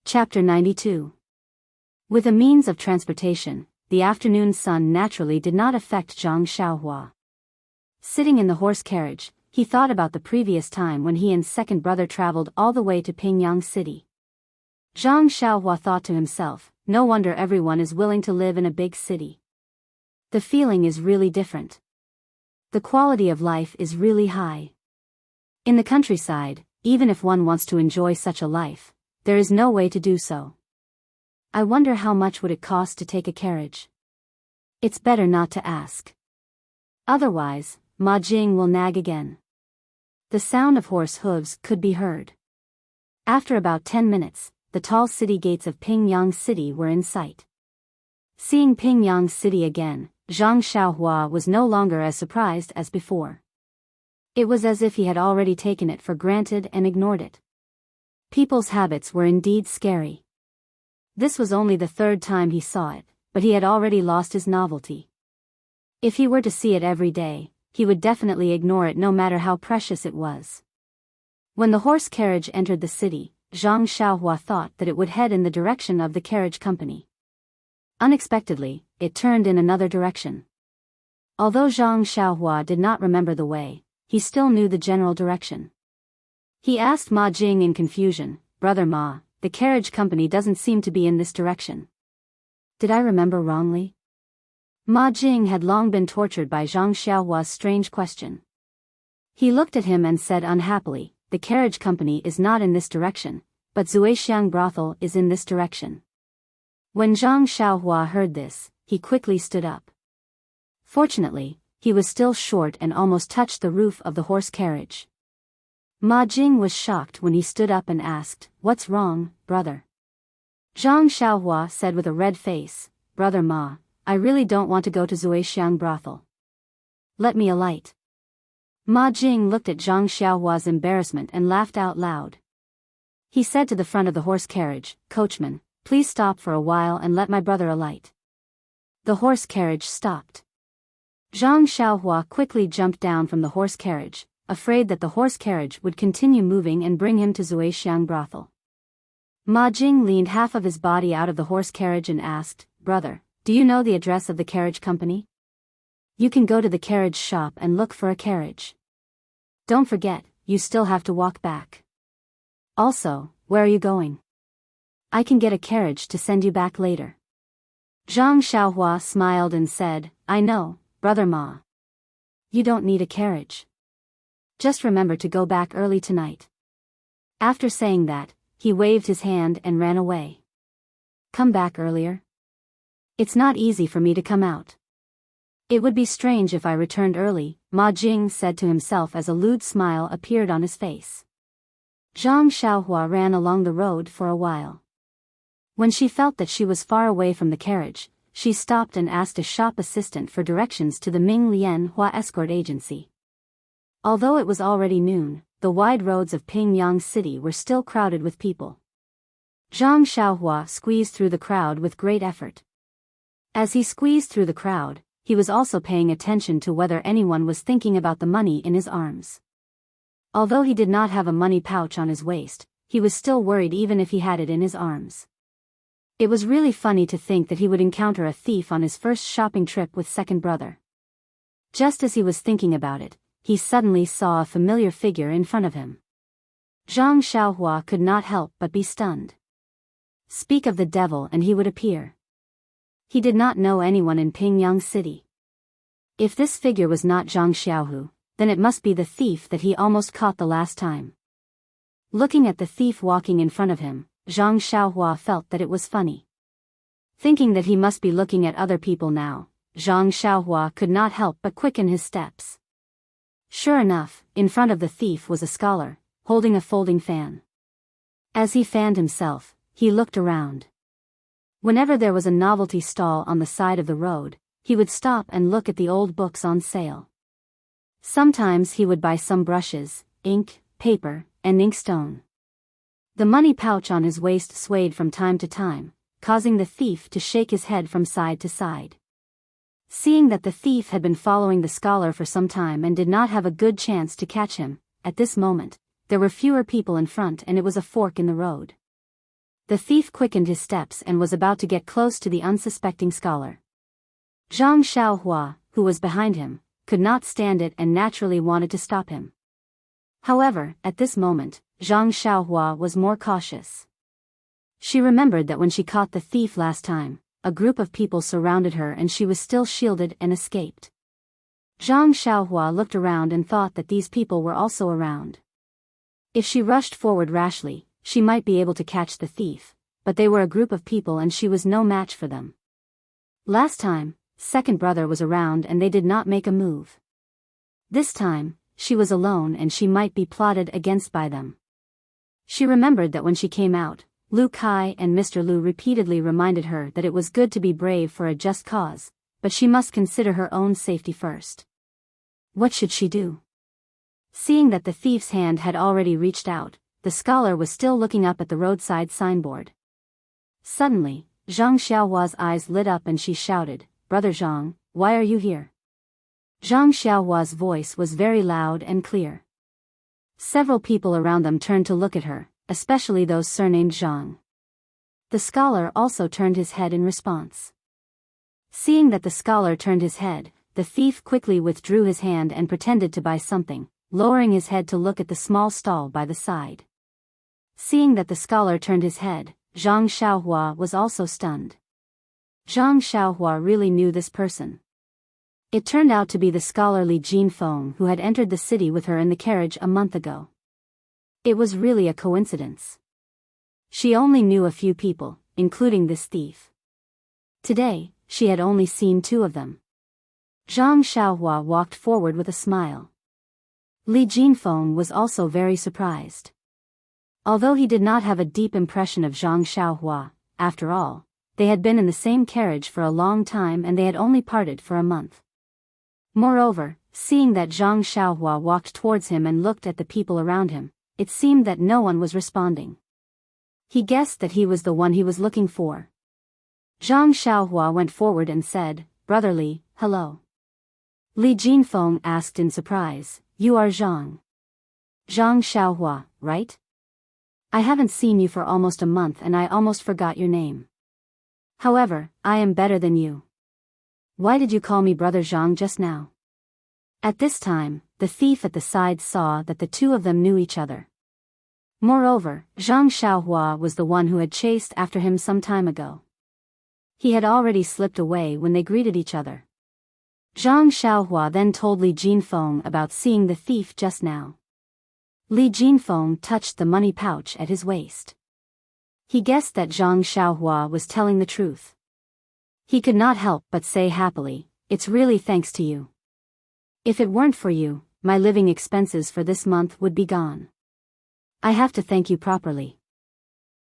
Chapter 92. With a means of transportation, the afternoon sun naturally did not affect Zhang Xiaohua. Sitting in the horse carriage, he thought about the previous time when he and second brother traveled all the way to Pingyang City. Zhang Xiaohua thought to himself, no wonder everyone is willing to live in a big city. The feeling is really different. The quality of life is really high. In the countryside, even if one wants to enjoy such a life, there is no way to do so. I wonder how much would it cost to take a carriage? It's better not to ask. Otherwise, Ma Jing will nag again. The sound of horse hooves could be heard. After about 10 minutes, the tall city gates of Pingyang City were in sight. Seeing Pingyang City again, Zhang Xiaohua was no longer as surprised as before. It was as if he had already taken it for granted and ignored it. People's habits were indeed scary. This was only the third time he saw it, but he had already lost his novelty. If he were to see it every day, he would definitely ignore it no matter how precious it was. When the horse carriage entered the city, Zhang Xiaohua thought that it would head in the direction of the carriage company. Unexpectedly, it turned in another direction. Although Zhang Xiaohua did not remember the way, he still knew the general direction. He asked Ma Jing in confusion, "Brother Ma, the carriage company doesn't seem to be in this direction. Did I remember wrongly?" Ma Jing had long been tortured by Zhang Xiaohua's strange question. He looked at him and said unhappily, "The carriage company is not in this direction, but Zuixiang brothel is in this direction. When Zhang Xiaohua heard this, he quickly stood up. Fortunately, he was still short and almost touched the roof of the horse carriage. Ma Jing was shocked when he stood up and asked, "What's wrong, brother?" Zhang Xiaohua said with a red face, "Brother Ma, I really don't want to go to Zuixiang brothel. Let me alight." Ma Jing looked at Zhang Xiaohua's embarrassment and laughed out loud. He said to the front of the horse carriage, "Coachman, please stop for a while and let my brother alight." The horse carriage stopped. Zhang Xiaohua quickly jumped down from the horse carriage, afraid that the horse carriage would continue moving and bring him to Zuixiang brothel. Ma Jing leaned half of his body out of the horse carriage and asked, "Brother, do you know the address of the carriage company? You can go to the carriage shop and look for a carriage. Don't forget, you still have to walk back. Also, where are you going? I can get a carriage to send you back later." Zhang Xiaohua smiled and said, "I know, Brother Ma. You don't need a carriage. Just remember to go back early tonight." After saying that, he waved his hand and ran away. "Come back earlier? It's not easy for me to come out. It would be strange if I returned early," Ma Jing said to himself as a lewd smile appeared on his face. Zhang Xiaohua ran along the road for a while. When she felt that she was far away from the carriage, she stopped and asked a shop assistant for directions to the Ming Lian Hua escort agency. Although it was already noon, the wide roads of Pingyang City were still crowded with people. Zhang Xiaohua squeezed through the crowd with great effort. As he squeezed through the crowd, he was also paying attention to whether anyone was thinking about the money in his arms. Although he did not have a money pouch on his waist, he was still worried even if he had it in his arms. It was really funny to think that he would encounter a thief on his first shopping trip with second brother. Just as he was thinking about it, he suddenly saw a familiar figure in front of him. Zhang Xiaohua could not help but be stunned. Speak of the devil and he would appear. He did not know anyone in Pingyang City. If this figure was not Zhang Xiaohu, then it must be the thief that he almost caught the last time. Looking at the thief walking in front of him, Zhang Xiaohua felt that it was funny. Thinking that he must be looking at other people now, Zhang Xiaohua could not help but quicken his steps. Sure enough, in front of the thief was a scholar, holding a folding fan. As he fanned himself, he looked around. Whenever there was a novelty stall on the side of the road, he would stop and look at the old books on sale. Sometimes he would buy some brushes, ink, paper, and inkstone. The money pouch on his waist swayed from time to time, causing the thief to shake his head from side to side. Seeing that the thief had been following the scholar for some time and did not have a good chance to catch him, at this moment, there were fewer people in front and it was a fork in the road. The thief quickened his steps and was about to get close to the unsuspecting scholar. Zhang Xiaohua, who was behind him, could not stand it and naturally wanted to stop him. However, at this moment, Zhang Xiaohua was more cautious. She remembered that when she caught the thief last time, a group of people surrounded her and she was still shielded and escaped. Zhang Xiaohua looked around and thought that these people were also around. If she rushed forward rashly, she might be able to catch the thief, but they were a group of people and she was no match for them. Last time, second brother was around and they did not make a move. This time, she was alone and she might be plotted against by them. She remembered that when she came out, Lu Kai and Mr. Lu repeatedly reminded her that it was good to be brave for a just cause, but she must consider her own safety first. What should she do? Seeing that the thief's hand had already reached out, the scholar was still looking up at the roadside signboard. Suddenly, Zhang Xiaohua's eyes lit up and she shouted, "Brother Zhang, why are you here?" Zhang Xiaohua's voice was very loud and clear. Several people around them turned to look at her, especially those surnamed Zhang. The scholar also turned his head in response. Seeing that the scholar turned his head, the thief quickly withdrew his hand and pretended to buy something, lowering his head to look at the small stall by the side. Seeing that the scholar turned his head, Zhang Xiaohua was also stunned. Zhang Xiaohua really knew this person. It turned out to be the scholarly Jin Feng who had entered the city with her in the carriage a month ago. It was really a coincidence. She only knew a few people, including this thief. Today, she had only seen 2 of them. Zhang Xiaohua walked forward with a smile. Li Jinfeng was also very surprised. Although he did not have a deep impression of Zhang Xiaohua, after all, they had been in the same carriage for a long time and they had only parted for a month. Moreover, seeing that Zhang Xiaohua walked towards him and looked at the people around him, it seemed that no one was responding. He guessed that he was the one he was looking for. Zhang Xiaohua went forward and said, "Brother Li, hello." Li Jinfeng asked in surprise, "You are Zhang Xiaohua, right? I haven't seen you for almost a month and I almost forgot your name. However, I am better than you. Why did you call me Brother Zhang just now?" At this time, the thief at the side saw that the 2 of them knew each other. Moreover, Zhang Xiaohua was the one who had chased after him some time ago. He had already slipped away when they greeted each other. Zhang Xiaohua then told Li Jinfeng about seeing the thief just now. Li Jinfeng touched the money pouch at his waist. He guessed that Zhang Xiaohua was telling the truth. He could not help but say happily, "It's really thanks to you. If it weren't for you, my living expenses for this month would be gone. I have to thank you properly."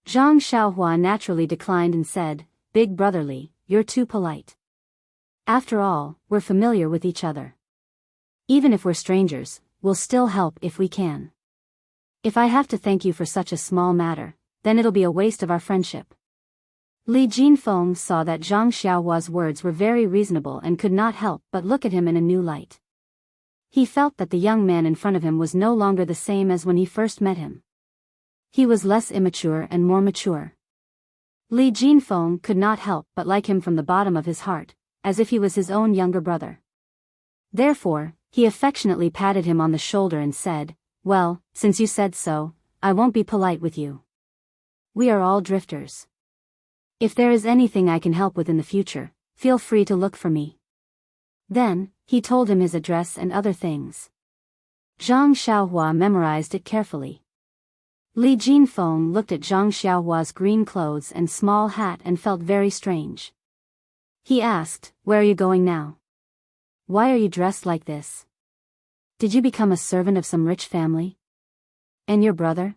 Zhang Xiaohua naturally declined and said, "Big brother Li, you're too polite. After all, we're familiar with each other. Even if we're strangers, we'll still help if we can. If I have to thank you for such a small matter, then it'll be a waste of our friendship." Li Jinfeng saw that Zhang Xiaohua's words were very reasonable and could not help but look at him in a new light. He felt that the young man in front of him was no longer the same as when he first met him. He was less immature and more mature. Li Jinfeng could not help but like him from the bottom of his heart, as if he was his own younger brother. Therefore, he affectionately patted him on the shoulder and said, "Well, since you said so, I won't be polite with you. We are all drifters. If there is anything I can help with in the future, feel free to look for me." Then, he told him his address and other things. Zhang Xiaohua memorized it carefully. Li Jinfeng looked at Zhang Xiaohua's green clothes and small hat and felt very strange. He asked, "Where are you going now? Why are you dressed like this? Did you become a servant of some rich family? And your brother?"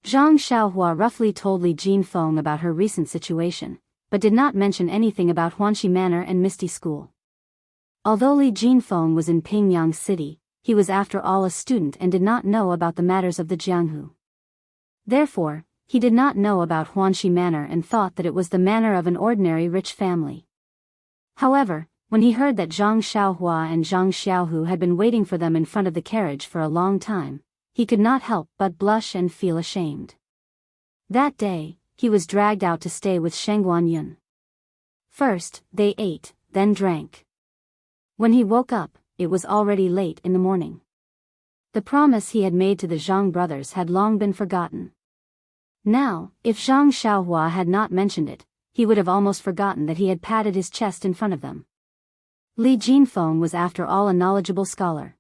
Zhang Xiaohua roughly told Li Jinfeng about her recent situation, but did not mention anything about Huanxi Manor and Misty School. Although Li Jinfeng was in Pingyang City, he was after all a student and did not know about the matters of the Jianghu. Therefore, he did not know about Huanxi Manor and thought that it was the manor of an ordinary rich family. However, when he heard that Zhang Xiaohua and Zhang Xiaohu had been waiting for them in front of the carriage for a long time, he could not help but blush and feel ashamed. That day, he was dragged out to stay with Shengguan Yun. First, they ate, then drank. When he woke up, it was already late in the morning. The promise he had made to the Zhang brothers had long been forgotten. Now, if Zhang Xiaohua had not mentioned it, he would have almost forgotten that he had patted his chest in front of them. Li Jinfeng was after all a knowledgeable scholar.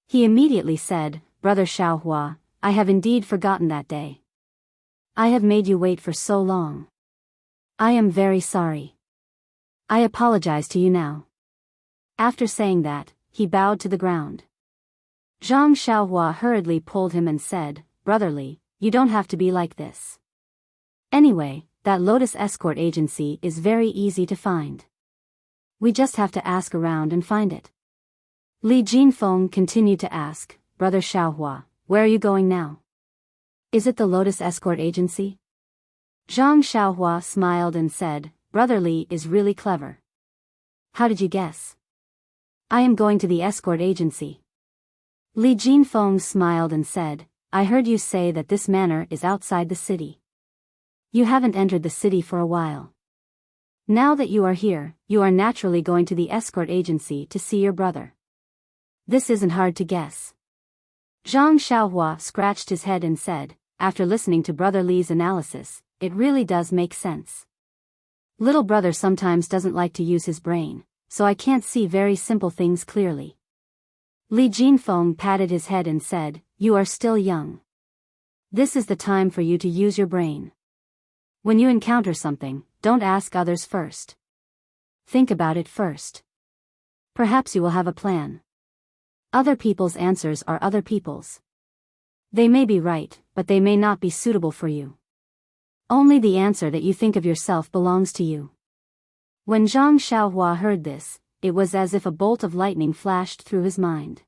He immediately said, "Brother Xiaohua, I have indeed forgotten that day. I have made you wait for so long. I am very sorry. I apologize to you now." After saying that, he bowed to the ground. Zhang Xiaohua hurriedly pulled him and said, "Brother Li, you don't have to be like this. Anyway, that Lotus Escort Agency is very easy to find. We just have to ask around and find it." Li Jinfeng continued to ask, "Brother Xiaohua, where are you going now? Is it the Lotus Escort Agency?" Zhang Xiaohua smiled and said, "Brother Li is really clever. How did you guess?" "I am going to the escort agency." Li Jinfeng smiled and said, "I heard you say that this manor is outside the city. You haven't entered the city for a while. Now that you are here, you are naturally going to the escort agency to see your brother. This isn't hard to guess." Zhang Xiaohua scratched his head and said, after listening to Brother Li's analysis, "It really does make sense. Little brother sometimes doesn't like to use his brain, so I can't see very simple things clearly." Li Jinfeng patted his head and said, "You are still young. This is the time for you to use your brain. When you encounter something, don't ask others first. Think about it first. Perhaps you will have a plan. Other people's answers are other people's. They may be right, but they may not be suitable for you. Only the answer that you think of yourself belongs to you. When Zhang Xiaohua heard this, it was as if a bolt of lightning flashed through his mind.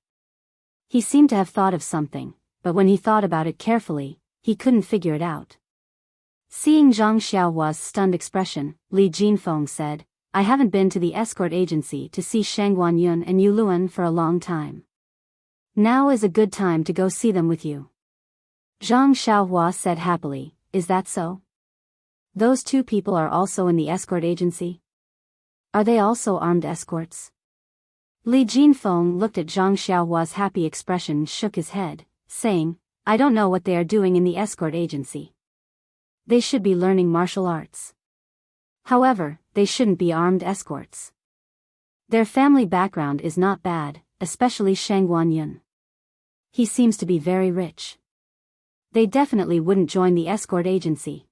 He seemed to have thought of something, but when he thought about it carefully, he couldn't figure it out. Seeing Zhang Xiaohua's stunned expression, Li Jinfeng said, I haven't been to the escort agency to see Shang Guanyun and Yu Luan for a long time. Now is a good time to go see them with you. Zhang Xiaohua said happily, Is that so? Those two people are also in the escort agency? Are they also armed escorts? Li Jinfeng looked at Zhang Xiaohua's happy expression and shook his head, saying, I don't know what they are doing in the escort agency. They should be learning martial arts. However, they shouldn't be armed escorts. Their family background is not bad, especially Shang Guanyun. He seems to be very rich. They definitely wouldn't join the escort agency.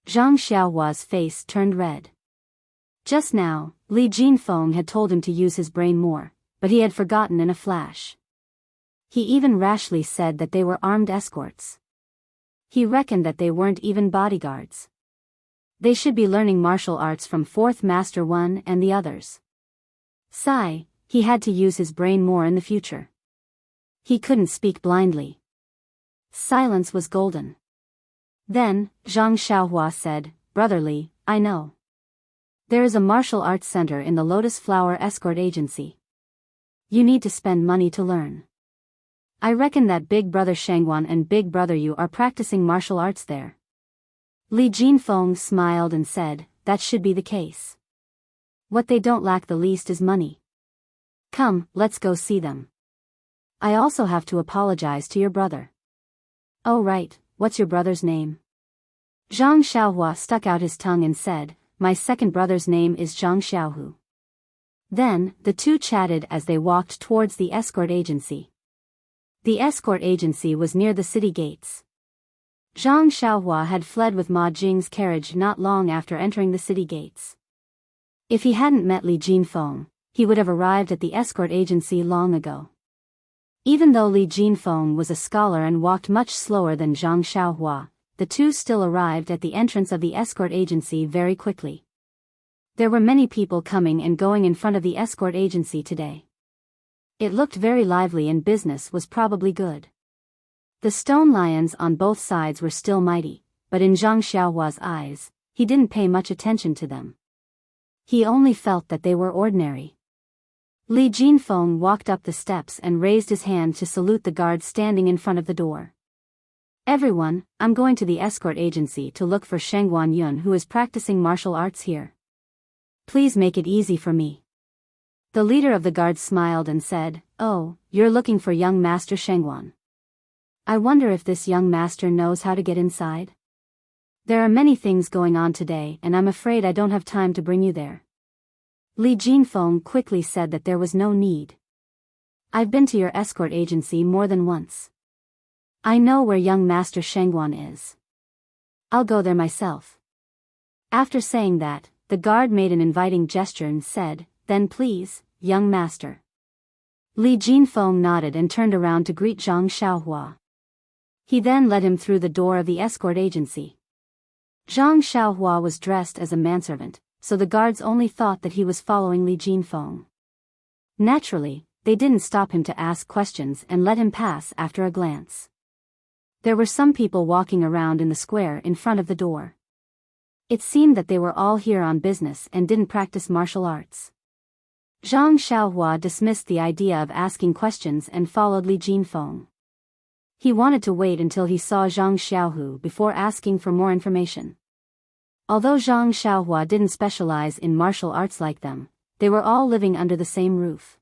Zhang Xiaohua's face turned red. Just now, Li Jinfeng had told him to use his brain more, but he had forgotten in a flash. He even rashly said that they were armed escorts. He reckoned that they weren't even bodyguards. They should be learning martial arts from Fourth Master One and the others. Sigh, he had to use his brain more in the future. He couldn't speak blindly. Silence was golden. Then, Zhang Xiaohua said, Brother Li, I know. There is a martial arts center in the Lotus Flower Escort Agency. You need to spend money to learn. I reckon that Big Brother Shangguan and Big Brother Yu are practicing martial arts there. Li Jinfeng smiled and said, That should be the case. What they don't lack the least is money. Come, let's go see them. I also have to apologize to your brother. Oh right, what's your brother's name? Zhang Xiaohua stuck out his tongue and said, My second brother's name is Zhang Xiaohu. Then, the two chatted as they walked towards the escort agency. The escort agency was near the city gates. Zhang Xiaohua had fled with Ma Jing's carriage not long after entering the city gates. If he hadn't met Li Jinfeng, he would have arrived at the escort agency long ago. Even though Li Jinfeng was a scholar and walked much slower than Zhang Xiaohua, the two still arrived at the entrance of the escort agency very quickly. There were many people coming and going in front of the escort agency today. It looked very lively and business was probably good. The stone lions on both sides were still mighty, but in Zhang Xiaohua's eyes, he didn't pay much attention to them. He only felt that they were ordinary. Li Jinfeng walked up the steps and raised his hand to salute the guard standing in front of the door. Everyone, I'm going to the escort agency to look for Shang Guanyun who is practicing martial arts here. Please make it easy for me. The leader of the guard smiled and said, Oh, you're looking for young Master Shangguan. I wonder if this young master knows how to get inside? There are many things going on today and I'm afraid I don't have time to bring you there. Li Jinfeng quickly said that there was no need. I've been to your escort agency more than once. I know where young Master Shangguan is. I'll go there myself. After saying that, the guard made an inviting gesture and said, Then please, young master. Li Jinfeng nodded and turned around to greet Zhang Xiaohua. He then led him through the door of the escort agency. Zhang Xiaohua was dressed as a manservant, so the guards only thought that he was following Li Jinfeng. Naturally, they didn't stop him to ask questions and let him pass after a glance. There were some people walking around in the square in front of the door. It seemed that they were all here on business and didn't practice martial arts. Zhang Xiaohua dismissed the idea of asking questions and followed Li Jinfeng. He wanted to wait until he saw Zhang Xiaohu before asking for more information. Although Zhang Xiaohua didn't specialize in martial arts like them, they were all living under the same roof.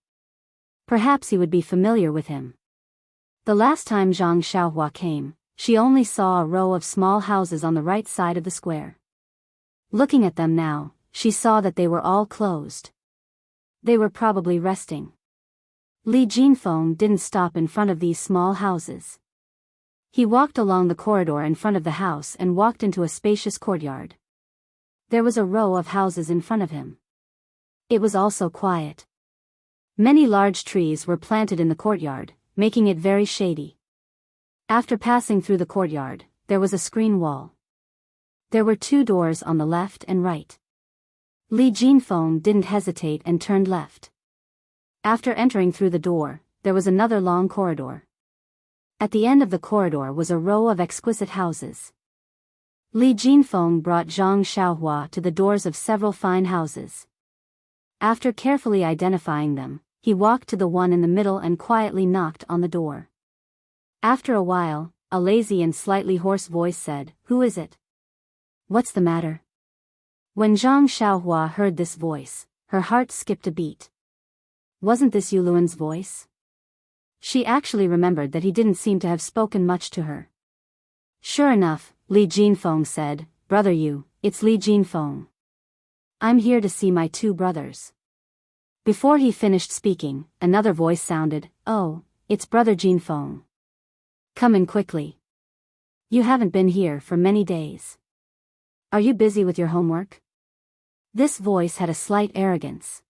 Perhaps he would be familiar with him. The last time Zhang Xiaohua came, she only saw a row of small houses on the right side of the square. Looking at them now, she saw that they were all closed. They were probably resting. Li Jinfeng didn't stop in front of these small houses. He walked along the corridor in front of the house and walked into a spacious courtyard. There was a row of houses in front of him. It was also quiet. Many large trees were planted in the courtyard, making it very shady. After passing through the courtyard, there was a screen wall. There were 2 doors on the left and right. Li Jinfeng didn't hesitate and turned left. After entering through the door, there was another long corridor. At the end of the corridor was a row of exquisite houses. Li Jinfeng brought Zhang Xiaohua to the doors of several fine houses. After carefully identifying them, he walked to the one in the middle and quietly knocked on the door. After a while, a lazy and slightly hoarse voice said, "Who is it? What's the matter?" When Zhang Xiaohua heard this voice, her heart skipped a beat. Wasn't this Yuluan's voice? She actually remembered that he didn't seem to have spoken much to her. Sure enough, Li Jinfeng said, "Brother Yu, it's Li Jinfeng. I'm here to see my 2 brothers." Before he finished speaking, another voice sounded, "Oh, it's Brother Jinfeng. Come in quickly. You haven't been here for many days. Are you busy with your homework?" This voice had a slight arrogance.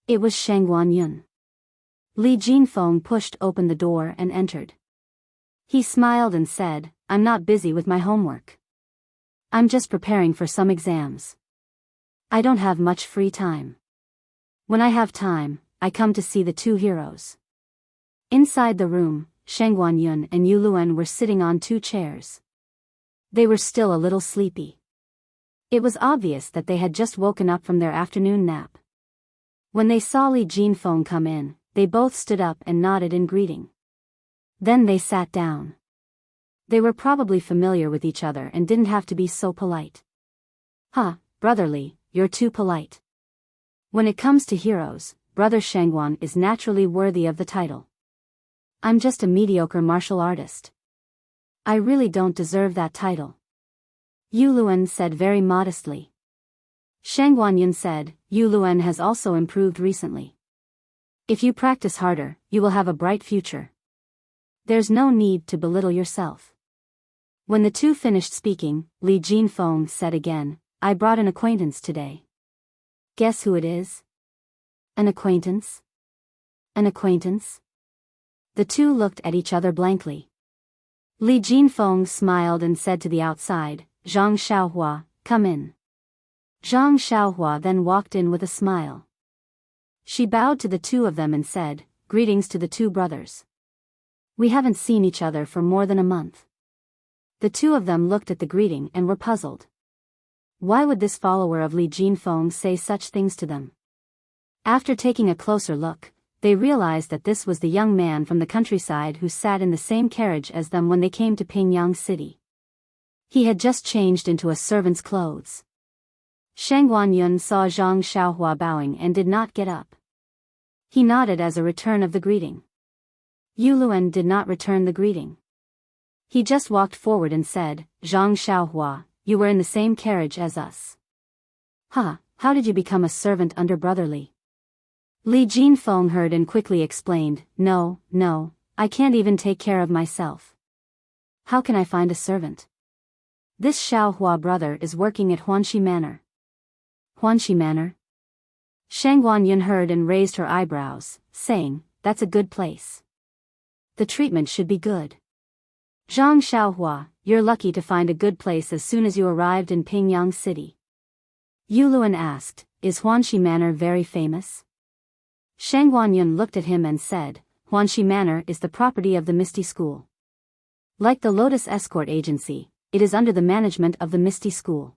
It was Shangguan Yun. Li Jinfeng pushed open the door and entered. He smiled and said, "I'm not busy with my homework. I'm just preparing for some exams. I don't have much free time. When I have time, I come to see the 2 heroes." Inside the room, Shangguan Yun and Yu Luan were sitting on 2 chairs. They were still a little sleepy. It was obvious that they had just woken up from their afternoon nap. When they saw Li Jinfeng come in, they both stood up and nodded in greeting. Then they sat down. They were probably familiar with each other and didn't have to be so polite. "Huh, Brother Li, you're too polite. When it comes to heroes, Brother Shangguan is naturally worthy of the title. I'm just a mediocre martial artist. I really don't deserve that title," Yu Luan said very modestly. Shangguan Yun said, "Yu Luan has also improved recently. If you practice harder, you will have a bright future. There's no need to belittle yourself." When the 2 finished speaking, Li Jinfeng said again, "I brought an acquaintance today. Guess who it is?" "An acquaintance? An acquaintance?" The 2 looked at each other blankly. Li Jinfeng smiled and said to the outside, "Zhang Xiaohua, come in." Zhang Xiaohua then walked in with a smile. She bowed to the 2 of them and said, "Greetings to the 2 brothers. We haven't seen each other for more than a month." The 2 of them looked at the greeting and were puzzled. Why would this follower of Li Jinfeng say such things to them? After taking a closer look, they realized that this was the young man from the countryside who sat in the same carriage as them when they came to Pingyang City. He had just changed into a servant's clothes. Shangguan Yun saw Zhang Xiaohua bowing and did not get up. He nodded as a return of the greeting. Yu Luan did not return the greeting. He just walked forward and said, "Zhang Xiaohua, you were in the same carriage as us. Huh, how did you become a servant under Brother Li?" Li Jinfeng heard and quickly explained, No, I can't even take care of myself. How can I find a servant? This Xiaohua brother is working at Huanxi Manor." "Huanxi Manor?" Shangguan Yun heard and raised her eyebrows, saying, "That's a good place. The treatment should be good. Zhang Xiaohua, you're lucky to find a good place as soon as you arrived in Pingyang City." Yu Luan asked, "Is Huanxi Manor very famous?" Shangguan Yun looked at him and said, "Huanxi Manor is the property of the Misty School. Like the Lotus Escort Agency, it is under the management of the Misty School."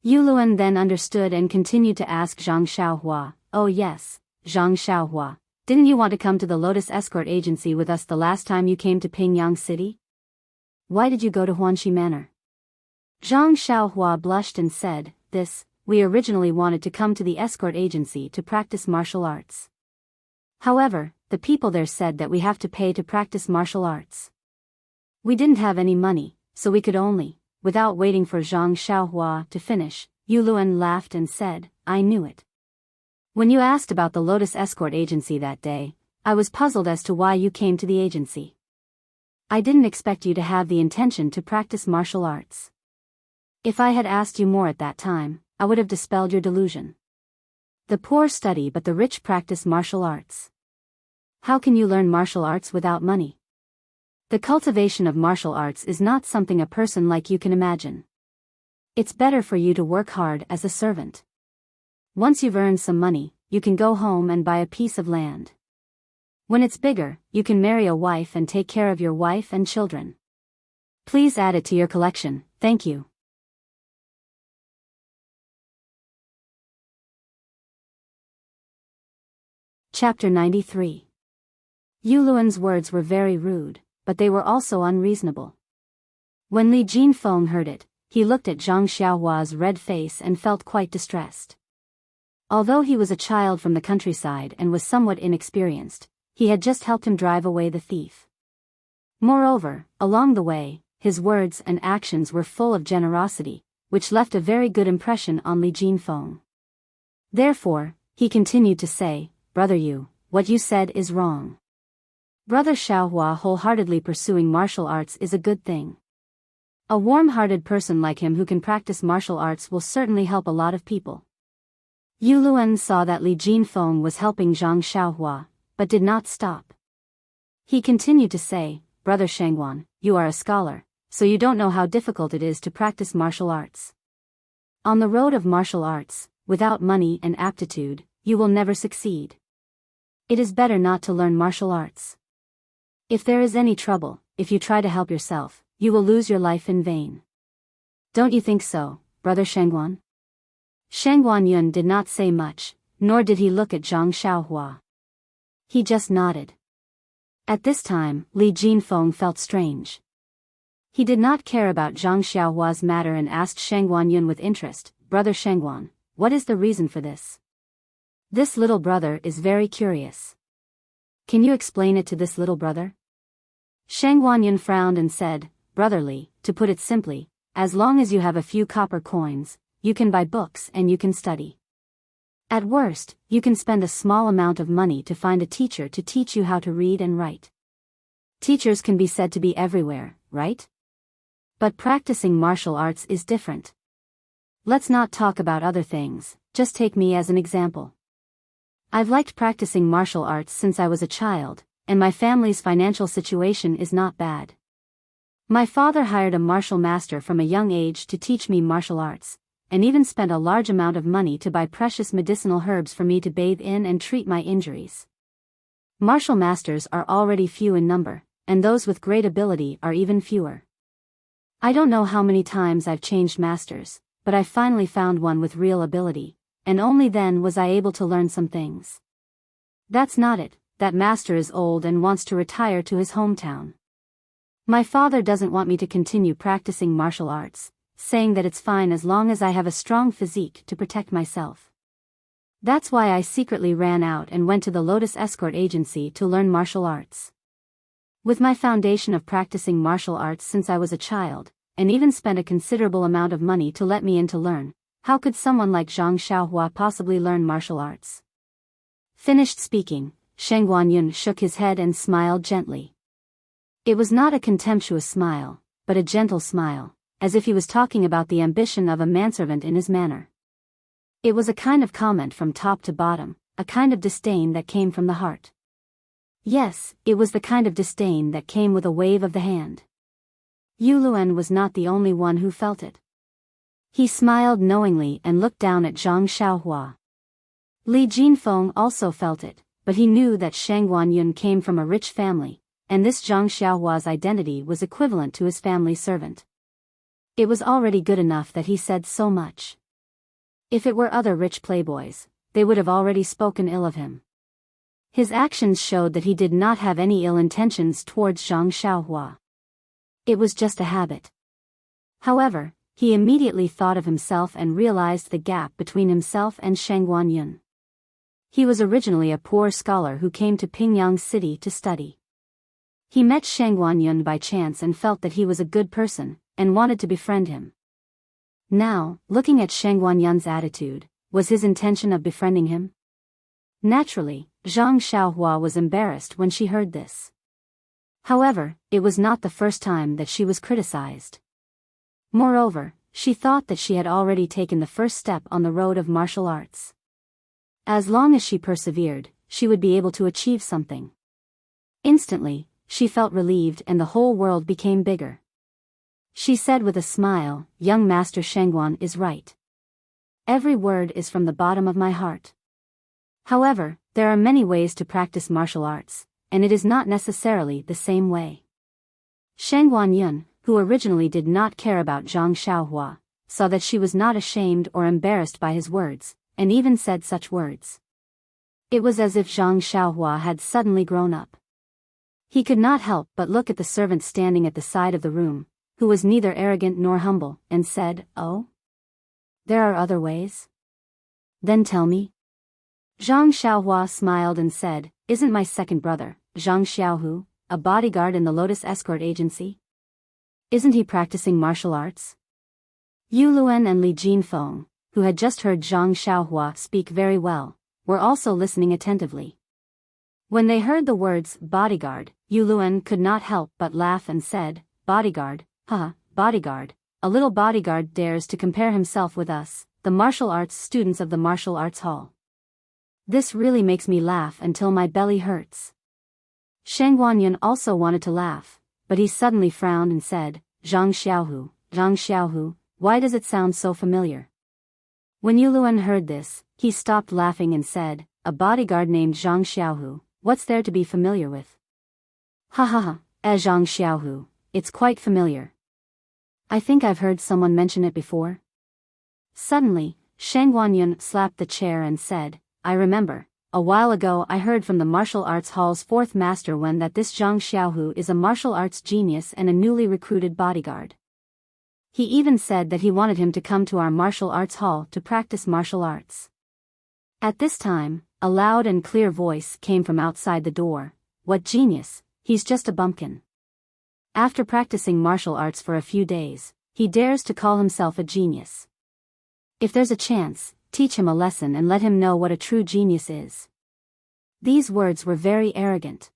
Yu Luan then understood and continued to ask Zhang Xiaohua, "Oh yes, Zhang Xiaohua, didn't you want to come to the Lotus Escort Agency with us the last time you came to Pingyang City? Why did you go to Huanxi Manor?" Zhang Xiaohua blushed and said, We originally wanted to come to the escort agency to practice martial arts. However, the people there said that we have to pay to practice martial arts. We didn't have any money, so we could only." Without waiting for Zhang Xiaohua to finish, Yu Luan laughed and said, "I knew it. When you asked about the Lotus Escort Agency that day, I was puzzled as to why you came to the agency. I didn't expect you to have the intention to practice martial arts. If I had asked you more at that time, I would have dispelled your delusion. The poor study but the rich practice martial arts. How can you learn martial arts without money? The cultivation of martial arts is not something a person like you can imagine. It's better for you to work hard as a servant. Once you've earned some money, you can go home and buy a piece of land. When it's bigger, you can marry a wife and take care of your wife and children. Please add it to your collection, thank you. Chapter 93. Yuluan's words were very rude, but they were also unreasonable. When Li Jinfeng heard it, he looked at Zhang Xiaohua's red face and felt quite distressed. Although he was a child from the countryside and was somewhat inexperienced, he had just helped him drive away the thief. Moreover, along the way, his words and actions were full of generosity, which left a very good impression on Li Jinfeng. Therefore, he continued to say, "Brother Yu, what you said is wrong. Brother Xiaohua wholeheartedly pursuing martial arts is a good thing. A warm-hearted person like him who can practice martial arts will certainly help a lot of people." Yuluan saw that Li Jinfeng was helping Zhang Xiaohua, but did not stop. He continued to say, "Brother Shangguan, you are a scholar, so you don't know how difficult it is to practice martial arts. On the road of martial arts, without money and aptitude, you will never succeed. It is better not to learn martial arts. If there is any trouble, if you try to help yourself, you will lose your life in vain. Don't you think so, Brother Shangguan?" Shangguan Yun did not say much, nor did he look at Zhang Xiaohua. He just nodded. At this time, Li Jinfeng felt strange. He did not care about Zhang Xiaohua's matter and asked Shangguan Yun with interest, "Brother Shangguan, what is the reason for this? This little brother is very curious. Can you explain it to this little brother?" Shangguan Yun frowned and said, "Brother Li, to put it simply, as long as you have a few copper coins, you can buy books and you can study. At worst, you can spend a small amount of money to find a teacher to teach you how to read and write. Teachers can be said to be everywhere, right? But practicing martial arts is different. Let's not talk about other things, just take me as an example. I've liked practicing martial arts since I was a child, and my family's financial situation is not bad. My father hired a martial master from a young age to teach me martial arts, and even spent a large amount of money to buy precious medicinal herbs for me to bathe in and treat my injuries. Martial masters are already few in number, and those with great ability are even fewer. I don't know how many times I've changed masters, but I finally found one with real ability, and only then was I able to learn some things. That's not it, that master is old and wants to retire to his hometown. My father doesn't want me to continue practicing martial arts, saying that it's fine as long as I have a strong physique to protect myself. That's why I secretly ran out and went to the Lotus Escort Agency to learn martial arts. With my foundation of practicing martial arts since I was a child, and even spent a considerable amount of money to let me in to learn, how could someone like Zhang Xiaohua possibly learn martial arts?" Finished speaking, Shangguan Yun shook his head and smiled gently. It was not a contemptuous smile, but a gentle smile, as if he was talking about the ambition of a manservant in his manner. It was a kind of comment from top to bottom, a kind of disdain that came from the heart. Yes, it was the kind of disdain that came with a wave of the hand. Yuluan was not the only one who felt it. He smiled knowingly and looked down at Zhang Xiaohua. Li Jinfeng also felt it, but he knew that Shangguan Yun came from a rich family, and this Zhang Xiaohua's identity was equivalent to his family servant. It was already good enough that he said so much. If it were other rich playboys, they would have already spoken ill of him. His actions showed that he did not have any ill intentions towards Zhang Xiaohua. It was just a habit. However, he immediately thought of himself and realized the gap between himself and Shangguan Yun. He was originally a poor scholar who came to Pingyang City to study. He met Shangguan Yun by chance and felt that he was a good person, and wanted to befriend him. Now, looking at Shangguan Yun's attitude, was his intention of befriending him? Naturally, Zhang Xiaohua was embarrassed when she heard this. However, it was not the first time that she was criticized. Moreover, she thought that she had already taken the first step on the road of martial arts. As long as she persevered, she would be able to achieve something. Instantly, she felt relieved and the whole world became bigger. She said with a smile, "Young Master Shengguan is right. Every word is from the bottom of my heart. However, there are many ways to practice martial arts, and it is not necessarily the same way." Shengguan Yun, who originally did not care about Zhang Xiaohua, saw that she was not ashamed or embarrassed by his words, and even said such words. It was as if Zhang Xiaohua had suddenly grown up. He could not help but look at the servant standing at the side of the room, who was neither arrogant nor humble, and said, "Oh? There are other ways? Then tell me." Zhang Xiaohua smiled and said, "Isn't my second brother, Zhang Xiaohu, a bodyguard in the Lotus Escort Agency? Isn't he practicing martial arts?" Yu Luan and Li Jinfeng, who had just heard Zhang Xiaohua speak very well, were also listening attentively. When they heard the words bodyguard, Yu Luan could not help but laugh and said, "Bodyguard, haha, bodyguard, a little bodyguard dares to compare himself with us, the martial arts students of the martial arts hall. This really makes me laugh until my belly hurts." Shengguan Yun also wanted to laugh, but he suddenly frowned and said, Zhang Xiaohu, why does it sound so familiar?" When Yu Luan heard this, he stopped laughing and said, "A bodyguard named Zhang Xiaohu, what's there to be familiar with?" "Ha ha ha, Zhang Xiaohu, it's quite familiar. I think I've heard someone mention it before." Suddenly, Shengguan Yun slapped the chair and said, "I remember, a while ago I heard from the martial arts hall's fourth master Wen that this Zhang Xiaohu is a martial arts genius and a newly recruited bodyguard. He even said that he wanted him to come to our martial arts hall to practice martial arts." At this time, a loud and clear voice came from outside the door, "What genius, he's just a bumpkin. After practicing martial arts for a few days, he dares to call himself a genius. If there's a chance, teach him a lesson and let him know what a true genius is." These words were very arrogant.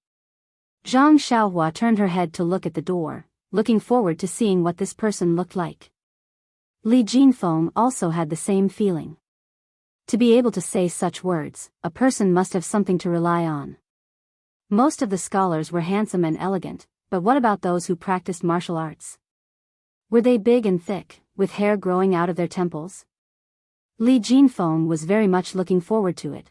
Zhang Xiaohua turned her head to look at the door, looking forward to seeing what this person looked like. Li Jinfeng also had the same feeling. To be able to say such words, a person must have something to rely on. Most of the scholars were handsome and elegant, but what about those who practiced martial arts? Were they big and thick, with hair growing out of their temples? Li Jinfeng was very much looking forward to it.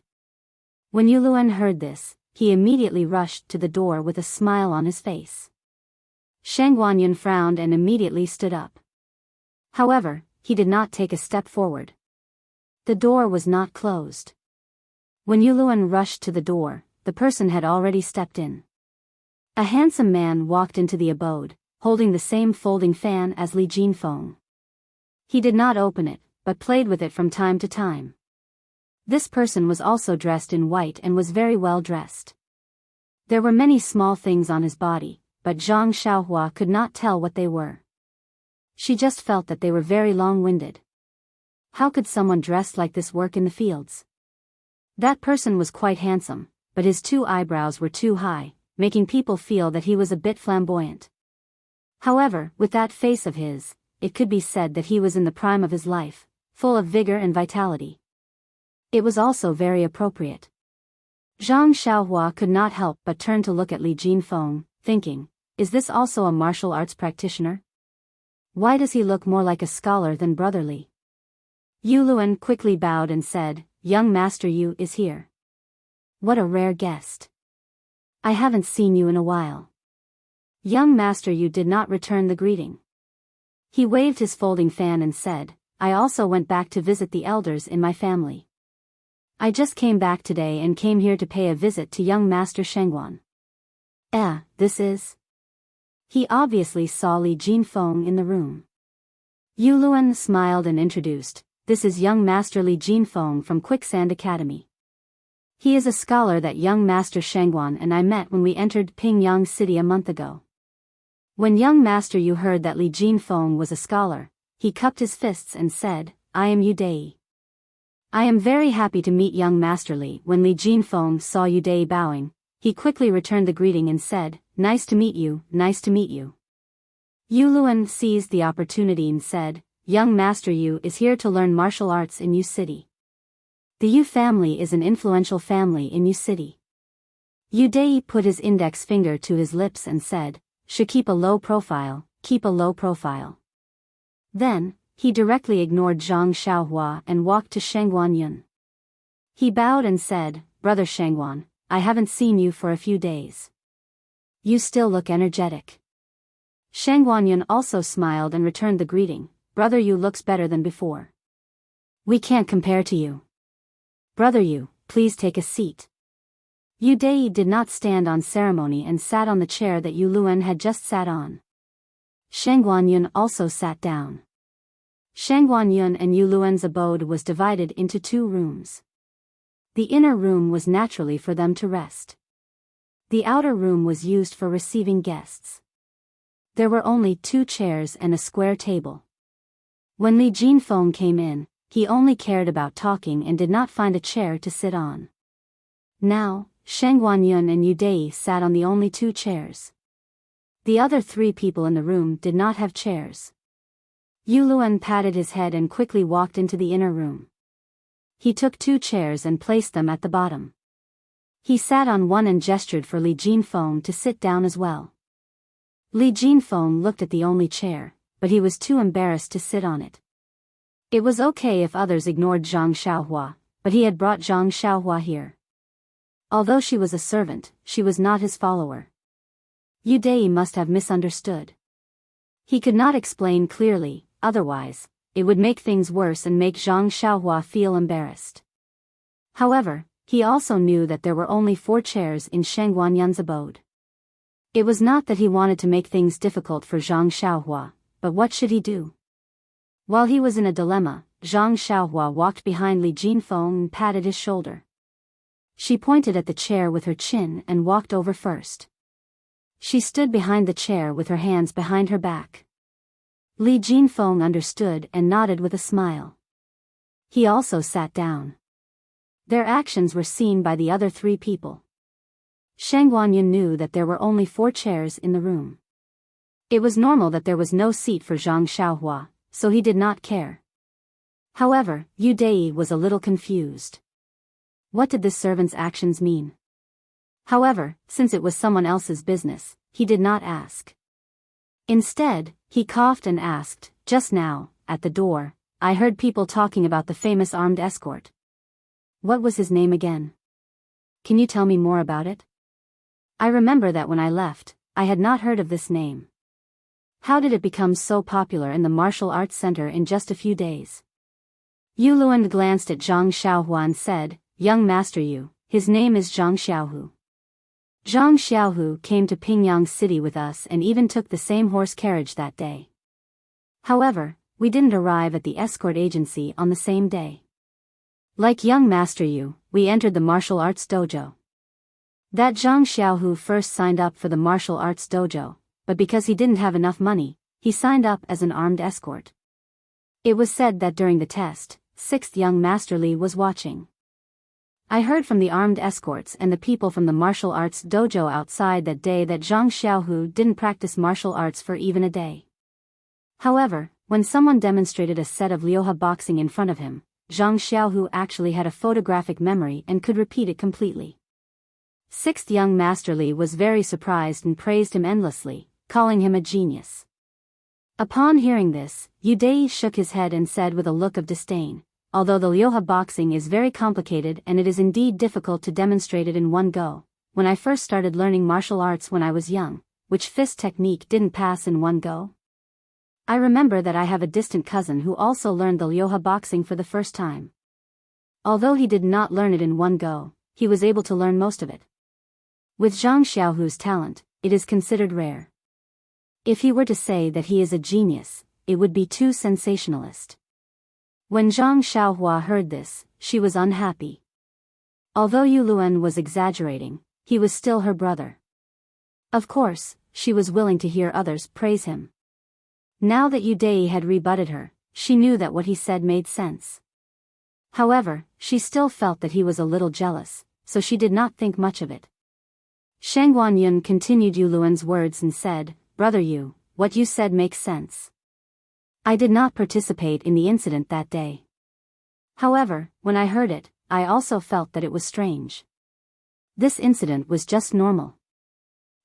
When Yu Luan heard this, he immediately rushed to the door with a smile on his face. Shengguan Yun frowned and immediately stood up. However, he did not take a step forward. The door was not closed. When Yu Luan rushed to the door, the person had already stepped in. A handsome man walked into the abode, holding the same folding fan as Li Jinfeng. He did not open it, but played with it from time to time. This person was also dressed in white and was very well dressed. There were many small things on his body, but Zhang Xiaohua could not tell what they were. She just felt that they were very long-winded. How could someone dressed like this work in the fields? That person was quite handsome, but his two eyebrows were too high, making people feel that he was a bit flamboyant. However, with that face of his, it could be said that he was in the prime of his life, full of vigor and vitality. It was also very appropriate. Zhang Xiaohua could not help but turn to look at Li Jinfeng, thinking, is this also a martial arts practitioner? Why does he look more like a scholar than brotherly? Yu Luan quickly bowed and said, "Young Master Yu is here. What a rare guest. I haven't seen you in a while." Young Master Yu did not return the greeting. He waved his folding fan and said, "I also went back to visit the elders in my family. I just came back today and came here to pay a visit to young Master Shengguan." This is... He obviously saw Li Jinfeng in the room. Yu Luan smiled and introduced, "This is young Master Li Jinfeng from Quicksand Academy. He is a scholar that young Master Shengguan and I met when we entered Pingyang City a month ago." When young Master Yu heard that Li Jinfeng was a scholar, he cupped his fists and said, "I am Yu Dei. I am very happy to meet young Master Li." When Li Jinfeng saw Yu Dei bowing, he quickly returned the greeting and said, "Nice to meet you, nice to meet you." Yuluan seized the opportunity and said, "Young Master Yu is here to learn martial arts in Yu City. The Yu family is an influential family in Yu City." Yu Dei put his index finger to his lips and said, "Should keep a low profile, keep a low profile." Then, he directly ignored Zhang Xiaohua and walked to Shangguan Yun. He bowed and said, "Brother Shangguan, I haven't seen you for a few days. You still look energetic." Shangguan Yun also smiled and returned the greeting, "Brother Yu looks better than before. We can't compare to you. Brother Yu, please take a seat." Yu Dei did not stand on ceremony and sat on the chair that Yu Luan had just sat on. Shangguan Yun also sat down. Shangguan Yun and Yu Luan's abode was divided into 2 rooms. The inner room was naturally for them to rest. The outer room was used for receiving guests. There were only 2 chairs and a square table. When Li Jinfeng came in, he only cared about talking and did not find a chair to sit on. Now, Shangguan Yun and Yu Dei sat on the only 2 chairs. The other 3 people in the room did not have chairs. Yu Luan patted his head and quickly walked into the inner room. He took 2 chairs and placed them at the bottom. He sat on one and gestured for Li Jinfeng to sit down as well. Li Jinfeng looked at the only chair, but he was too embarrassed to sit on it. It was okay if others ignored Zhang Xiaohua, but he had brought Zhang Xiaohua here. Although she was a servant, she was not his follower. Yu Dei must have misunderstood. He could not explain clearly, otherwise, it would make things worse and make Zhang Xiaohua feel embarrassed. However, he also knew that there were only 4 chairs in Shangguan Yun's abode. It was not that he wanted to make things difficult for Zhang Xiaohua, but what should he do? While he was in a dilemma, Zhang Xiaohua walked behind Li Jinfeng and patted his shoulder. She pointed at the chair with her chin and walked over first. She stood behind the chair with her hands behind her back. Li Jinfeng understood and nodded with a smile. He also sat down. Their actions were seen by the other 3 people. Shangguan Yun knew that there were only 4 chairs in the room. It was normal that there was no seat for Zhang Xiaohua, so he did not care. However, Yu Dei was a little confused. What did this servant's actions mean? However, since it was someone else's business, he did not ask. Instead, he coughed and asked, "Just now, at the door, I heard people talking about the famous armed escort. What was his name again? Can you tell me more about it? I remember that when I left, I had not heard of this name. How did it become so popular in the martial arts center in just a few days?" Yu Luan glanced at Zhang Xiaohua and said, "Young Master Yu, his name is Zhang Xiaohu. Zhang Xiaohu came to Pingyang City with us and even took the same horse carriage that day. However, we didn't arrive at the escort agency on the same day. Like young Master Yu, we entered the martial arts dojo. That Zhang Xiaohu first signed up for the martial arts dojo, but because he didn't have enough money, he signed up as an armed escort. It was said that during the test, 6th young Master Li was watching. I heard from the armed escorts and the people from the martial arts dojo outside that day that Zhang Xiaohu didn't practice martial arts for even a day. However, when someone demonstrated a set of Liuha boxing in front of him, Zhang Xiaohu actually had a photographic memory and could repeat it completely. 6th young Master Li was very surprised and praised him endlessly, calling him a genius. Upon hearing this, Yu Dei shook his head and said with a look of disdain, "Although the Liuha boxing is very complicated and it is indeed difficult to demonstrate it in one go, when I first started learning martial arts when I was young, which fist technique didn't pass in one go? I remember that I have a distant cousin who also learned the Liuha boxing for the first time. Although he did not learn it in one go, he was able to learn most of it. With Zhang Xiaohu's talent, it is considered rare. If he were to say that he is a genius, it would be too sensationalist." When Zhang Xiaohua heard this, she was unhappy. Although Yu Luan was exaggerating, he was still her brother. Of course, she was willing to hear others praise him. Now that Yu Dei had rebutted her, she knew that what he said made sense. However, she still felt that he was a little jealous, so she did not think much of it. Shangguan Yun continued Yuluan's words and said, Brother Yu, what you said makes sense. I did not participate in the incident that day. However, when I heard it, I also felt that it was strange. This incident was just normal.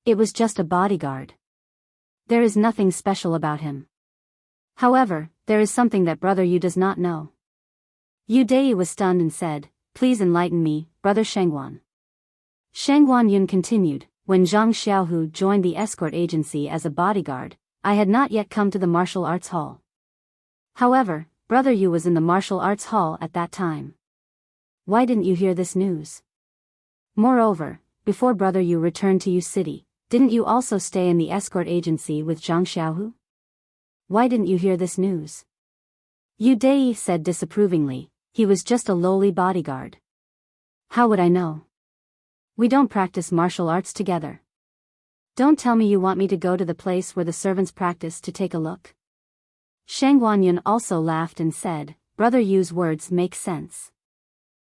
It was just a bodyguard. There is nothing special about him. However, there is something that Brother Yu does not know. Yu Dai was stunned and said, Please enlighten me, Brother Shangguan. Shangguan Yun continued, When Zhang Xiaohu joined the escort agency as a bodyguard, I had not yet come to the martial arts hall. However, Brother Yu was in the martial arts hall at that time. Why didn't you hear this news? Moreover, before Brother Yu returned to Yu City, didn't you also stay in the escort agency with Zhang Xiaohu? Why didn't you hear this news? Yu Dai said disapprovingly, He was just a lowly bodyguard. How would I know? We don't practice martial arts together. Don't tell me you want me to go to the place where the servants practice to take a look. Shangguan Yun also laughed and said, Brother Yu's words make sense.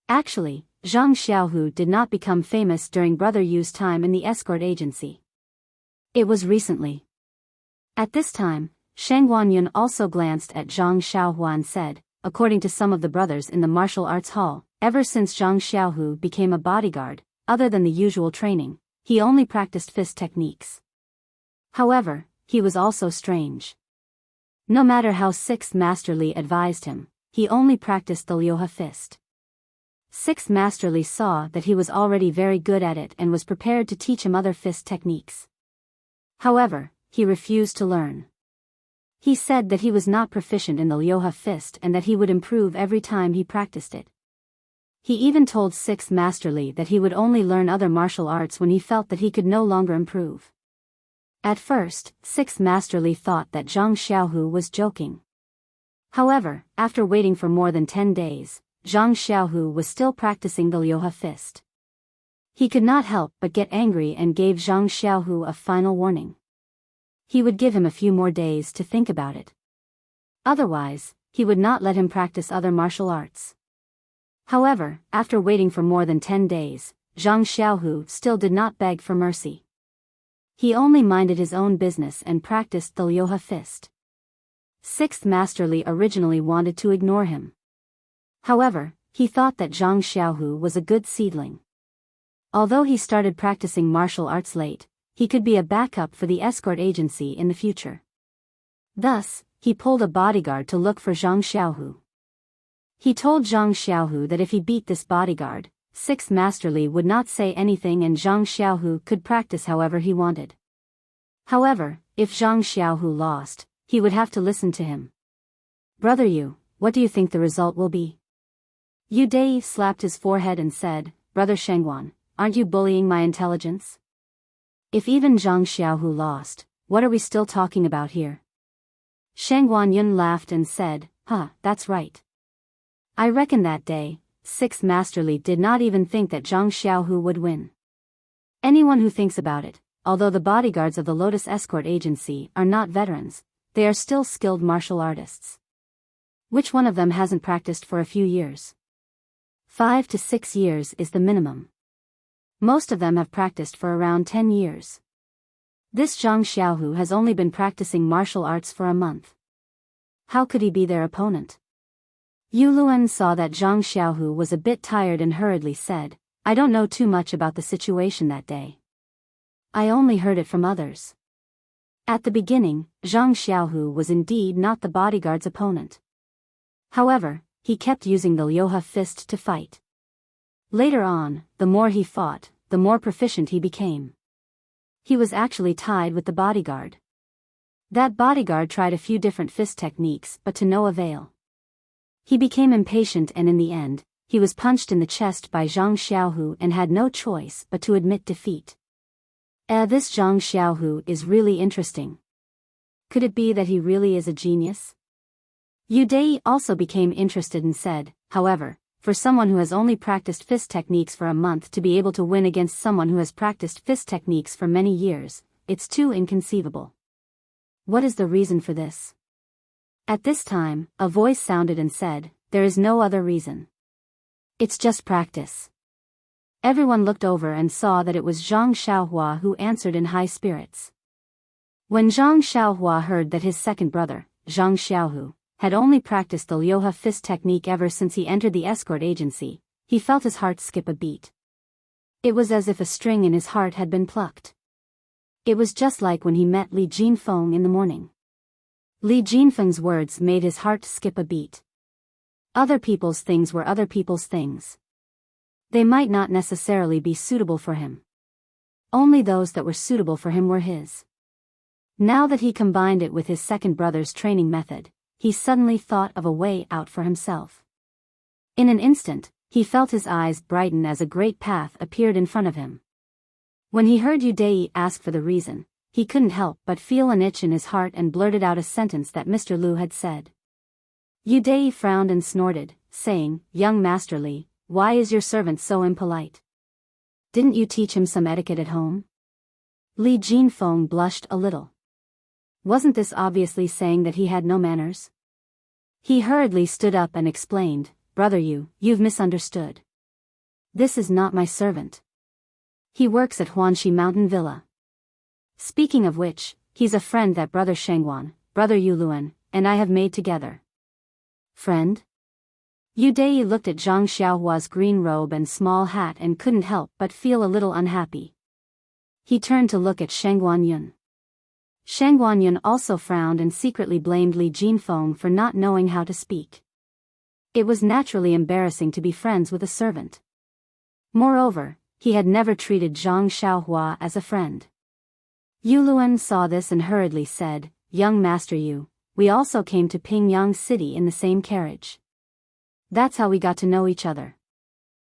Actually, Zhang Xiaohu did not become famous during Brother Yu's time in the escort agency. It was recently. At this time, Shangguan Yun also glanced at Zhang Xiaohu and said, according to some of the brothers in the martial arts hall, ever since Zhang Xiaohu became a bodyguard, other than the usual training, he only practiced fist techniques. However, he was also strange. No matter how Sixth Master Li advised him, he only practiced the Liuha fist. Sixth Master Li saw that he was already very good at it and was prepared to teach him other fist techniques. However, he refused to learn. He said that he was not proficient in the Liuha fist and that he would improve every time he practiced it. He even told Sixth Master Li that he would only learn other martial arts when he felt that he could no longer improve. At first, Sixth Master Li thought that Zhang Xiaohu was joking. However, after waiting for more than 10 days, Zhang Xiaohu was still practicing the Liuha fist. He could not help but get angry and gave Zhang Xiaohu a final warning. He would give him a few more days to think about it. Otherwise, he would not let him practice other martial arts. However, after waiting for more than 10 days, Zhang Xiaohu still did not beg for mercy. He only minded his own business and practiced the Liuha fist. Sixth Master Li originally wanted to ignore him. However, he thought that Zhang Xiaohu was a good seedling. Although he started practicing martial arts late, he could be a backup for the escort agency in the future. Thus, he pulled a bodyguard to look for Zhang Xiaohu. He told Zhang Xiaohu that if he beat this bodyguard, Sixth Master Li would not say anything and Zhang Xiaohu could practice however he wanted. However, if Zhang Xiaohu lost, he would have to listen to him. Brother Yu, what do you think the result will be? Yu Dai slapped his forehead and said, Brother Shangguan, aren't you bullying my intelligence? If even Zhang Xiaohu lost, what are we still talking about here? Shangguan Yun laughed and said, that's right. I reckon that day, Sixth Master Li did not even think that Zhang Xiaohu would win. Anyone who thinks about it, although the bodyguards of the Lotus Escort Agency are not veterans, they are still skilled martial artists. Which one of them hasn't practiced for a few years? 5 to 6 years is the minimum. Most of them have practiced for around 10 years. This Zhang Xiaohu has only been practicing martial arts for a month. How could he be their opponent? Yu Luan saw that Zhang Xiaohu was a bit tired and hurriedly said, I don't know too much about the situation that day. I only heard it from others. At the beginning, Zhang Xiaohu was indeed not the bodyguard's opponent. However, he kept using the Liuha fist to fight. Later on, the more he fought, the more proficient he became. He was actually tied with the bodyguard. That bodyguard tried a few different fist techniques but to no avail. He became impatient and in the end, he was punched in the chest by Zhang Xiaohu and had no choice but to admit defeat. This Zhang Xiaohu is really interesting. Could it be that he really is a genius? Yu Dai also became interested and said, however, for someone who has only practiced fist techniques for a month to be able to win against someone who has practiced fist techniques for many years, it's too inconceivable. What is the reason for this? At this time, a voice sounded and said, there is no other reason. It's just practice. Everyone looked over and saw that it was Zhang Xiaohua who answered in high spirits. When Zhang Xiaohua heard that his second brother, Zhang Xiaohu, had only practiced the Liuhe fist technique ever since he entered the escort agency, he felt his heart skip a beat. It was as if a string in his heart had been plucked. It was just like when he met Li Jinfeng in the morning. Li Jinfeng's words made his heart skip a beat. Other people's things were other people's things. They might not necessarily be suitable for him. Only those that were suitable for him were his. Now that he combined it with his second brother's training method, he suddenly thought of a way out for himself. In an instant, he felt his eyes brighten as a great path appeared in front of him. When he heard Yu Dai ask for the reason, he couldn't help but feel an itch in his heart and blurted out a sentence that Mr. Lu had said. Yu Dai frowned and snorted, saying, "Young Master Li, why is your servant so impolite? Didn't you teach him some etiquette at home?" Li Jinfeng blushed a little. Wasn't this obviously saying that he had no manners? He hurriedly stood up and explained, "Brother Yu, you've misunderstood. This is not my servant. He works at Huanxi Mountain Villa. Speaking of which, he's a friend that Brother Shengguan, Brother Yuluan, and I have made together." Friend? Yu Dai looked at Zhang Xiaohua's green robe and small hat and couldn't help but feel a little unhappy. He turned to look at Shengguan Yun. Shengguan Yun also frowned and secretly blamed Li Jinfeng for not knowing how to speak. It was naturally embarrassing to be friends with a servant. Moreover, he had never treated Zhang Xiaohua as a friend. Yuluan saw this and hurriedly said, "Young Master Yu, we also came to Pingyang City in the same carriage. That's how we got to know each other."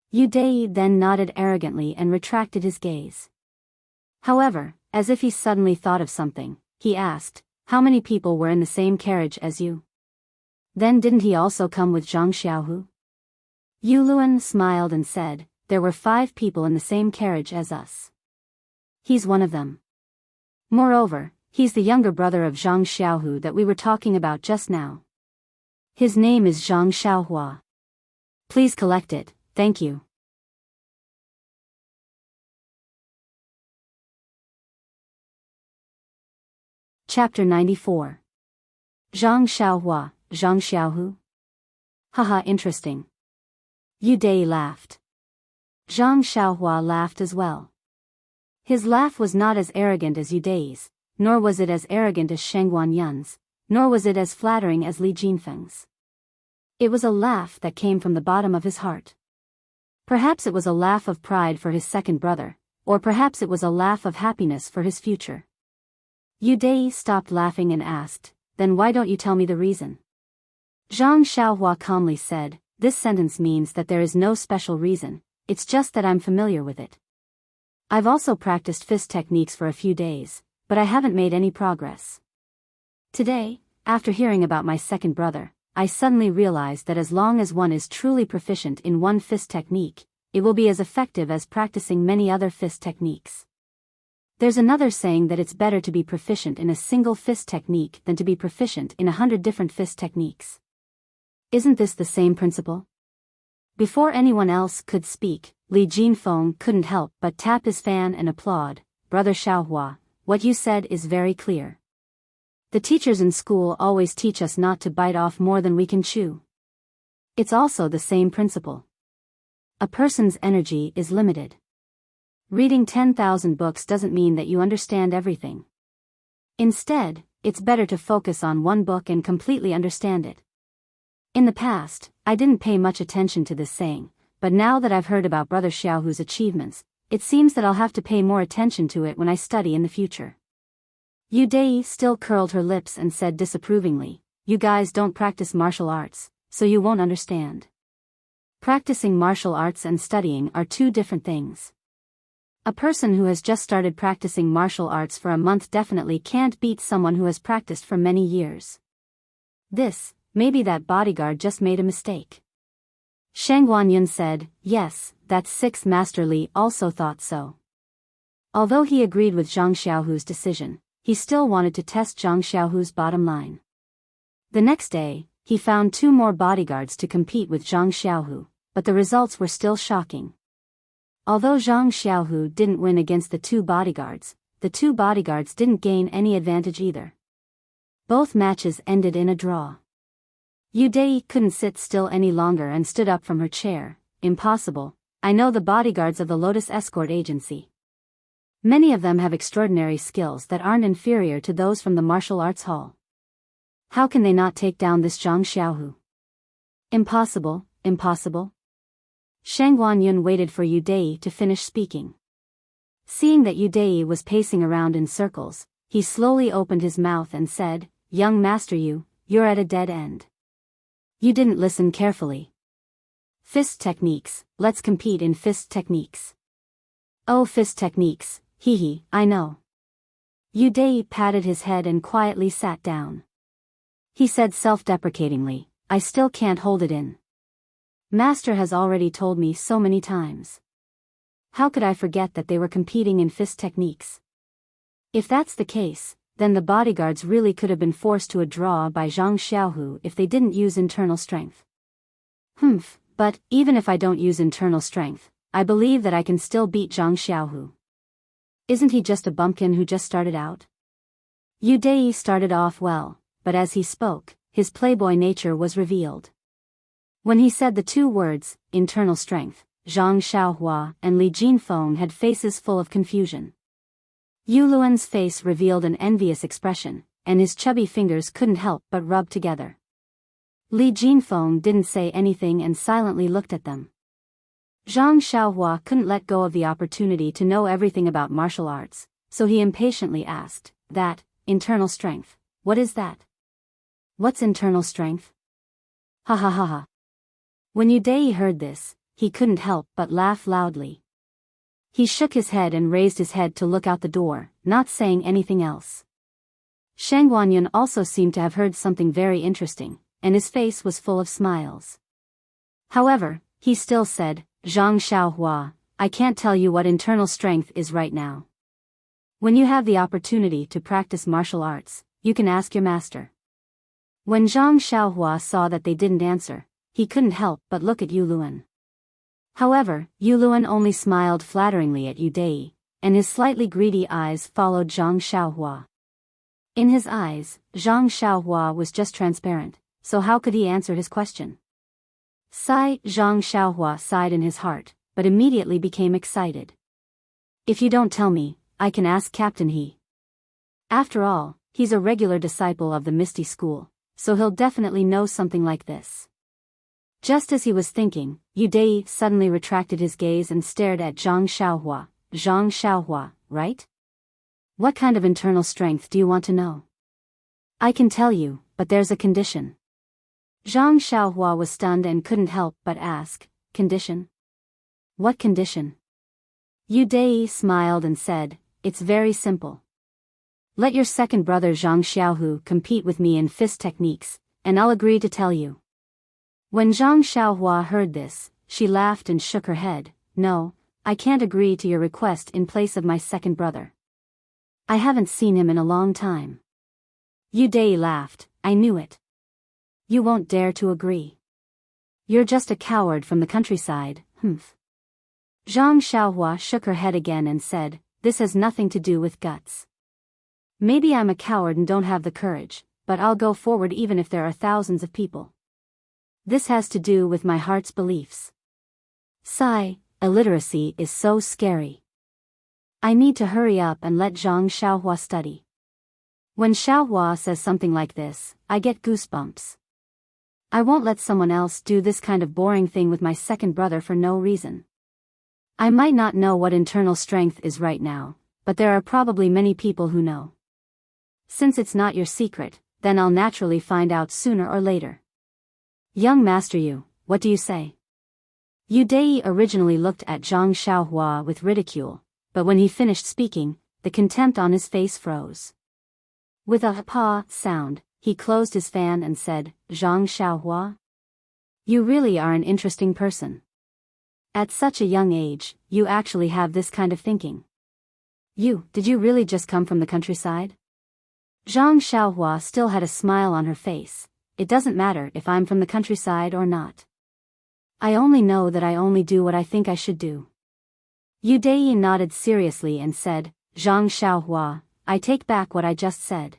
Yu Dai then nodded arrogantly and retracted his gaze. However, as if he suddenly thought of something, he asked, "How many people were in the same carriage as you? Then didn't he also come with Zhang Xiaohu?" Yuluan smiled and said, "There were 5 people in the same carriage as us. He's one of them. Moreover, he's the younger brother of Zhang Xiaohu that we were talking about just now. His name is Zhang Xiaohua. Please collect it, thank you." Chapter 94. Zhang Xiaohua, Zhang Xiaohu? Haha, interesting. Yu Dai laughed. Zhang Xiaohua laughed as well. His laugh was not as arrogant as Yu Dai's, nor was it as arrogant as Shengguan Yun's, nor was it as flattering as Li Jinfeng's. It was a laugh that came from the bottom of his heart. Perhaps it was a laugh of pride for his second brother, or perhaps it was a laugh of happiness for his future. Yu Dai stopped laughing and asked, "Then why don't you tell me the reason?" Zhang Xiaohua calmly said, "This sentence means that there is no special reason, it's just that I'm familiar with it. I've also practiced fist techniques for a few days, but I haven't made any progress. Today, after hearing about my second brother, I suddenly realized that as long as one is truly proficient in one fist technique, it will be as effective as practicing many other fist techniques. There's another saying that it's better to be proficient in a single fist technique than to be proficient in 100 different fist techniques. Isn't this the same principle?" Before anyone else could speak, Li Jinfeng couldn't help but tap his fan and applaud, "Brother Xiaohua, what you said is very clear. The teachers in school always teach us not to bite off more than we can chew. It's also the same principle. A person's energy is limited. Reading 10,000 books doesn't mean that you understand everything. Instead, it's better to focus on one book and completely understand it." In the past, I didn't pay much attention to this saying, but now that I've heard about Brother Xiaohu's achievements, it seems that I'll have to pay more attention to it when I study in the future. Yu Dai still curled her lips and said disapprovingly, "You guys don't practice martial arts, so you won't understand. Practicing martial arts and studying are 2 different things. A person who has just started practicing martial arts for a month definitely can't beat someone who has practiced for many years. Maybe that bodyguard just made a mistake." Shengguan Yun said, "Yes, that 6th Master Li also thought so." Although he agreed with Zhang Xiaohu's decision, he still wanted to test Zhang Xiaohu's bottom line. The next day, he found 2 more bodyguards to compete with Zhang Xiaohu, but the results were still shocking. Although Zhang Xiaohu didn't win against the two bodyguards didn't gain any advantage either. Both matches ended in a draw. Yu Dei couldn't sit still any longer and stood up from her chair. Impossible, I know the bodyguards of the Lotus Escort Agency. Many of them have extraordinary skills that aren't inferior to those from the martial arts hall. How can they not take down this Zhang Xiaohu? Impossible, impossible. Shang Guanyun waited for Yu Dei to finish speaking. Seeing that Yu Dei was pacing around in circles, he slowly opened his mouth and said, "Young master, you're at a dead end. You didn't listen carefully. Fist techniques, let's compete in fist techniques." "Oh, fist techniques, I know." Yu Dei patted his head and quietly sat down. He said self-deprecatingly, "I still can't hold it in. Master has already told me so many times. How could I forget that they were competing in fist techniques? If that's the case, then the bodyguards really could have been forced to a draw by Zhang Xiaohu if they didn't use internal strength. But, even if I don't use internal strength, I believe that I can still beat Zhang Xiaohu. Isn't he just a bumpkin who just started out?" Yu Dei started off well, but as he spoke, his playboy nature was revealed. When he said the two words, internal strength, Zhang Xiaohua and Li Jinfeng had faces full of confusion. Yu Luan's face revealed an envious expression, and his chubby fingers couldn't help but rub together. Li Jinfeng didn't say anything and silently looked at them. Zhang Xiaohua couldn't let go of the opportunity to know everything about martial arts, so he impatiently asked, "That, internal strength, what is that? What's internal strength?" Ha ha ha ha. When Yu Dei heard this, he couldn't help but laugh loudly. He shook his head and raised his head to look out the door, not saying anything else. Shang Guanyun also seemed to have heard something very interesting, and his face was full of smiles. However, he still said, "Zhang Xiaohua, I can't tell you what internal strength is right now. When you have the opportunity to practice martial arts, you can ask your master." When Zhang Xiaohua saw that they didn't answer, he couldn't help but look at Yu Luan. However, Yu Luan only smiled flatteringly at Yu Dei, and his slightly greedy eyes followed Zhang Xiaohua. In his eyes, Zhang Xiaohua was just transparent, so how could he answer his question? Sigh. Zhang Xiaohua sighed in his heart, but immediately became excited. "If you don't tell me, I can ask Captain He. After all, he's a regular disciple of the Misty School, so he'll definitely know something like this." Just as he was thinking, Yu Dei suddenly retracted his gaze and stared at Zhang Xiaohua. "Zhang Xiaohua, right? What kind of internal strength do you want to know?" "I can tell you, but there's a condition." Zhang Xiaohua was stunned and couldn't help but ask, "Condition? What condition?" Yu Dei smiled and said, "It's very simple. Let your second brother Zhang Xiaohu compete with me in fist techniques, and I'll agree to tell you." When Zhang Xiaohua heard this, she laughed and shook her head. "No, I can't agree to your request in place of my second brother. I haven't seen him in a long time." Yu Dei laughed, "I knew it. You won't dare to agree. You're just a coward from the countryside, Zhang Xiaohua shook her head again and said, "This has nothing to do with guts. Maybe I'm a coward and don't have the courage, but I'll go forward even if there are thousands of people. This has to do with my heart's beliefs. Sigh, illiteracy is so scary. I need to hurry up and let Zhang Xiaohua study. When Xiaohua says something like this, I get goosebumps. I won't let someone else do this kind of boring thing with my second brother for no reason. I might not know what internal strength is right now, but there are probably many people who know. Since it's not your secret, then I'll naturally find out sooner or later. Young master what do you say?" Yu Dei originally looked at Zhang Xiaohua with ridicule, but when he finished speaking, the contempt on his face froze. With a "pa" sound, he closed his fan and said, "Zhang Xiaohua? You really are an interesting person. At such a young age, you actually have this kind of thinking. Did you really just come from the countryside?" Zhang Xiaohua still had a smile on her face. "It doesn't matter if I'm from the countryside or not. I only know that I only do what I think I should do." Yu Dai nodded seriously and said, Zhang Xiaohua, I take back what I just said.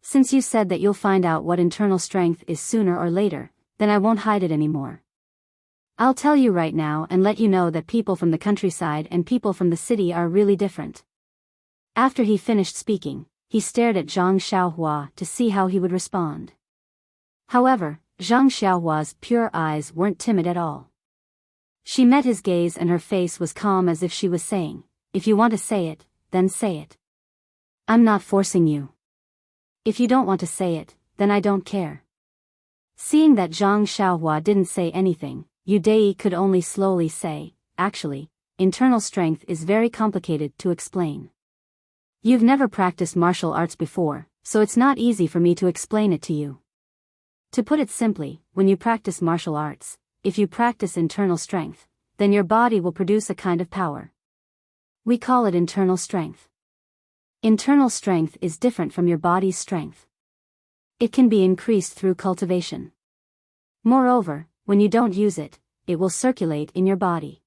Since you said that you'll find out what internal strength is sooner or later, then I won't hide it anymore. I'll tell you right now and let you know that people from the countryside and people from the city are really different. After he finished speaking, he stared at Zhang Xiaohua to see how he would respond. However, Zhang Xiaohua's pure eyes weren't timid at all. She met his gaze and her face was calm as if she was saying, if you want to say it, then say it. I'm not forcing you. If you don't want to say it, then I don't care. Seeing that Zhang Xiaohua didn't say anything, Yu Dai could only slowly say, actually, internal strength is very complicated to explain. You've never practiced martial arts before, so it's not easy for me to explain it to you. To put it simply, when you practice martial arts, if you practice internal strength, then your body will produce a kind of power. We call it internal strength. Internal strength is different from your body's strength. It can be increased through cultivation. Moreover, when you don't use it, it will circulate in your body.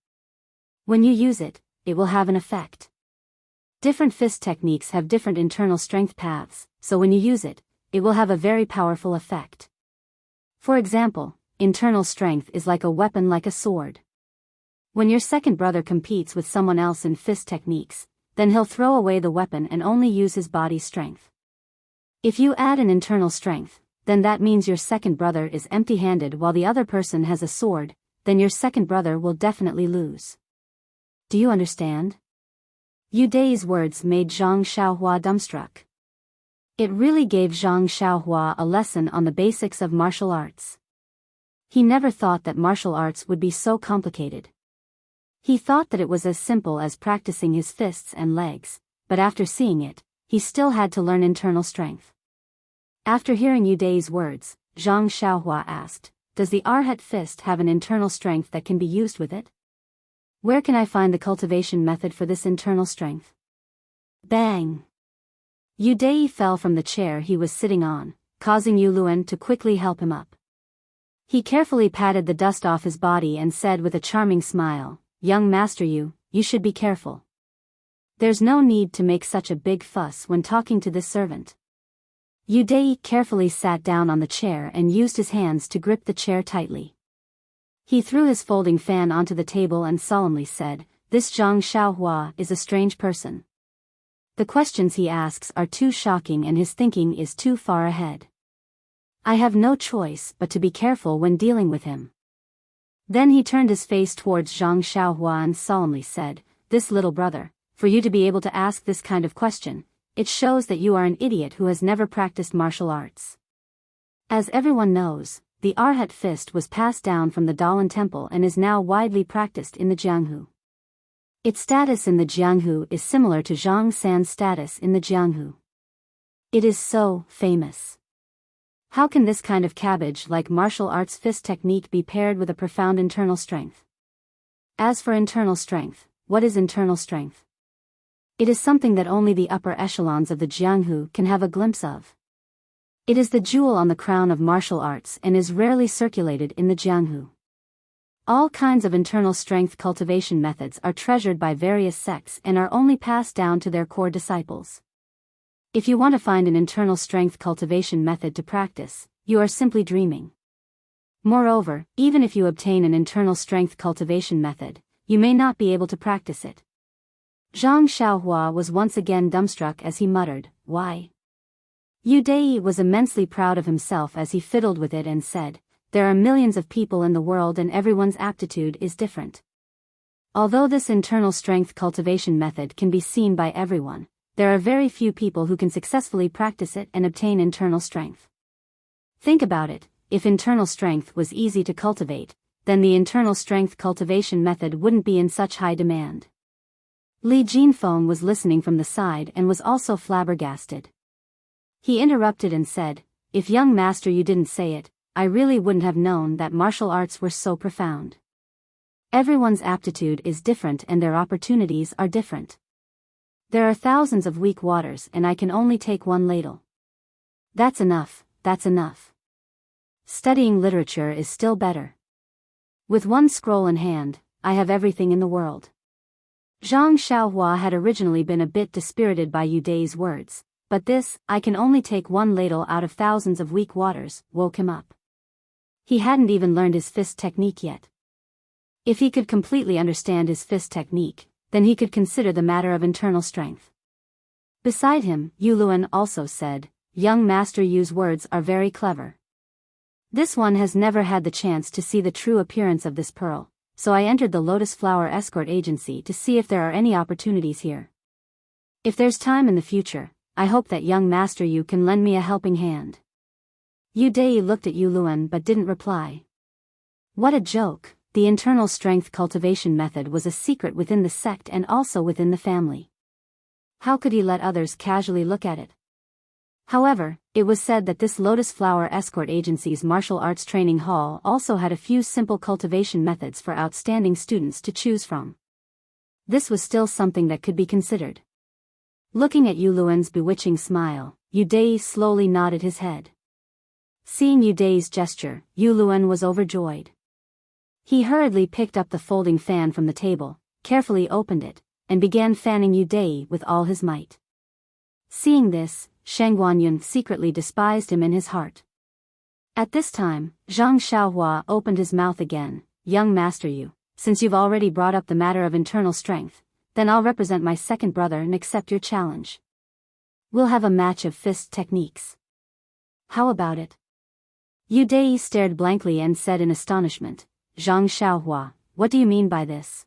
When you use it, it will have an effect. Different fist techniques have different internal strength paths, so when you use it, it will have a very powerful effect. For example, internal strength is like a weapon like a sword. When your second brother competes with someone else in fist techniques, then he'll throw away the weapon and only use his body's strength. If you add an internal strength, then that means your second brother is empty-handed while the other person has a sword, then your second brother will definitely lose. Do you understand? Yu Dai's words made Zhang Xiaohua dumbstruck. It really gave Zhang Xiaohua a lesson on the basics of martial arts. He never thought that martial arts would be so complicated. He thought that it was as simple as practicing his fists and legs, but after seeing it, he still had to learn internal strength. After hearing Yu Dai's words, Zhang Xiaohua asked, does the Arhat fist have an internal strength that can be used with it? Where can I find the cultivation method for this internal strength? Bang! Yu Dai fell from the chair he was sitting on, causing Yu Luan to quickly help him up. He carefully patted the dust off his body and said with a charming smile, young master you should be careful. There's no need to make such a big fuss when talking to this servant. Yu Dai carefully sat down on the chair and used his hands to grip the chair tightly. He threw his folding fan onto the table and solemnly said, this Zhang Xiaohua is a strange person. The questions he asks are too shocking and his thinking is too far ahead. I have no choice but to be careful when dealing with him. Then he turned his face towards Zhang Xiaohua and solemnly said, this little brother, for you to be able to ask this kind of question, it shows that you are an idiot who has never practiced martial arts. As everyone knows, the Arhat fist was passed down from the Dalan temple and is now widely practiced in the Jianghu. Its status in the Jianghu is similar to Zhang San's status in the Jianghu. It is so famous. How can this kind of cabbage-like martial arts fist technique be paired with a profound internal strength? As for internal strength, what is internal strength? It is something that only the upper echelons of the Jianghu can have a glimpse of. It is the jewel on the crown of martial arts and is rarely circulated in the Jianghu. All kinds of internal strength cultivation methods are treasured by various sects and are only passed down to their core disciples. If you want to find an internal strength cultivation method to practice, you are simply dreaming. Moreover, even if you obtain an internal strength cultivation method, you may not be able to practice it. Zhang Xiaohua was once again dumbstruck as he muttered, why? Yu Dai was immensely proud of himself as he fiddled with it and said, there are millions of people in the world and everyone's aptitude is different. Although this internal strength cultivation method can be seen by everyone, there are very few people who can successfully practice it and obtain internal strength. Think about it, if internal strength was easy to cultivate, then the internal strength cultivation method wouldn't be in such high demand. Li Jinfeng was listening from the side and was also flabbergasted. He interrupted and said, if young master you didn't say it, I really wouldn't have known that martial arts were so profound. Everyone's aptitude is different and their opportunities are different. There are thousands of weak waters and I can only take one ladle. That's enough, that's enough. Studying literature is still better. With one scroll in hand, I have everything in the world. Zhang Xiaohua had originally been a bit dispirited by Yu Dai's words, but this, "I can only take one ladle out of thousands of weak waters," woke him up. He hadn't even learned his fist technique yet. If he could completely understand his fist technique, then he could consider the matter of internal strength. Beside him, Yu Luan also said, "Young Master Yu's words are very clever. This one has never had the chance to see the true appearance of this pearl, so I entered the Lotus Flower Escort Agency to see if there are any opportunities here. If there's time in the future, I hope that young Master Yu can lend me a helping hand." Yu Dai looked at Yu Luan but didn't reply. What a joke! The internal strength cultivation method was a secret within the sect and also within the family. How could he let others casually look at it? However, it was said that this Lotus Flower Escort Agency's martial arts training hall also had a few simple cultivation methods for outstanding students to choose from. This was still something that could be considered. Looking at Yu Luan's bewitching smile, Yu Dai slowly nodded his head. Seeing Yu Dai's gesture, Yu Luan was overjoyed. He hurriedly picked up the folding fan from the table, carefully opened it, and began fanning Yu Dai with all his might. Seeing this, Shang Guanyun secretly despised him in his heart. At this time, Zhang Xiaohua opened his mouth again. "Young Master Yu, since you've already brought up the matter of internal strength, then I'll represent my second brother and accept your challenge. We'll have a match of fist techniques. How about it?" Yu Dai stared blankly and said in astonishment, "Zhang Xiaohua, what do you mean by this?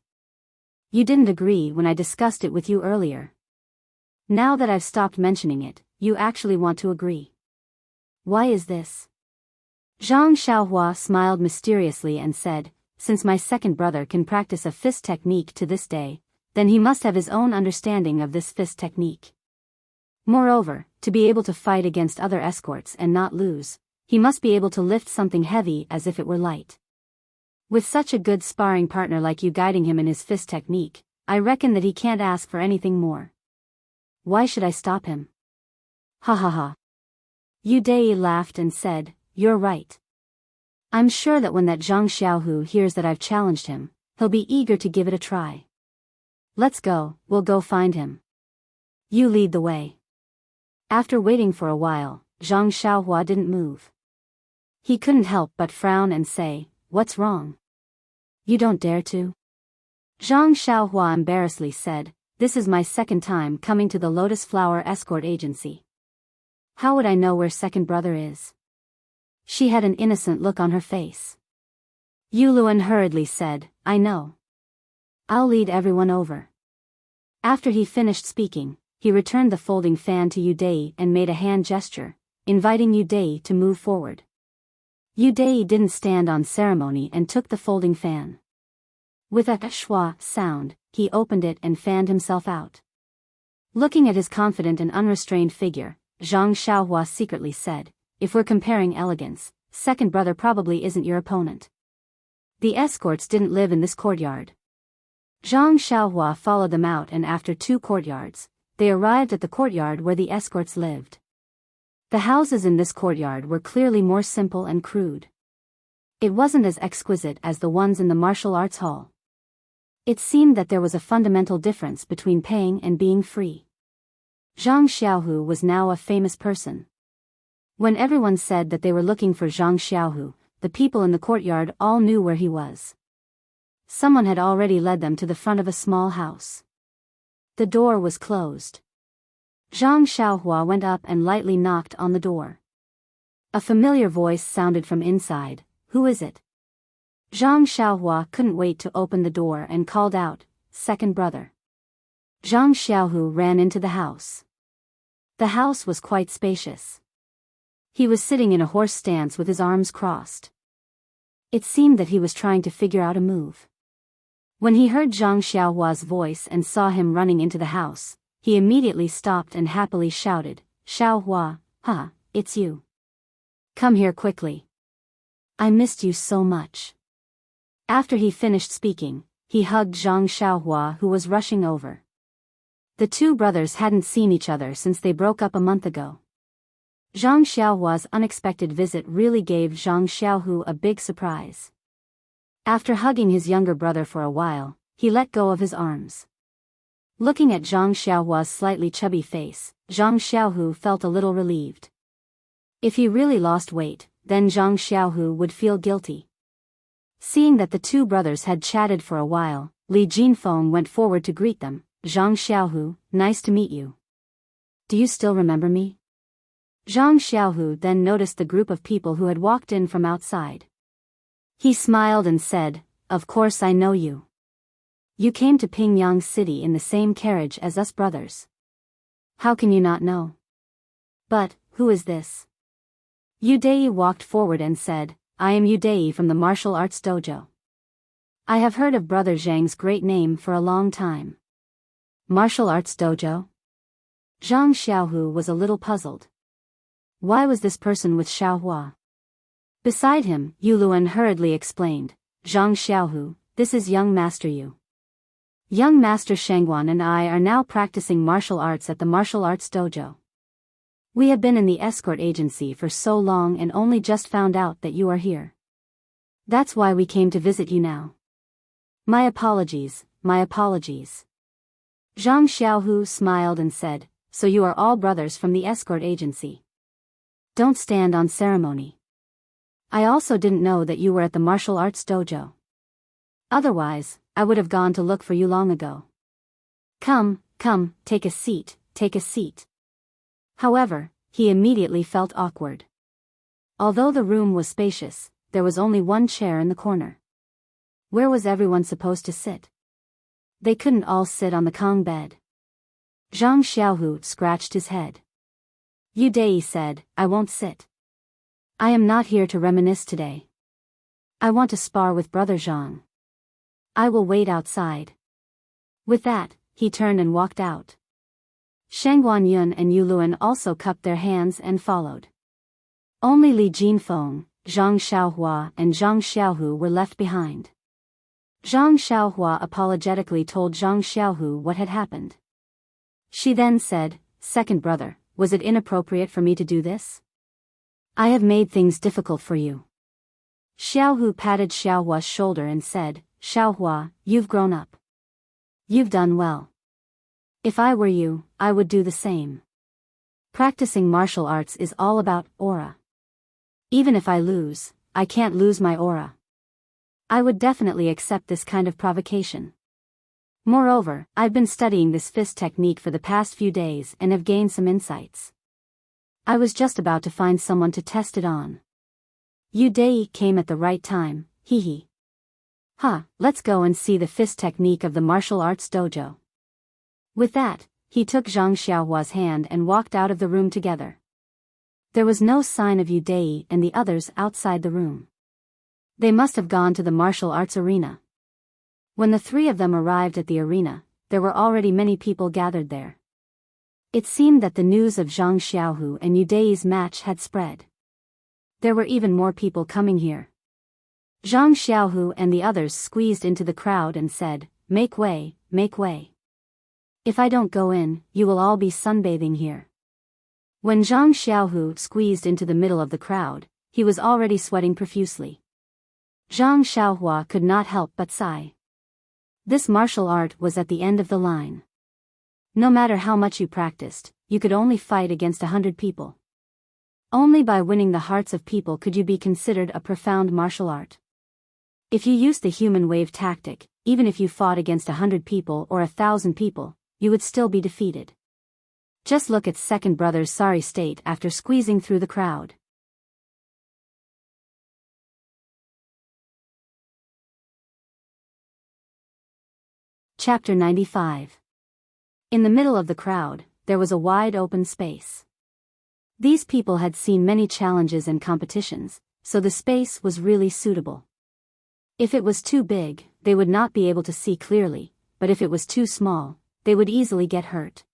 You didn't agree when I discussed it with you earlier. Now that I've stopped mentioning it, you actually want to agree. Why is this?" Zhang Xiaohua smiled mysteriously and said, "Since my second brother can practice a fist technique to this day, then he must have his own understanding of this fist technique. Moreover, to be able to fight against other escorts and not lose, he must be able to lift something heavy as if it were light. With such a good sparring partner like you guiding him in his fist technique, I reckon that he can't ask for anything more. Why should I stop him?" "Ha ha ha." Yu Dai laughed and said, "You're right. I'm sure that when that Zhang Xiaohu hears that I've challenged him, he'll be eager to give it a try. Let's go, we'll go find him. You lead the way." After waiting for a while, Zhang Xiaohua didn't move. He couldn't help but frown and say, "What's wrong? You don't dare to?" Zhang Xiaohua embarrassedly said, "This is my second time coming to the Lotus Flower Escort Agency. How would I know where second brother is?" She had an innocent look on her face. Yu Luan hurriedly said, "I know. I'll lead everyone over." After he finished speaking, he returned the folding fan to Yu Dai and made a hand gesture, inviting Yu Dai to move forward. Yu Dai didn't stand on ceremony and took the folding fan. With a schwa sound, he opened it and fanned himself out. Looking at his confident and unrestrained figure, Zhang Xiaohua secretly said, "If we're comparing elegance, second brother probably isn't your opponent." The escorts didn't live in this courtyard. Zhang Xiaohua followed them out and after 2 courtyards, they arrived at the courtyard where the escorts lived. The houses in this courtyard were clearly more simple and crude. It wasn't as exquisite as the ones in the martial arts hall. It seemed that there was a fundamental difference between paying and being free. Zhang Xiaohu was now a famous person. When everyone said that they were looking for Zhang Xiaohu, the people in the courtyard all knew where he was. Someone had already led them to the front of a small house. The door was closed. Zhang Xiaohua went up and lightly knocked on the door. A familiar voice sounded from inside, "Who is it?" Zhang Xiaohua couldn't wait to open the door and called out, "Second brother." Zhang Xiaohu ran into the house. The house was quite spacious. He was sitting in a horse stance with his arms crossed. It seemed that he was trying to figure out a move. When he heard Zhang Xiaohua's voice and saw him running into the house, he immediately stopped and happily shouted, "Xiaohua, it's you. Come here quickly. I missed you so much." After he finished speaking, he hugged Zhang Xiaohua who was rushing over. The 2 brothers hadn't seen each other since they broke up a month ago. Zhang Xiaohua's unexpected visit really gave Zhang Xiaohu a big surprise. After hugging his younger brother for a while, he let go of his arms. Looking at Zhang Xiaohua's slightly chubby face, Zhang Xiaohu felt a little relieved. If he really lost weight, then Zhang Xiaohu would feel guilty. Seeing that the two brothers had chatted for a while, Li Jinfeng went forward to greet them. Zhang Xiaohu, nice to meet you. Do you still remember me? Zhang Xiaohu then noticed the group of people who had walked in from outside. He smiled and said, of course I know you. You came to Pingyang City in the same carriage as us brothers. How can you not know? But, who is this? Yu Dai walked forward and said, I am Yu Dai from the martial arts dojo. I have heard of Brother Zhang's great name for a long time. Martial arts dojo? Zhang Xiaohu was a little puzzled. Why was this person with Xiaohua? Beside him, Yuluan hurriedly explained, Zhang Xiaohu, this is young Master Yu. Young Master Shangguan and I are now practicing martial arts at the martial arts dojo. We have been in the escort agency for so long and only just found out that you are here. That's why we came to visit you now. My apologies, my apologies. Zhang Xiaohu smiled and said, so you are all brothers from the escort agency. Don't stand on ceremony. I also didn't know that you were at the martial arts dojo. Otherwise, I would have gone to look for you long ago. Come, come, take a seat, take a seat. However, he immediately felt awkward. Although the room was spacious, there was only one chair in the corner. Where was everyone supposed to sit? They couldn't all sit on the Kong bed. Zhang Xiaohu scratched his head. Yu Dai said, I won't sit. I am not here to reminisce today. I want to spar with Brother Zhang. I will wait outside. With that, he turned and walked out. Shangguan Yun and Yuluan also cupped their hands and followed. Only Li Jinfeng, Zhang Xiaohua and Zhang Xiaohu were left behind. Zhang Xiaohua apologetically told Zhang Xiaohu what had happened. She then said, Second brother, was it inappropriate for me to do this? I have made things difficult for you. Xiaohu patted Xiaohua's shoulder and said, Xiaohua, you've grown up. You've done well. If I were you, I would do the same. Practicing martial arts is all about aura. Even if I lose, I can't lose my aura. I would definitely accept this kind of provocation. Moreover, I've been studying this fist technique for the past few days and have gained some insights. I was just about to find someone to test it on. Yu Dai came at the right time, hee. Let's go and see the fist technique of the martial arts dojo. With that, he took Zhang Xiaohua's hand and walked out of the room together. There was no sign of Yu Dai and the others outside the room. They must have gone to the martial arts arena. When the three of them arrived at the arena, there were already many people gathered there. It seemed that the news of Zhang Xiaohu and Yu Dai's match had spread. There were even more people coming here. Zhang Xiaohu and the others squeezed into the crowd and said, Make way, make way. If I don't go in, you will all be sunbathing here. When Zhang Xiaohu squeezed into the middle of the crowd, he was already sweating profusely. Zhang Xiaohua could not help but sigh. This martial art was at the end of the line. No matter how much you practiced, you could only fight against 100 people. Only by winning the hearts of people could you be considered a profound martial art. If you used the human wave tactic, even if you fought against 100 people or 1,000 people, you would still be defeated. Just look at second brother's sorry state after squeezing through the crowd. Chapter 95. In the middle of the crowd, there was a wide open space. These people had seen many challenges and competitions, so the space was really suitable. If it was too big, they would not be able to see clearly, but if it was too small, they would easily get hurt.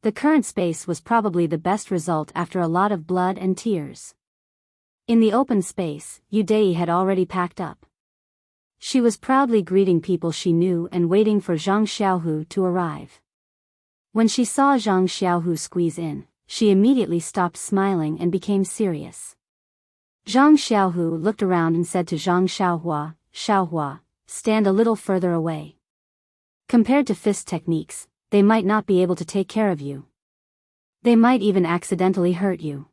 The current space was probably the best result after a lot of blood and tears. In the open space, Yu Dai had already packed up. She was proudly greeting people she knew and waiting for Zhang Xiaohu to arrive. When she saw Zhang Xiaohu squeeze in, she immediately stopped smiling and became serious. Zhang Xiaohu looked around and said to Zhang Xiaohua, Xiaohua, stand a little further away. Compared to fist techniques, they might not be able to take care of you. They might even accidentally hurt you.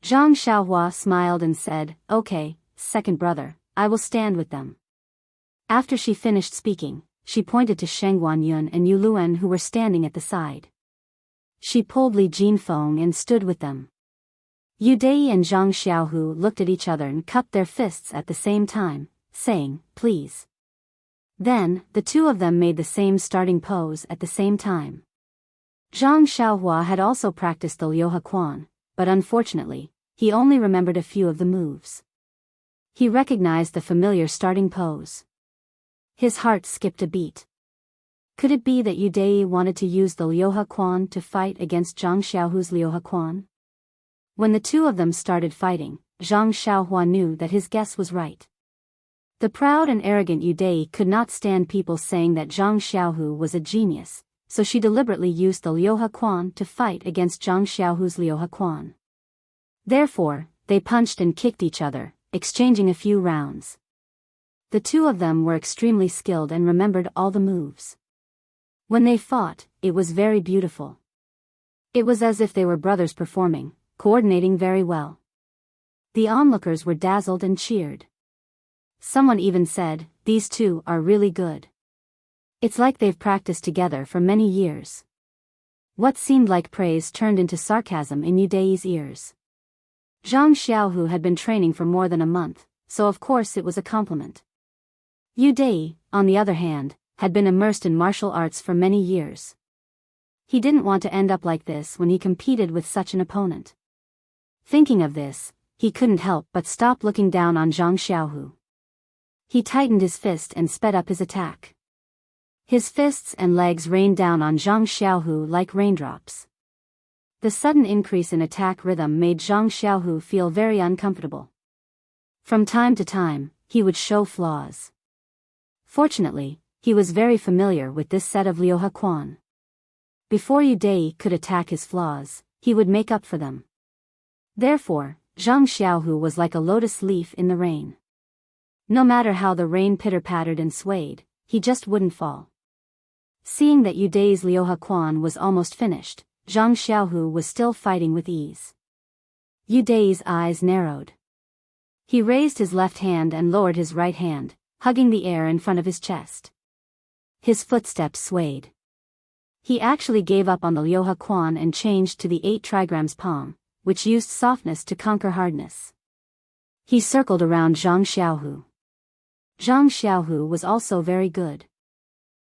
Zhang Xiaohua smiled and said, "Okay, second brother, I will stand with them." After she finished speaking, she pointed to Sheng Guanyun and Yu Luan who were standing at the side. She pulled Li Jinfeng and stood with them. Yu Dai and Zhang Xiaohu looked at each other and cupped their fists at the same time, saying, "Please." Then, the two of them made the same starting pose at the same time. Zhang Xiaohua had also practiced the Liuhe Quan, but unfortunately, he only remembered a few of the moves. He recognized the familiar starting pose. His heart skipped a beat. Could it be that Yu Dai wanted to use the Liuhe Quan to fight against Zhang Xiaohu's Liuhe Quan? When the two of them started fighting, Zhang Xiaohua knew that his guess was right. The proud and arrogant Yu Dai could not stand people saying that Zhang Xiaohu was a genius, so she deliberately used the Liuhe Quan to fight against Zhang Xiaohu's Liuhe Quan. Therefore, they punched and kicked each other, exchanging a few rounds. The two of them were extremely skilled and remembered all the moves. When they fought, it was very beautiful. It was as if they were brothers performing, coordinating very well. The onlookers were dazzled and cheered. Someone even said, "These two are really good. It's like they've practiced together for many years." What seemed like praise turned into sarcasm in Yu Dai's ears. Zhang Xiaohu had been training for more than a month, so of course it was a compliment. Yu Dai, on the other hand, had been immersed in martial arts for many years. He didn't want to end up like this when he competed with such an opponent. Thinking of this, he couldn't help but stop looking down on Zhang Xiaohu. He tightened his fist and sped up his attack. His fists and legs rained down on Zhang Xiaohu like raindrops. The sudden increase in attack rhythm made Zhang Xiaohu feel very uncomfortable. From time to time, he would show flaws. Fortunately, he was very familiar with this set of Liuhe Quan. Before Yu Dai could attack his flaws, he would make up for them. Therefore, Zhang Xiaohu was like a lotus leaf in the rain. No matter how the rain pitter-pattered and swayed, he just wouldn't fall. Seeing that Yu Dai's Liuhe Quan was almost finished, Zhang Xiaohu was still fighting with ease. Yu Dai's eyes narrowed. He raised his left hand and lowered his right hand, hugging the air in front of his chest. His footsteps swayed. He actually gave up on the Liuhe Quan and changed to the 8 trigrams palm, which used softness to conquer hardness. He circled around Zhang Xiaohu. Zhang Xiaohu was also very good.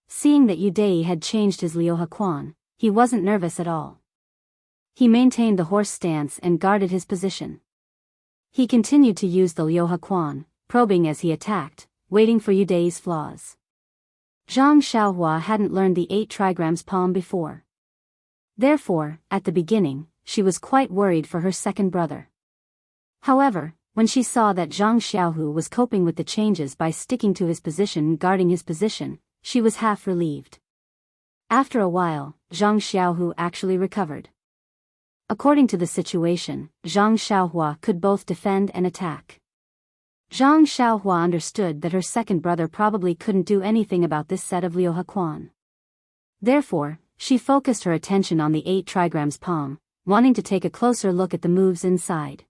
Seeing that Yu Dai had changed his Liuhe Quan, he wasn't nervous at all. He maintained the horse stance and guarded his position. He continued to use the Liuhe Quan, probing as he attacked, waiting for Yu Dai's flaws. Zhang Xiaohua hadn't learned the 8 trigrams palm before. Therefore, at the beginning, she was quite worried for her second brother. However, when she saw that Zhang Xiaohu was coping with the changes by sticking to his position and guarding his position, she was half relieved. After a while, Zhang Xiaohu actually recovered. According to the situation, Zhang Xiaohua could both defend and attack. Zhang Xiaohua understood that her second brother probably couldn't do anything about this set of Liuhe Quan. Therefore, she focused her attention on the 8 trigrams palm, wanting to take a closer look at the moves inside.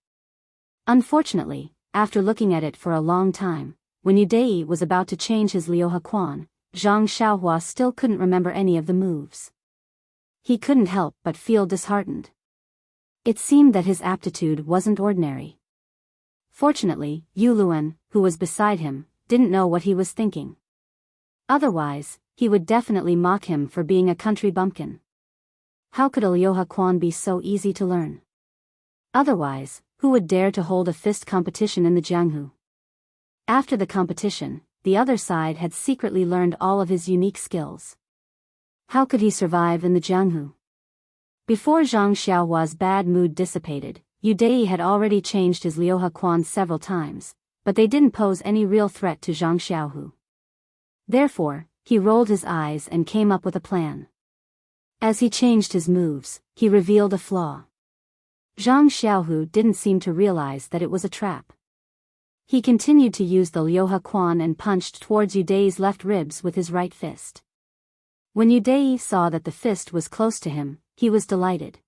Unfortunately, after looking at it for a long time, when Yu Dai was about to change his Liuhe Quan, Zhang Xiaohua still couldn't remember any of the moves. He couldn't help but feel disheartened. It seemed that his aptitude wasn't ordinary. Fortunately, Yu Luan, who was beside him, didn't know what he was thinking. Otherwise, he would definitely mock him for being a country bumpkin. How could a Liuhe Quan be so easy to learn? Otherwise, who would dare to hold a fist competition in the Jianghu? After the competition, the other side had secretly learned all of his unique skills. How could he survive in the Jianghu? Before Zhang Xiaohua's bad mood dissipated, Yu Dai had already changed his Liuhe Quan several times, but they didn't pose any real threat to Zhang Xiaohu. Therefore, he rolled his eyes and came up with a plan. As he changed his moves, he revealed a flaw. Zhang Xiaohu didn't seem to realize that it was a trap. He continued to use the Liuhe Quan and punched towards Yu Dai's left ribs with his right fist. When Yu Dai saw that the fist was close to him, he was delighted.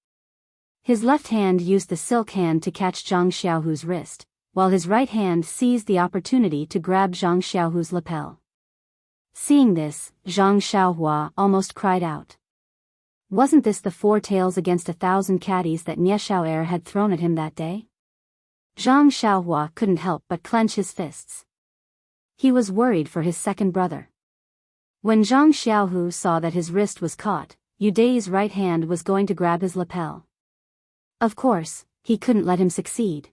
His left hand used the silk hand to catch Zhang Xiaohu's wrist, while his right hand seized the opportunity to grab Zhang Xiaohu's lapel. Seeing this, Zhang Xiaohua almost cried out. Wasn't this the 4 tails against 1,000 caddies that Nie Xiao'er had thrown at him that day? Zhang Xiaohua couldn't help but clench his fists. He was worried for his second brother. When Zhang Xiaohu saw that his wrist was caught, Yu Dai's right hand was going to grab his lapel. Of course, he couldn't let him succeed.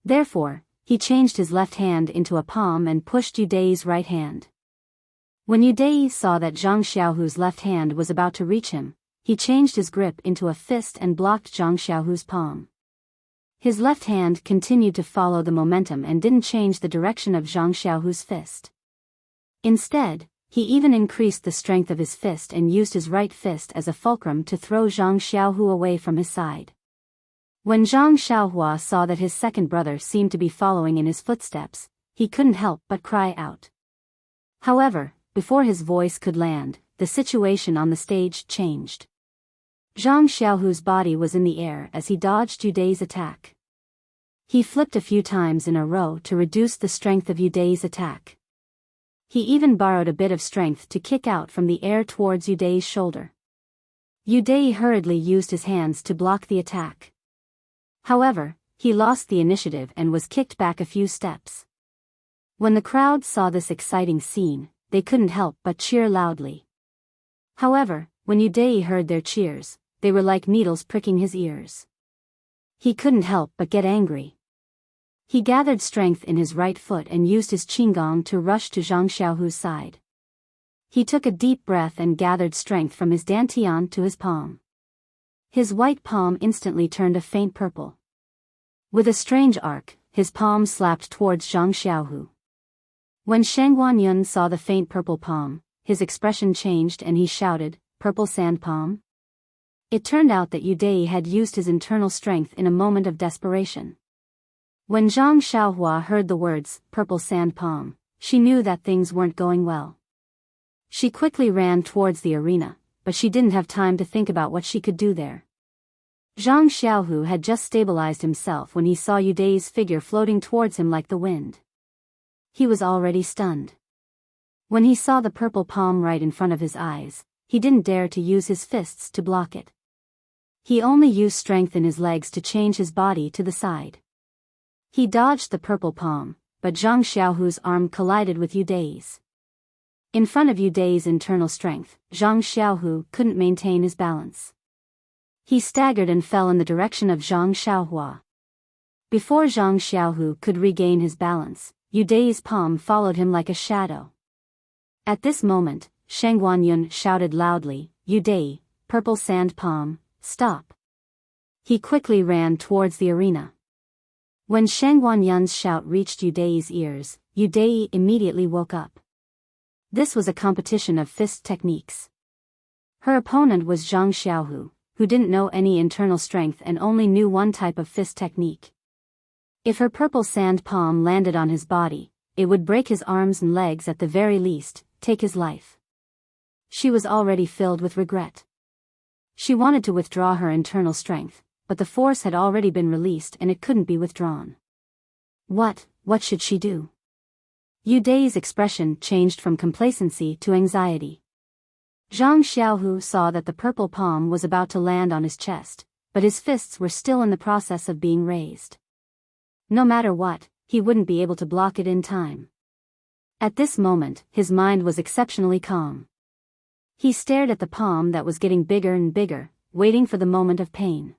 Therefore, he changed his left hand into a palm and pushed Yu Dai's right hand. When Yu Dai saw that Zhang Xiaohu's left hand was about to reach him, he changed his grip into a fist and blocked Zhang Xiaohu's palm. His left hand continued to follow the momentum and didn't change the direction of Zhang Xiaohu's fist. Instead, he even increased the strength of his fist and used his right fist as a fulcrum to throw Zhang Xiaohu away from his side. When Zhang Xiaohua saw that his second brother seemed to be following in his footsteps, he couldn't help but cry out. However, before his voice could land, the situation on the stage changed. Zhang Xiaohu's body was in the air as he dodged Yu Dai's attack. He flipped a few times in a row to reduce the strength of Yu Dai's attack. He even borrowed a bit of strength to kick out from the air towards Yu Dai's shoulder. Yu Dai hurriedly used his hands to block the attack. However, he lost the initiative and was kicked back a few steps. When the crowd saw this exciting scene, they couldn't help but cheer loudly. However, when Yu Dai heard their cheers, they were like needles pricking his ears. He couldn't help but get angry. He gathered strength in his right foot and used his qinggong to rush to Zhang Xiaohu's side. He took a deep breath and gathered strength from his dantian to his palm. His white palm instantly turned a faint purple. With a strange arc, his palm slapped towards Zhang Xiaohu. When Shang Guanyun saw the faint purple palm, his expression changed and he shouted, "Purple sand palm?" It turned out that Yu Dai had used his internal strength in a moment of desperation. When Zhang Xiaohua heard the words, "Purple sand palm," she knew that things weren't going well. She quickly ran towards the arena, but she didn't have time to think about what she could do there. Zhang Xiaohu had just stabilized himself when he saw Yu Dai's figure floating towards him like the wind. He was already stunned. When he saw the purple palm right in front of his eyes, he didn't dare to use his fists to block it. He only used strength in his legs to change his body to the side. He dodged the purple palm, but Zhang Xiaohu's arm collided with Yu Dai's. In front of Yu Dai's internal strength, Zhang Xiaohu couldn't maintain his balance. He staggered and fell in the direction of Zhang Xiaohua. Before Zhang Xiaohu could regain his balance, Yu Dai's palm followed him like a shadow. At this moment, Shang Guanyun shouted loudly, "Yu Dai, purple sand palm, stop!" He quickly ran towards the arena. When Shang Guanyun's shout reached Yu Dai's ears, Yu Dai immediately woke up. This was a competition of fist techniques. Her opponent was Zhang Xiaohu, who didn't know any internal strength and only knew one type of fist technique. If her purple sand palm landed on his body, it would break his arms and legs, at the very least, take his life. She was already filled with regret. She wanted to withdraw her internal strength, but the force had already been released and it couldn't be withdrawn. What should she do? Yu Dai's expression changed from complacency to anxiety. Zhang Xiaohu saw that the purple palm was about to land on his chest, but his fists were still in the process of being raised. No matter what, he wouldn't be able to block it in time. At this moment, his mind was exceptionally calm. He stared at the palm that was getting bigger and bigger, waiting for the moment of pain.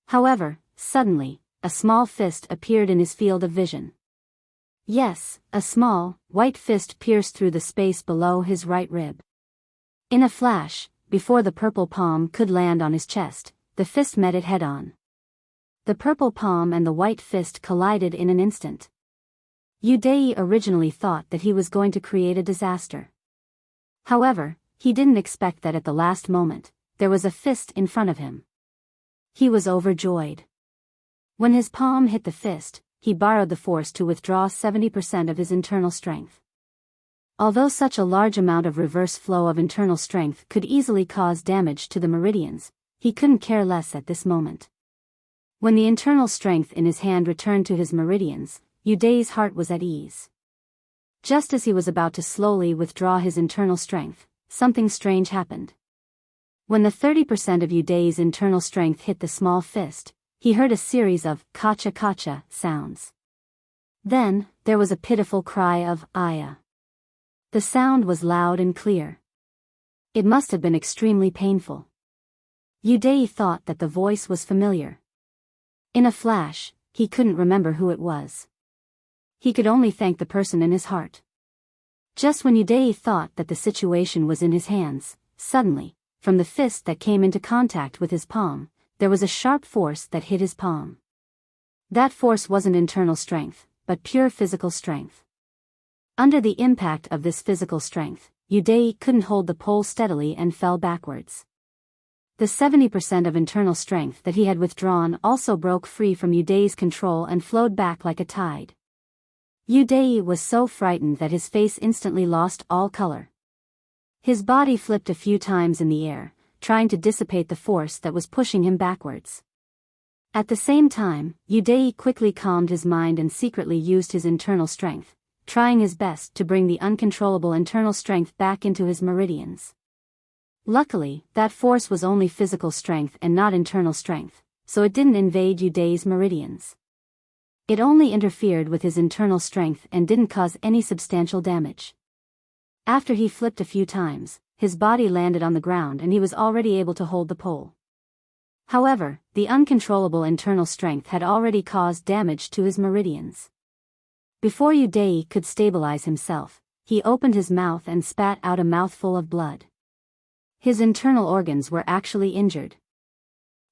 However, suddenly, a small fist appeared in his field of vision. Yes, a small, white fist pierced through the space below his right rib. In a flash, before the purple palm could land on his chest, the fist met it head-on. The purple palm and the white fist collided in an instant. Yu Dai originally thought that he was going to create a disaster. However, he didn't expect that at the last moment, there was a fist in front of him. He was overjoyed. When his palm hit the fist, he borrowed the force to withdraw 70% of his internal strength. Although such a large amount of reverse flow of internal strength could easily cause damage to the meridians, he couldn't care less at this moment. When the internal strength in his hand returned to his meridians, Yu Dai's heart was at ease. Just as he was about to slowly withdraw his internal strength, something strange happened. When the 30% of Yu Dai's internal strength hit the small fist, he heard a series of kacha-kacha sounds. Then, there was a pitiful cry of "Aya." The sound was loud and clear. It must have been extremely painful. Yu Dai thought that the voice was familiar. In a flash, he couldn't remember who it was. He could only thank the person in his heart. Just when Yu Dai thought that the situation was in his hands, suddenly, from the fist that came into contact with his palm, there was a sharp force that hit his palm. That force wasn't internal strength, but pure physical strength. Under the impact of this physical strength, Yu Dai couldn't hold the pole steadily and fell backwards. The 70% of internal strength that he had withdrawn also broke free from Yu Dai's control and flowed back like a tide. Yu Dai was so frightened that his face instantly lost all color. His body flipped a few times in the air, trying to dissipate the force that was pushing him backwards. At the same time, Yu Dai quickly calmed his mind and secretly used his internal strength, trying his best to bring the uncontrollable internal strength back into his meridians. Luckily, that force was only physical strength and not internal strength, so it didn't invade Yu Dai's meridians. It only interfered with his internal strength and didn't cause any substantial damage. After he flipped a few times, his body landed on the ground and he was already able to hold the pole. However, the uncontrollable internal strength had already caused damage to his meridians. Before Yu Dai could stabilize himself, he opened his mouth and spat out a mouthful of blood. His internal organs were actually injured.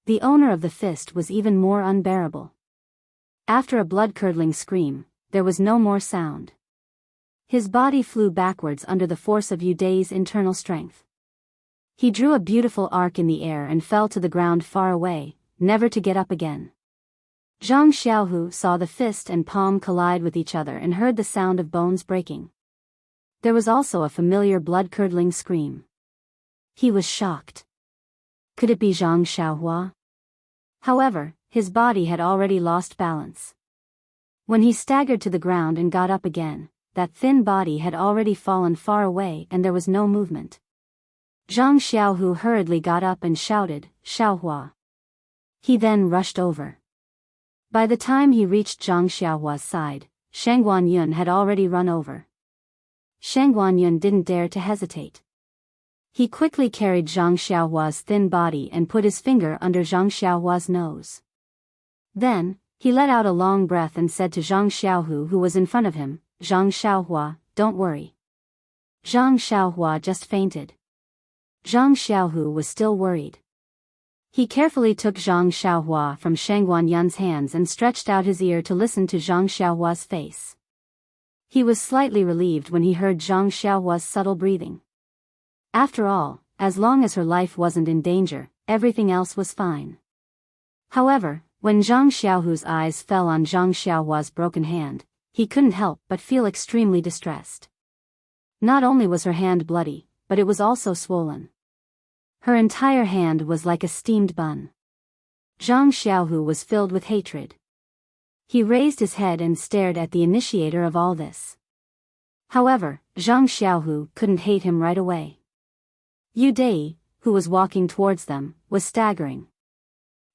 The owner of the fist was even more unbearable. After a blood-curdling scream, there was no more sound. His body flew backwards under the force of Yu Dai's internal strength. He drew a beautiful arc in the air and fell to the ground far away, never to get up again. Zhang Xiaohu saw the fist and palm collide with each other and heard the sound of bones breaking. There was also a familiar blood-curdling scream. He was shocked. Could it be Zhang Xiaohua? However, his body had already lost balance. When he staggered to the ground and got up again, that thin body had already fallen far away and there was no movement. Zhang Xiaohu hurriedly got up and shouted, "Xiaohua." He then rushed over. By the time he reached Zhang Xiaohua's side, Shang Guanyun had already run over. Shang Guanyun didn't dare to hesitate. He quickly carried Zhang Xiaohua's thin body and put his finger under Zhang Xiaohua's nose. Then, he let out a long breath and said to Zhang Xiaohu who was in front of him, "Zhang Xiaohua, don't worry." Zhang Xiaohua just fainted. Zhang Xiaohu was still worried. He carefully took Zhang Xiaohua from Shang Guanyun's hands and stretched out his ear to listen to Zhang Xiaohua's face. He was slightly relieved when he heard Zhang Xiaohua's subtle breathing. After all, as long as her life wasn't in danger, everything else was fine. However, when Zhang Xiaohu's eyes fell on Zhang Xiaohua's broken hand, he couldn't help but feel extremely distressed. Not only was her hand bloody, but it was also swollen. Her entire hand was like a steamed bun. Zhang Xiaohu was filled with hatred. He raised his head and stared at the initiator of all this. However, Zhang Xiaohu couldn't hate him right away. Yu Dai, who was walking towards them, was staggering.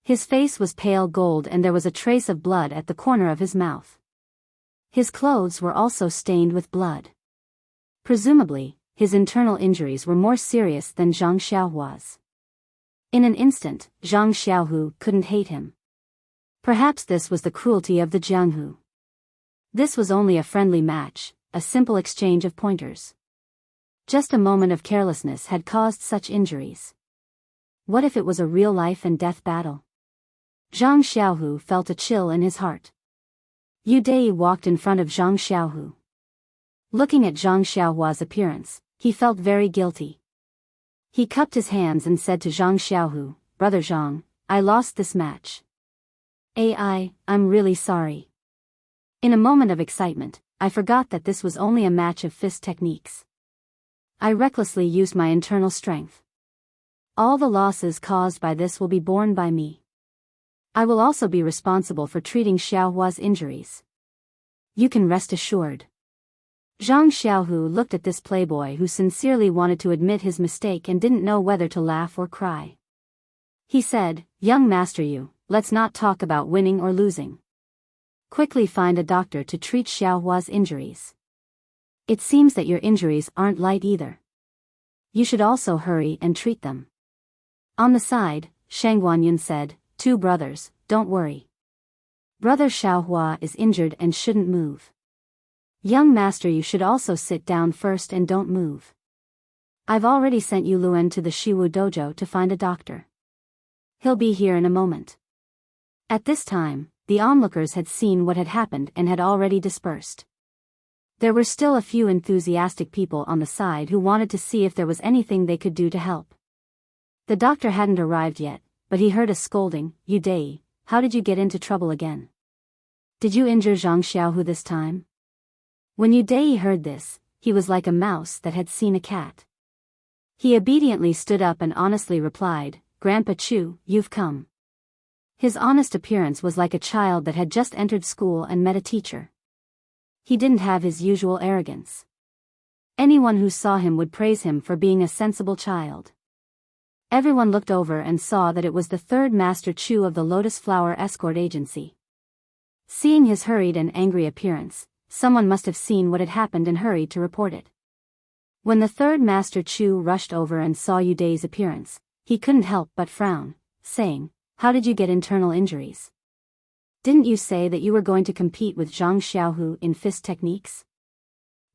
His face was pale gold and there was a trace of blood at the corner of his mouth. His clothes were also stained with blood. Presumably, his internal injuries were more serious than Zhang Xiaohua's. In an instant, Zhang Xiaohu couldn't hate him. Perhaps this was the cruelty of the Jianghu. This was only a friendly match, a simple exchange of pointers. Just a moment of carelessness had caused such injuries. What if it was a real life and death battle? Zhang Xiaohu felt a chill in his heart. Yu Dai walked in front of Zhang Xiaohu. Looking at Zhang Xiaohua's appearance, he felt very guilty. He cupped his hands and said to Zhang Xiaohu, "Brother Zhang, I lost this match. I'm really sorry." In a moment of excitement, I forgot that this was only a match of fist techniques. I recklessly used my internal strength. All the losses caused by this will be borne by me. I will also be responsible for treating Xiaohua's injuries. You can rest assured. Zhang Xiaohu looked at this playboy who sincerely wanted to admit his mistake and didn't know whether to laugh or cry. He said, "Young master, let's not talk about winning or losing. Quickly find a doctor to treat Xiaohua's injuries. It seems that your injuries aren't light either. You should also hurry and treat them." On the side, Shang Guanyun said, "Two brothers, don't worry. Brother Xiaohua is injured and shouldn't move. Young master, you should also sit down first and don't move. I've already sent Yu Luan to the Shiwu dojo to find a doctor. He'll be here in a moment." At this time, the onlookers had seen what had happened and had already dispersed. There were still a few enthusiastic people on the side who wanted to see if there was anything they could do to help. The doctor hadn't arrived yet, but he heard a scolding, "Yu Dai, how did you get into trouble again? Did you injure Zhang Xiaohu this time?" When Yu Dai heard this, he was like a mouse that had seen a cat. He obediently stood up and honestly replied, "Grandpa Chu, you've come." His honest appearance was like a child that had just entered school and met a teacher. He didn't have his usual arrogance. Anyone who saw him would praise him for being a sensible child. Everyone looked over and saw that it was the third Master Chu of the Lotus Flower Escort Agency. Seeing his hurried and angry appearance, someone must have seen what had happened and hurried to report it. When the third Master Chu rushed over and saw Yu Dai's appearance, he couldn't help but frown, saying, "How did you get internal injuries? Didn't you say that you were going to compete with Zhang Xiaohu in fist techniques?"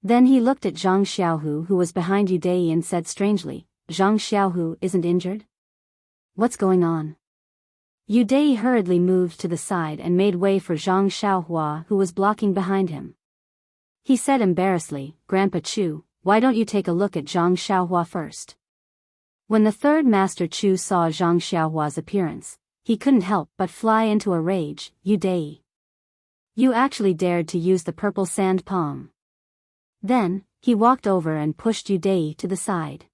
Then he looked at Zhang Xiaohu, who was behind Yu Dai, and said strangely, "Zhang Xiaohu isn't injured? What's going on?" Yu Dai hurriedly moved to the side and made way for Zhang Xiaohua, who was blocking behind him. He said embarrassedly, "Grandpa Chu, why don't you take a look at Zhang Xiaohua first?" When the third Master Chu saw Zhang Xiaohua's appearance, he couldn't help but fly into a rage. "Yu Dai, you actually dared to use the purple sand palm." Then, he walked over and pushed Yu Dai to the side.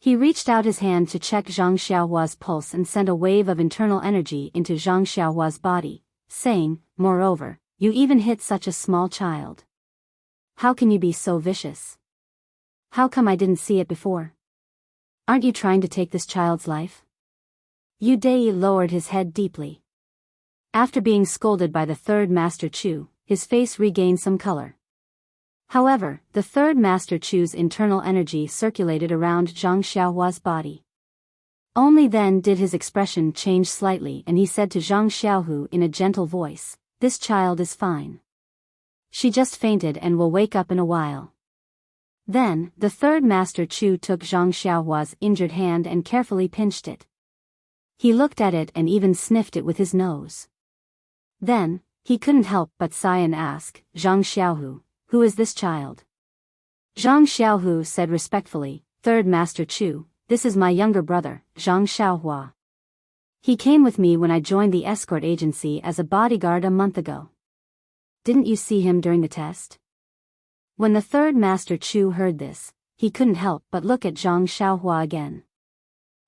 He reached out his hand to check Zhang Xiaohua's pulse and sent a wave of internal energy into Zhang Xiaohua's body, saying, "Moreover, you even hit such a small child. How can you be so vicious? How come I didn't see it before? Aren't you trying to take this child's life?" Yu Dai lowered his head deeply. After being scolded by the third Master Chu, his face regained some color. However, the third Master Chu's internal energy circulated around Zhang Xiaohua's body. Only then did his expression change slightly, and he said to Zhang Xiaohu in a gentle voice, "This child is fine. She just fainted and will wake up in a while." Then, the third Master Chu took Zhang Xiaohua's injured hand and carefully pinched it. He looked at it and even sniffed it with his nose. Then, he couldn't help but sigh and ask, "Zhang Xiaohu, who is this child?" Zhang Xiaohu said respectfully, "Third Master Chu, this is my younger brother, Zhang Xiaohua. He came with me when I joined the escort agency as a bodyguard a month ago. Didn't you see him during the test?" When the third Master Chu heard this, he couldn't help but look at Zhang Xiaohua again.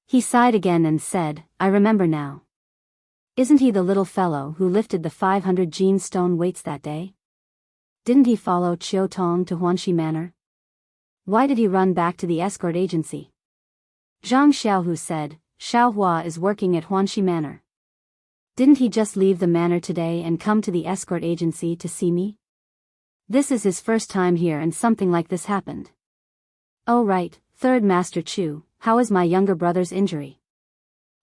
He sighed again and said, "I remember now. Isn't he the little fellow who lifted the 500 gene stone weights that day? Didn't he follow Chiu Tong to Huanxi Manor? Why did he run back to the escort agency?" Zhang Xiaohu said, "Xiaohua is working at Huanxi Manor. Didn't he just leave the manor today and come to the escort agency to see me? This is his first time here and something like this happened." "Oh right, third Master Chu, how is my younger brother's injury?"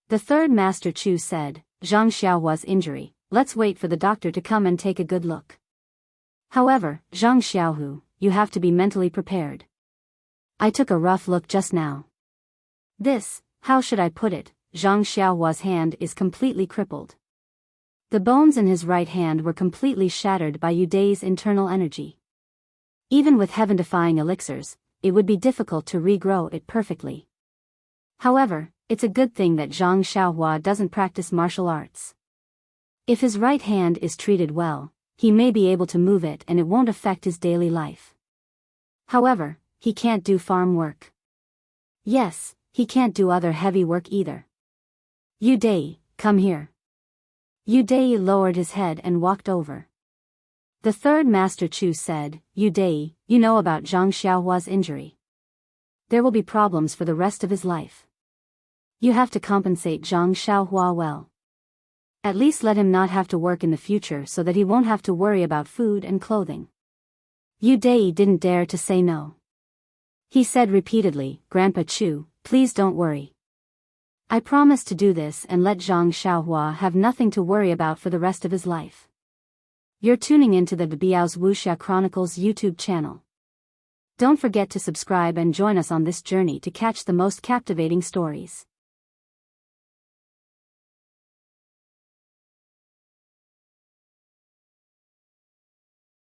The third Master Chu said, "Zhang Xiaohua's injury, let's wait for the doctor to come and take a good look. However, Zhang Xiaohu, you have to be mentally prepared. I took a rough look just now. This, how should I put it, Zhang Xiaohua's hand is completely crippled. The bones in his right hand were completely shattered by Yu Dai's internal energy. Even with heaven-defying elixirs, it would be difficult to regrow it perfectly. However, it's a good thing that Zhang Xiaohua doesn't practice martial arts. If his right hand is treated well, he may be able to move it and it won't affect his daily life. However, he can't do farm work. Yes, he can't do other heavy work either. Yu Dai, come here. Yu Dai lowered his head and walked over. The third Master Chu said, Yu Dai, you know about Zhang Xiaohua's injury. There will be problems for the rest of his life. You have to compensate Zhang Xiaohua well. At least let him not have to work in the future so that he won't have to worry about food and clothing. Yu Dai didn't dare to say no. He said repeatedly, Grandpa Chu, please don't worry. I promise to do this and let Zhang Xiaohua have nothing to worry about for the rest of his life. You're tuning into the Biyao's Wuxia Chronicles YouTube channel. Don't forget to subscribe and join us on this journey to catch the most captivating stories.